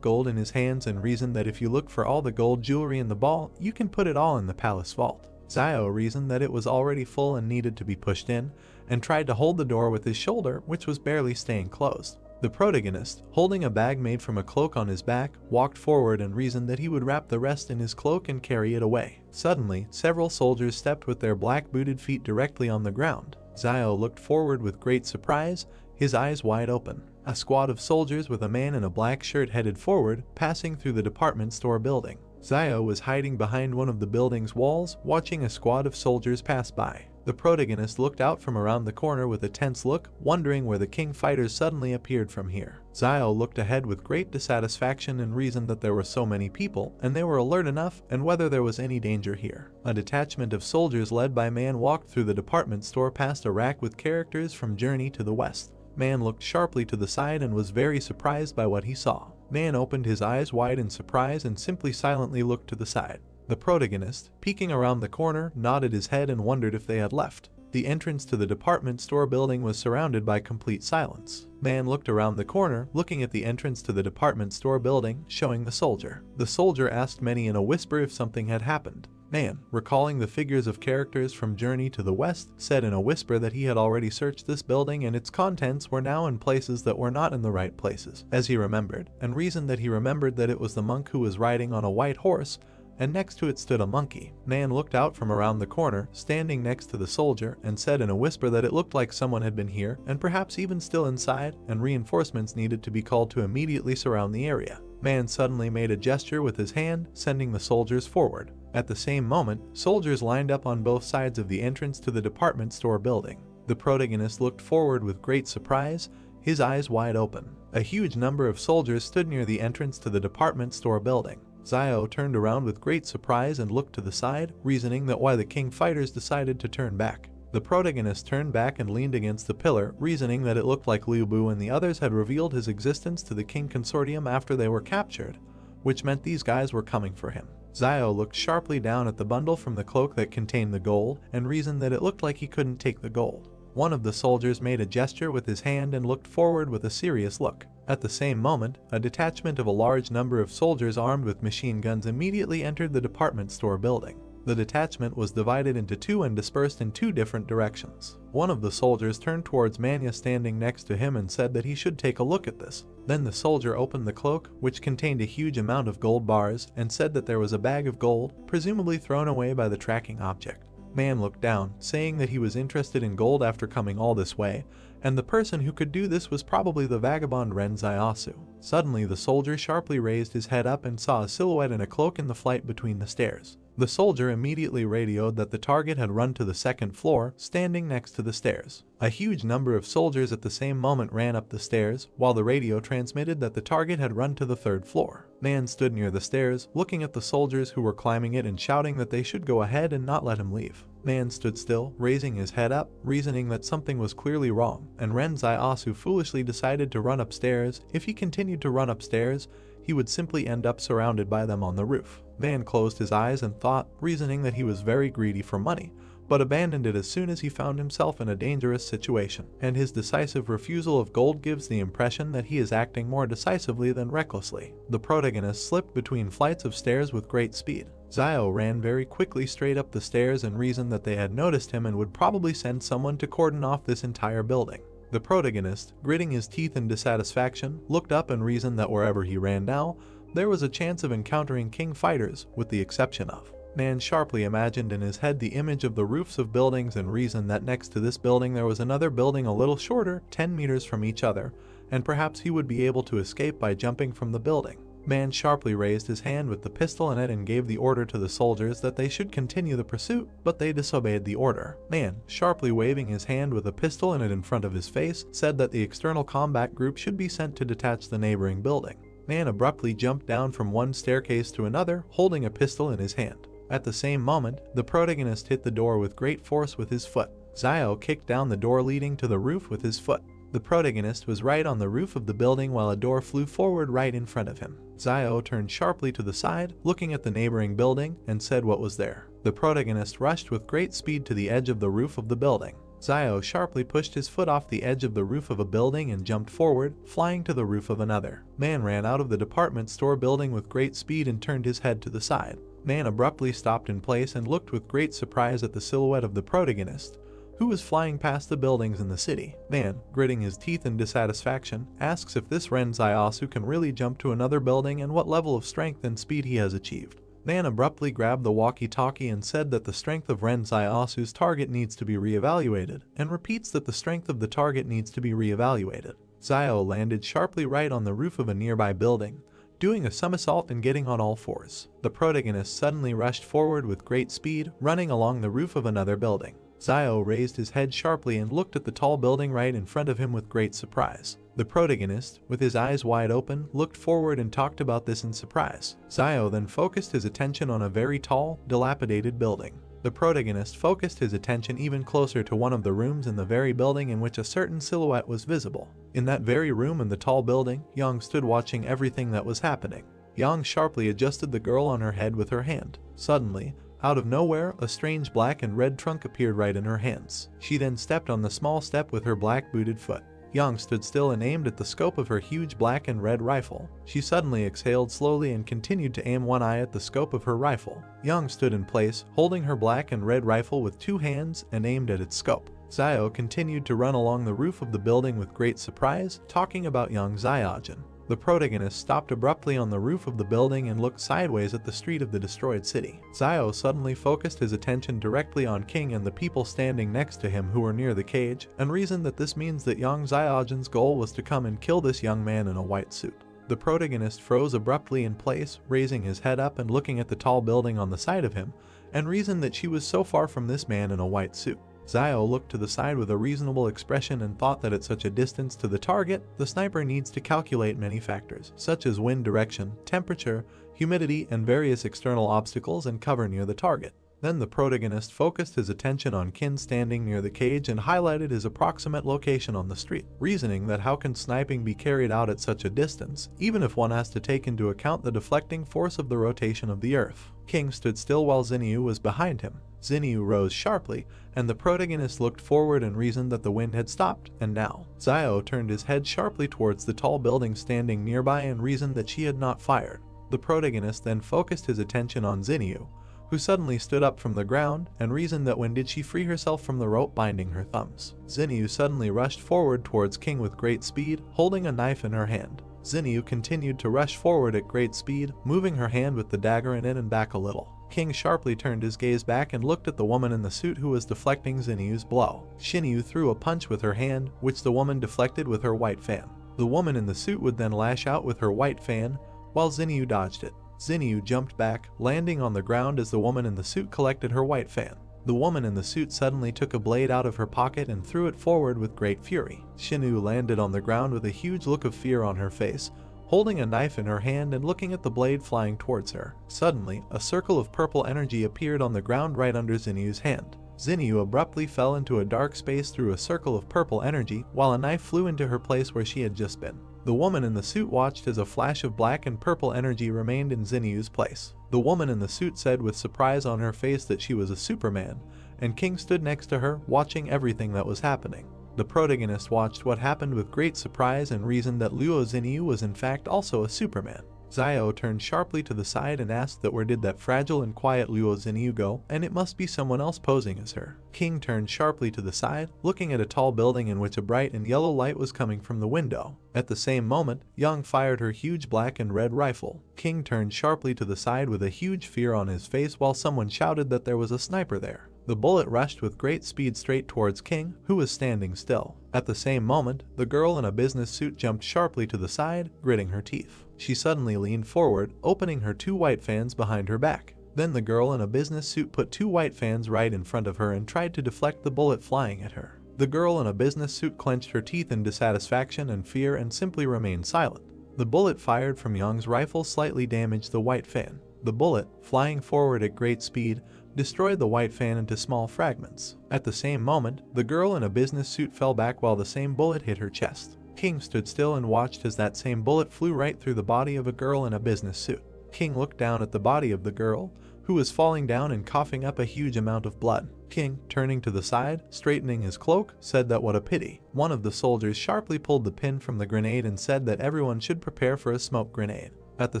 gold in his hands and reasoned that if you look for all the gold jewelry in the ball, you can put it all in the palace vault. Zio reasoned that it was already full and needed to be pushed in, and tried to hold the door with his shoulder, which was barely staying closed. The protagonist, holding a bag made from a cloak on his back, walked forward and reasoned that he would wrap the rest in his cloak and carry it away. Suddenly, several soldiers stepped with their black-booted feet directly on the ground. Zio looked forward with great surprise, his eyes wide open. A squad of soldiers with a man in a black shirt headed forward, passing through the department store building. Zio was hiding behind one of the building's walls, watching a squad of soldiers pass by. The protagonist looked out from around the corner with a tense look, wondering where the king fighters suddenly appeared from here. Zio looked ahead with great dissatisfaction and reasoned that there were so many people, and they were alert enough, and whether there was any danger here. A detachment of soldiers led by Man walked through the department store past a rack with characters from Journey to the West. Man looked sharply to the side and was very surprised by what he saw. Man opened his eyes wide in surprise and simply silently looked to the side. The protagonist, peeking around the corner, nodded his head and wondered if they had left. The entrance to the department store building was surrounded by complete silence. Man looked around the corner, looking at the entrance to the department store building, showing the soldier. The soldier asked Manny in a whisper if something had happened. Man, recalling the figures of characters from Journey to the West, said in a whisper that he had already searched this building and its contents were now in places that were not in the right places, as he remembered, and reasoned that he remembered that it was the monk who was riding on a white horse, and next to it stood a monkey. Man looked out from around the corner, standing next to the soldier, and said in a whisper that it looked like someone had been here, and perhaps even still inside, and reinforcements needed to be called to immediately surround the area. Man suddenly made a gesture with his hand, sending the soldiers forward. At the same moment, soldiers lined up on both sides of the entrance to the department store building. The protagonist looked forward with great surprise, his eyes wide open. A huge number of soldiers stood near the entrance to the department store building. Zio turned around with great surprise and looked to the side, reasoning that why the king fighters decided to turn back. The protagonist turned back and leaned against the pillar, reasoning that it looked like Liu Bu and the others had revealed his existence to the king consortium after they were captured, which meant these guys were coming for him. Zio looked sharply down at the bundle from the cloak that contained the gold, and reasoned that it looked like he couldn't take the gold. One of the soldiers made a gesture with his hand and looked forward with a serious look. At the same moment, a detachment of a large number of soldiers armed with machine guns immediately entered the department store building. The detachment was divided into two and dispersed in two different directions. One of the soldiers turned towards Manya standing next to him and said that he should take a look at this. Then the soldier opened the cloak, which contained a huge amount of gold bars, and said that there was a bag of gold, presumably thrown away by the tracking object. Man looked down, saying that he was interested in gold after coming all this way, and the person who could do this was probably the vagabond Ren Zaiasu. Suddenly the soldier sharply raised his head up and saw a silhouette in a cloak in the flight between the stairs. The soldier immediately radioed that the target had run to the second floor, standing next to the stairs. A huge number of soldiers at the same moment ran up the stairs, while the radio transmitted that the target had run to the third floor. Man stood near the stairs, looking at the soldiers who were climbing it and shouting that they should go ahead and not let him leave. Man stood still, raising his head up, reasoning that something was clearly wrong, and Ren Zaiasu foolishly decided to run upstairs. If he continued to run upstairs, he would simply end up surrounded by them on the roof. Man closed his eyes and thought, reasoning that he was very greedy for money, but abandoned it as soon as he found himself in a dangerous situation, and his decisive refusal of gold gives the impression that he is acting more decisively than recklessly. The protagonist slipped between flights of stairs with great speed. Zio ran very quickly straight up the stairs and reasoned that they had noticed him and would probably send someone to cordon off this entire building. The protagonist, gritting his teeth in dissatisfaction, looked up and reasoned that wherever he ran now, there was a chance of encountering king fighters, with the exception of. Man sharply imagined in his head the image of the roofs of buildings and reasoned that next to this building there was another building a little shorter, 10 meters from each other, and perhaps he would be able to escape by jumping from the building. Man sharply raised his hand with the pistol in it and gave the order to the soldiers that they should continue the pursuit, but they disobeyed the order. Man, sharply waving his hand with a pistol in it in front of his face, said that the external combat group should be sent to detach the neighboring building. Man abruptly jumped down from one staircase to another, holding a pistol in his hand. At the same moment, the protagonist hit the door with great force with his foot. Zio kicked down the door leading to the roof with his foot. The protagonist was right on the roof of the building while a door flew forward right in front of him. Zio turned sharply to the side, looking at the neighboring building, and said what was there. The protagonist rushed with great speed to the edge of the roof of the building. Zio sharply pushed his foot off the edge of the roof of a building and jumped forward, flying to the roof of another. Man ran out of the department store building with great speed and turned his head to the side. Man abruptly stopped in place and looked with great surprise at the silhouette of the protagonist, who was flying past the buildings in the city. Man, gritting his teeth in dissatisfaction, asks if this Ren Zaiasu can really jump to another building and what level of strength and speed he has achieved. Man abruptly grabbed the walkie-talkie and said that the strength of Ren Zaiasu's target needs to be reevaluated, and repeats that the strength of the target needs to be reevaluated. Zio landed sharply right on the roof of a nearby building, doing a somersault and getting on all fours. The protagonist suddenly rushed forward with great speed, running along the roof of another building. Zio raised his head sharply and looked at the tall building right in front of him with great surprise. The protagonist, with his eyes wide open, looked forward and talked about this in surprise. Zio then focused his attention on a very tall, dilapidated building. The protagonist focused his attention even closer to one of the rooms in the very building in which a certain silhouette was visible. In that very room in the tall building, Yang stood watching everything that was happening. Yang sharply adjusted the girl on her head with her hand. Suddenly, out of nowhere, a strange black and red trunk appeared right in her hands. She then stepped on the small step with her black booted foot. Yang stood still and aimed at the scope of her huge black and red rifle. She suddenly exhaled slowly and continued to aim one eye at the scope of her rifle. Yang stood in place, holding her black and red rifle with two hands and aimed at its scope. Zio continued to run along the roof of the building with great surprise, talking about Yang Xiaojin. The protagonist stopped abruptly on the roof of the building and looked sideways at the street of the destroyed city. Zio suddenly focused his attention directly on King and the people standing next to him who were near the cage, and reasoned that this means that Yang Xiaojin's goal was to come and kill this young man in a white suit. The protagonist froze abruptly in place, raising his head up and looking at the tall building on the side of him, and reasoned that she was so far from this man in a white suit. Zio looked to the side with a reasonable expression and thought that at such a distance to the target, the sniper needs to calculate many factors, such as wind direction, temperature, humidity, and various external obstacles and cover near the target. Then the protagonist focused his attention on Kin standing near the cage and highlighted his approximate location on the street, reasoning that how can sniping be carried out at such a distance, even if one has to take into account the deflecting force of the rotation of the earth. King stood still while Xinyu was behind him. Xinyu rose sharply, and the protagonist looked forward and reasoned that the wind had stopped, and now. Zio turned his head sharply towards the tall building standing nearby and reasoned that she had not fired. The protagonist then focused his attention on Xinyu, who suddenly stood up from the ground, and reasoned that when did she free herself from the rope binding her thumbs. Xinyu suddenly rushed forward towards King with great speed, holding a knife in her hand. Xinyu continued to rush forward at great speed, moving her hand with the dagger in it and back a little. King sharply turned his gaze back and looked at the woman in the suit who was deflecting Xinyu's blow. Xinyu threw a punch with her hand, which the woman deflected with her white fan. The woman in the suit would then lash out with her white fan, while Xinyu dodged it. Xinyu jumped back, landing on the ground as the woman in the suit collected her white fan. The woman in the suit suddenly took a blade out of her pocket and threw it forward with great fury. Xinyu landed on the ground with a huge look of fear on her face, holding a knife in her hand and looking at the blade flying towards her. Suddenly, a circle of purple energy appeared on the ground right under Xinyu's hand. Xinyu abruptly fell into a dark space through a circle of purple energy, while a knife flew into her place where she had just been. The woman in the suit watched as a flash of black and purple energy remained in Xinyu's place. The woman in the suit said with surprise on her face that she was a Superman, and King stood next to her, watching everything that was happening. The protagonist watched what happened with great surprise and reasoned that Luo Xinyu was in fact also a Superman. Zio turned sharply to the side and asked that where did that fragile and quiet Luo Xinyu go, and it must be someone else posing as her. King turned sharply to the side, looking at a tall building in which a bright and yellow light was coming from the window. At the same moment, Yang fired her huge black and red rifle. King turned sharply to the side with a huge fear on his face while someone shouted that there was a sniper there. The bullet rushed with great speed straight towards King, who was standing still. At the same moment, the girl in a business suit jumped sharply to the side, gritting her teeth. She suddenly leaned forward, opening her 2 white fans behind her back. Then the girl in a business suit put 2 white fans right in front of her and tried to deflect the bullet flying at her. The girl in a business suit clenched her teeth in dissatisfaction and fear and simply remained silent. The bullet fired from Young's rifle slightly damaged the white fan. The bullet, flying forward at great speed, destroyed the white fan into small fragments. At the same moment, the girl in a business suit fell back while the same bullet hit her chest. King stood still and watched as that same bullet flew right through the body of a girl in a business suit. King looked down at the body of the girl, who was falling down and coughing up a huge amount of blood. King, turning to the side, straightening his cloak, said that what a pity. One of the soldiers sharply pulled the pin from the grenade and said that everyone should prepare for a smoke grenade. At the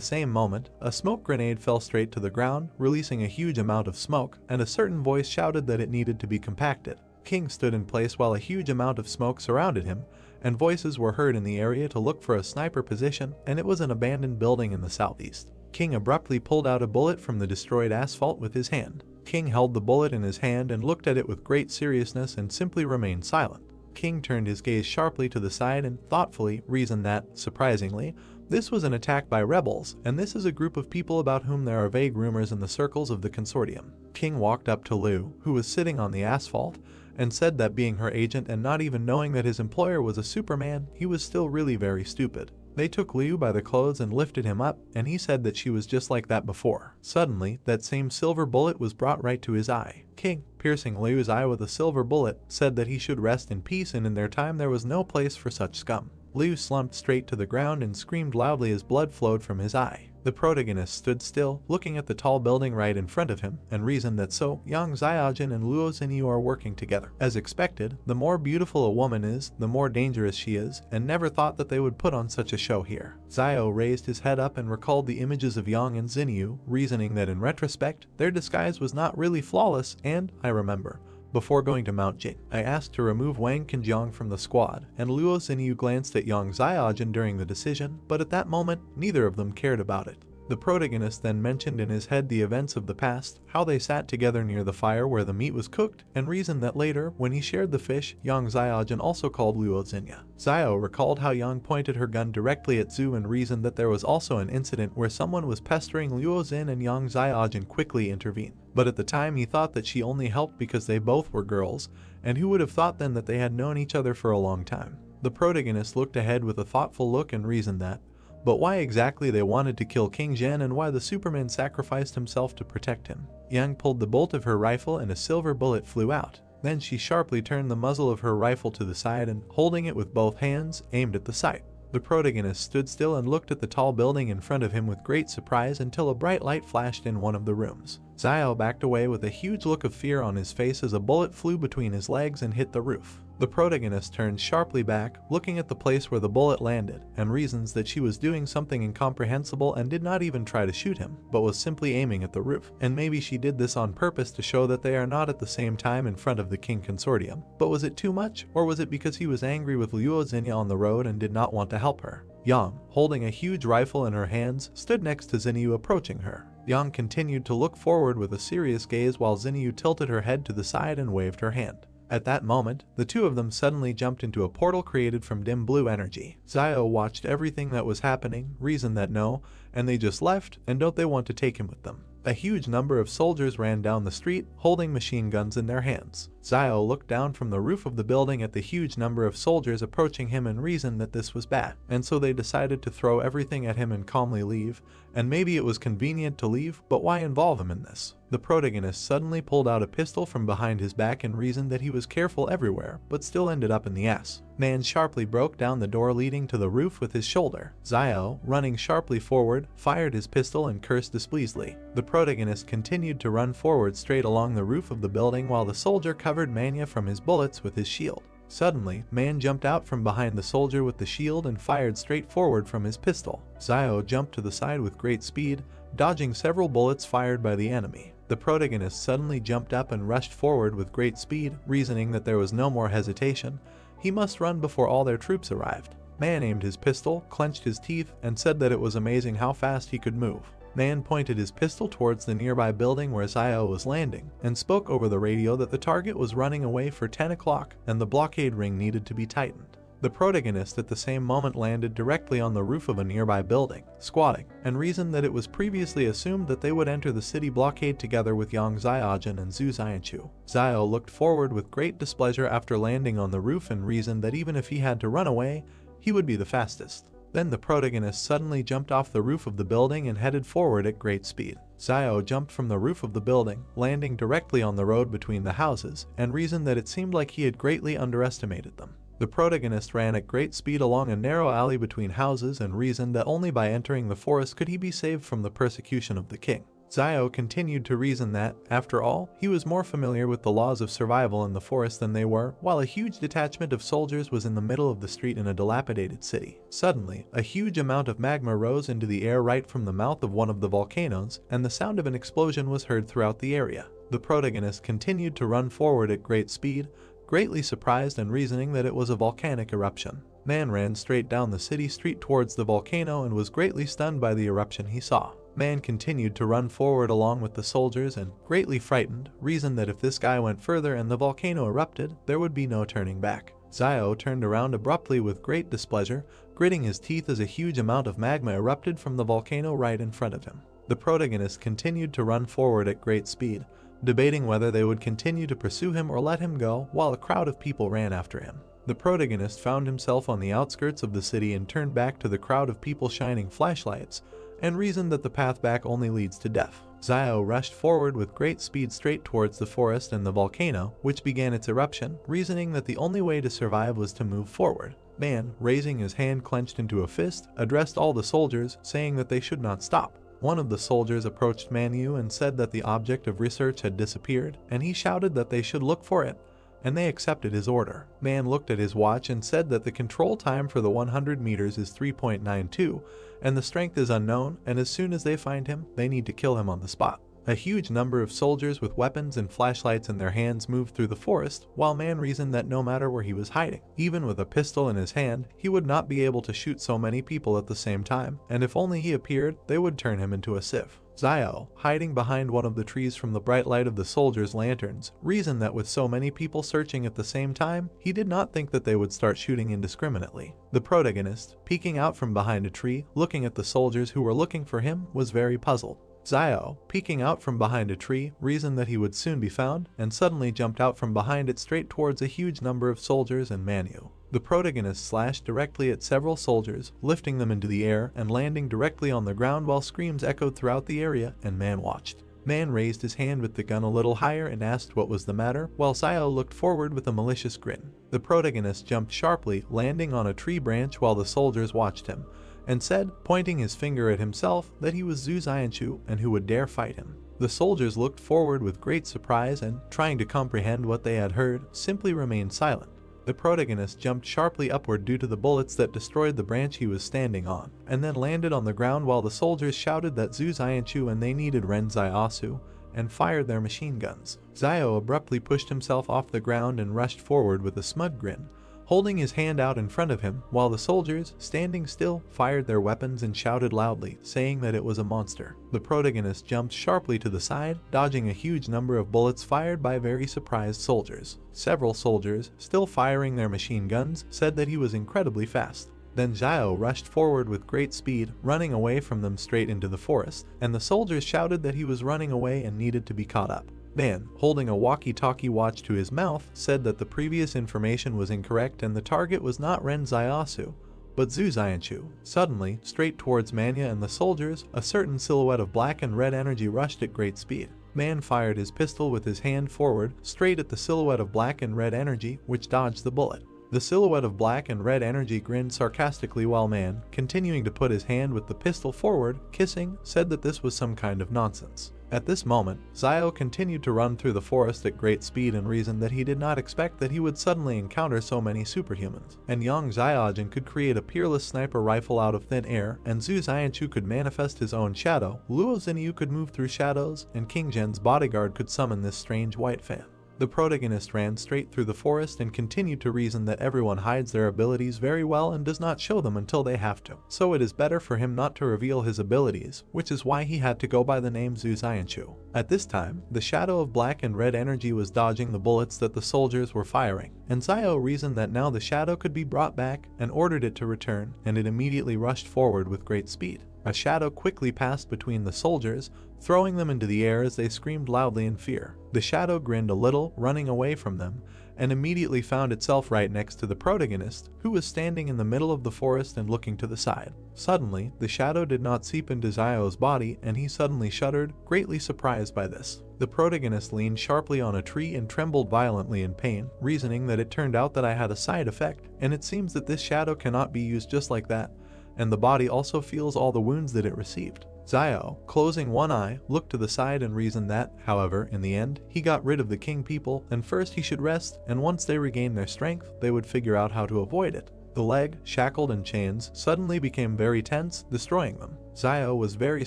same moment, a smoke grenade fell straight to the ground, releasing a huge amount of smoke, and a certain voice shouted that it needed to be compacted. King stood in place while a huge amount of smoke surrounded him, and voices were heard in the area to look for a sniper position, and it was an abandoned building in the southeast. King abruptly pulled out a bullet from the destroyed asphalt with his hand. King held the bullet in his hand and looked at it with great seriousness and simply remained silent. King turned his gaze sharply to the side and thoughtfully reasoned that, surprisingly, this was an attack by rebels, and this is a group of people about whom there are vague rumors in the circles of the consortium. King walked up to Liu, who was sitting on the asphalt, and said that being her agent and not even knowing that his employer was a Superman, he was still really very stupid. They took Liu by the clothes and lifted him up, and he said that she was just like that before. Suddenly, that same silver bullet was brought right to his eye. King, piercing Liu's eye with a silver bullet, said that he should rest in peace and in their time there was no place for such scum. Liu slumped straight to the ground and screamed loudly as blood flowed from his eye. The protagonist stood still, looking at the tall building right in front of him, and reasoned that so, Yang Xiaojin and Luo Xinyu are working together. As expected, the more beautiful a woman is, the more dangerous she is, and never thought that they would put on such a show here. Xiao raised his head up and recalled the images of Yang and Xinyu, reasoning that in retrospect, their disguise was not really flawless, and, I remember, before going to Mount Jing, I asked to remove Wang Qinjiang from the squad, and Luo Xinyu glanced at Yang Xiaojin during the decision, but at that moment, neither of them cared about it. The protagonist then mentioned in his head the events of the past, how they sat together near the fire where the meat was cooked, and reasoned that later, when he shared the fish, Yang Xiaojin also called Luo Xinyu. Xiao recalled how Yang pointed her gun directly at Zhu and reasoned that there was also an incident where someone was pestering Luo Xin and Yang Xiaojin quickly intervened. But at the time he thought that she only helped because they both were girls, and who would have thought then that they had known each other for a long time. The protagonist looked ahead with a thoughtful look and reasoned that, but why exactly they wanted to kill King Zhen and why the Superman sacrificed himself to protect him. Yang pulled the bolt of her rifle and a silver bullet flew out. Then she sharply turned the muzzle of her rifle to the side and, holding it with both hands, aimed at the sight. The protagonist stood still and looked at the tall building in front of him with great surprise until a bright light flashed in one of the rooms. Xiao backed away with a huge look of fear on his face as a bullet flew between his legs and hit the roof. The protagonist turned sharply back, looking at the place where the bullet landed, and reasons that she was doing something incomprehensible and did not even try to shoot him, but was simply aiming at the roof. And maybe she did this on purpose to show that they are not at the same time in front of the King Consortium. But was it too much, or was it because he was angry with Luo Xinyu on the road and did not want to help her? Yang, holding a huge rifle in her hands, stood next to Xinyu approaching her. Yang continued to look forward with a serious gaze while Xinyu tilted her head to the side and waved her hand. At that moment, the two of them suddenly jumped into a portal created from dim blue energy. Xiao watched everything that was happening, reasoned that no, and they just left, and don't they want to take him with them. A huge number of soldiers ran down the street, holding machine guns in their hands. Xiao looked down from the roof of the building at the huge number of soldiers approaching him and reasoned that this was bad, and so they decided to throw everything at him and calmly leave, and maybe it was convenient to leave, but why involve him in this? The protagonist suddenly pulled out a pistol from behind his back and reasoned that he was careful everywhere, but still ended up in the ass. Man sharply broke down the door leading to the roof with his shoulder. Xiao, running sharply forward, fired his pistol and cursed displeasedly. The protagonist continued to run forward straight along the roof of the building while the soldier covered Manhwa from his bullets with his shield. Suddenly, Man jumped out from behind the soldier with the shield and fired straight forward from his pistol. Xiao jumped to the side with great speed, dodging several bullets fired by the enemy. The protagonist suddenly jumped up and rushed forward with great speed, reasoning that there was no more hesitation. He must run before all their troops arrived. Man aimed his pistol, clenched his teeth, and said that it was amazing how fast he could move. Man pointed his pistol towards the nearby building where Xiao was landing, and spoke over the radio that the target was running away for 10 o'clock and the blockade ring needed to be tightened. The protagonist at the same moment landed directly on the roof of a nearby building, squatting, and reasoned that it was previously assumed that they would enter the city blockade together with Yang Xiaojin and Zhu Xianchu. Xiao looked forward with great displeasure after landing on the roof and reasoned that even if he had to run away, he would be the fastest. Then the protagonist suddenly jumped off the roof of the building and headed forward at great speed. Xiao jumped from the roof of the building, landing directly on the road between the houses, and reasoned that it seemed like he had greatly underestimated them. The protagonist ran at great speed along a narrow alley between houses and reasoned that only by entering the forest could he be saved from the persecution of the king. Xiao continued to reason that, after all, he was more familiar with the laws of survival in the forest than they were, while a huge detachment of soldiers was in the middle of the street in a dilapidated city. Suddenly, a huge amount of magma rose into the air right from the mouth of one of the volcanoes, and the sound of an explosion was heard throughout the area. The protagonist continued to run forward at great speed, greatly surprised and reasoning that it was a volcanic eruption. Man ran straight down the city street towards the volcano and was greatly stunned by the eruption he saw. Man continued to run forward along with the soldiers and, greatly frightened, reasoned that if this guy went further and the volcano erupted, there would be no turning back. Xiao turned around abruptly with great displeasure, gritting his teeth as a huge amount of magma erupted from the volcano right in front of him. The protagonist continued to run forward at great speed, debating whether they would continue to pursue him or let him go, while a crowd of people ran after him. The protagonist found himself on the outskirts of the city and turned back to the crowd of people shining flashlights, and reasoned that the path back only leads to death. Xiao rushed forward with great speed straight towards the forest and the volcano, which began its eruption, reasoning that the only way to survive was to move forward. Man, raising his hand clenched into a fist, addressed all the soldiers, saying that they should not stop. One of the soldiers approached Manhwa and said that the object of research had disappeared, and he shouted that they should look for it, and they accepted his order. Man looked at his watch and said that the control time for the 100 meters is 3.92, and the strength is unknown, and as soon as they find him, they need to kill him on the spot. A huge number of soldiers with weapons and flashlights in their hands moved through the forest, while Man reasoned that no matter where he was hiding, even with a pistol in his hand, he would not be able to shoot so many people at the same time, and if only he appeared, they would turn him into a sieve. Xiao, hiding behind one of the trees from the bright light of the soldiers' lanterns, reasoned that with so many people searching at the same time, he did not think that they would start shooting indiscriminately. The protagonist, peeking out from behind a tree, looking at the soldiers who were looking for him, was very puzzled. Xiao, peeking out from behind a tree, reasoned that he would soon be found, and suddenly jumped out from behind it straight towards a huge number of soldiers and Manhwa. The protagonist slashed directly at several soldiers, lifting them into the air and landing directly on the ground while screams echoed throughout the area, and Man watched. Man raised his hand with the gun a little higher and asked what was the matter, while Xiao looked forward with a malicious grin. The protagonist jumped sharply, landing on a tree branch while the soldiers watched him, and said, pointing his finger at himself, that he was Zhu Xianchu and who would dare fight him. The soldiers looked forward with great surprise and, trying to comprehend what they had heard, simply remained silent. The protagonist jumped sharply upward due to the bullets that destroyed the branch he was standing on, and then landed on the ground while the soldiers shouted that Zhu Xianchu and they needed Ren Xiaosu, and fired their machine guns. Xiao abruptly pushed himself off the ground and rushed forward with a smug grin, holding his hand out in front of him, while the soldiers, standing still, fired their weapons and shouted loudly, saying that it was a monster. The protagonist jumped sharply to the side, dodging a huge number of bullets fired by very surprised soldiers. Several soldiers, still firing their machine guns, said that he was incredibly fast. Then Xiao rushed forward with great speed, running away from them straight into the forest, and the soldiers shouted that he was running away and needed to be caught up. Man, holding a walkie-talkie watch to his mouth, said that the previous information was incorrect and the target was not Ren Xiaosu, but Zhu Xianchu. Suddenly, straight towards Manhwa and the soldiers, a certain silhouette of black and red energy rushed at great speed. Man fired his pistol with his hand forward, straight at the silhouette of black and red energy, which dodged the bullet. The silhouette of black and red energy grinned sarcastically while Man, continuing to put his hand with the pistol forward, kissing, said that this was some kind of nonsense. At this moment, Xiao continued to run through the forest at great speed and reasoned that he did not expect that he would suddenly encounter so many superhumans, and Yang Xiaojin could create a peerless sniper rifle out of thin air, and Zhu Xianchu could manifest his own shadow, Luo Xinyu could move through shadows, and King Zhen's bodyguard could summon this strange white fan. The protagonist ran straight through the forest and continued to reason that everyone hides their abilities very well and does not show them until they have to. So it is better for him not to reveal his abilities, which is why he had to go by the name Zuzianshu. At this time, the shadow of black and red energy was dodging the bullets that the soldiers were firing, and Zio reasoned that now the shadow could be brought back and ordered it to return, and it immediately rushed forward with great speed. A shadow quickly passed between the soldiers, throwing them into the air as they screamed loudly in fear. The shadow grinned a little, running away from them, and immediately found itself right next to the protagonist, who was standing in the middle of the forest and looking to the side. Suddenly, the shadow did not seep into Zio's body, and he suddenly shuddered, greatly surprised by this. The protagonist leaned sharply on a tree and trembled violently in pain, reasoning that it turned out that I had a side effect, and it seems that this shadow cannot be used just like that, and the body also feels all the wounds that it received. Zio, closing one eye, looked to the side and reasoned that, however, in the end, he got rid of the king people, and first he should rest, and once they regained their strength, they would figure out how to avoid it. The leg, shackled in chains, suddenly became very tense, destroying them. Zio was very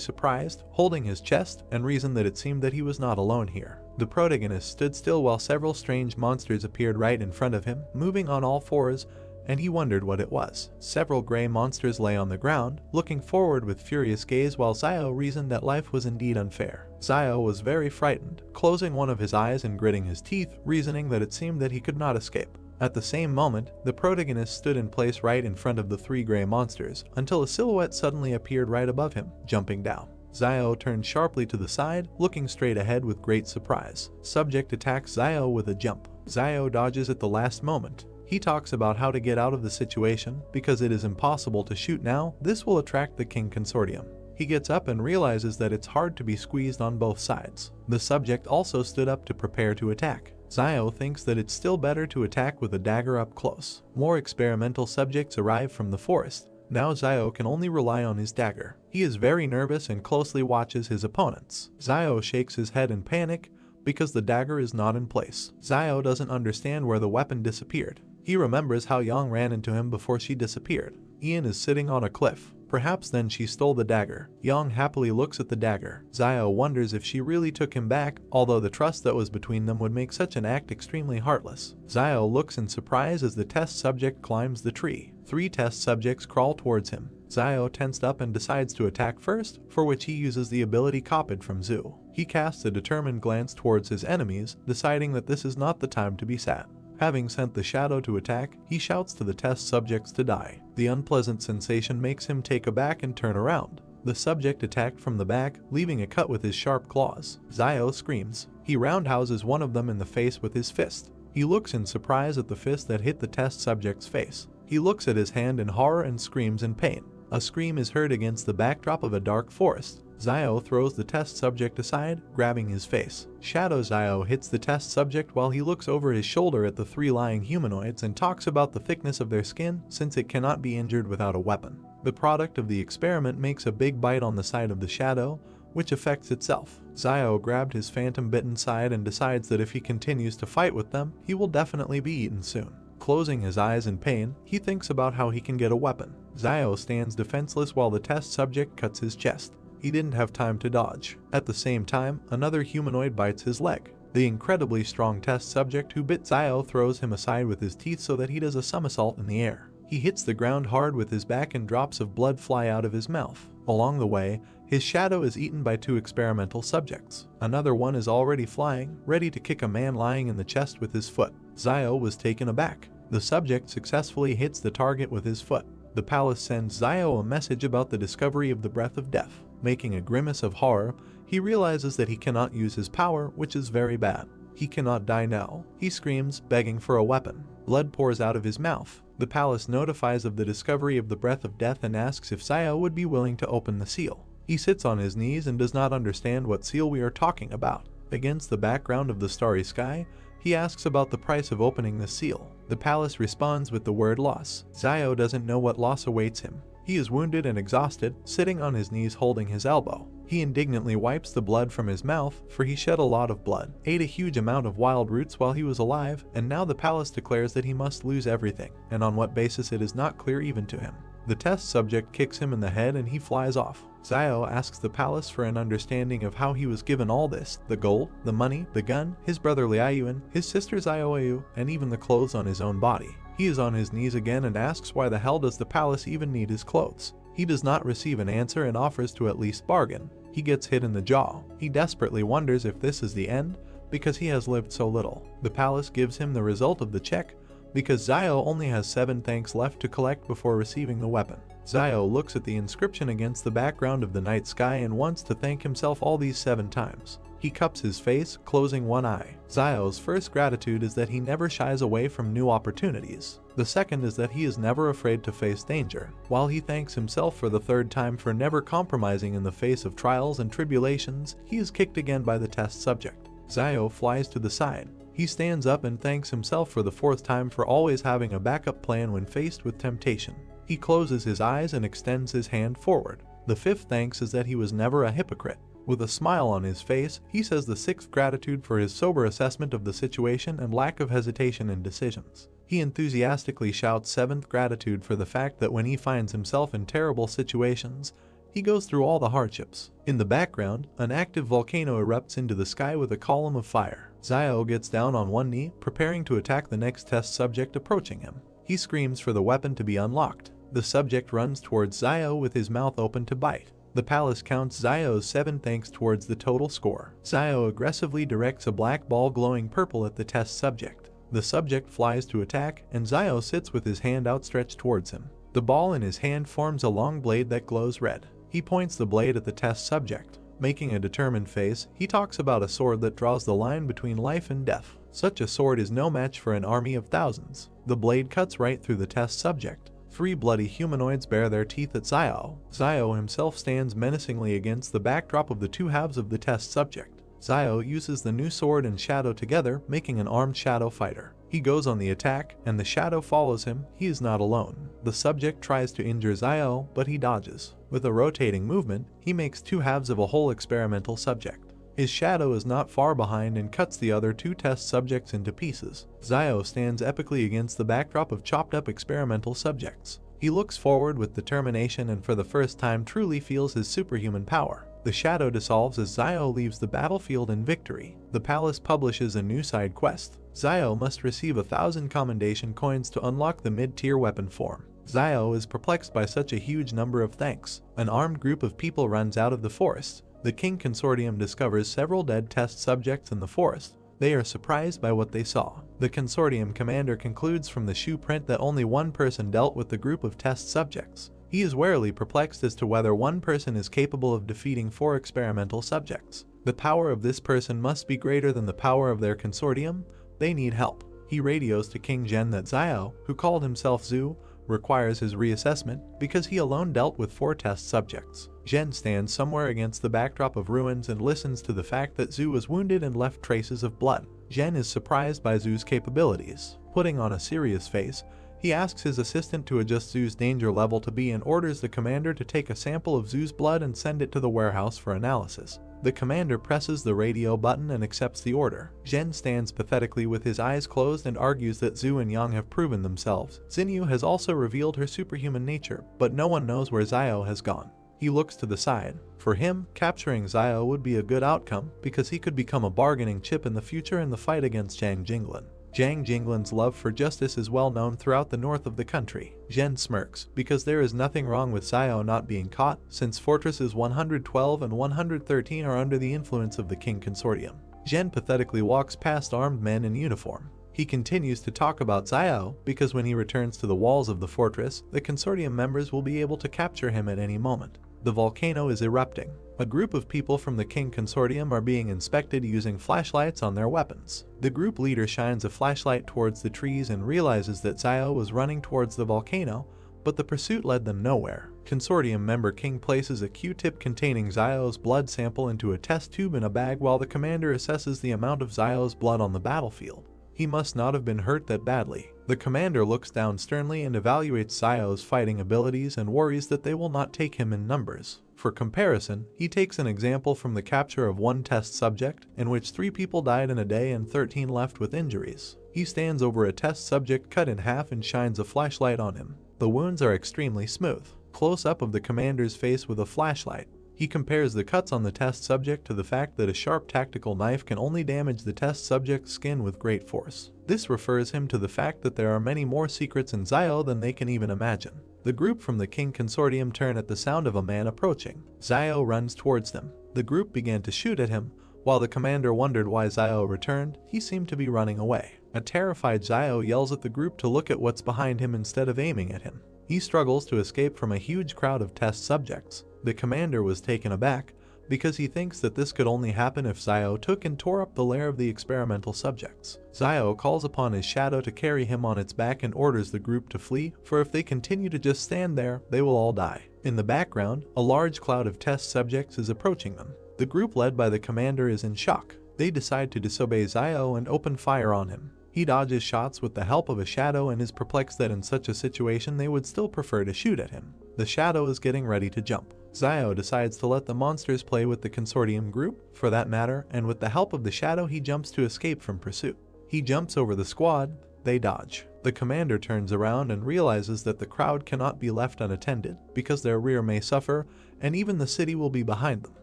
surprised, holding his chest, and reasoned that it seemed that he was not alone here. The protagonist stood still while several strange monsters appeared right in front of him, moving on all fours, and he wondered what it was. Several gray monsters lay on the ground, looking forward with furious gaze while Zio reasoned that life was indeed unfair. Zio was very frightened, closing one of his eyes and gritting his teeth, reasoning that it seemed that he could not escape. At the same moment, the protagonist stood in place right in front of the three gray monsters, until a silhouette suddenly appeared right above him, jumping down. Zio turned sharply to the side, looking straight ahead with great surprise. Subject attacks Zio with a jump. Zio dodges at the last moment. He talks about how to get out of the situation, because it is impossible to shoot now, this will attract the King Consortium. He gets up and realizes that it's hard to be squeezed on both sides. The subject also stood up to prepare to attack. Zio thinks that it's still better to attack with a dagger up close. More experimental subjects arrive from the forest. Now Zio can only rely on his dagger. He is very nervous and closely watches his opponents. Zio shakes his head in panic because the dagger is not in place. Zio doesn't understand where the weapon disappeared. He remembers how Yang ran into him before she disappeared. Ian is sitting on a cliff. Perhaps then she stole the dagger. Yang happily looks at the dagger. Zio wonders if she really took him back, although the trust that was between them would make such an act extremely heartless. Zio looks in surprise as the test subject climbs the tree. 3 test subjects crawl towards him. Zio tensed up and decides to attack first, for which he uses the ability copied from Zu. He casts a determined glance towards his enemies, deciding that this is not the time to be sad. Having sent the shadow to attack, he shouts to the test subjects to die. The unpleasant sensation makes him take aback and turn around. The subject attacked from the back, leaving a cut with his sharp claws. Zio screams. He roundhouses one of them in the face with his fist. He looks in surprise at the fist that hit the test subject's face. He looks at his hand in horror and screams in pain. A scream is heard against the backdrop of a dark forest. Zio throws the test subject aside, grabbing his face. Shadow Zio hits the test subject while he looks over his shoulder at the 3 lying humanoids and talks about the thickness of their skin since it cannot be injured without a weapon. The product of the experiment makes a big bite on the side of the shadow, which affects itself. Zio grabbed his phantom-bitten side and decides that if he continues to fight with them, he will definitely be eaten soon. Closing his eyes in pain, he thinks about how he can get a weapon. Zio stands defenseless while the test subject cuts his chest. He didn't have time to dodge. At the same time, another humanoid bites his leg. The incredibly strong test subject who bit Zio throws him aside with his teeth so that he does a somersault in the air. He hits the ground hard with his back and drops of blood fly out of his mouth. Along the way, his shadow is eaten by 2 experimental subjects. Another one is already flying, ready to kick a man lying in the chest with his foot. Zio was taken aback. The subject successfully hits the target with his foot. The palace sends Zio a message about the discovery of the breath of death. Making a grimace of horror, he realizes that he cannot use his power, which is very bad. He cannot die now. He screams, begging for a weapon. Blood pours out of his mouth. The palace notifies of the discovery of the breath of death and asks if Zio would be willing to open the seal. He sits on his knees and does not understand what seal we are talking about. Against the background of the starry sky, he asks about the price of opening the seal. The palace responds with the word loss. Zio doesn't know what loss awaits him. He is wounded and exhausted, sitting on his knees holding his elbow. He indignantly wipes the blood from his mouth, for he shed a lot of blood, ate a huge amount of wild roots while he was alive, and now the palace declares that he must lose everything, and on what basis it is not clear even to him. The test subject kicks him in the head and he flies off. Xiao asks the palace for an understanding of how he was given all this: the gold, the money, the gun, his brother Liaoyuan, his sister Xiaoyu, and even the clothes on his own body. He is on his knees again and asks why the hell does the palace even need his clothes. He does not receive an answer and offers to at least bargain. He gets hit in the jaw. He desperately wonders if this is the end, because he has lived so little. The palace gives him the result of the check, because Xiao only has 7 thanks left to collect before receiving the weapon. Xiao looks at the inscription against the background of the night sky and wants to thank himself all these 7 times. He cups his face, closing one eye. Xiao's first gratitude is that he never shies away from new opportunities. The second is that he is never afraid to face danger, while he thanks himself for the 3rd time for never compromising in the face of trials and tribulations. He is kicked again by the test subject. Xiao flies to the side. He stands up and thanks himself for the 4th time for always having a backup plan when faced with temptation. He closes his eyes and extends his hand forward. The 5th thanks is that he was never a hypocrite. With a smile on his face, he says the 6th gratitude for his sober assessment of the situation and lack of hesitation in decisions. He enthusiastically shouts 7th gratitude for the fact that when he finds himself in terrible situations, he goes through all the hardships. In the background, an active volcano erupts into the sky with a column of fire. Xiao gets down on one knee, preparing to attack the next test subject approaching him. He screams for the weapon to be unlocked. The subject runs towards Xiao with his mouth open to bite. The palace counts Xiao's 7 thanks towards the total score. Xiao aggressively directs a black ball glowing purple at the test subject. The subject flies to attack, and Xiao sits with his hand outstretched towards him. The ball in his hand forms a long blade that glows red. He points the blade at the test subject. Making a determined face, he talks about a sword that draws the line between life and death. Such a sword is no match for an army of thousands. The blade cuts right through the test subject. 3 bloody humanoids bare their teeth at Xiao. Xiao himself stands menacingly against the backdrop of the 2 halves of the test subject. Xiao uses the new sword and shadow together, making an armed shadow fighter. He goes on the attack, and the shadow follows him. He is not alone. The subject tries to injure Xiao, but he dodges. With a rotating movement, he makes 2 halves of a whole experimental subject. His shadow is not far behind and cuts the other 2 test subjects into pieces. Xiao stands epically against the backdrop of chopped up experimental subjects. He looks forward with determination and for the first time truly feels his superhuman power. The shadow dissolves as Xiao leaves the battlefield in victory. The palace publishes a new side quest. Xiao must receive 1,000 commendation coins to unlock the mid-tier weapon form. Xiao is perplexed by such a huge number of thanks. An armed group of people runs out of the forest. The King Consortium discovers several dead test subjects in the forest. They are surprised by what they saw. The Consortium commander concludes from the shoe print that only one person dealt with the group of test subjects. He is warily perplexed as to whether one person is capable of defeating 4 experimental subjects. The power of this person must be greater than the power of their consortium. They need help. He radios to King Zhen that Xiao, who called himself Zhu, requires his reassessment because he alone dealt with 4 test subjects. Zhen stands somewhere against the backdrop of ruins and listens to the fact that Zhu was wounded and left traces of blood. Zhen is surprised by Zhu's capabilities. Putting on a serious face, he asks his assistant to adjust Zhu's danger level to B and orders the commander to take a sample of Zhu's blood and send it to the warehouse for analysis. The commander presses the radio button and accepts the order. Zhen stands pathetically with his eyes closed and argues that Zhu and Yang have proven themselves. Xinyu has also revealed her superhuman nature, but no one knows where Xiao has gone. He looks to the side. For him, capturing Xiao would be a good outcome because he could become a bargaining chip in the future in the fight against Zhang Jinglin. Zhang Jinglin's love for justice is well known throughout the north of the country. Zhen smirks, because there is nothing wrong with Xiao not being caught, since Fortresses 112 and 113 are under the influence of the King Consortium. Zhen pathetically walks past armed men in uniform. He continues to talk about Xiao, because when he returns to the walls of the fortress, the Consortium members will be able to capture him at any moment. The volcano is erupting. A group of people from the King Consortium are being inspected using flashlights on their weapons. The group leader shines a flashlight towards the trees and realizes that Xiao was running towards the volcano, but the pursuit led them nowhere. Consortium member King places a Q-tip containing Xiao's blood sample into a test tube in a bag while the commander assesses the amount of Xiao's blood on the battlefield. He must not have been hurt that badly. The commander looks down sternly and evaluates Xiao's fighting abilities and worries that they will not take him in numbers. For comparison, he takes an example from the capture of 1 test subject, in which 3 people died in a day and 13 left with injuries. He stands over a test subject cut in half and shines a flashlight on him. The wounds are extremely smooth. Close-up of the commander's face with a flashlight. He compares the cuts on the test subject to the fact that a sharp tactical knife can only damage the test subject's skin with great force. This refers him to the fact that there are many more secrets in Zio than they can even imagine. The group from the King Consortium turn at the sound of a man approaching. Zio runs towards them. The group began to shoot at him. While the commander wondered why Zio returned, he seemed to be running away. A terrified Zio yells at the group to look at what's behind him instead of aiming at him. He struggles to escape from a huge crowd of test subjects. The commander was taken aback because he thinks that this could only happen if Zio took and tore up the lair of the experimental subjects. Zio calls upon his shadow to carry him on its back and orders the group to flee, for if they continue to just stand there, they will all die. In the background, a large cloud of test subjects is approaching them. The group led by the commander is in shock. They decide to disobey Zio and open fire on him. He dodges shots with the help of a shadow and is perplexed that in such a situation they would still prefer to shoot at him. The shadow is getting ready to jump. Zio decides to let the monsters play with the consortium group, for that matter, and with the help of the shadow he jumps to escape from pursuit. He jumps over the squad, they dodge. The commander turns around and realizes that the crowd cannot be left unattended, because their rear may suffer, and even the city will be behind them.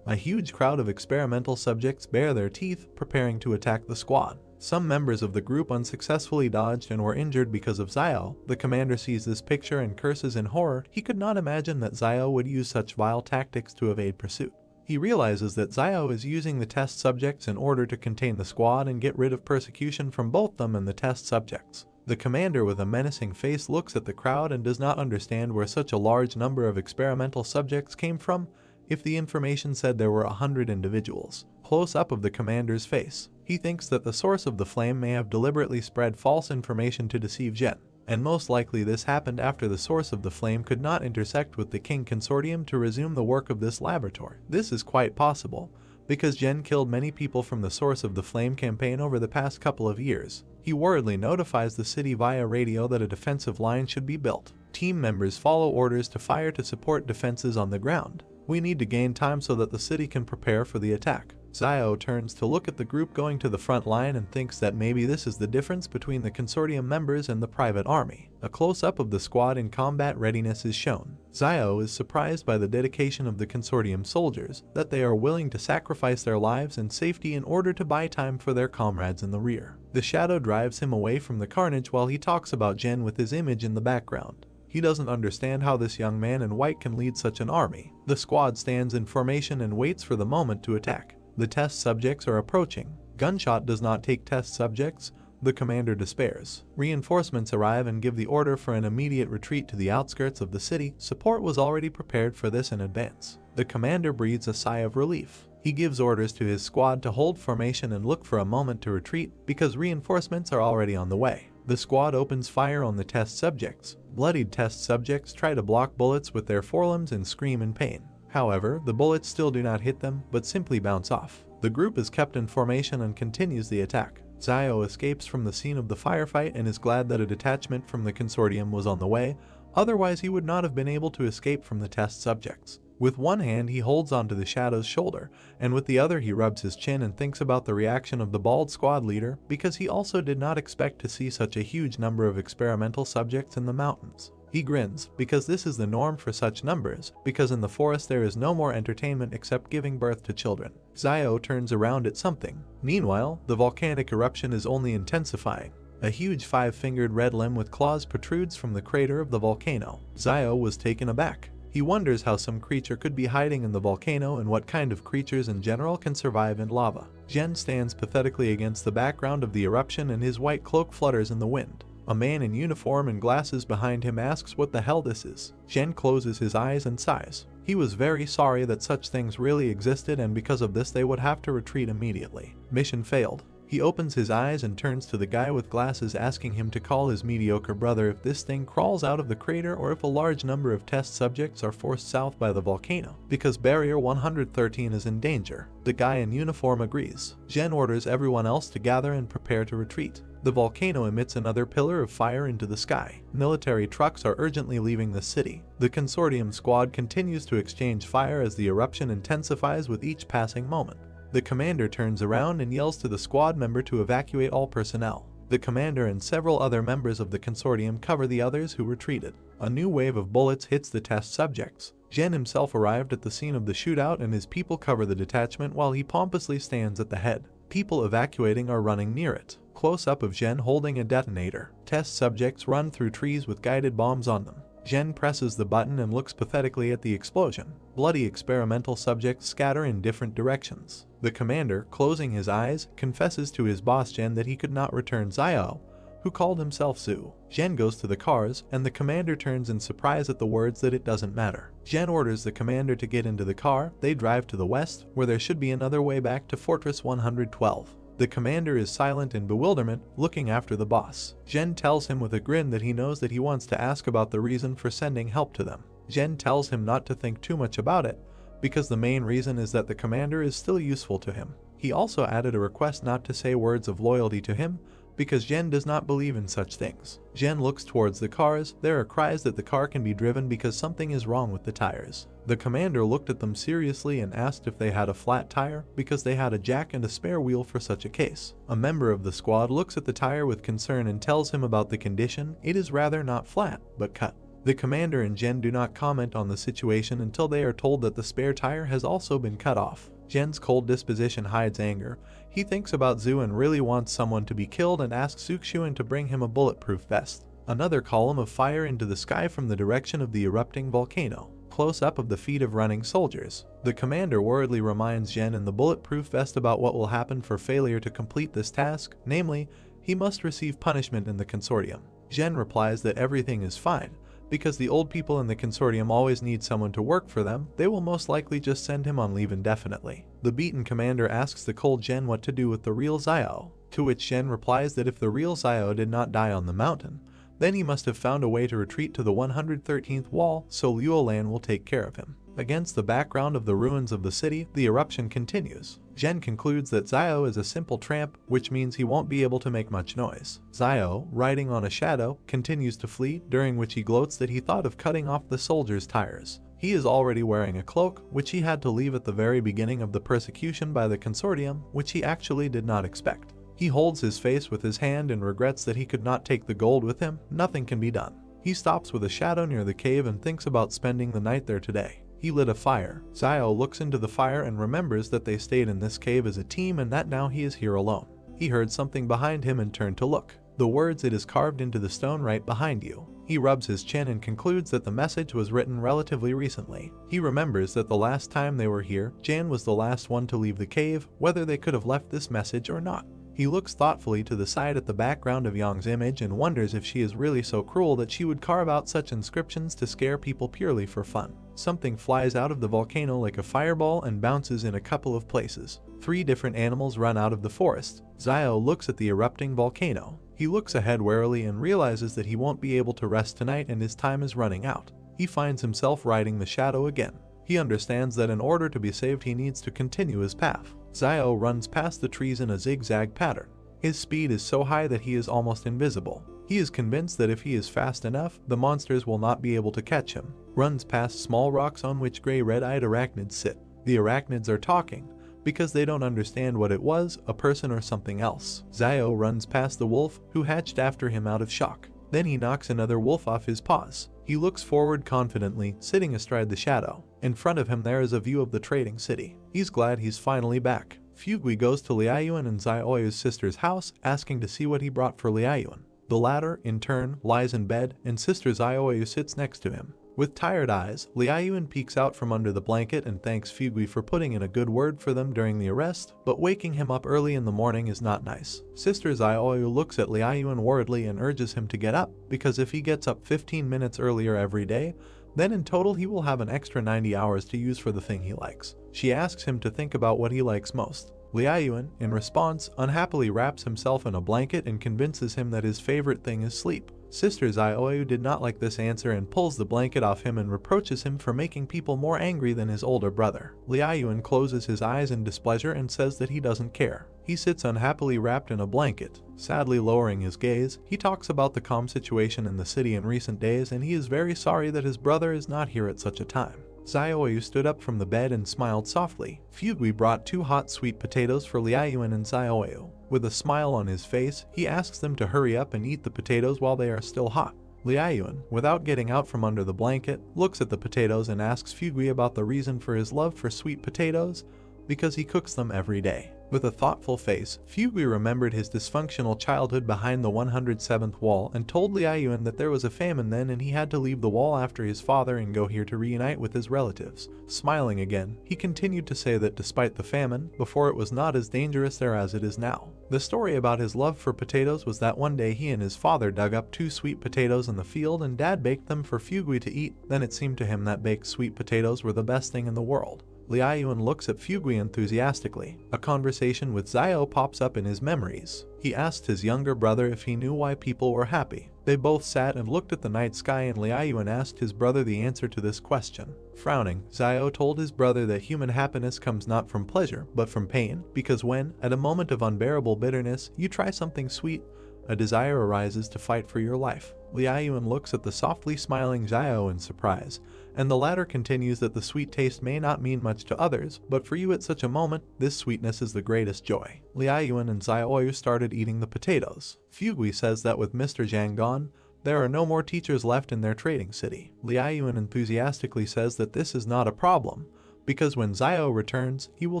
A huge crowd of experimental subjects bare their teeth, preparing to attack the squad. Some members of the group unsuccessfully dodged and were injured because of Zio. The commander sees this picture and curses in horror. He could not imagine that Zio would use such vile tactics to evade pursuit. He realizes that Zio is using the test subjects in order to contain the squad and get rid of persecution from both them and the test subjects. The commander with a menacing face looks at the crowd and does not understand where such a large number of experimental subjects came from, if the information said there were 100 individuals. Close-up of the commander's face. He thinks that the source of the flame may have deliberately spread false information to deceive Jen, and most likely this happened after the source of the flame could not intersect with the King Consortium to resume the work of this laboratory. This is quite possible, because Jen killed many people from the source of the flame campaign over the past couple of years. He worriedly notifies the city via radio that a defensive line should be built. Team members follow orders to fire to support defenses on the ground. We need to gain time so that the city can prepare for the attack. Zio turns to look at the group going to the front line and thinks that maybe this is the difference between the consortium members and the private army. A close-up of the squad in combat readiness is shown. Zio is surprised by the dedication of the consortium soldiers, that they are willing to sacrifice their lives and safety in order to buy time for their comrades in the rear. The shadow drives him away from the carnage while he talks about Jen with his image in the background. He doesn't understand how this young man in white can lead such an army. The squad stands in formation and waits for the moment to attack. The test subjects are approaching. Gunshot does not take test subjects. The commander despairs. Reinforcements arrive and give the order for an immediate retreat to the outskirts of the city. Support was already prepared for this in advance. The commander breathes a sigh of relief. He gives orders to his squad to hold formation and look for a moment to retreat because reinforcements are already on the way. The squad opens fire on the test subjects. Bloodied test subjects try to block bullets with their forelimbs and scream in pain. However, the bullets still do not hit them, but simply bounce off. The group is kept in formation and continues the attack. Zio escapes from the scene of the firefight and is glad that a detachment from the consortium was on the way, otherwise he would not have been able to escape from the test subjects. With one hand he holds onto the shadow's shoulder, and with the other he rubs his chin and thinks about the reaction of the bald squad leader, because he also did not expect to see such a huge number of experimental subjects in the mountains. He grins, because this is the norm for such numbers, because in the forest there is no more entertainment except giving birth to children. Zio turns around at something. Meanwhile, the volcanic eruption is only intensifying. A huge five-fingered red limb with claws protrudes from the crater of the volcano. Zio was taken aback. He wonders how some creature could be hiding in the volcano and what kind of creatures in general can survive in lava. Jen stands pathetically against the background of the eruption and his white cloak flutters in the wind. A man in uniform and glasses behind him asks what the hell this is. Jen closes his eyes and sighs. He was very sorry that such things really existed and because of this they would have to retreat immediately. Mission failed. He opens his eyes and turns to the guy with glasses asking him to call his mediocre brother if this thing crawls out of the crater or if a large number of test subjects are forced south by the volcano, because Barrier 113 is in danger. The guy in uniform agrees. Jen orders everyone else to gather and prepare to retreat. The volcano emits another pillar of fire into the sky. Military trucks are urgently leaving the city. The consortium squad continues to exchange fire as the eruption intensifies with each passing moment. The commander turns around and yells to the squad member to evacuate all personnel. The commander and several other members of the consortium cover the others who retreated. A new wave of bullets hits the test subjects. Jen himself arrived at the scene of the shootout and his people cover the detachment while he pompously stands at the head. People evacuating are running near it. Close-up of Jen holding a detonator. Test subjects run through trees with guided bombs on them. Jen presses the button and looks pathetically at the explosion. Bloody experimental subjects scatter in different directions. The commander, closing his eyes, confesses to his boss Jen that he could not return Xiao, who called himself Zhu. Jen goes to the cars, and the commander turns in surprise at the words that it doesn't matter. Jen orders the commander to get into the car. They drive to the west, where there should be another way back to Fortress 112. The commander is silent in bewilderment, looking after the boss. Jen tells him with a grin that he knows that he wants to ask about the reason for sending help to them. Jen tells him not to think too much about it, because the main reason is that the commander is still useful to him. He also added a request not to say words of loyalty to him, because Jen does not believe in such things. Jen looks towards the cars. There are cries that the car can be driven because something is wrong with the tires. The commander looked at them seriously and asked if they had a flat tire, because they had a jack and a spare wheel for such a case. A member of the squad looks at the tire with concern and tells him about the condition. It is rather not flat, but cut. The commander and Jen do not comment on the situation until they are told that the spare tire has also been cut off. Jen's cold disposition hides anger. He thinks about Zhu and really wants someone to be killed and asks Suxuan to bring him a bulletproof vest. Another column of fire into the sky from the direction of the erupting volcano. Close-up of the feet of running soldiers. The commander worriedly reminds Jen in the bulletproof vest about what will happen for failure to complete this task, namely, he must receive punishment in the consortium. Jen replies that everything is fine. Because the old people in the consortium always need someone to work for them, they will most likely just send him on leave indefinitely. The beaten commander asks the cold Jen what to do with the real Xiao, to which Jen replies that if the real Xiao did not die on the mountain, then he must have found a way to retreat to the 113th wall, so Luolan will take care of him. Against the background of the ruins of the city, the eruption continues. Jen concludes that Xiao is a simple tramp, which means he won't be able to make much noise. Xiao, riding on a shadow, continues to flee, during which he gloats that he thought of cutting off the soldiers' tires. He is already wearing a cloak, which he had to leave at the very beginning of the persecution by the consortium, which he actually did not expect. He holds his face with his hand and regrets that he could not take the gold with him. Nothing can be done. He stops with a shadow near the cave and thinks about spending the night there today. He lit a fire. Xiao looks into the fire and remembers that they stayed in this cave as a team and that now he is here alone. He heard something behind him and turned to look. The words, "It is carved into the stone right behind you." He rubs his chin and concludes that the message was written relatively recently. He remembers that the last time they were here, Jan was the last one to leave the cave, whether they could have left this message or not. He looks thoughtfully to the side at the background of Yang's image and wonders if she is really so cruel that she would carve out such inscriptions to scare people purely for fun. Something flies out of the volcano like a fireball and bounces in a couple of places. 3 different animals run out of the forest. Xiao looks at the erupting volcano. He looks ahead warily and realizes that he won't be able to rest tonight and his time is running out. He finds himself riding the shadow again. He understands that in order to be saved he needs to continue his path. Xiao runs past the trees in a zigzag pattern. His speed is so high that he is almost invisible. He is convinced that if he is fast enough, the monsters will not be able to catch him. Runs past small rocks on which gray red-eyed arachnids sit. The arachnids are talking, because they don't understand what it was, a person or something else. Xiao runs past the wolf, who hatched after him out of shock. Then he knocks another wolf off his paws. He looks forward confidently, sitting astride the shadow. In front of him there is a view of the trading city. He's glad he's finally back. Fugui goes to Liaoyuan and Xiaoyu's sister's house, asking to see what he brought for Liaoyuan. The latter, in turn, lies in bed, and sister Xiaoyu sits next to him. With tired eyes, Liaoyuan peeks out from under the blanket and thanks Fugui for putting in a good word for them during the arrest, but waking him up early in the morning is not nice. Sister Xiaoyu looks at Liaoyuan worriedly and urges him to get up, because if he gets up 15 minutes earlier every day, then in total he will have an extra 90 hours to use for the thing he likes. She asks him to think about what he likes most. Liaoyuan, in response, unhappily wraps himself in a blanket and convinces him that his favorite thing is sleep. Sister Xiaoyu did not like this answer and pulls the blanket off him and reproaches him for making people more angry than his older brother. Liaoyuan closes his eyes in displeasure and says that he doesn't care. He sits unhappily wrapped in a blanket. Sadly lowering his gaze, he talks about the calm situation in the city in recent days and he is very sorry that his brother is not here at such a time. Xiaoyu stood up from the bed and smiled softly. Fugui brought 2 hot sweet potatoes for Liaoyuan and Xiaoyu. With a smile on his face, he asks them to hurry up and eat the potatoes while they are still hot. Liayuan, without getting out from under the blanket, looks at the potatoes and asks Fugui about the reason for his love for sweet potatoes, because he cooks them every day. With a thoughtful face, Fugui remembered his dysfunctional childhood behind the 107th wall and told Liayuan that there was a famine then and he had to leave the wall after his father and go here to reunite with his relatives. Smiling again, he continued to say that despite the famine, before it was not as dangerous there as it is now. The story about his love for potatoes was that one day he and his father dug up 2 sweet potatoes in the field and Dad baked them for Fugui to eat. Then it seemed to him that baked sweet potatoes were the best thing in the world. Liayuan looks at Fugui enthusiastically. A conversation with Xiao pops up in his memories. He asked his younger brother if he knew why people were happy. They both sat and looked at the night sky and Liayuan asked his brother the answer to this question. Frowning, Xiao told his brother that human happiness comes not from pleasure, but from pain, because when, at a moment of unbearable bitterness, you try something sweet, a desire arises to fight for your life. Liayuan looks at the softly smiling Xiao in surprise, and the latter continues that the sweet taste may not mean much to others, but for you at such a moment, this sweetness is the greatest joy. Liayuan and Xiaoyu started eating the potatoes. Fugui says that with Mr. Zhang gone, there are no more teachers left in their trading city. Liayuan enthusiastically says that this is not a problem, because when Xiao returns, he will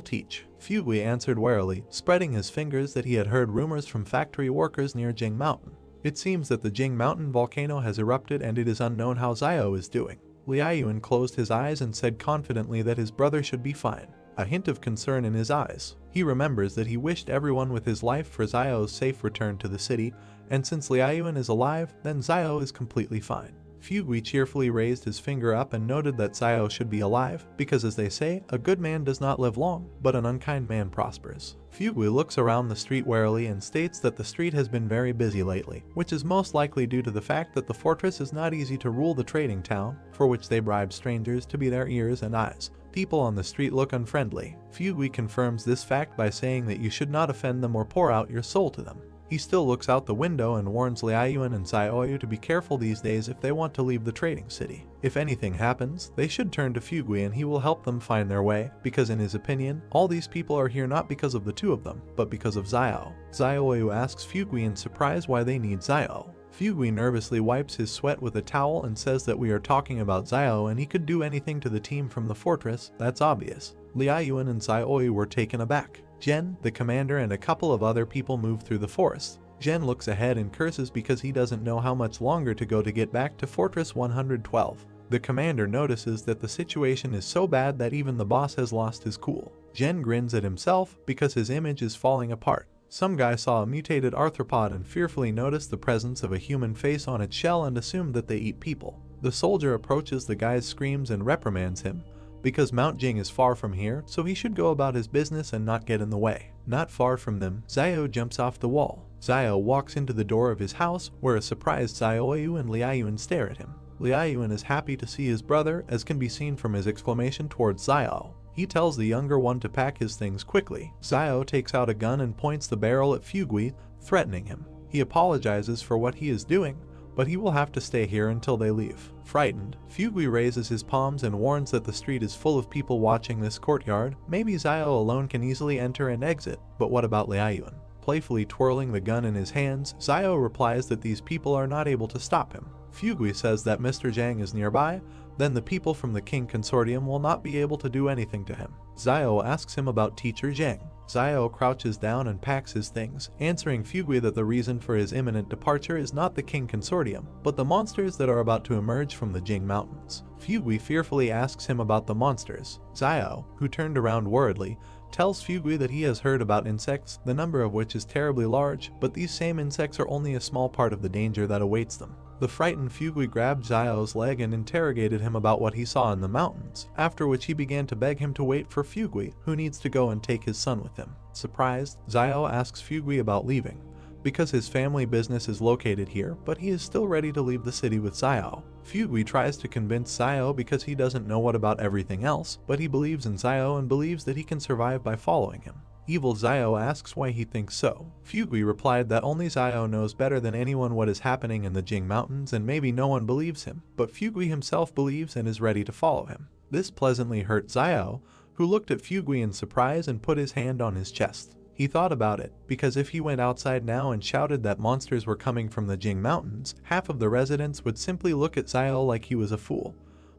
teach. Fugui answered warily, spreading his fingers that he had heard rumors from factory workers near Jing Mountain. It seems that the Jing Mountain volcano has erupted and it is unknown how Xiao is doing. Liayuan closed his eyes and said confidently that his brother should be fine, a hint of concern in his eyes. He remembers that he wished everyone with his life for Xiao's safe return to the city, and since Liayuan is alive, then Xiao is completely fine. Fugui cheerfully raised his finger up and noted that Xiao should be alive, because as they say, a good man does not live long, but an unkind man prospers. Fugui looks around the street warily and states that the street has been very busy lately, which is most likely due to the fact that the fortress is not easy to rule the trading town, for which they bribe strangers to be their ears and eyes. People on the street look unfriendly. Fugui confirms this fact by saying that you should not offend them or pour out your soul to them. He still looks out the window and warns Liayuan and Xiaoyu to be careful these days if they want to leave the trading city. If anything happens, they should turn to Fugui and he will help them find their way, because in his opinion, all these people are here not because of the two of them, but because of Xiao. Xiaoyu asks Fugui in surprise why they need Xiao. Fugui nervously wipes his sweat with a towel and says that we are talking about Xiao and he could do anything to the team from the fortress, that's obvious. Liayuan and Xiaoyu were taken aback. Jen, the commander, and a couple of other people move through the forest. Jen looks ahead and curses because he doesn't know how much longer to go to get back to Fortress 112. The commander notices that the situation is so bad that even the boss has lost his cool. Jen grins at himself because his image is falling apart. Some guy saw a mutated arthropod and fearfully noticed the presence of a human face on its shell and assumed that they eat people. The soldier approaches the guy's screams and reprimands him, because Mount Jing is far from here, so he should go about his business and not get in the way. Not far from them, Xiao jumps off the wall. Xiao walks into the door of his house, where a surprised Xiaoyu and Liayuan stare at him. Liayuan is happy to see his brother, as can be seen from his exclamation towards Xiao. He tells the younger one to pack his things quickly. Xiao takes out a gun and points the barrel at Fugui, threatening him. He apologizes for what he is doing, but he will have to stay here until they leave. Frightened, Fugui raises his palms and warns that the street is full of people watching this courtyard. Maybe Xiao alone can easily enter and exit, but what about Liayuan? Playfully twirling the gun in his hands, Xiao replies that these people are not able to stop him. Fugui says that Mr. Zhang is nearby, then the people from the King Consortium will not be able to do anything to him. Xiao asks him about Teacher Zhang. Xiao crouches down and packs his things, answering Fugui that the reason for his imminent departure is not the King Consortium, but the monsters that are about to emerge from the Jing Mountains. Fugui fearfully asks him about the monsters. Xiao, who turned around worriedly, tells Fugui that he has heard about insects, the number of which is terribly large, but these same insects are only a small part of the danger that awaits them. The frightened Fugui grabbed Xiao's leg and interrogated him about what he saw in the mountains, after which he began to beg him to wait for Fugui, who needs to go and take his son with him. Surprised, Xiao asks Fugui about leaving, because his family business is located here, but he is still ready to leave the city with Xiao. Fugui tries to convince Xiao because he doesn't know what about everything else, but he believes in Xiao and believes that he can survive by following him. Evil Xiao asks why he thinks so. Fugui replied that only Xiao knows better than anyone what is happening in the Jing Mountains and maybe no one believes him, but Fugui himself believes and is ready to follow him. This pleasantly hurt Xiao, who looked at Fugui in surprise and put his hand on his chest. He thought about it, because if he went outside now and shouted that monsters were coming from the Jing Mountains, half of the residents would simply look at Xiao like he was a fool.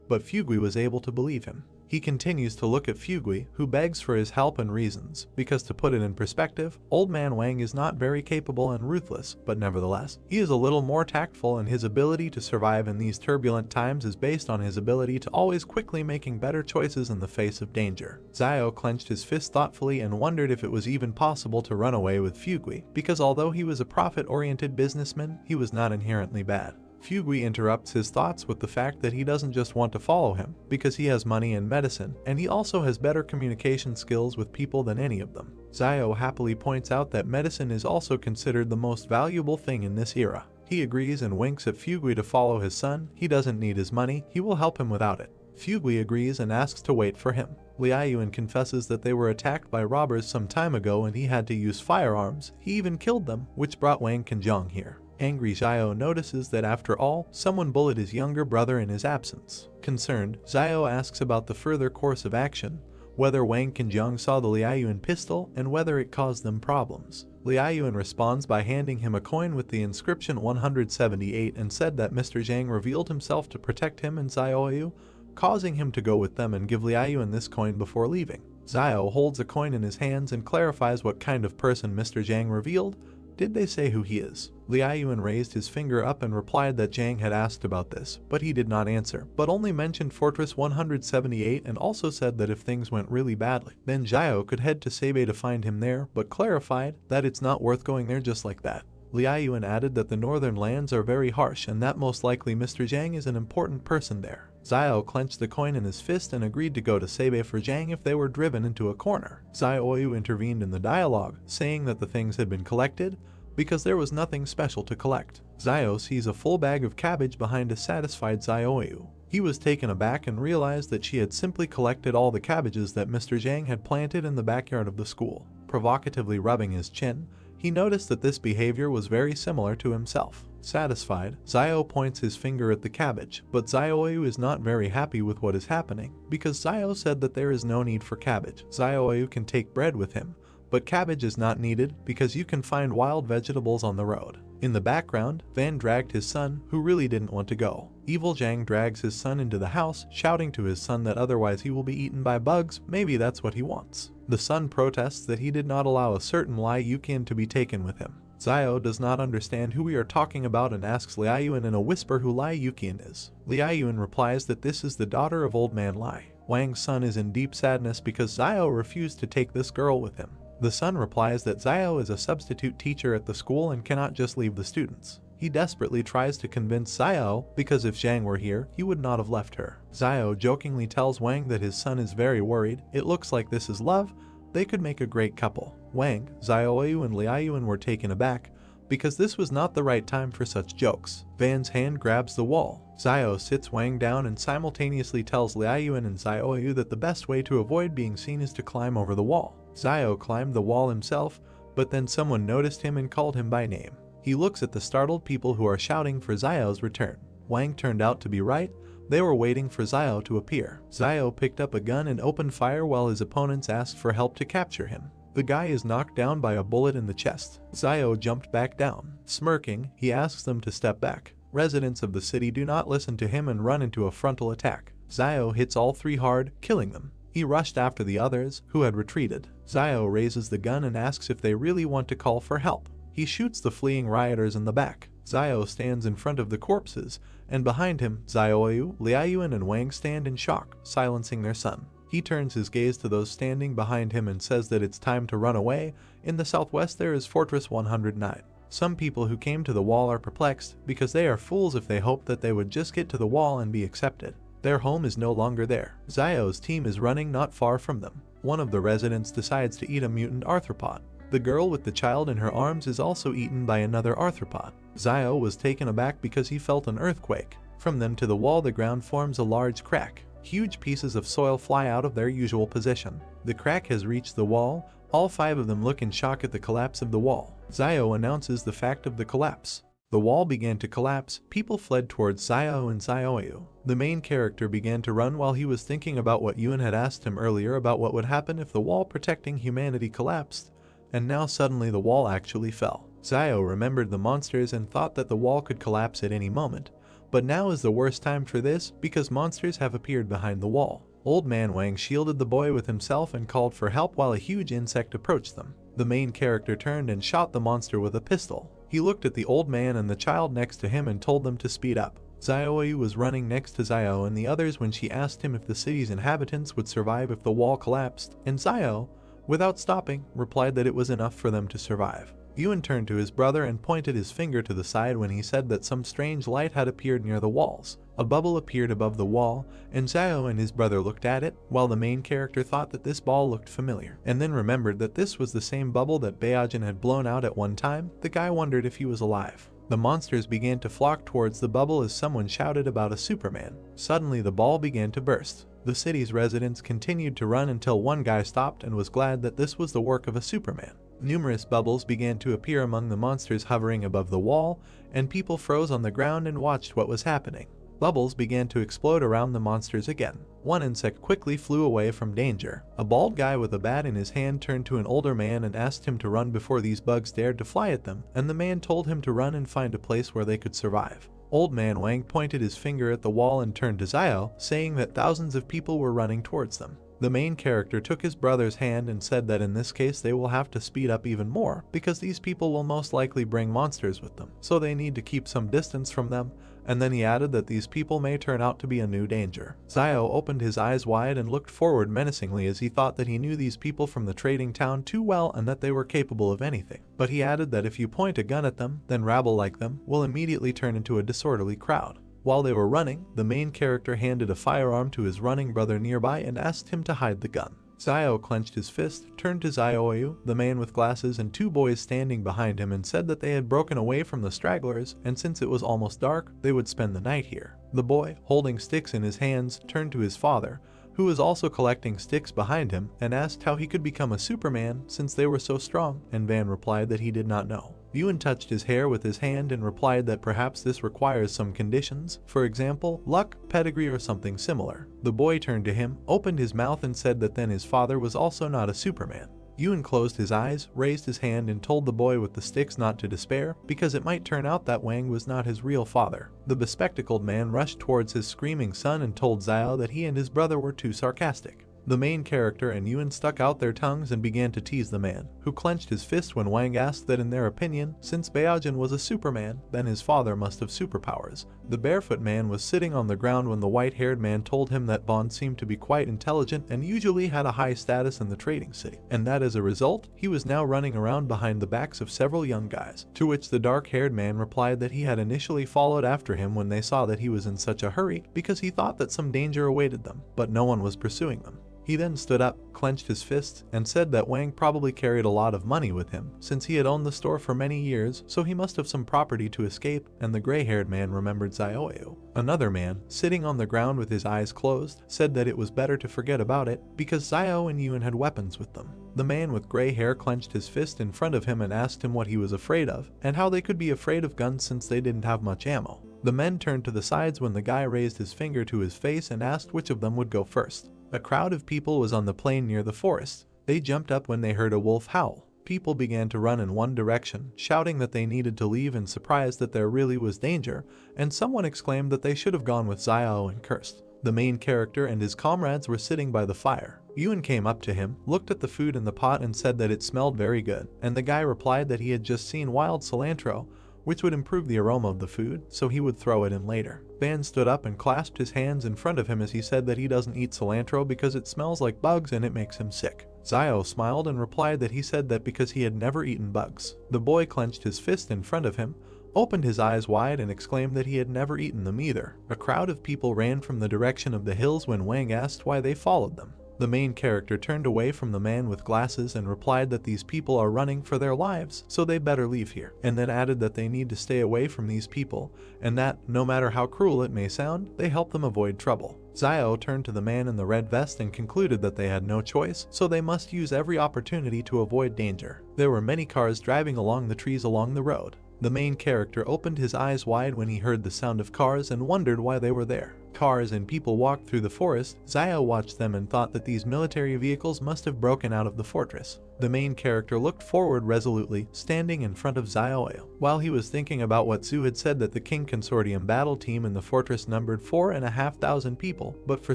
But Fugui was able to believe him. He continues to look at Fugui, who begs for his help and reasons, because to put it in perspective, Old Man Wang is not very capable and ruthless, but nevertheless, he is a little more tactful, and his ability to survive in these turbulent times is based on his ability to always quickly making better choices in the face of danger. Xiao clenched his fist thoughtfully and wondered if it was even possible to run away with Fugui, because although he was a profit-oriented businessman, he was not inherently bad. Fugui interrupts his thoughts with the fact that he doesn't just want to follow him, because he has money and medicine, and he also has better communication skills with people than any of them. Xiao happily points out that medicine is also considered the most valuable thing in this era. He agrees and winks at Fugui to follow his son. He doesn't need his money, he will help him without it. Fugui agrees and asks to wait for him. Liaoyuan confesses that they were attacked by robbers some time ago and he had to use firearms. He even killed them, which brought Wang Kanjiang here. Angry Xiao notices that after all, someone bullied his younger brother in his absence. Concerned, Xiao asks about the further course of action, whether Wang Kanjiang saw the Liaoyuan pistol and whether it caused them problems. Liaoyuan responds by handing him a coin with the inscription 178 and said that Mr. Zhang revealed himself to protect him and Xiaoyu, causing him to go with them and give Liaoyuan this coin before leaving. Xiao holds a coin in his hands and clarifies what kind of person Mr. Zhang revealed. Did they say who he is? Liaoyuan raised his finger up and replied that Zhang had asked about this, but he did not answer, but only mentioned Fortress 178 and also said that if things went really badly, then Xiao could head to Sebe to find him there, but clarified that it's not worth going there just like that. Liaoyuan added that the northern lands are very harsh and that most likely Mr. Zhang is an important person there. Xiao clenched the coin in his fist and agreed to go to Sebe for Zhang if they were driven into a corner. Xiaoyu intervened in the dialogue, saying that the things had been collected because there was nothing special to collect. Xiao sees a full bag of cabbage behind a satisfied Xiaoyu. He was taken aback and realized that she had simply collected all the cabbages that Mr. Zhang had planted in the backyard of the school. Provocatively rubbing his chin, he noticed that this behavior was very similar to himself. Satisfied, Xiao points his finger at the cabbage, but Xiaoyu is not very happy with what is happening, because Xiao said that there is no need for cabbage. Xiaoyu can take bread with him, but cabbage is not needed because you can find wild vegetables on the road. In the background, Van dragged his son, who really didn't want to go. Evil Zhang drags his son into the house, shouting to his son that otherwise he will be eaten by bugs. Maybe that's what he wants. The son protests that he did not allow a certain Lai Yuqian to be taken with him. Xiao does not understand who we are talking about and asks Liaoyuan in a whisper who Lai Yuqian is. Liaoyuan replies that this is the daughter of Old Man Lai. Wang's son is in deep sadness because Xiao refused to take this girl with him. The son replies that Xiao is a substitute teacher at the school and cannot just leave the students. He desperately tries to convince Xiao because if Zhang were here, he would not have left her. Xiao jokingly tells Wang that his son is very worried. It looks like this is love. They could make a great couple. Wang, Xiaoyu and Liaoyuan were taken aback because this was not the right time for such jokes. Van's hand grabs the wall. Xiao sits Wang down and simultaneously tells Liaoyuan and Xiaoyu that the best way to avoid being seen is to climb over the wall. Xiao climbed the wall himself, but then someone noticed him and called him by name. He looks at the startled people who are shouting for Xiao's return. Wang turned out to be right. They were waiting for Xiao to appear. Xiao picked up a gun and opened fire while his opponents asked for help to capture him. The guy is knocked down by a bullet in the chest. Xiao jumped back down. Smirking, he asks them to step back. Residents of the city do not listen to him and run into a frontal attack. Xiao hits all three hard, killing them. He rushed after the others, who had retreated. Xiao raises the gun and asks if they really want to call for help. He shoots the fleeing rioters in the back. Xiao stands in front of the corpses, and behind him, Xiaoyu, Liaoyuan and Wang stand in shock, silencing their son. He turns his gaze to those standing behind him and says that it's time to run away. In the southwest there is Fortress 109. Some people who came to the wall are perplexed because they are fools if they hope that they would just get to the wall and be accepted. Their home is no longer there. Xiao's team is running not far from them. One of the residents decides to eat a mutant arthropod. The girl with the child in her arms is also eaten by another arthropod. Xiao was taken aback because he felt an earthquake. From them to the wall, the ground forms a large crack. Huge pieces of soil fly out of their usual position. The crack has reached the wall. All five of them look in shock at the collapse of the wall. Xiao announces the fact of the collapse. The wall began to collapse. People fled towards Xiao and Xiaoyu. The main character began to run while he was thinking about what Yuan had asked him earlier about what would happen if the wall protecting humanity collapsed, and now suddenly the wall actually fell. Zio remembered the monsters and thought that the wall could collapse at any moment, but now is the worst time for this because monsters have appeared behind the wall. Old Man Wang shielded the boy with himself and called for help while a huge insect approached them. The main character turned and shot the monster with a pistol. He looked at the old man and the child next to him and told them to speed up. Xiaoyu was running next to Zio and the others when she asked him if the city's inhabitants would survive if the wall collapsed, and Zio, without stopping, replied that it was enough for them to survive. Yuan turned to his brother and pointed his finger to the side when he said that some strange light had appeared near the walls. A bubble appeared above the wall, and Zio and his brother looked at it, while the main character thought that this ball looked familiar, and then remembered that this was the same bubble that Baojin had blown out at one time. The guy wondered if he was alive. The monsters began to flock towards the bubble as someone shouted about a Superman. Suddenly the ball began to burst. The city's residents continued to run until one guy stopped and was glad that this was the work of a Superman. Numerous bubbles began to appear among the monsters hovering above the wall, and people froze on the ground and watched what was happening. Bubbles began to explode around the monsters again. One insect quickly flew away from danger. A bald guy with a bat in his hand turned to an older man and asked him to run before these bugs dared to fly at them, and the man told him to run and find a place where they could survive. Old Man Wang pointed his finger at the wall and turned to Zio, saying that thousands of people were running towards them. The main character took his brother's hand and said that in this case they will have to speed up even more because these people will most likely bring monsters with them, so they need to keep some distance from them, and then he added that these people may turn out to be a new danger. Zio opened his eyes wide and looked forward menacingly as he thought that he knew these people from the trading town too well and that they were capable of anything. But he added that if you point a gun at them, then rabble like them will immediately turn into a disorderly crowd. While they were running, the main character handed a firearm to his running brother nearby and asked him to hide the gun. Zio clenched his fist, turned to Xiaoyu, the man with glasses, and two boys standing behind him and said that they had broken away from the stragglers, and since it was almost dark, they would spend the night here. The boy, holding sticks in his hands, turned to his father, who was also collecting sticks behind him, and asked how he could become a Superman since they were so strong, and Van replied that he did not know. Yuan touched his hair with his hand and replied that perhaps this requires some conditions, for example, luck, pedigree, or something similar. The boy turned to him, opened his mouth and said that then his father was also not a Superman. Yuan closed his eyes, raised his hand and told the boy with the sticks not to despair, because it might turn out that Wang was not his real father. The bespectacled man rushed towards his screaming son and told Zio that he and his brother were too sarcastic. The main character and Yuan stuck out their tongues and began to tease the man, who clenched his fist when Wang asked that in their opinion, since Baojin was a Superman, then his father must have superpowers. The barefoot man was sitting on the ground when the white-haired man told him that Bond seemed to be quite intelligent and usually had a high status in the trading city, and that as a result, he was now running around behind the backs of several young guys, to which the dark-haired man replied that he had initially followed after him when they saw that he was in such a hurry because he thought that some danger awaited them, but no one was pursuing them. He then stood up, clenched his fists, and said that Wang probably carried a lot of money with him, since he had owned the store for many years, so he must have some property to escape, and the gray-haired man remembered Xiaoyu. Another man, sitting on the ground with his eyes closed, said that it was better to forget about it, because Zio and Yuan had weapons with them. The man with gray hair clenched his fist in front of him and asked him what he was afraid of, and how they could be afraid of guns since they didn't have much ammo. The men turned to the sides when the guy raised his finger to his face and asked which of them would go first. A crowd of people was on the plain near the forest. They jumped up when they heard a wolf howl. People began to run in one direction, shouting that they needed to leave and surprised that there really was danger, and someone exclaimed that they should have gone with Zio and cursed. The main character and his comrades were sitting by the fire. Yuan came up to him, looked at the food in the pot and said that it smelled very good, and the guy replied that he had just seen wild cilantro, which would improve the aroma of the food, so he would throw it in later. Van stood up and clasped his hands in front of him as he said that he doesn't eat cilantro because it smells like bugs and it makes him sick. Zio smiled and replied that he said that because he had never eaten bugs. The boy clenched his fist in front of him, opened his eyes wide and exclaimed that he had never eaten them either. A crowd of people ran from the direction of the hills when Wang asked why they followed them. The main character turned away from the man with glasses and replied that these people are running for their lives, so they better leave here, and then added that they need to stay away from these people, and that, no matter how cruel it may sound, they help them avoid trouble. Zio turned to the man in the red vest and concluded that they had no choice, so they must use every opportunity to avoid danger. There were many cars driving along the trees along the road. The main character opened his eyes wide when he heard the sound of cars and wondered why they were there. Cars and people walked through the forest. Xiao watched them and thought that these military vehicles must have broken out of the fortress. The main character looked forward resolutely, standing in front of Xiao. While he was thinking about what Zhu had said that the King Consortium battle team in the fortress numbered 4,500 people, but for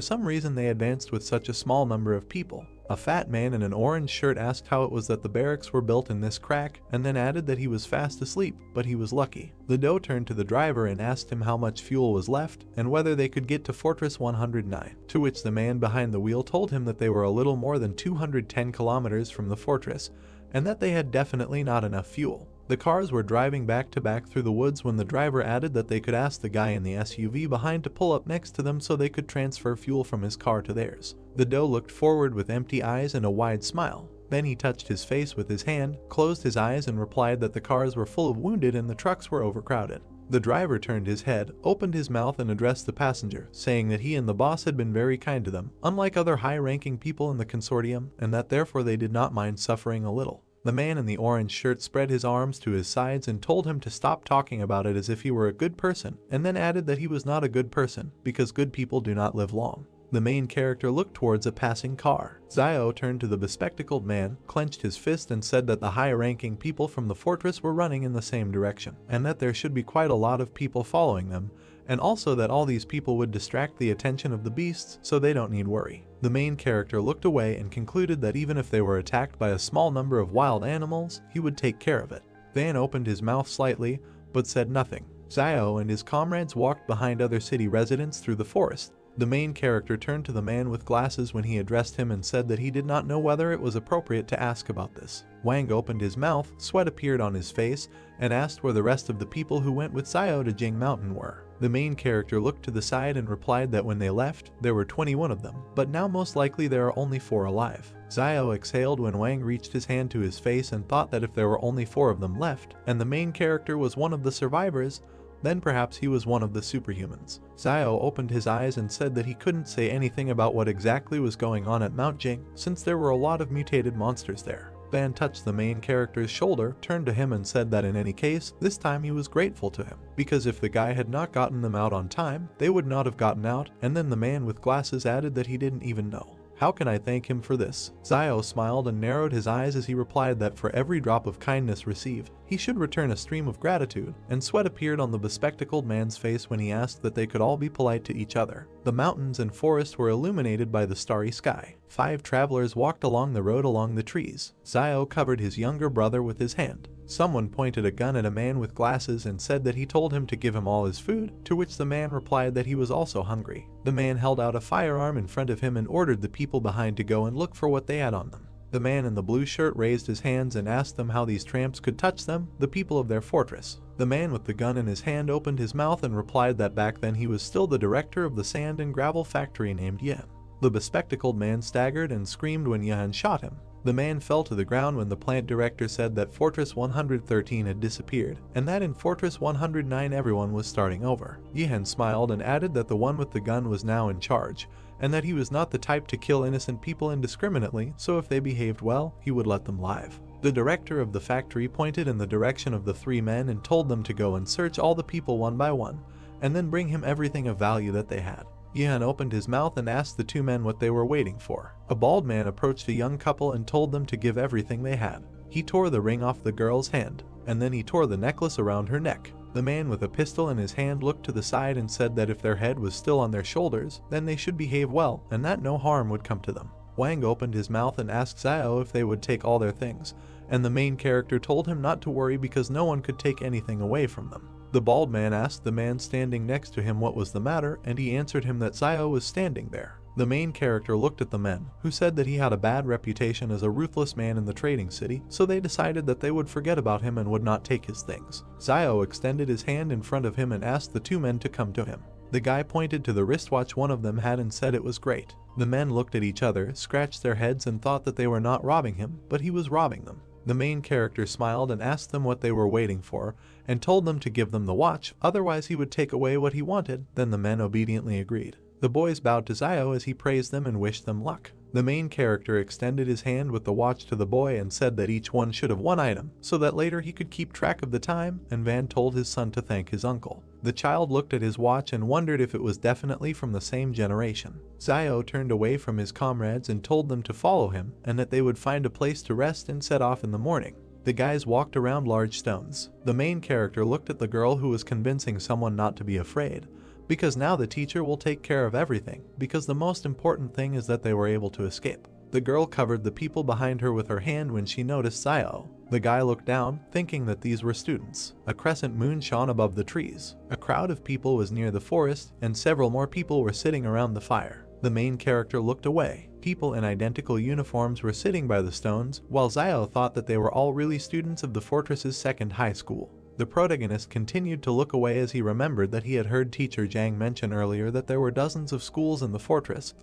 some reason they advanced with such a small number of people. A fat man in an orange shirt asked how it was that the barracks were built in this crack, and then added that he was fast asleep, but he was lucky. The Doe turned to the driver and asked him how much fuel was left, and whether they could get to Fortress 109, to which the man behind the wheel told him that they were a little more than 210 kilometers from the fortress, and that they had definitely not enough fuel. The cars were driving back to back through the woods when the driver added that they could ask the guy in the SUV behind to pull up next to them so they could transfer fuel from his car to theirs. The Doe looked forward with empty eyes and a wide smile. Then he touched his face with his hand, closed his eyes and replied that the cars were full of wounded and the trucks were overcrowded. The driver turned his head, opened his mouth and addressed the passenger, saying that he and the boss had been very kind to them, unlike other high-ranking people in the consortium, and that therefore they did not mind suffering a little. The man in the orange shirt spread his arms to his sides and told him to stop talking about it as if he were a good person, and then added that he was not a good person, because good people do not live long. The main character looked towards a passing car. Xiao turned to the bespectacled man, clenched his fist and said that the high-ranking people from the fortress were running in the same direction, and that there should be quite a lot of people following them, and also that all these people would distract the attention of the beasts so they don't need worry. The main character looked away and concluded that even if they were attacked by a small number of wild animals, he would take care of it. Van opened his mouth slightly, but said nothing. Xiao and his comrades walked behind other city residents through the forest. The main character turned to the man with glasses when he addressed him and said that he did not know whether it was appropriate to ask about this. Wang opened his mouth, sweat appeared on his face, and asked where the rest of the people who went with Xiao to Jing Mountain were. The main character looked to the side and replied that when they left, there were 21 of them, but now most likely there are only 4 alive. Xiao exhaled when Wang reached his hand to his face and thought that if there were only 4 of them left, and the main character was one of the survivors, then perhaps he was one of the superhumans. Xiao opened his eyes and said that he couldn't say anything about what exactly was going on at Mount Jing, since there were a lot of mutated monsters there. Van touched the main character's shoulder, turned to him and said that in any case, this time he was grateful to him, because if the guy had not gotten them out on time, they would not have gotten out, and then the man with glasses added that he didn't even know. How can I thank him for this? Xiao smiled and narrowed his eyes as he replied that for every drop of kindness received, he should return a stream of gratitude, and sweat appeared on the bespectacled man's face when he asked that they could all be polite to each other. The mountains and forest were illuminated by the starry sky. 5 travelers walked along the road along the trees. Xiao covered his younger brother with his hand. Someone pointed a gun at a man with glasses and said that he told him to give him all his food, to which the man replied that he was also hungry. The man held out a firearm in front of him and ordered the people behind to go and look for what they had on them. The man in the blue shirt raised his hands and asked them how these tramps could touch them, the people of their fortress. The man with the gun in his hand opened his mouth and replied that back then he was still the director of the sand and gravel factory named Yan. The bespectacled man staggered and screamed when Yan shot him. The man fell to the ground when the plant director said that Fortress 113 had disappeared, and that in Fortress 109 everyone was starting over. Yihan smiled and added that the one with the gun was now in charge, and that he was not the type to kill innocent people indiscriminately, so if they behaved well, he would let them live. The director of the factory pointed in the direction of the 3 men and told them to go and search all the people one by one, and then bring him everything of value that they had. Yihan opened his mouth and asked the 2 men what they were waiting for. A bald man approached a young couple and told them to give everything they had. He tore the ring off the girl's hand, and then he tore the necklace around her neck. The man with a pistol in his hand looked to the side and said that if their head was still on their shoulders, then they should behave well, and that no harm would come to them. Wang opened his mouth and asked Xiao if they would take all their things, and the main character told him not to worry because no one could take anything away from them. The bald man asked the man standing next to him what was the matter, and he answered him that Xiao was standing there. The main character looked at the men, who said that he had a bad reputation as a ruthless man in the trading city, so they decided that they would forget about him and would not take his things. Xiao extended his hand in front of him and asked the 2 men to come to him. The guy pointed to the wristwatch one of them had and said it was great. The men looked at each other, scratched their heads and thought that they were not robbing him, but he was robbing them. The main character smiled and asked them what they were waiting for, and told them to give them the watch, otherwise he would take away what he wanted. Then the men obediently agreed. The boys bowed to Xiao as he praised them and wished them luck. The main character extended his hand with the watch to the boy and said that each one should have 1 item, so that later he could keep track of the time, and Van told his son to thank his uncle. The child looked at his watch and wondered if it was definitely from the same generation. Zio turned away from his comrades and told them to follow him and that they would find a place to rest and set off in the morning. The guys walked around large stones. The main character looked at the girl who was convincing someone not to be afraid, because now the teacher will take care of everything, because the most important thing is that they were able to escape. The girl covered the people behind her with her hand when she noticed Zio. The guy looked down, thinking that these were students. A crescent moon shone above the trees. A crowd of people was near the forest, and several more people were sitting around the fire. The main character looked away. People in identical uniforms were sitting by the stones, while Zio thought that they were all really students of the fortress's second high school. The protagonist continued to look away as he remembered that he had heard teacher Zhang mention earlier that there were dozens of schools in the fortress,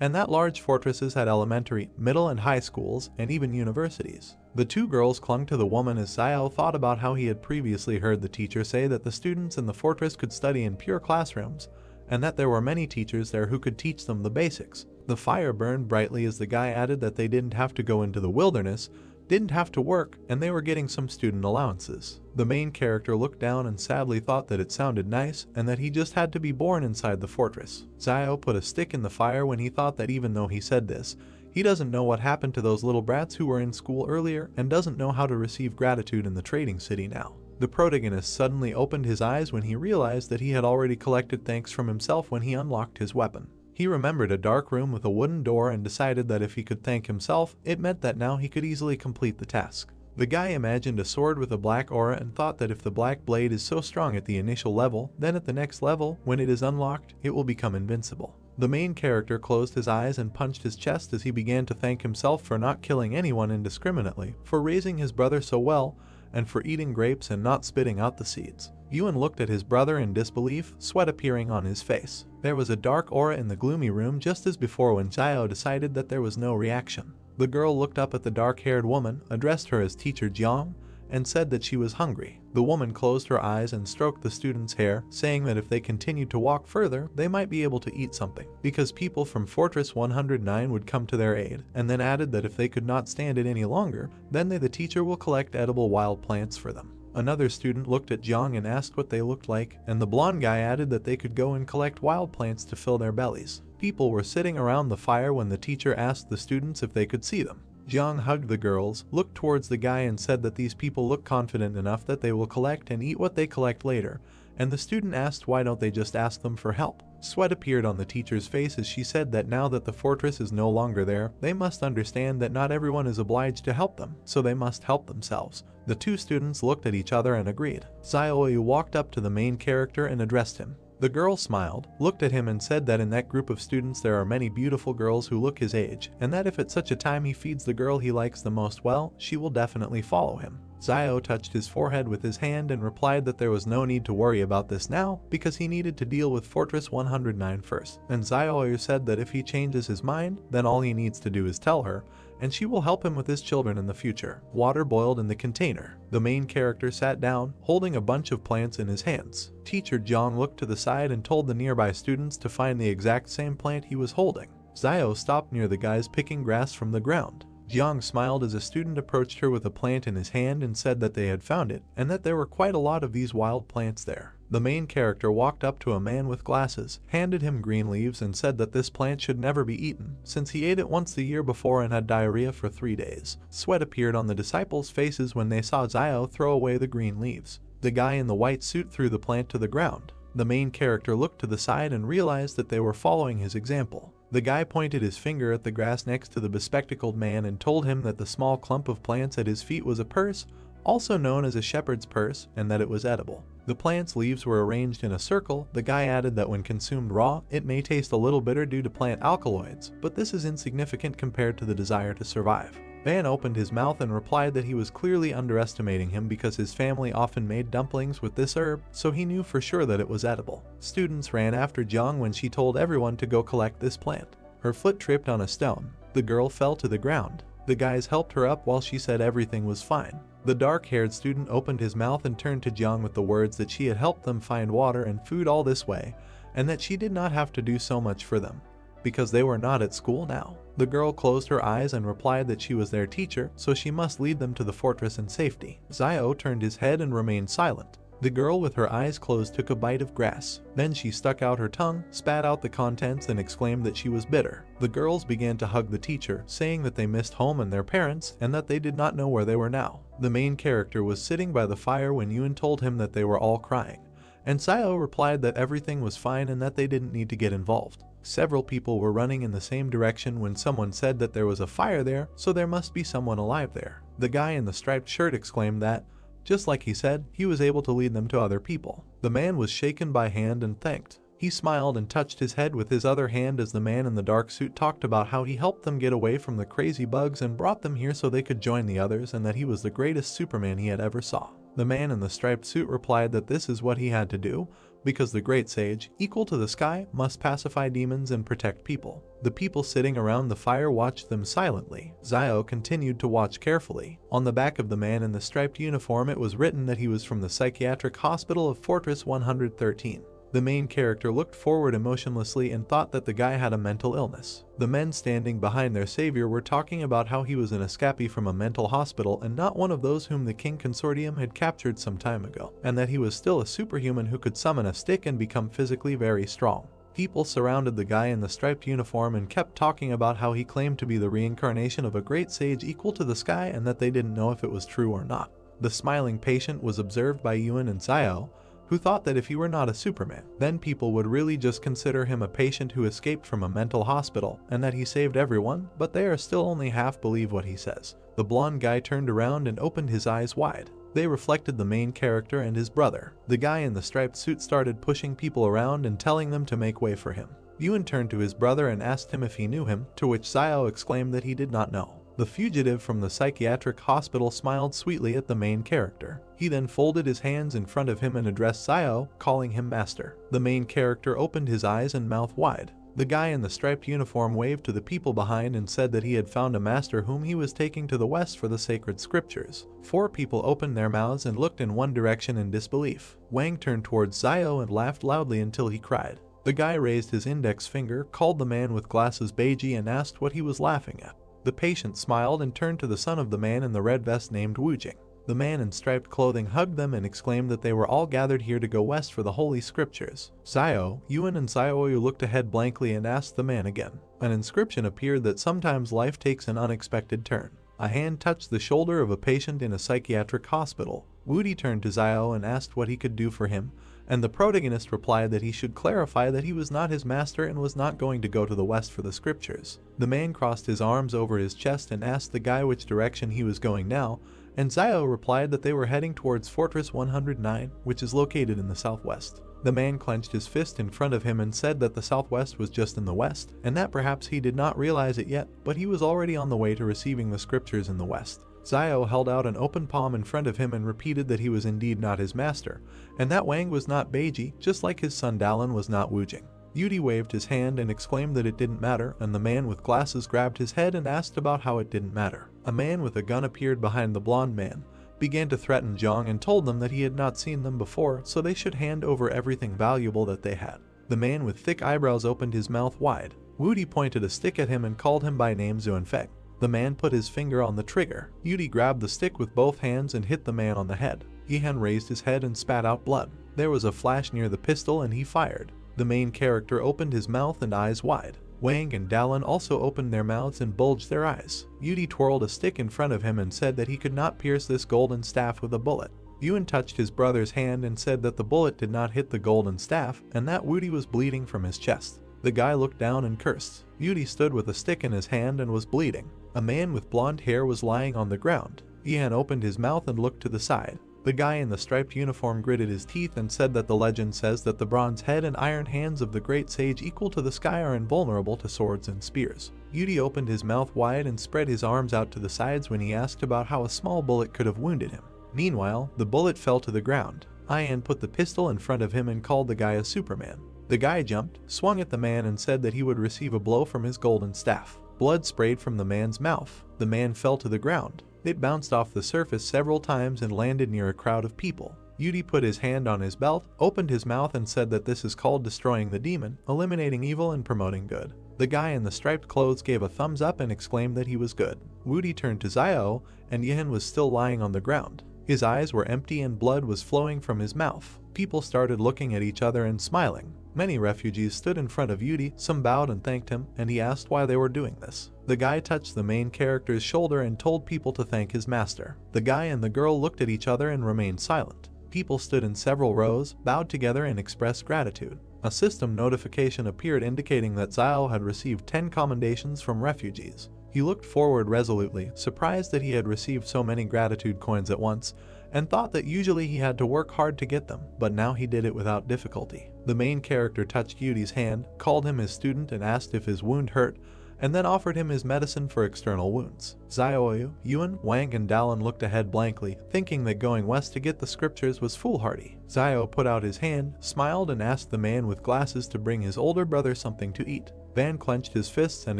and that large fortresses had elementary, middle and high schools, and even universities. The two girls clung to the woman as Zio thought about how he had previously heard the teacher say that the students in the fortress could study in pure classrooms, and that there were many teachers there who could teach them the basics. The fire burned brightly as the guy added that they didn't have to go into the wilderness, didn't have to work, and they were getting some student allowances. The main character looked down and sadly thought that it sounded nice and that he just had to be born inside the fortress. Zio put a stick in the fire when he thought that even though he said this, he doesn't know what happened to those little brats who were in school earlier and doesn't know how to receive gratitude in the trading city now. The protagonist suddenly opened his eyes when he realized that he had already collected thanks from himself when he unlocked his weapon. He remembered a dark room with a wooden door and decided that if he could thank himself, it meant that now he could easily complete the task. The guy imagined a sword with a black aura and thought that if the black blade is so strong at the initial level, then at the next level, when it is unlocked, it will become invincible. The main character closed his eyes and punched his chest as he began to thank himself for not killing anyone indiscriminately, for raising his brother so well, and for eating grapes and not spitting out the seeds. Yuan looked at his brother in disbelief, sweat appearing on his face. There was a dark aura in the gloomy room just as before when Zio decided that there was no reaction. The girl looked up at the dark-haired woman, addressed her as Teacher Jiang, and said that she was hungry. The woman closed her eyes and stroked the student's hair, saying that if they continued to walk further, they might be able to eat something, because people from Fortress 109 would come to their aid, and then added that if they could not stand it any longer, then the teacher will collect edible wild plants for them. Another student looked at Jiang and asked what they looked like, and the blonde guy added that they could go and collect wild plants to fill their bellies. People were sitting around the fire when the teacher asked the students if they could see them. Jiang hugged the girls, looked towards the guy and said that these people look confident enough that they will collect and eat what they collect later, and the student asked why don't they just ask them for help. Sweat appeared on the teacher's face as she said that now that the fortress is no longer there, they must understand that not everyone is obliged to help them, so they must help themselves. The two students looked at each other and agreed. Zio walked up to the main character and addressed him. The girl smiled, looked at him and said that in that group of students there are many beautiful girls who look his age, and that if at such a time he feeds the girl he likes the most well, she will definitely follow him. Zio touched his forehead with his hand and replied that there was no need to worry about this now, because he needed to deal with Fortress 109 first. And Zio said that if he changes his mind, then all he needs to do is tell her, and she will help him with his children in the future. Water boiled in the container. The main character sat down, holding a bunch of plants in his hands. Teacher Jiang looked to the side and told the nearby students to find the exact same plant he was holding. Zio stopped near the guys picking grass from the ground. Jiang smiled as a student approached her with a plant in his hand and said that they had found it, and that there were quite a lot of these wild plants there. The main character walked up to a man with glasses, handed him green leaves and said that this plant should never be eaten, since he ate it once the year before and had diarrhea for 3 days. Sweat appeared on the disciples' faces when they saw Zio throw away the green leaves. The guy in the white suit threw the plant to the ground. The main character looked to the side and realized that they were following his example. The guy pointed his finger at the grass next to the bespectacled man and told him that the small clump of plants at his feet was a purse, also known as a shepherd's purse, and that it was edible. The plant's leaves were arranged in a circle. The guy added that when consumed raw, it may taste a little bitter due to plant alkaloids, but this is insignificant compared to the desire to survive. Van opened his mouth and replied that he was clearly underestimating him because his family often made dumplings with this herb, so he knew for sure that it was edible. Students ran after Jiang when she told everyone to go collect this plant. Her foot tripped on a stone. The girl fell to the ground. The guys helped her up while she said everything was fine. The dark-haired student opened his mouth and turned to Jiang with the words that she had helped them find water and food all this way, and that she did not have to do so much for them, because they were not at school now. The girl closed her eyes and replied that she was their teacher, so she must lead them to the fortress in safety. Zio turned his head and remained silent. The girl with her eyes closed took a bite of grass. Then she stuck out her tongue, spat out the contents, and exclaimed that she was bitter. The girls began to hug the teacher, saying that they missed home and their parents, and that they did not know where they were now. The main character was sitting by the fire when Yuen told him that they were all crying, and Sayo replied that everything was fine and that they didn't need to get involved. Several people were running in the same direction when someone said that there was a fire there, so there must be someone alive there. The guy in the striped shirt exclaimed that, just like he said, he was able to lead them to other people. The man was shaken by hand and thanked. He smiled and touched his head with his other hand as the man in the dark suit talked about how he helped them get away from the crazy bugs and brought them here so they could join the others, and that he was the greatest Superman he had ever saw. The man in the striped suit replied that this is what he had to do, because the great sage, equal to the sky, must pacify demons and protect people. The people sitting around the fire watched them silently. Zio continued to watch carefully. On the back of the man in the striped uniform it was written that he was from the psychiatric hospital of Fortress 113. The main character looked forward emotionlessly and thought that the guy had a mental illness. The men standing behind their savior were talking about how he was an escapee from a mental hospital and not one of those whom the King Consortium had captured some time ago, and that he was still a superhuman who could summon a stick and become physically very strong. People surrounded the guy in the striped uniform and kept talking about how he claimed to be the reincarnation of a great sage equal to the sky and that they didn't know if it was true or not. The smiling patient was observed by Yuen and Zio, who thought that if he were not a Superman, then people would really just consider him a patient who escaped from a mental hospital and that he saved everyone, but they are still only half believe what he says. The blonde guy turned around and opened his eyes wide. They reflected the main character and his brother. The guy in the striped suit started pushing people around and telling them to make way for him. Yuen turned to his brother and asked him if he knew him, to which Zio exclaimed that he did not know. The fugitive from the psychiatric hospital smiled sweetly at the main character. He then folded his hands in front of him and addressed Zio, calling him master. The main character opened his eyes and mouth wide. The guy in the striped uniform waved to the people behind and said that he had found a master whom he was taking to the west for the sacred scriptures. 4 people opened their mouths and looked in one direction in disbelief. Wang turned towards Zio and laughed loudly until he cried. The guy raised his index finger, called the man with glasses Beiji, and asked what he was laughing at. The patient smiled and turned to the son of the man in the red vest named Wujing. The man in striped clothing hugged them and exclaimed that they were all gathered here to go west for the holy scriptures. Zio, Yuen and Xiaoyu looked ahead blankly and asked the man again. An inscription appeared that sometimes life takes an unexpected turn. A hand touched the shoulder of a patient in a psychiatric hospital. Wudi turned to Zio and asked what he could do for him, and the protagonist replied that he should clarify that he was not his master and was not going to go to the west for the scriptures. The man crossed his arms over his chest and asked the guy which direction he was going now, and Zio replied that they were heading towards Fortress 109, which is located in the southwest. The man clenched his fist in front of him and said that the southwest was just in the west, and that perhaps he did not realize it yet, but he was already on the way to receiving the scriptures in the west. Zio held out an open palm in front of him and repeated that he was indeed not his master, and that Wang was not Beiji, just like his son Dallin was not Wujing. Yudi waved his hand and exclaimed that it didn't matter, and the man with glasses grabbed his head and asked about how it didn't matter. A man with a gun appeared behind the blonde man, began to threaten Zhang and told them that he had not seen them before, so they should hand over everything valuable that they had. The man with thick eyebrows opened his mouth wide. Wudi pointed a stick at him and called him by name Zuanfeng. The man put his finger on the trigger. Yudi grabbed the stick with both hands and hit the man on the head. Yihan raised his head and spat out blood. There was a flash near the pistol and he fired. The main character opened his mouth and eyes wide. Wang and Dallin also opened their mouths and bulged their eyes. Yudi twirled a stick in front of him and said that he could not pierce this golden staff with a bullet. Yuen touched his brother's hand and said that the bullet did not hit the golden staff and that Wudi was bleeding from his chest. The guy looked down and cursed. Yudi stood with a stick in his hand and was bleeding. A man with blonde hair was lying on the ground. Yihan opened his mouth and looked to the side. The guy in the striped uniform gritted his teeth and said that the legend says that the bronze head and iron hands of the great sage equal to the sky are invulnerable to swords and spears. Yudi opened his mouth wide and spread his arms out to the sides when he asked about how a small bullet could have wounded him. Meanwhile, the bullet fell to the ground. Yihan put the pistol in front of him and called the guy a Superman. The guy jumped, swung at the man and said that he would receive a blow from his golden staff. Blood sprayed from the man's mouth. The man fell to the ground. It bounced off the surface several times and landed near a crowd of people. Yudi put his hand on his belt, opened his mouth and said that this is called destroying the demon, eliminating evil and promoting good. The guy in the striped clothes gave a thumbs up and exclaimed that he was good. Wudi turned to Zio, and Yihan was still lying on the ground. His eyes were empty and blood was flowing from his mouth. People started looking at each other and smiling. Many refugees stood in front of Yuri, some bowed and thanked him, and he asked why they were doing this. The guy touched the main character's shoulder and told people to thank his master. The guy and the girl looked at each other and remained silent. People stood in several rows, bowed together and expressed gratitude. A system notification appeared indicating that Xiao had received 10 commendations from refugees. He looked forward resolutely, surprised that he had received so many gratitude coins at once, and thought that usually he had to work hard to get them, but now he did it without difficulty. The main character touched Yuri's hand, called him his student and asked if his wound hurt, and then offered him his medicine for external wounds. Xiaoyu, Yuan, Wang and Dallin looked ahead blankly, thinking that going west to get the scriptures was foolhardy. Xiao put out his hand, smiled and asked the man with glasses to bring his older brother something to eat. Van clenched his fists and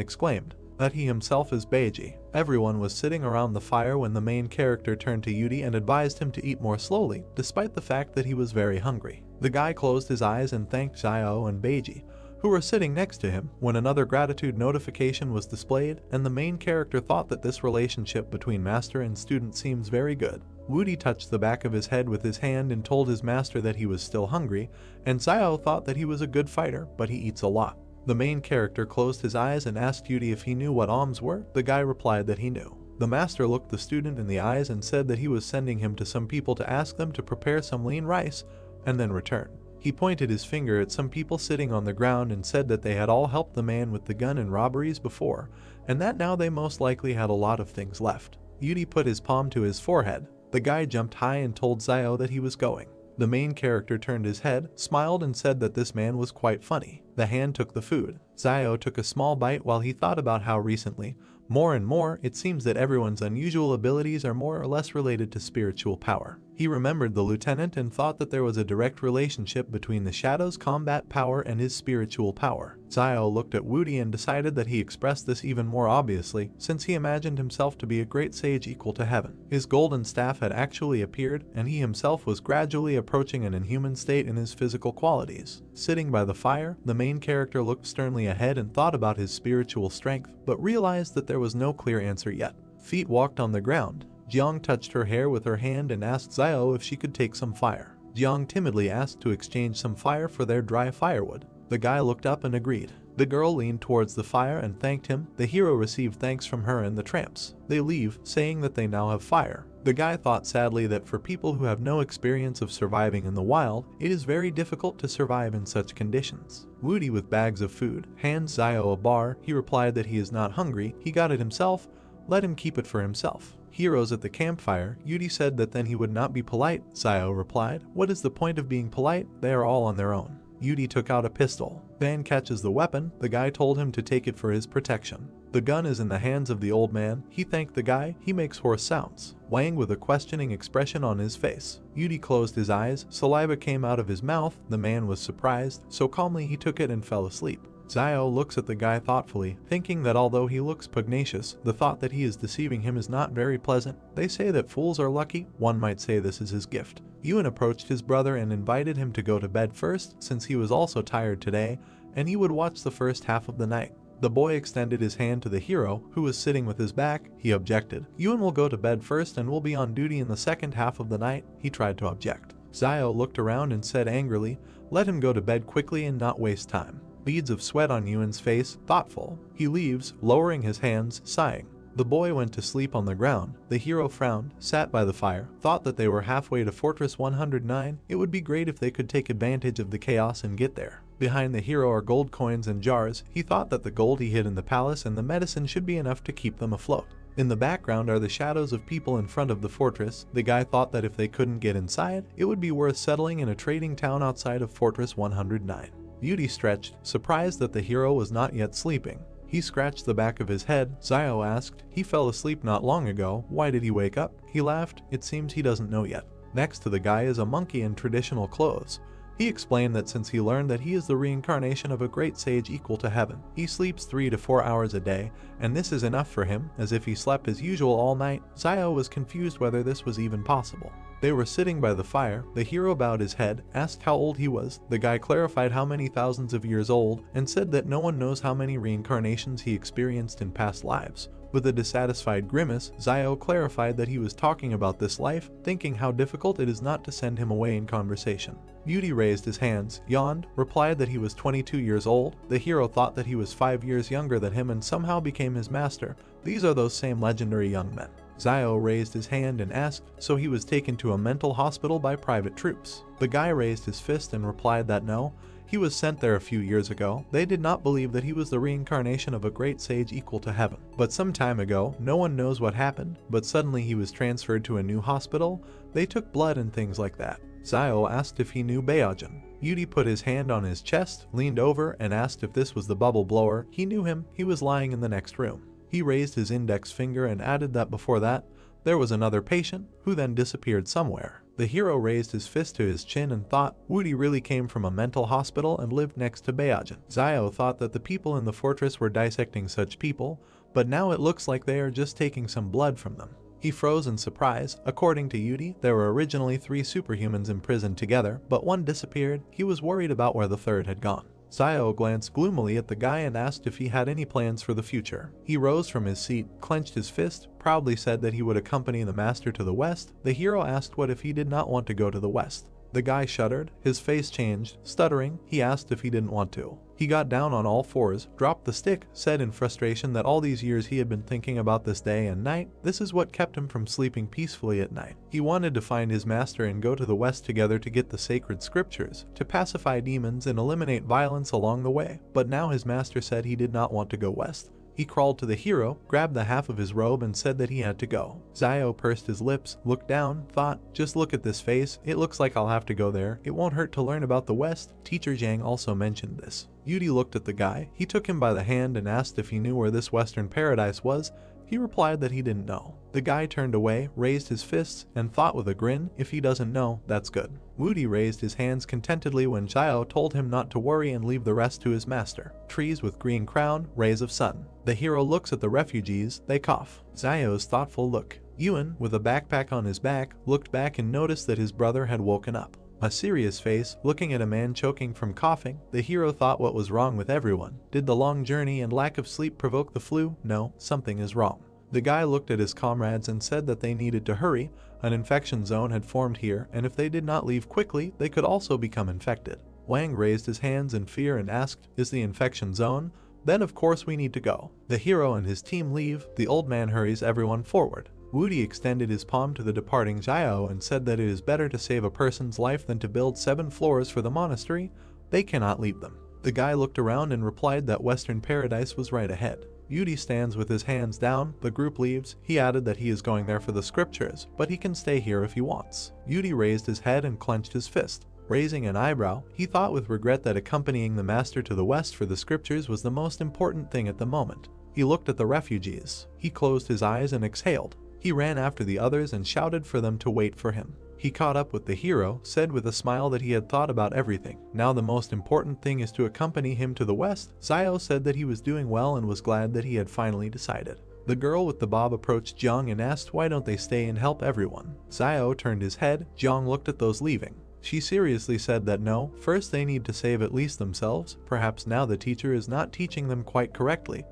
exclaimed that he himself is Beiji. Everyone was sitting around the fire when the main character turned to Yuri and advised him to eat more slowly, despite the fact that he was very hungry. The guy closed his eyes and thanked Xiao and Beiji, who were sitting next to him, when another gratitude notification was displayed, and the main character thought that this relationship between master and student seems very good. Woody touched the back of his head with his hand and told his master that he was still hungry, and Xiao thought that he was a good fighter, but he eats a lot. The main character closed his eyes and asked Yuri if he knew what alms were. The guy replied that he knew. The master looked the student in the eyes and said that he was sending him to some people to ask them to prepare some lean rice, and then return. He pointed his finger at some people sitting on the ground and said that they had all helped the man with the gun in robberies before, and that now they most likely had a lot of things left. Yuri put his palm to his forehead. The guy jumped high and told Xiao that he was going. The main character turned his head, smiled and said that this man was quite funny. The hand took the food. Xiao took a small bite while he thought about how recently, more and more, it seems that everyone's unusual abilities are more or less related to spiritual power. He remembered the lieutenant and thought that there was a direct relationship between the Shadow's combat power and his spiritual power. Xiao looked at Woody and decided that he expressed this even more obviously, since he imagined himself to be a great sage equal to heaven. His golden staff had actually appeared, and he himself was gradually approaching an inhuman state in his physical qualities. Sitting by the fire, the main character looked sternly ahead and thought about his spiritual strength, but realized that there was no clear answer yet. Feet walked on the ground. Jiang touched her hair with her hand and asked Xiao if she could take some fire. Jiang timidly asked to exchange some fire for their dry firewood. The guy looked up and agreed. The girl leaned towards the fire and thanked him. The hero received thanks from her and the tramps. They leave, saying that they now have fire. The guy thought sadly that for people who have no experience of surviving in the wild, it is very difficult to survive in such conditions. Woody with bags of food hands Xiao a bar. He replied that he is not hungry, he got it himself, let him keep it for himself. Heroes at the campfire, Yuri said that then he would not be polite. Xiao replied, what is the point of being polite? They are all on their own. Yuri took out a pistol. Van catches the weapon. The guy told him to take it for his protection. The gun is in the hands of the old man. He thanked the guy. He makes hoarse sounds. Wang with a questioning expression on his face. Yuri closed his eyes. Saliva came out of his mouth. The man was surprised, so calmly he took it and fell asleep. Xiao looks at the guy thoughtfully, thinking that although he looks pugnacious, the thought that he is deceiving him is not very pleasant. They say that fools are lucky. One might say this is his gift. Yuan approached his brother and invited him to go to bed first, since he was also tired today, and he would watch the first half of the night. The boy extended his hand to the hero, who was sitting with his back. He objected. Yuan will go to bed first and will be on duty in the second half of the night. He tried to object. Xiao looked around and said angrily, let him go to bed quickly and not waste time. Beads of sweat on Yuan's face, thoughtful. He leaves, lowering his hands, sighing. The boy went to sleep on the ground. The hero frowned, sat by the fire, thought that they were halfway to Fortress 109. It would be great if they could take advantage of the chaos and get there. Behind the hero are gold coins and jars. He thought that the gold he hid in the palace and the medicine should be enough to keep them afloat. In the background are the shadows of people in front of the fortress. The guy thought that if they couldn't get inside, it would be worth settling in a trading town outside of Fortress 109. Beauty stretched, surprised that the hero was not yet sleeping. He scratched the back of his head. Xiao asked, he fell asleep not long ago, why did he wake up? He laughed, it seems he doesn't know yet. Next to the guy is a monkey in traditional clothes. He explained that since he learned that he is the reincarnation of a great sage equal to heaven, he sleeps 3 to 4 hours a day, and this is enough for him, as if he slept as usual all night. Xiao was confused whether this was even possible. They were sitting by the fire. The hero bowed his head, asked how old he was. The guy clarified how many thousands of years old, and said that no one knows how many reincarnations he experienced in past lives. With a dissatisfied grimace, Zio clarified that he was talking about this life, thinking how difficult it is not to send him away in conversation. Yudi raised his hands, yawned, replied that he was 22 years old. The hero thought that he was 5 years younger than him and somehow became his master. These are those same legendary young men. Zio raised his hand and asked, so he was taken to a mental hospital by private troops. The guy raised his fist and replied that no, he was sent there a few years ago. They did not believe that he was the reincarnation of a great sage equal to heaven. But some time ago, no one knows what happened, but suddenly he was transferred to a new hospital. They took blood and things like that. Zio asked if he knew Baojin. Yudi put his hand on his chest, leaned over, and asked if this was the bubble blower. He knew him, he was lying in the next room. He raised his index finger and added that before that, there was another patient, who then disappeared somewhere. The hero raised his fist to his chin and thought Woody really came from a mental hospital and lived next to Baojin. Zio thought that the people in the fortress were dissecting such people, but now it looks like they are just taking some blood from them. He froze in surprise. According to Yudi, there were originally 3 superhumans imprisoned together, but one disappeared. He was worried about where the third had gone. Zio glanced gloomily at the guy and asked if he had any plans for the future. He rose from his seat, clenched his fist, proudly said that he would accompany the master to the west. The hero asked what if he did not want to go to the west. The guy shuddered, his face changed, stuttering. He asked if he didn't want to. He got down on all fours, dropped the stick, said in frustration that all these years he had been thinking about this day and night. This is what kept him from sleeping peacefully at night. He wanted to find his master and go to the west together to get the sacred scriptures, to pacify demons and eliminate violence along the way. But now his master said he did not want to go west. He crawled to the hero, grabbed the half of his robe and said that he had to go. Zio pursed his lips, looked down, thought, just look at this face, it looks like I'll have to go there. It won't hurt to learn about the West. Teacher Zhang also mentioned this. Yudi looked at the guy. He took him by the hand and asked if he knew where this Western paradise was. He replied that he didn't know. The guy turned away, raised his fists, and thought with a grin, if he doesn't know, that's good. Woody raised his hands contentedly when Zio told him not to worry and leave the rest to his master. Trees with green crown, rays of sun. The hero looks at the refugees, they cough. Zio's thoughtful look. Yuan, with a backpack on his back, looked back and noticed that his brother had woken up. A serious face, looking at a man choking from coughing. The hero thought what was wrong with everyone. Did the long journey and lack of sleep provoke the flu? No, something is wrong. The guy looked at his comrades and said that they needed to hurry. An infection zone had formed here, and if they did not leave quickly, they could also become infected. Wang raised his hands in fear and asked, is the infection zone? Then of course we need to go. The hero and his team leave. The old man hurries everyone forward. Woody extended his palm to the departing Zio and said that it is better to save a person's life than to build 7 floors for the monastery. They cannot leave them. The guy looked around and replied that Western Paradise was right ahead. Yudi stands with his hands down. The group leaves. He added that he is going there for the scriptures, but he can stay here if he wants. Yudi raised his head and clenched his fist. Raising an eyebrow, he thought with regret that accompanying the master to the west for the scriptures was the most important thing at the moment. He looked at the refugees. He closed his eyes and exhaled. He ran after the others and shouted for them to wait for him. He caught up with the hero, said with a smile that he had thought about everything. Now the most important thing is to accompany him to the west. Zio said that he was doing well and was glad that he had finally decided. The girl with the bob approached Jiang and asked why don't they stay and help everyone. Zio turned his head. Jiang looked at those leaving. She seriously said that no, first they need to save at least themselves. Perhaps now the teacher is not teaching them quite correctly,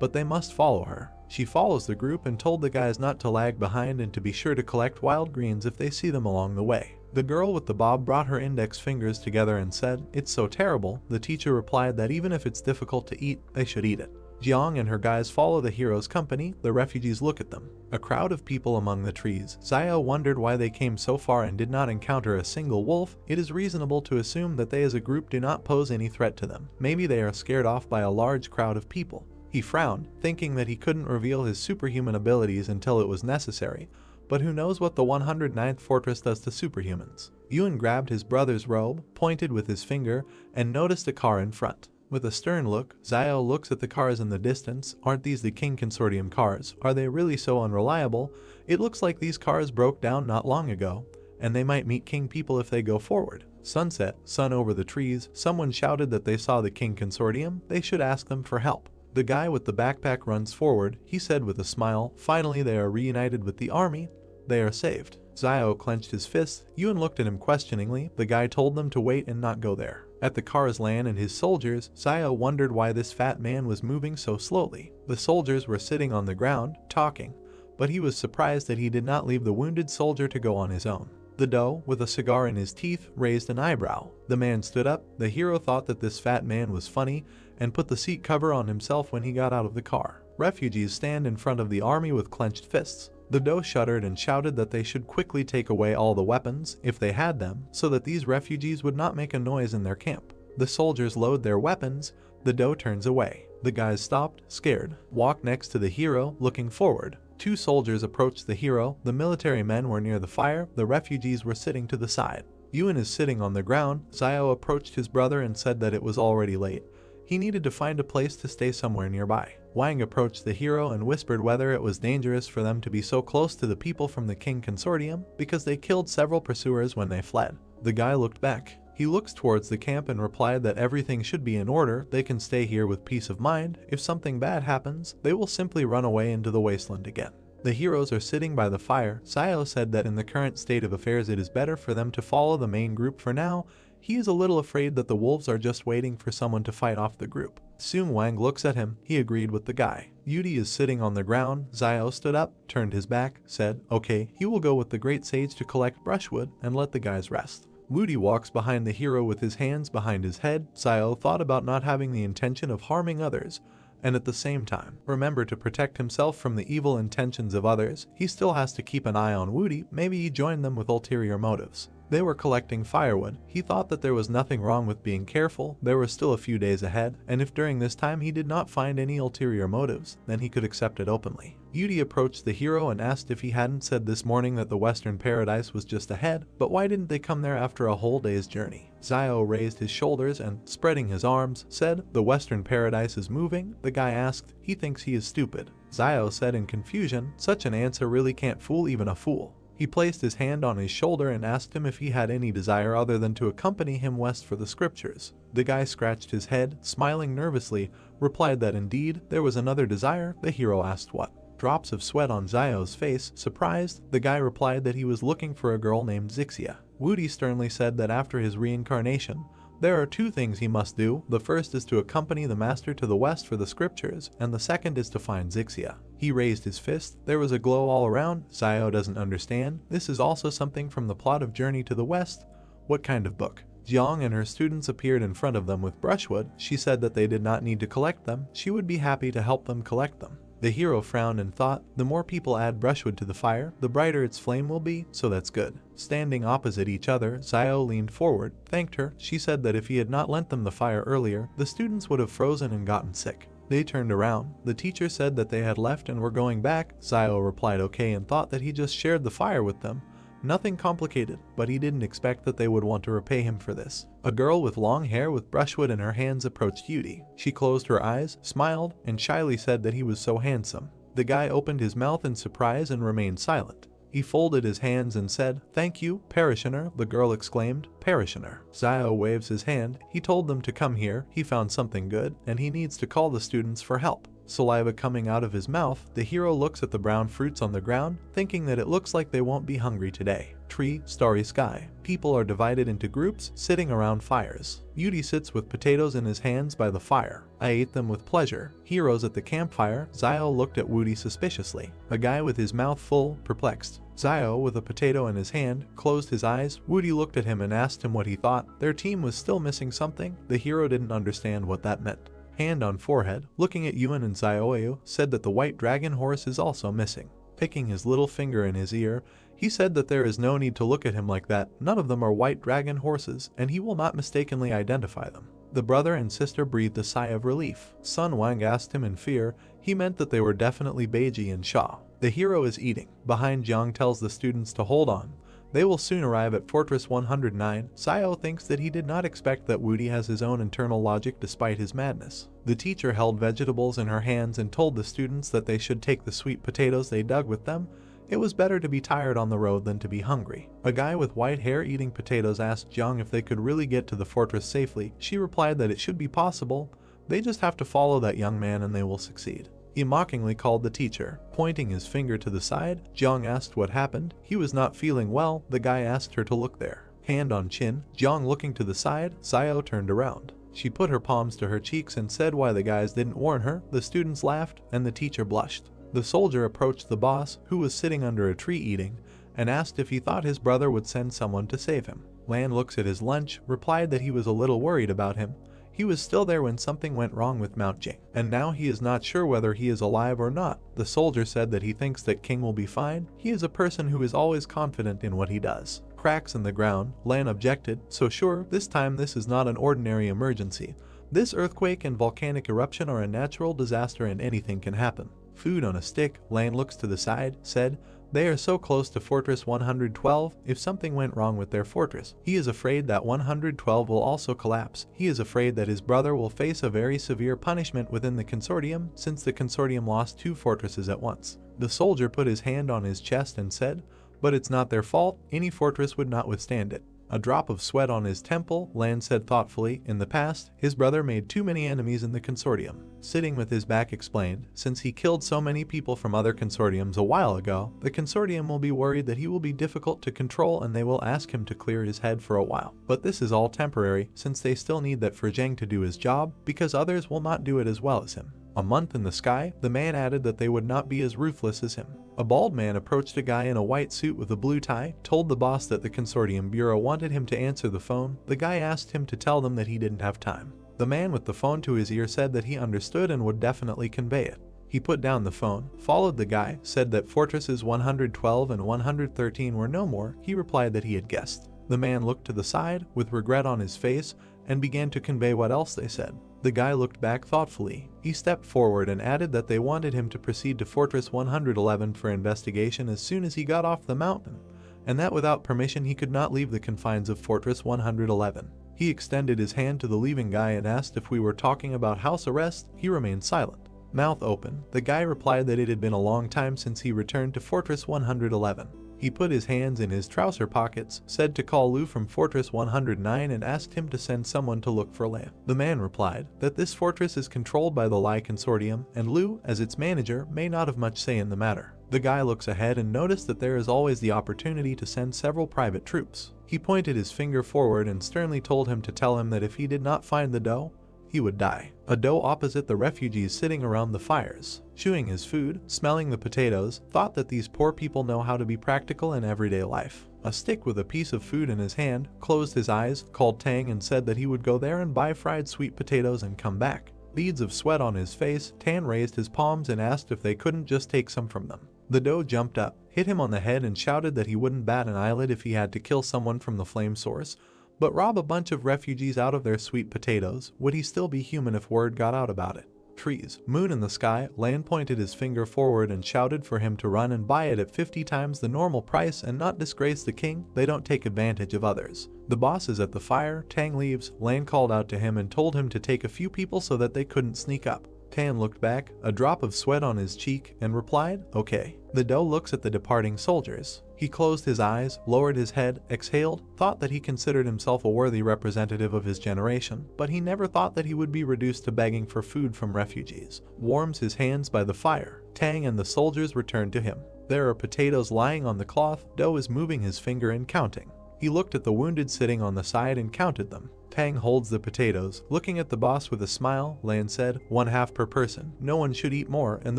but they must follow her. She follows the group and told the guys not to lag behind and to be sure to collect wild greens if they see them along the way. The girl with the bob brought her index fingers together and said, it's so terrible. The teacher replied that even if it's difficult to eat, they should eat it. Jiang and her guys follow the hero's company. The refugees look at them. A crowd of people among the trees. Zio wondered why they came so far and did not encounter a single wolf. It is reasonable to assume that they as a group do not pose any threat to them. Maybe they are scared off by a large crowd of people. He frowned, thinking that he couldn't reveal his superhuman abilities until it was necessary, but who knows what the 109th fortress does to superhumans. Yuan grabbed his brother's robe, pointed with his finger, and noticed a car in front. With a stern look, Zio looks at the cars in the distance. Aren't these the King Consortium cars? Are they really so unreliable? It looks like these cars broke down not long ago, and they might meet King people if they go forward. Sunset, sun over the trees. Someone shouted that they saw the King Consortium. They should ask them for help. The guy with the backpack runs forward. He said with a smile, finally they are reunited with the army. They are saved. Zio clenched his fists. Yuan looked at him questioningly. The guy told them to wait and not go there. At the Karslan and his soldiers, Zayo wondered why this fat man was moving so slowly. The soldiers were sitting on the ground, talking, but he was surprised that he did not leave the wounded soldier to go on his own. The doe, with a cigar in his teeth, raised an eyebrow. The man stood up. The hero thought that this fat man was funny and put the seat cover on himself when he got out of the car. Refugees stand in front of the army with clenched fists. The doe shuddered and shouted that they should quickly take away all the weapons, if they had them, so that these refugees would not make a noise in their camp. The soldiers load their weapons. The doe turns away. The guys stopped, scared, walked next to the hero, looking forward. Two soldiers approached the hero. The military men were near the fire. The refugees were sitting to the side. Yuan is sitting on the ground. Zayo approached his brother and said that it was already late. He needed to find a place to stay somewhere nearby. Wang approached the hero and whispered whether it was dangerous for them to be so close to the people from the King Consortium because they killed several pursuers when they fled. The guy looked back. He looks towards the camp and replied that everything should be in order. They can stay here with peace of mind. If something bad happens, they will simply run away into the wasteland again. The heroes are sitting by the fire. Zayo said that in the current state of affairs it is better for them to follow the main group for now. He is a little afraid that the wolves are just waiting for someone to fight off the group. Soon Wang looks at him. He agreed with the guy. Yudi is sitting on the ground. Zayo stood up, turned his back, said, okay, he will go with the great sage to collect brushwood and let the guys rest. Wudi walks behind the hero with his hands behind his head. Zayo thought about not having the intention of harming others, and at the same time, remember to protect himself from the evil intentions of others. He still has to keep an eye on Wudi. Maybe he joined them with ulterior motives. They were collecting firewood. He thought that there was nothing wrong with being careful. There were still a few days ahead, and if during this time he did not find any ulterior motives, then he could accept it openly. Yudi approached the hero and asked if he hadn't said this morning that the Western Paradise was just ahead, but why didn't they come there after a whole day's journey? Zayo raised his shoulders and, spreading his arms, said, the Western Paradise is moving. The guy asked, he thinks he is stupid. Zayo said in confusion, such an answer really can't fool even a fool. He placed his hand on his shoulder and asked him if he had any desire other than to accompany him west for the scriptures. The guy scratched his head, smiling nervously, replied that indeed there was another desire. The hero asked what. Drops of sweat on Zayo's face. Surprised, the guy replied that he was looking for a girl named Zixia. Wudi sternly said that after his reincarnation, there are two things he must do. The first is to accompany the master to the west for the scriptures, and the second is to find Zixia. He raised his fist. There was a glow all around. Zayo doesn't understand. This is also something from the plot of Journey to the West. What kind of book? Jiang and her students appeared in front of them with brushwood. She said that they did not need to collect them. She would be happy to help them collect them. The hero frowned and thought, the more people add brushwood to the fire, the brighter its flame will be, so that's good. Standing opposite each other, Zayo leaned forward, thanked her. She said that if he had not lent them the fire earlier, the students would have frozen and gotten sick. They turned around. The teacher said that they had left and were going back. Zayo replied okay and thought that he just shared the fire with them. Nothing complicated, but he didn't expect that they would want to repay him for this. A girl with long hair with brushwood in her hands approached Yudi. She closed her eyes, smiled, and shyly said that he was so handsome. The guy opened his mouth in surprise and remained silent. He folded his hands and said, thank you, parishioner. The girl exclaimed, parishioner. Zayo waves his hand. He told them to come here. He found something good, and he needs to call the students for help. Saliva coming out of his mouth, the hero looks at the brown fruits on the ground, thinking that it looks like they won't be hungry today. Tree, starry sky. People are divided into groups, sitting around fires. Yudi sits with potatoes in his hands by the fire. I ate them with pleasure. Heroes at the campfire. Zayo looked at Wudi suspiciously. A guy with his mouth full, perplexed. Zayo, with a potato in his hand, closed his eyes. Wudi looked at him and asked him what he thought. Their team was still missing something. The hero didn't understand what that meant. Hand on forehead, looking at Yuan and Zayoyu, said that the white dragon horse is also missing. Picking his little finger in his ear, he said that there is no need to look at him like that. None of them are white dragon horses, and he will not mistakenly identify them. The brother and sister breathed a sigh of relief. Sun Wang asked him in fear. He meant that they were definitely Beiji and Sha. The hero is eating. Behind, Jiang tells the students to hold on. They will soon arrive at Fortress 109. Zayo thinks that he did not expect that Wudi has his own internal logic despite his madness. The teacher held vegetables in her hands and told the students that they should take the sweet potatoes they dug with them. It was better to be tired on the road than to be hungry. A guy with white hair eating potatoes asked Jiang if they could really get to the fortress safely. She replied that it should be possible. They just have to follow that young man and they will succeed. He mockingly called the teacher. Pointing his finger to the side, Jiang asked what happened. He was not feeling well. The guy asked her to look there. Hand on chin, Jiang looking to the side, Xiao turned around. She put her palms to her cheeks and said why the guys didn't warn her. The students laughed, and the teacher blushed. The soldier approached the boss, who was sitting under a tree eating, and asked if he thought his brother would send someone to save him. Lan looks at his lunch, replied that he was a little worried about him. He was still there when something went wrong with Mount Jing, and now he is not sure whether he is alive or not. The soldier said that he thinks that King will be fine. He is a person who is always confident in what he does. Cracks in the ground, Lan objected, so sure, this time this is not an ordinary emergency. This earthquake and volcanic eruption are a natural disaster and anything can happen. Food on a stick, Lan looks to the side, said, they are so close to Fortress 112, if something went wrong with their fortress, he is afraid that 112 will also collapse. He is afraid that his brother will face a very severe punishment within the consortium, since the consortium lost 2 fortresses at once. The soldier put his hand on his chest and said, but it's not their fault, any fortress would not withstand it. A drop of sweat on his temple, Lan said thoughtfully, in the past, his brother made too many enemies in the consortium. Sitting with his back explained, since he killed so many people from other consortiums a while ago, the consortium will be worried that he will be difficult to control and they will ask him to clear his head for a while. But this is all temporary, since they still need that for Zhang to do his job, because others will not do it as well as him. A month in the sky, the man added that they would not be as ruthless as him. A bald man approached a guy in a white suit with a blue tie, told the boss that the consortium bureau wanted him to answer the phone. The guy asked him to tell them that he didn't have time. The man with the phone to his ear said that he understood and would definitely convey it. He put down the phone, followed the guy, said that fortresses 112 and 113 were no more. He replied that he had guessed. The man looked to the side, with regret on his face, and began to convey what else they said. The guy looked back thoughtfully. He stepped forward and added that they wanted him to proceed to Fortress 111 for investigation as soon as he got off the mountain, and that without permission he could not leave the confines of Fortress 111. He extended his hand to the leaving guy and asked if we were talking about house arrest. He remained silent. Mouth open, the guy replied that it had been a long time since he returned to Fortress 111. He put his hands in his trouser pockets, said to call Lu from Fortress 109 and asked him to send someone to look for Lan. The man replied that this fortress is controlled by the Lai Consortium and Lu, as its manager, may not have much say in the matter. The guy looks ahead and noticed that there is always the opportunity to send several private troops. He pointed his finger forward and sternly told him to tell him that if he did not find the dough, he would die. A doe opposite the refugees sitting around the fires, chewing his food, smelling the potatoes, thought that these poor people know how to be practical in everyday life. A stick with a piece of food in his hand, closed his eyes, called Tang and said that he would go there and buy fried sweet potatoes and come back. Beads of sweat on his face, Tan raised his palms and asked if they couldn't just take some from them. The doe jumped up, hit him on the head and shouted that he wouldn't bat an eyelid if he had to kill someone from the flame source, but rob a bunch of refugees out of their sweet potatoes. Would he still be human if word got out about it? Trees, moon in the sky, Lan pointed his finger forward and shouted for him to run and buy it at 50 times the normal price and not disgrace the king. They don't take advantage of others. The boss is at the fire. Tang leaves. Lan called out to him and told him to take a few people so that they couldn't sneak up. Tan looked back, a drop of sweat on his cheek, and replied, okay. The doe looks at the departing soldiers. He closed his eyes, lowered his head, exhaled, thought that he considered himself a worthy representative of his generation, but he never thought that he would be reduced to begging for food from refugees. Warms his hands by the fire. Tang and the soldiers returned to him. There are potatoes lying on the cloth. Doe is moving his finger and counting. He looked at the wounded sitting on the side and counted them. Tang holds the potatoes. Looking at the boss with a smile, Lan said, 1/2 per person. No one should eat more, and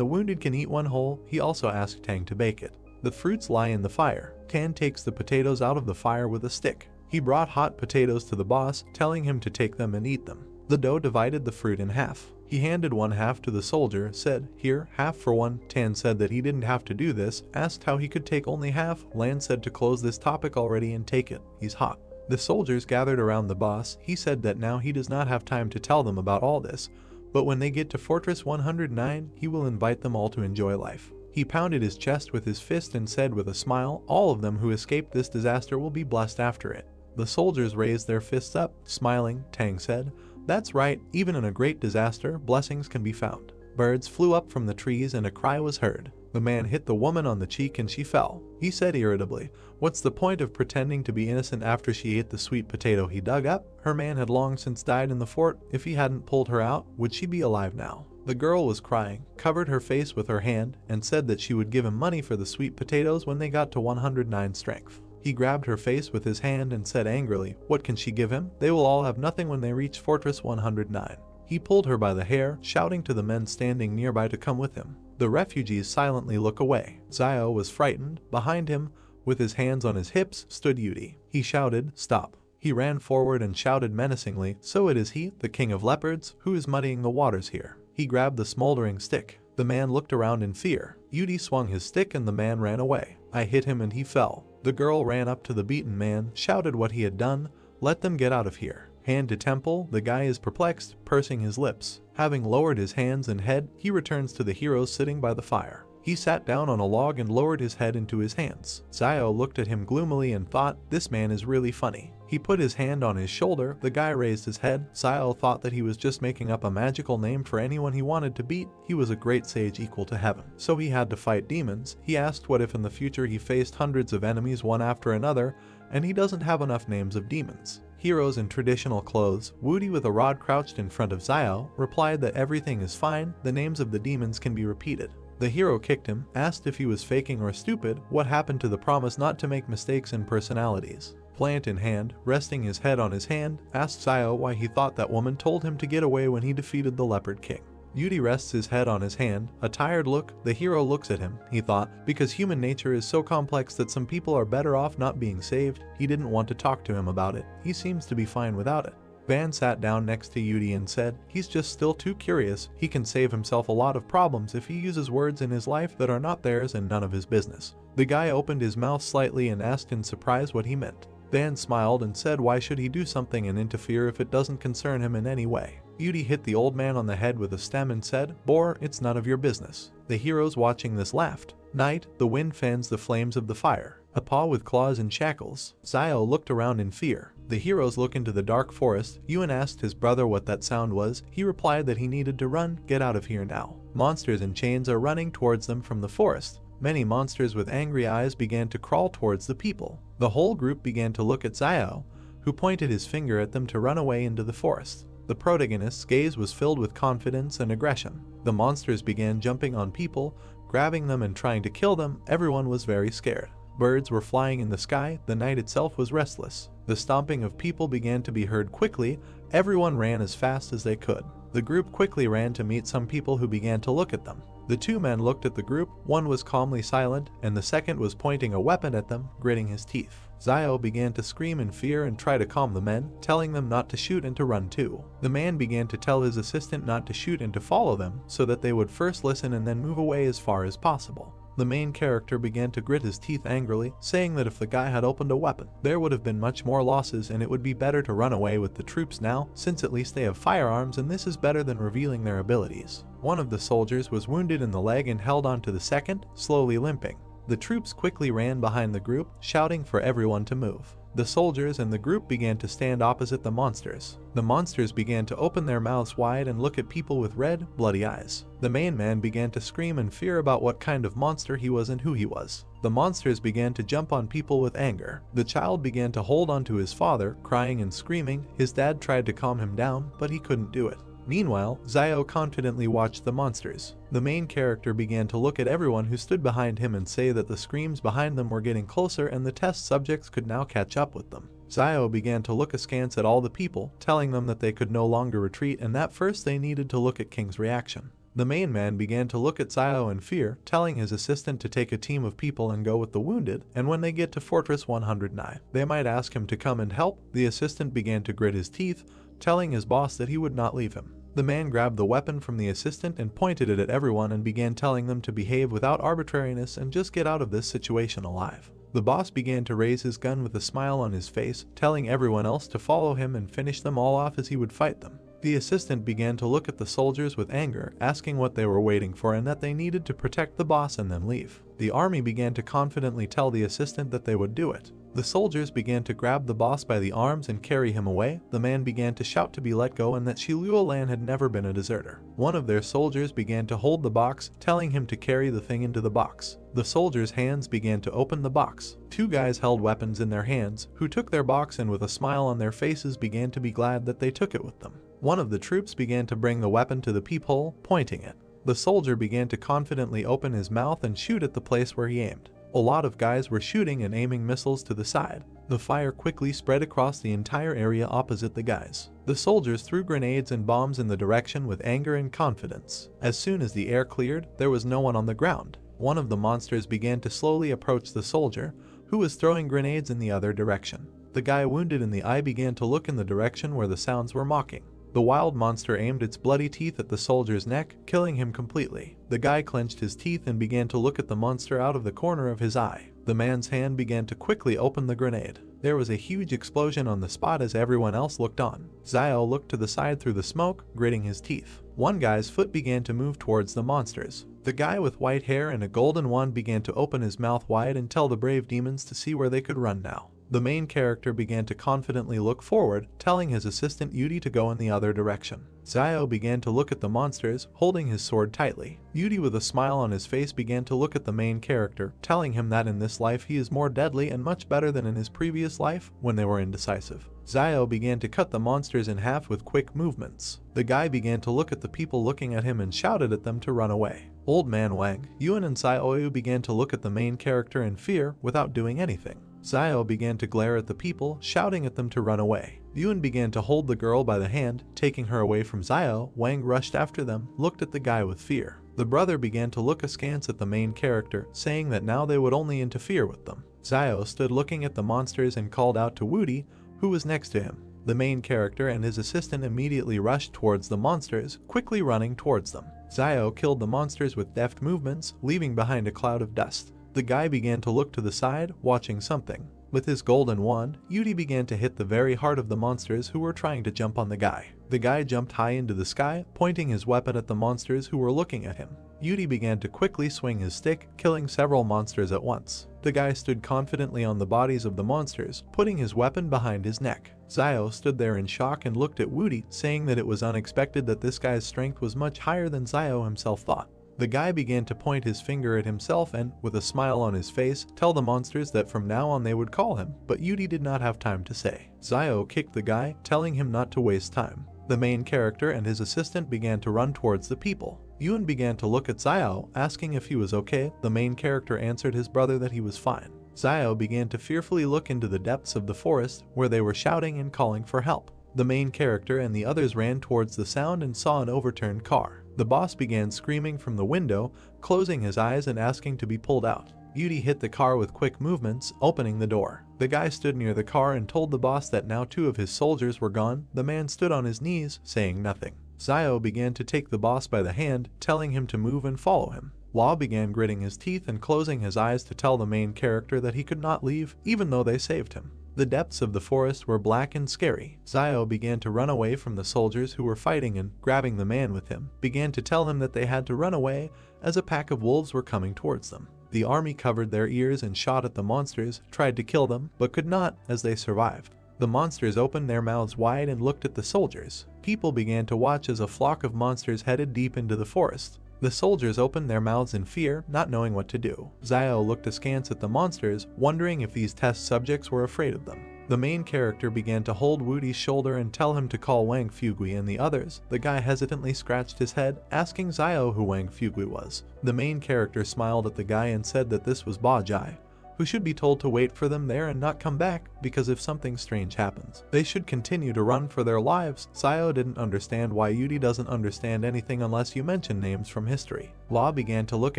the wounded can eat one whole. He also asked Tang to bake it. The fruits lie in the fire. Tan takes the potatoes out of the fire with a stick. He brought hot potatoes to the boss, telling him to take them and eat them. The doe divided the fruit in half. He handed 1/2 to the soldier, said, here, half for one. Tan said that he didn't have to do this, asked how he could take only half. Lan said to close this topic already and take it. He's hot. The soldiers gathered around the boss. He said that now he does not have time to tell them about all this, but when they get to Fortress 109, he will invite them all to enjoy life. He pounded his chest with his fist and said with a smile, all of them who escaped this disaster will be blessed after it. The soldiers raised their fists up, smiling. Tang said, that's right, even in a great disaster, blessings can be found. Birds flew up from the trees and a cry was heard. The man hit the woman on the cheek and she fell. He said irritably, what's the point of pretending to be innocent after she ate the sweet potato he dug up? Her man had long since died in the fort. If he hadn't pulled her out, would she be alive now? The girl was crying, covered her face with her hand, and said that she would give him money for the sweet potatoes when they got to 109 strength. He grabbed her face with his hand and said angrily, "What can she give him? They will all have nothing when they reach Fortress 109. He pulled her by the hair, shouting to the men standing nearby to come with him. The refugees silently look away. Zio was frightened. Behind him, with his hands on his hips, stood Yudi. He shouted, "Stop." He ran forward and shouted menacingly, "So it is he, the king of leopards, who is muddying the waters here." He grabbed the smoldering stick. The man looked around in fear. Yudi swung his stick and the man ran away. I hit him and he fell. The girl ran up to the beaten man, shouted what he had done. "Let them get out of here." Hand to temple, the guy is perplexed, pursing his lips. Having lowered his hands and head, he returns to the heroes sitting by the fire. He sat down on a log and lowered his head into his hands. Zio looked at him gloomily and thought, "This man is really funny." He put his hand on his shoulder, the guy raised his head. Zio thought that he was just making up a magical name for anyone he wanted to beat. He was a great sage equal to heaven. So he had to fight demons. He asked what if in the future he faced hundreds of enemies one after another, and he doesn't have enough names of demons. Heroes in traditional clothes, Woody with a rod crouched in front of Zio, replied that everything is fine, the names of the demons can be repeated. The hero kicked him, asked if he was faking or stupid, what happened to the promise not to make mistakes in personalities. Plant in hand, resting his head on his hand, asked Zio why he thought that woman told him to get away when he defeated the Leopard King. Yudi rests his head on his hand, a tired look. The hero looks at him, he thought, because human nature is so complex that some people are better off not being saved. He didn't want to talk to him about it. He seems to be fine without it. Van sat down next to Yudi and said, "He's just still too curious. He can save himself a lot of problems if he uses words in his life that are not theirs and none of his business." The guy opened his mouth slightly and asked in surprise what he meant. Van smiled and said why should he do something and interfere if it doesn't concern him in any way. Yudi hit the old man on the head with a stem and said, "Boar, it's none of your business." The heroes watching this laughed. Night, the wind fans the flames of the fire. A paw with claws and shackles. Zio looked around in fear. The heroes look into the dark forest. Ewan asked his brother what that sound was. He replied that he needed to run, get out of here now. Monsters in chains are running towards them from the forest. Many monsters with angry eyes began to crawl towards the people. The whole group began to look at Zio, who pointed his finger at them to run away into the forest. The protagonist's gaze was filled with confidence and aggression. The monsters began jumping on people, grabbing them and trying to kill them. Everyone was very scared. Birds were flying in the sky. The night itself was restless. The stomping of people began to be heard quickly. Everyone ran as fast as they could. The group quickly ran to meet some people who began to look at them. The two men looked at the group. One was calmly silent, and the second was pointing a weapon at them, gritting his teeth. Zio began to scream in fear and try to calm the men, telling them not to shoot and to run too. The man began to tell his assistant not to shoot and to follow them, so that they would first listen and then move away as far as possible. The main character began to grit his teeth angrily, saying that if the guy had opened a weapon, there would have been much more losses and it would be better to run away with the troops now, since at least they have firearms and this is better than revealing their abilities. One of the soldiers was wounded in the leg and held on to the second, slowly limping. The troops quickly ran behind the group, shouting for everyone to move. The soldiers and the group began to stand opposite the monsters. The monsters began to open their mouths wide and look at people with red, bloody eyes. The main man began to scream in fear about what kind of monster he was and who he was. The monsters began to jump on people with anger. The child began to hold on to his father, crying and screaming. His dad tried to calm him down, but he couldn't do it. Meanwhile, Zio confidently watched the monsters. The main character began to look at everyone who stood behind him and say that the screams behind them were getting closer and the test subjects could now catch up with them. Zio began to look askance at all the people, telling them that they could no longer retreat and that first they needed to look at King's reaction. The main man began to look at Zio in fear, telling his assistant to take a team of people and go with the wounded, and when they get to Fortress 109, they might ask him to come and help. The assistant began to grit his teeth, telling his boss that he would not leave him. The man grabbed the weapon from the assistant and pointed it at everyone and began telling them to behave without arbitrariness and just get out of this situation alive. The boss began to raise his gun with a smile on his face, telling everyone else to follow him and finish them all off as he would fight them. The assistant began to look at the soldiers with anger, asking what they were waiting for and that they needed to protect the boss and then leave. The army began to confidently tell the assistant that they would do it. The soldiers began to grab the boss by the arms and carry him away. The man began to shout to be let go and that Shiluolan had never been a deserter. One of their soldiers began to hold the box, telling him to carry the thing into the box. The soldiers' hands began to open the box. Two guys held weapons in their hands, who took their box and with a smile on their faces began to be glad that they took it with them. One of the troops began to bring the weapon to the peephole, pointing it. The soldier began to confidently open his mouth and shoot at the place where he aimed. A lot of guys were shooting and aiming missiles to the side. The fire quickly spread across the entire area opposite the guys. The soldiers threw grenades and bombs in the direction with anger and confidence. As soon as the air cleared, there was no one on the ground. One of the monsters began to slowly approach the soldier, who was throwing grenades in the other direction. The guy wounded in the eye began to look in the direction where the sounds were mocking. The wild monster aimed its bloody teeth at the soldier's neck, killing him completely. The guy clenched his teeth and began to look at the monster out of the corner of his eye. The man's hand began to quickly open the grenade. There was a huge explosion on the spot as everyone else looked on. Xiao looked to the side through the smoke, gritting his teeth. One guy's foot began to move towards the monsters. The guy with white hair and a golden wand began to open his mouth wide and tell the brave demons to see where they could run now. The main character began to confidently look forward, telling his assistant Yudi to go in the other direction. Xiao began to look at the monsters, holding his sword tightly. Yudi with a smile on his face began to look at the main character, telling him that in this life he is more deadly and much better than in his previous life when they were indecisive. Xiao began to cut the monsters in half with quick movements. The guy began to look at the people looking at him and shouted at them to run away. Old man Wang, Yuan and Xiaoyu began to look at the main character in fear without doing anything. Xiao began to glare at the people, shouting at them to run away. Yuan began to hold the girl by the hand, taking her away from Xiao. Wang rushed after them, looked at the guy with fear. The brother began to look askance at the main character, saying that now they would only interfere with them. Xiao stood looking at the monsters and called out to Wudi, who was next to him. The main character and his assistant immediately rushed towards the monsters, quickly running towards them. Xiao killed the monsters with deft movements, leaving behind a cloud of dust. The guy began to look to the side, watching something. With his golden wand, Yudi began to hit the very heart of the monsters who were trying to jump on the guy. The guy jumped high into the sky, pointing his weapon at the monsters who were looking at him. Yudi began to quickly swing his stick, killing several monsters at once. The guy stood confidently on the bodies of the monsters, putting his weapon behind his neck. Xiao stood there in shock and looked at Wudi, saying that it was unexpected that this guy's strength was much higher than Xiao himself thought. The guy began to point his finger at himself and, with a smile on his face, tell the monsters that from now on they would call him, but Yudi did not have time to say. Xiao kicked the guy, telling him not to waste time. The main character and his assistant began to run towards the people. Yuan began to look at Xiao, asking if he was okay. The main character answered his brother that he was fine. Xiao began to fearfully look into the depths of the forest, where they were shouting and calling for help. The main character and the others ran towards the sound and saw an overturned car. The boss began screaming from the window, closing his eyes and asking to be pulled out. Yudi hit the car with quick movements, opening the door. The guy stood near the car and told the boss that now 2 of his soldiers were gone. The man stood on his knees, saying nothing. Xiao began to take the boss by the hand, telling him to move and follow him. Law began gritting his teeth and closing his eyes to tell the main character that he could not leave, even though they saved him. The depths of the forest were black and scary. Xiao began to run away from the soldiers who were fighting and, grabbing the man with him, began to tell him that they had to run away as a pack of wolves were coming towards them. The army covered their ears and shot at the monsters, tried to kill them, but could not, as they survived. The monsters opened their mouths wide and looked at the soldiers. People began to watch as a flock of monsters headed deep into the forest. The soldiers opened their mouths in fear, not knowing what to do. Xiao looked askance at the monsters, wondering if these test subjects were afraid of them. The main character began to hold Wudi's shoulder and tell him to call Wang Fugui and the others. The guy hesitantly scratched his head, asking Xiao who Wang Fugui was. The main character smiled at the guy and said that this was Ba Jai, who should be told to wait for them there and not come back, because if something strange happens, they should continue to run for their lives. Xiao didn't understand why Yudi doesn't understand anything unless you mention names from history. Law began to look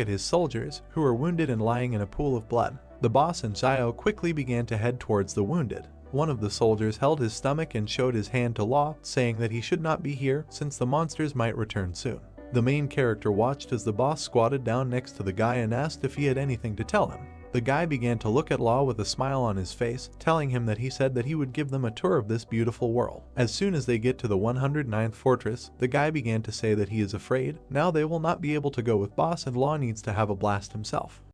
at his soldiers, who were wounded and lying in a pool of blood. The boss and Xiao quickly began to head towards the wounded. One of the soldiers held his stomach and showed his hand to Law, saying that he should not be here since the monsters might return soon. The main character watched as the boss squatted down next to the guy and asked if he had anything to tell him. The guy began to look at Law with a smile on his face, telling him that he said that he would give them a tour of this beautiful world. As soon as they get to the 109th fortress, the guy began to say that he is afraid. Now they will not be able to go with boss and Law needs to have a blast himself.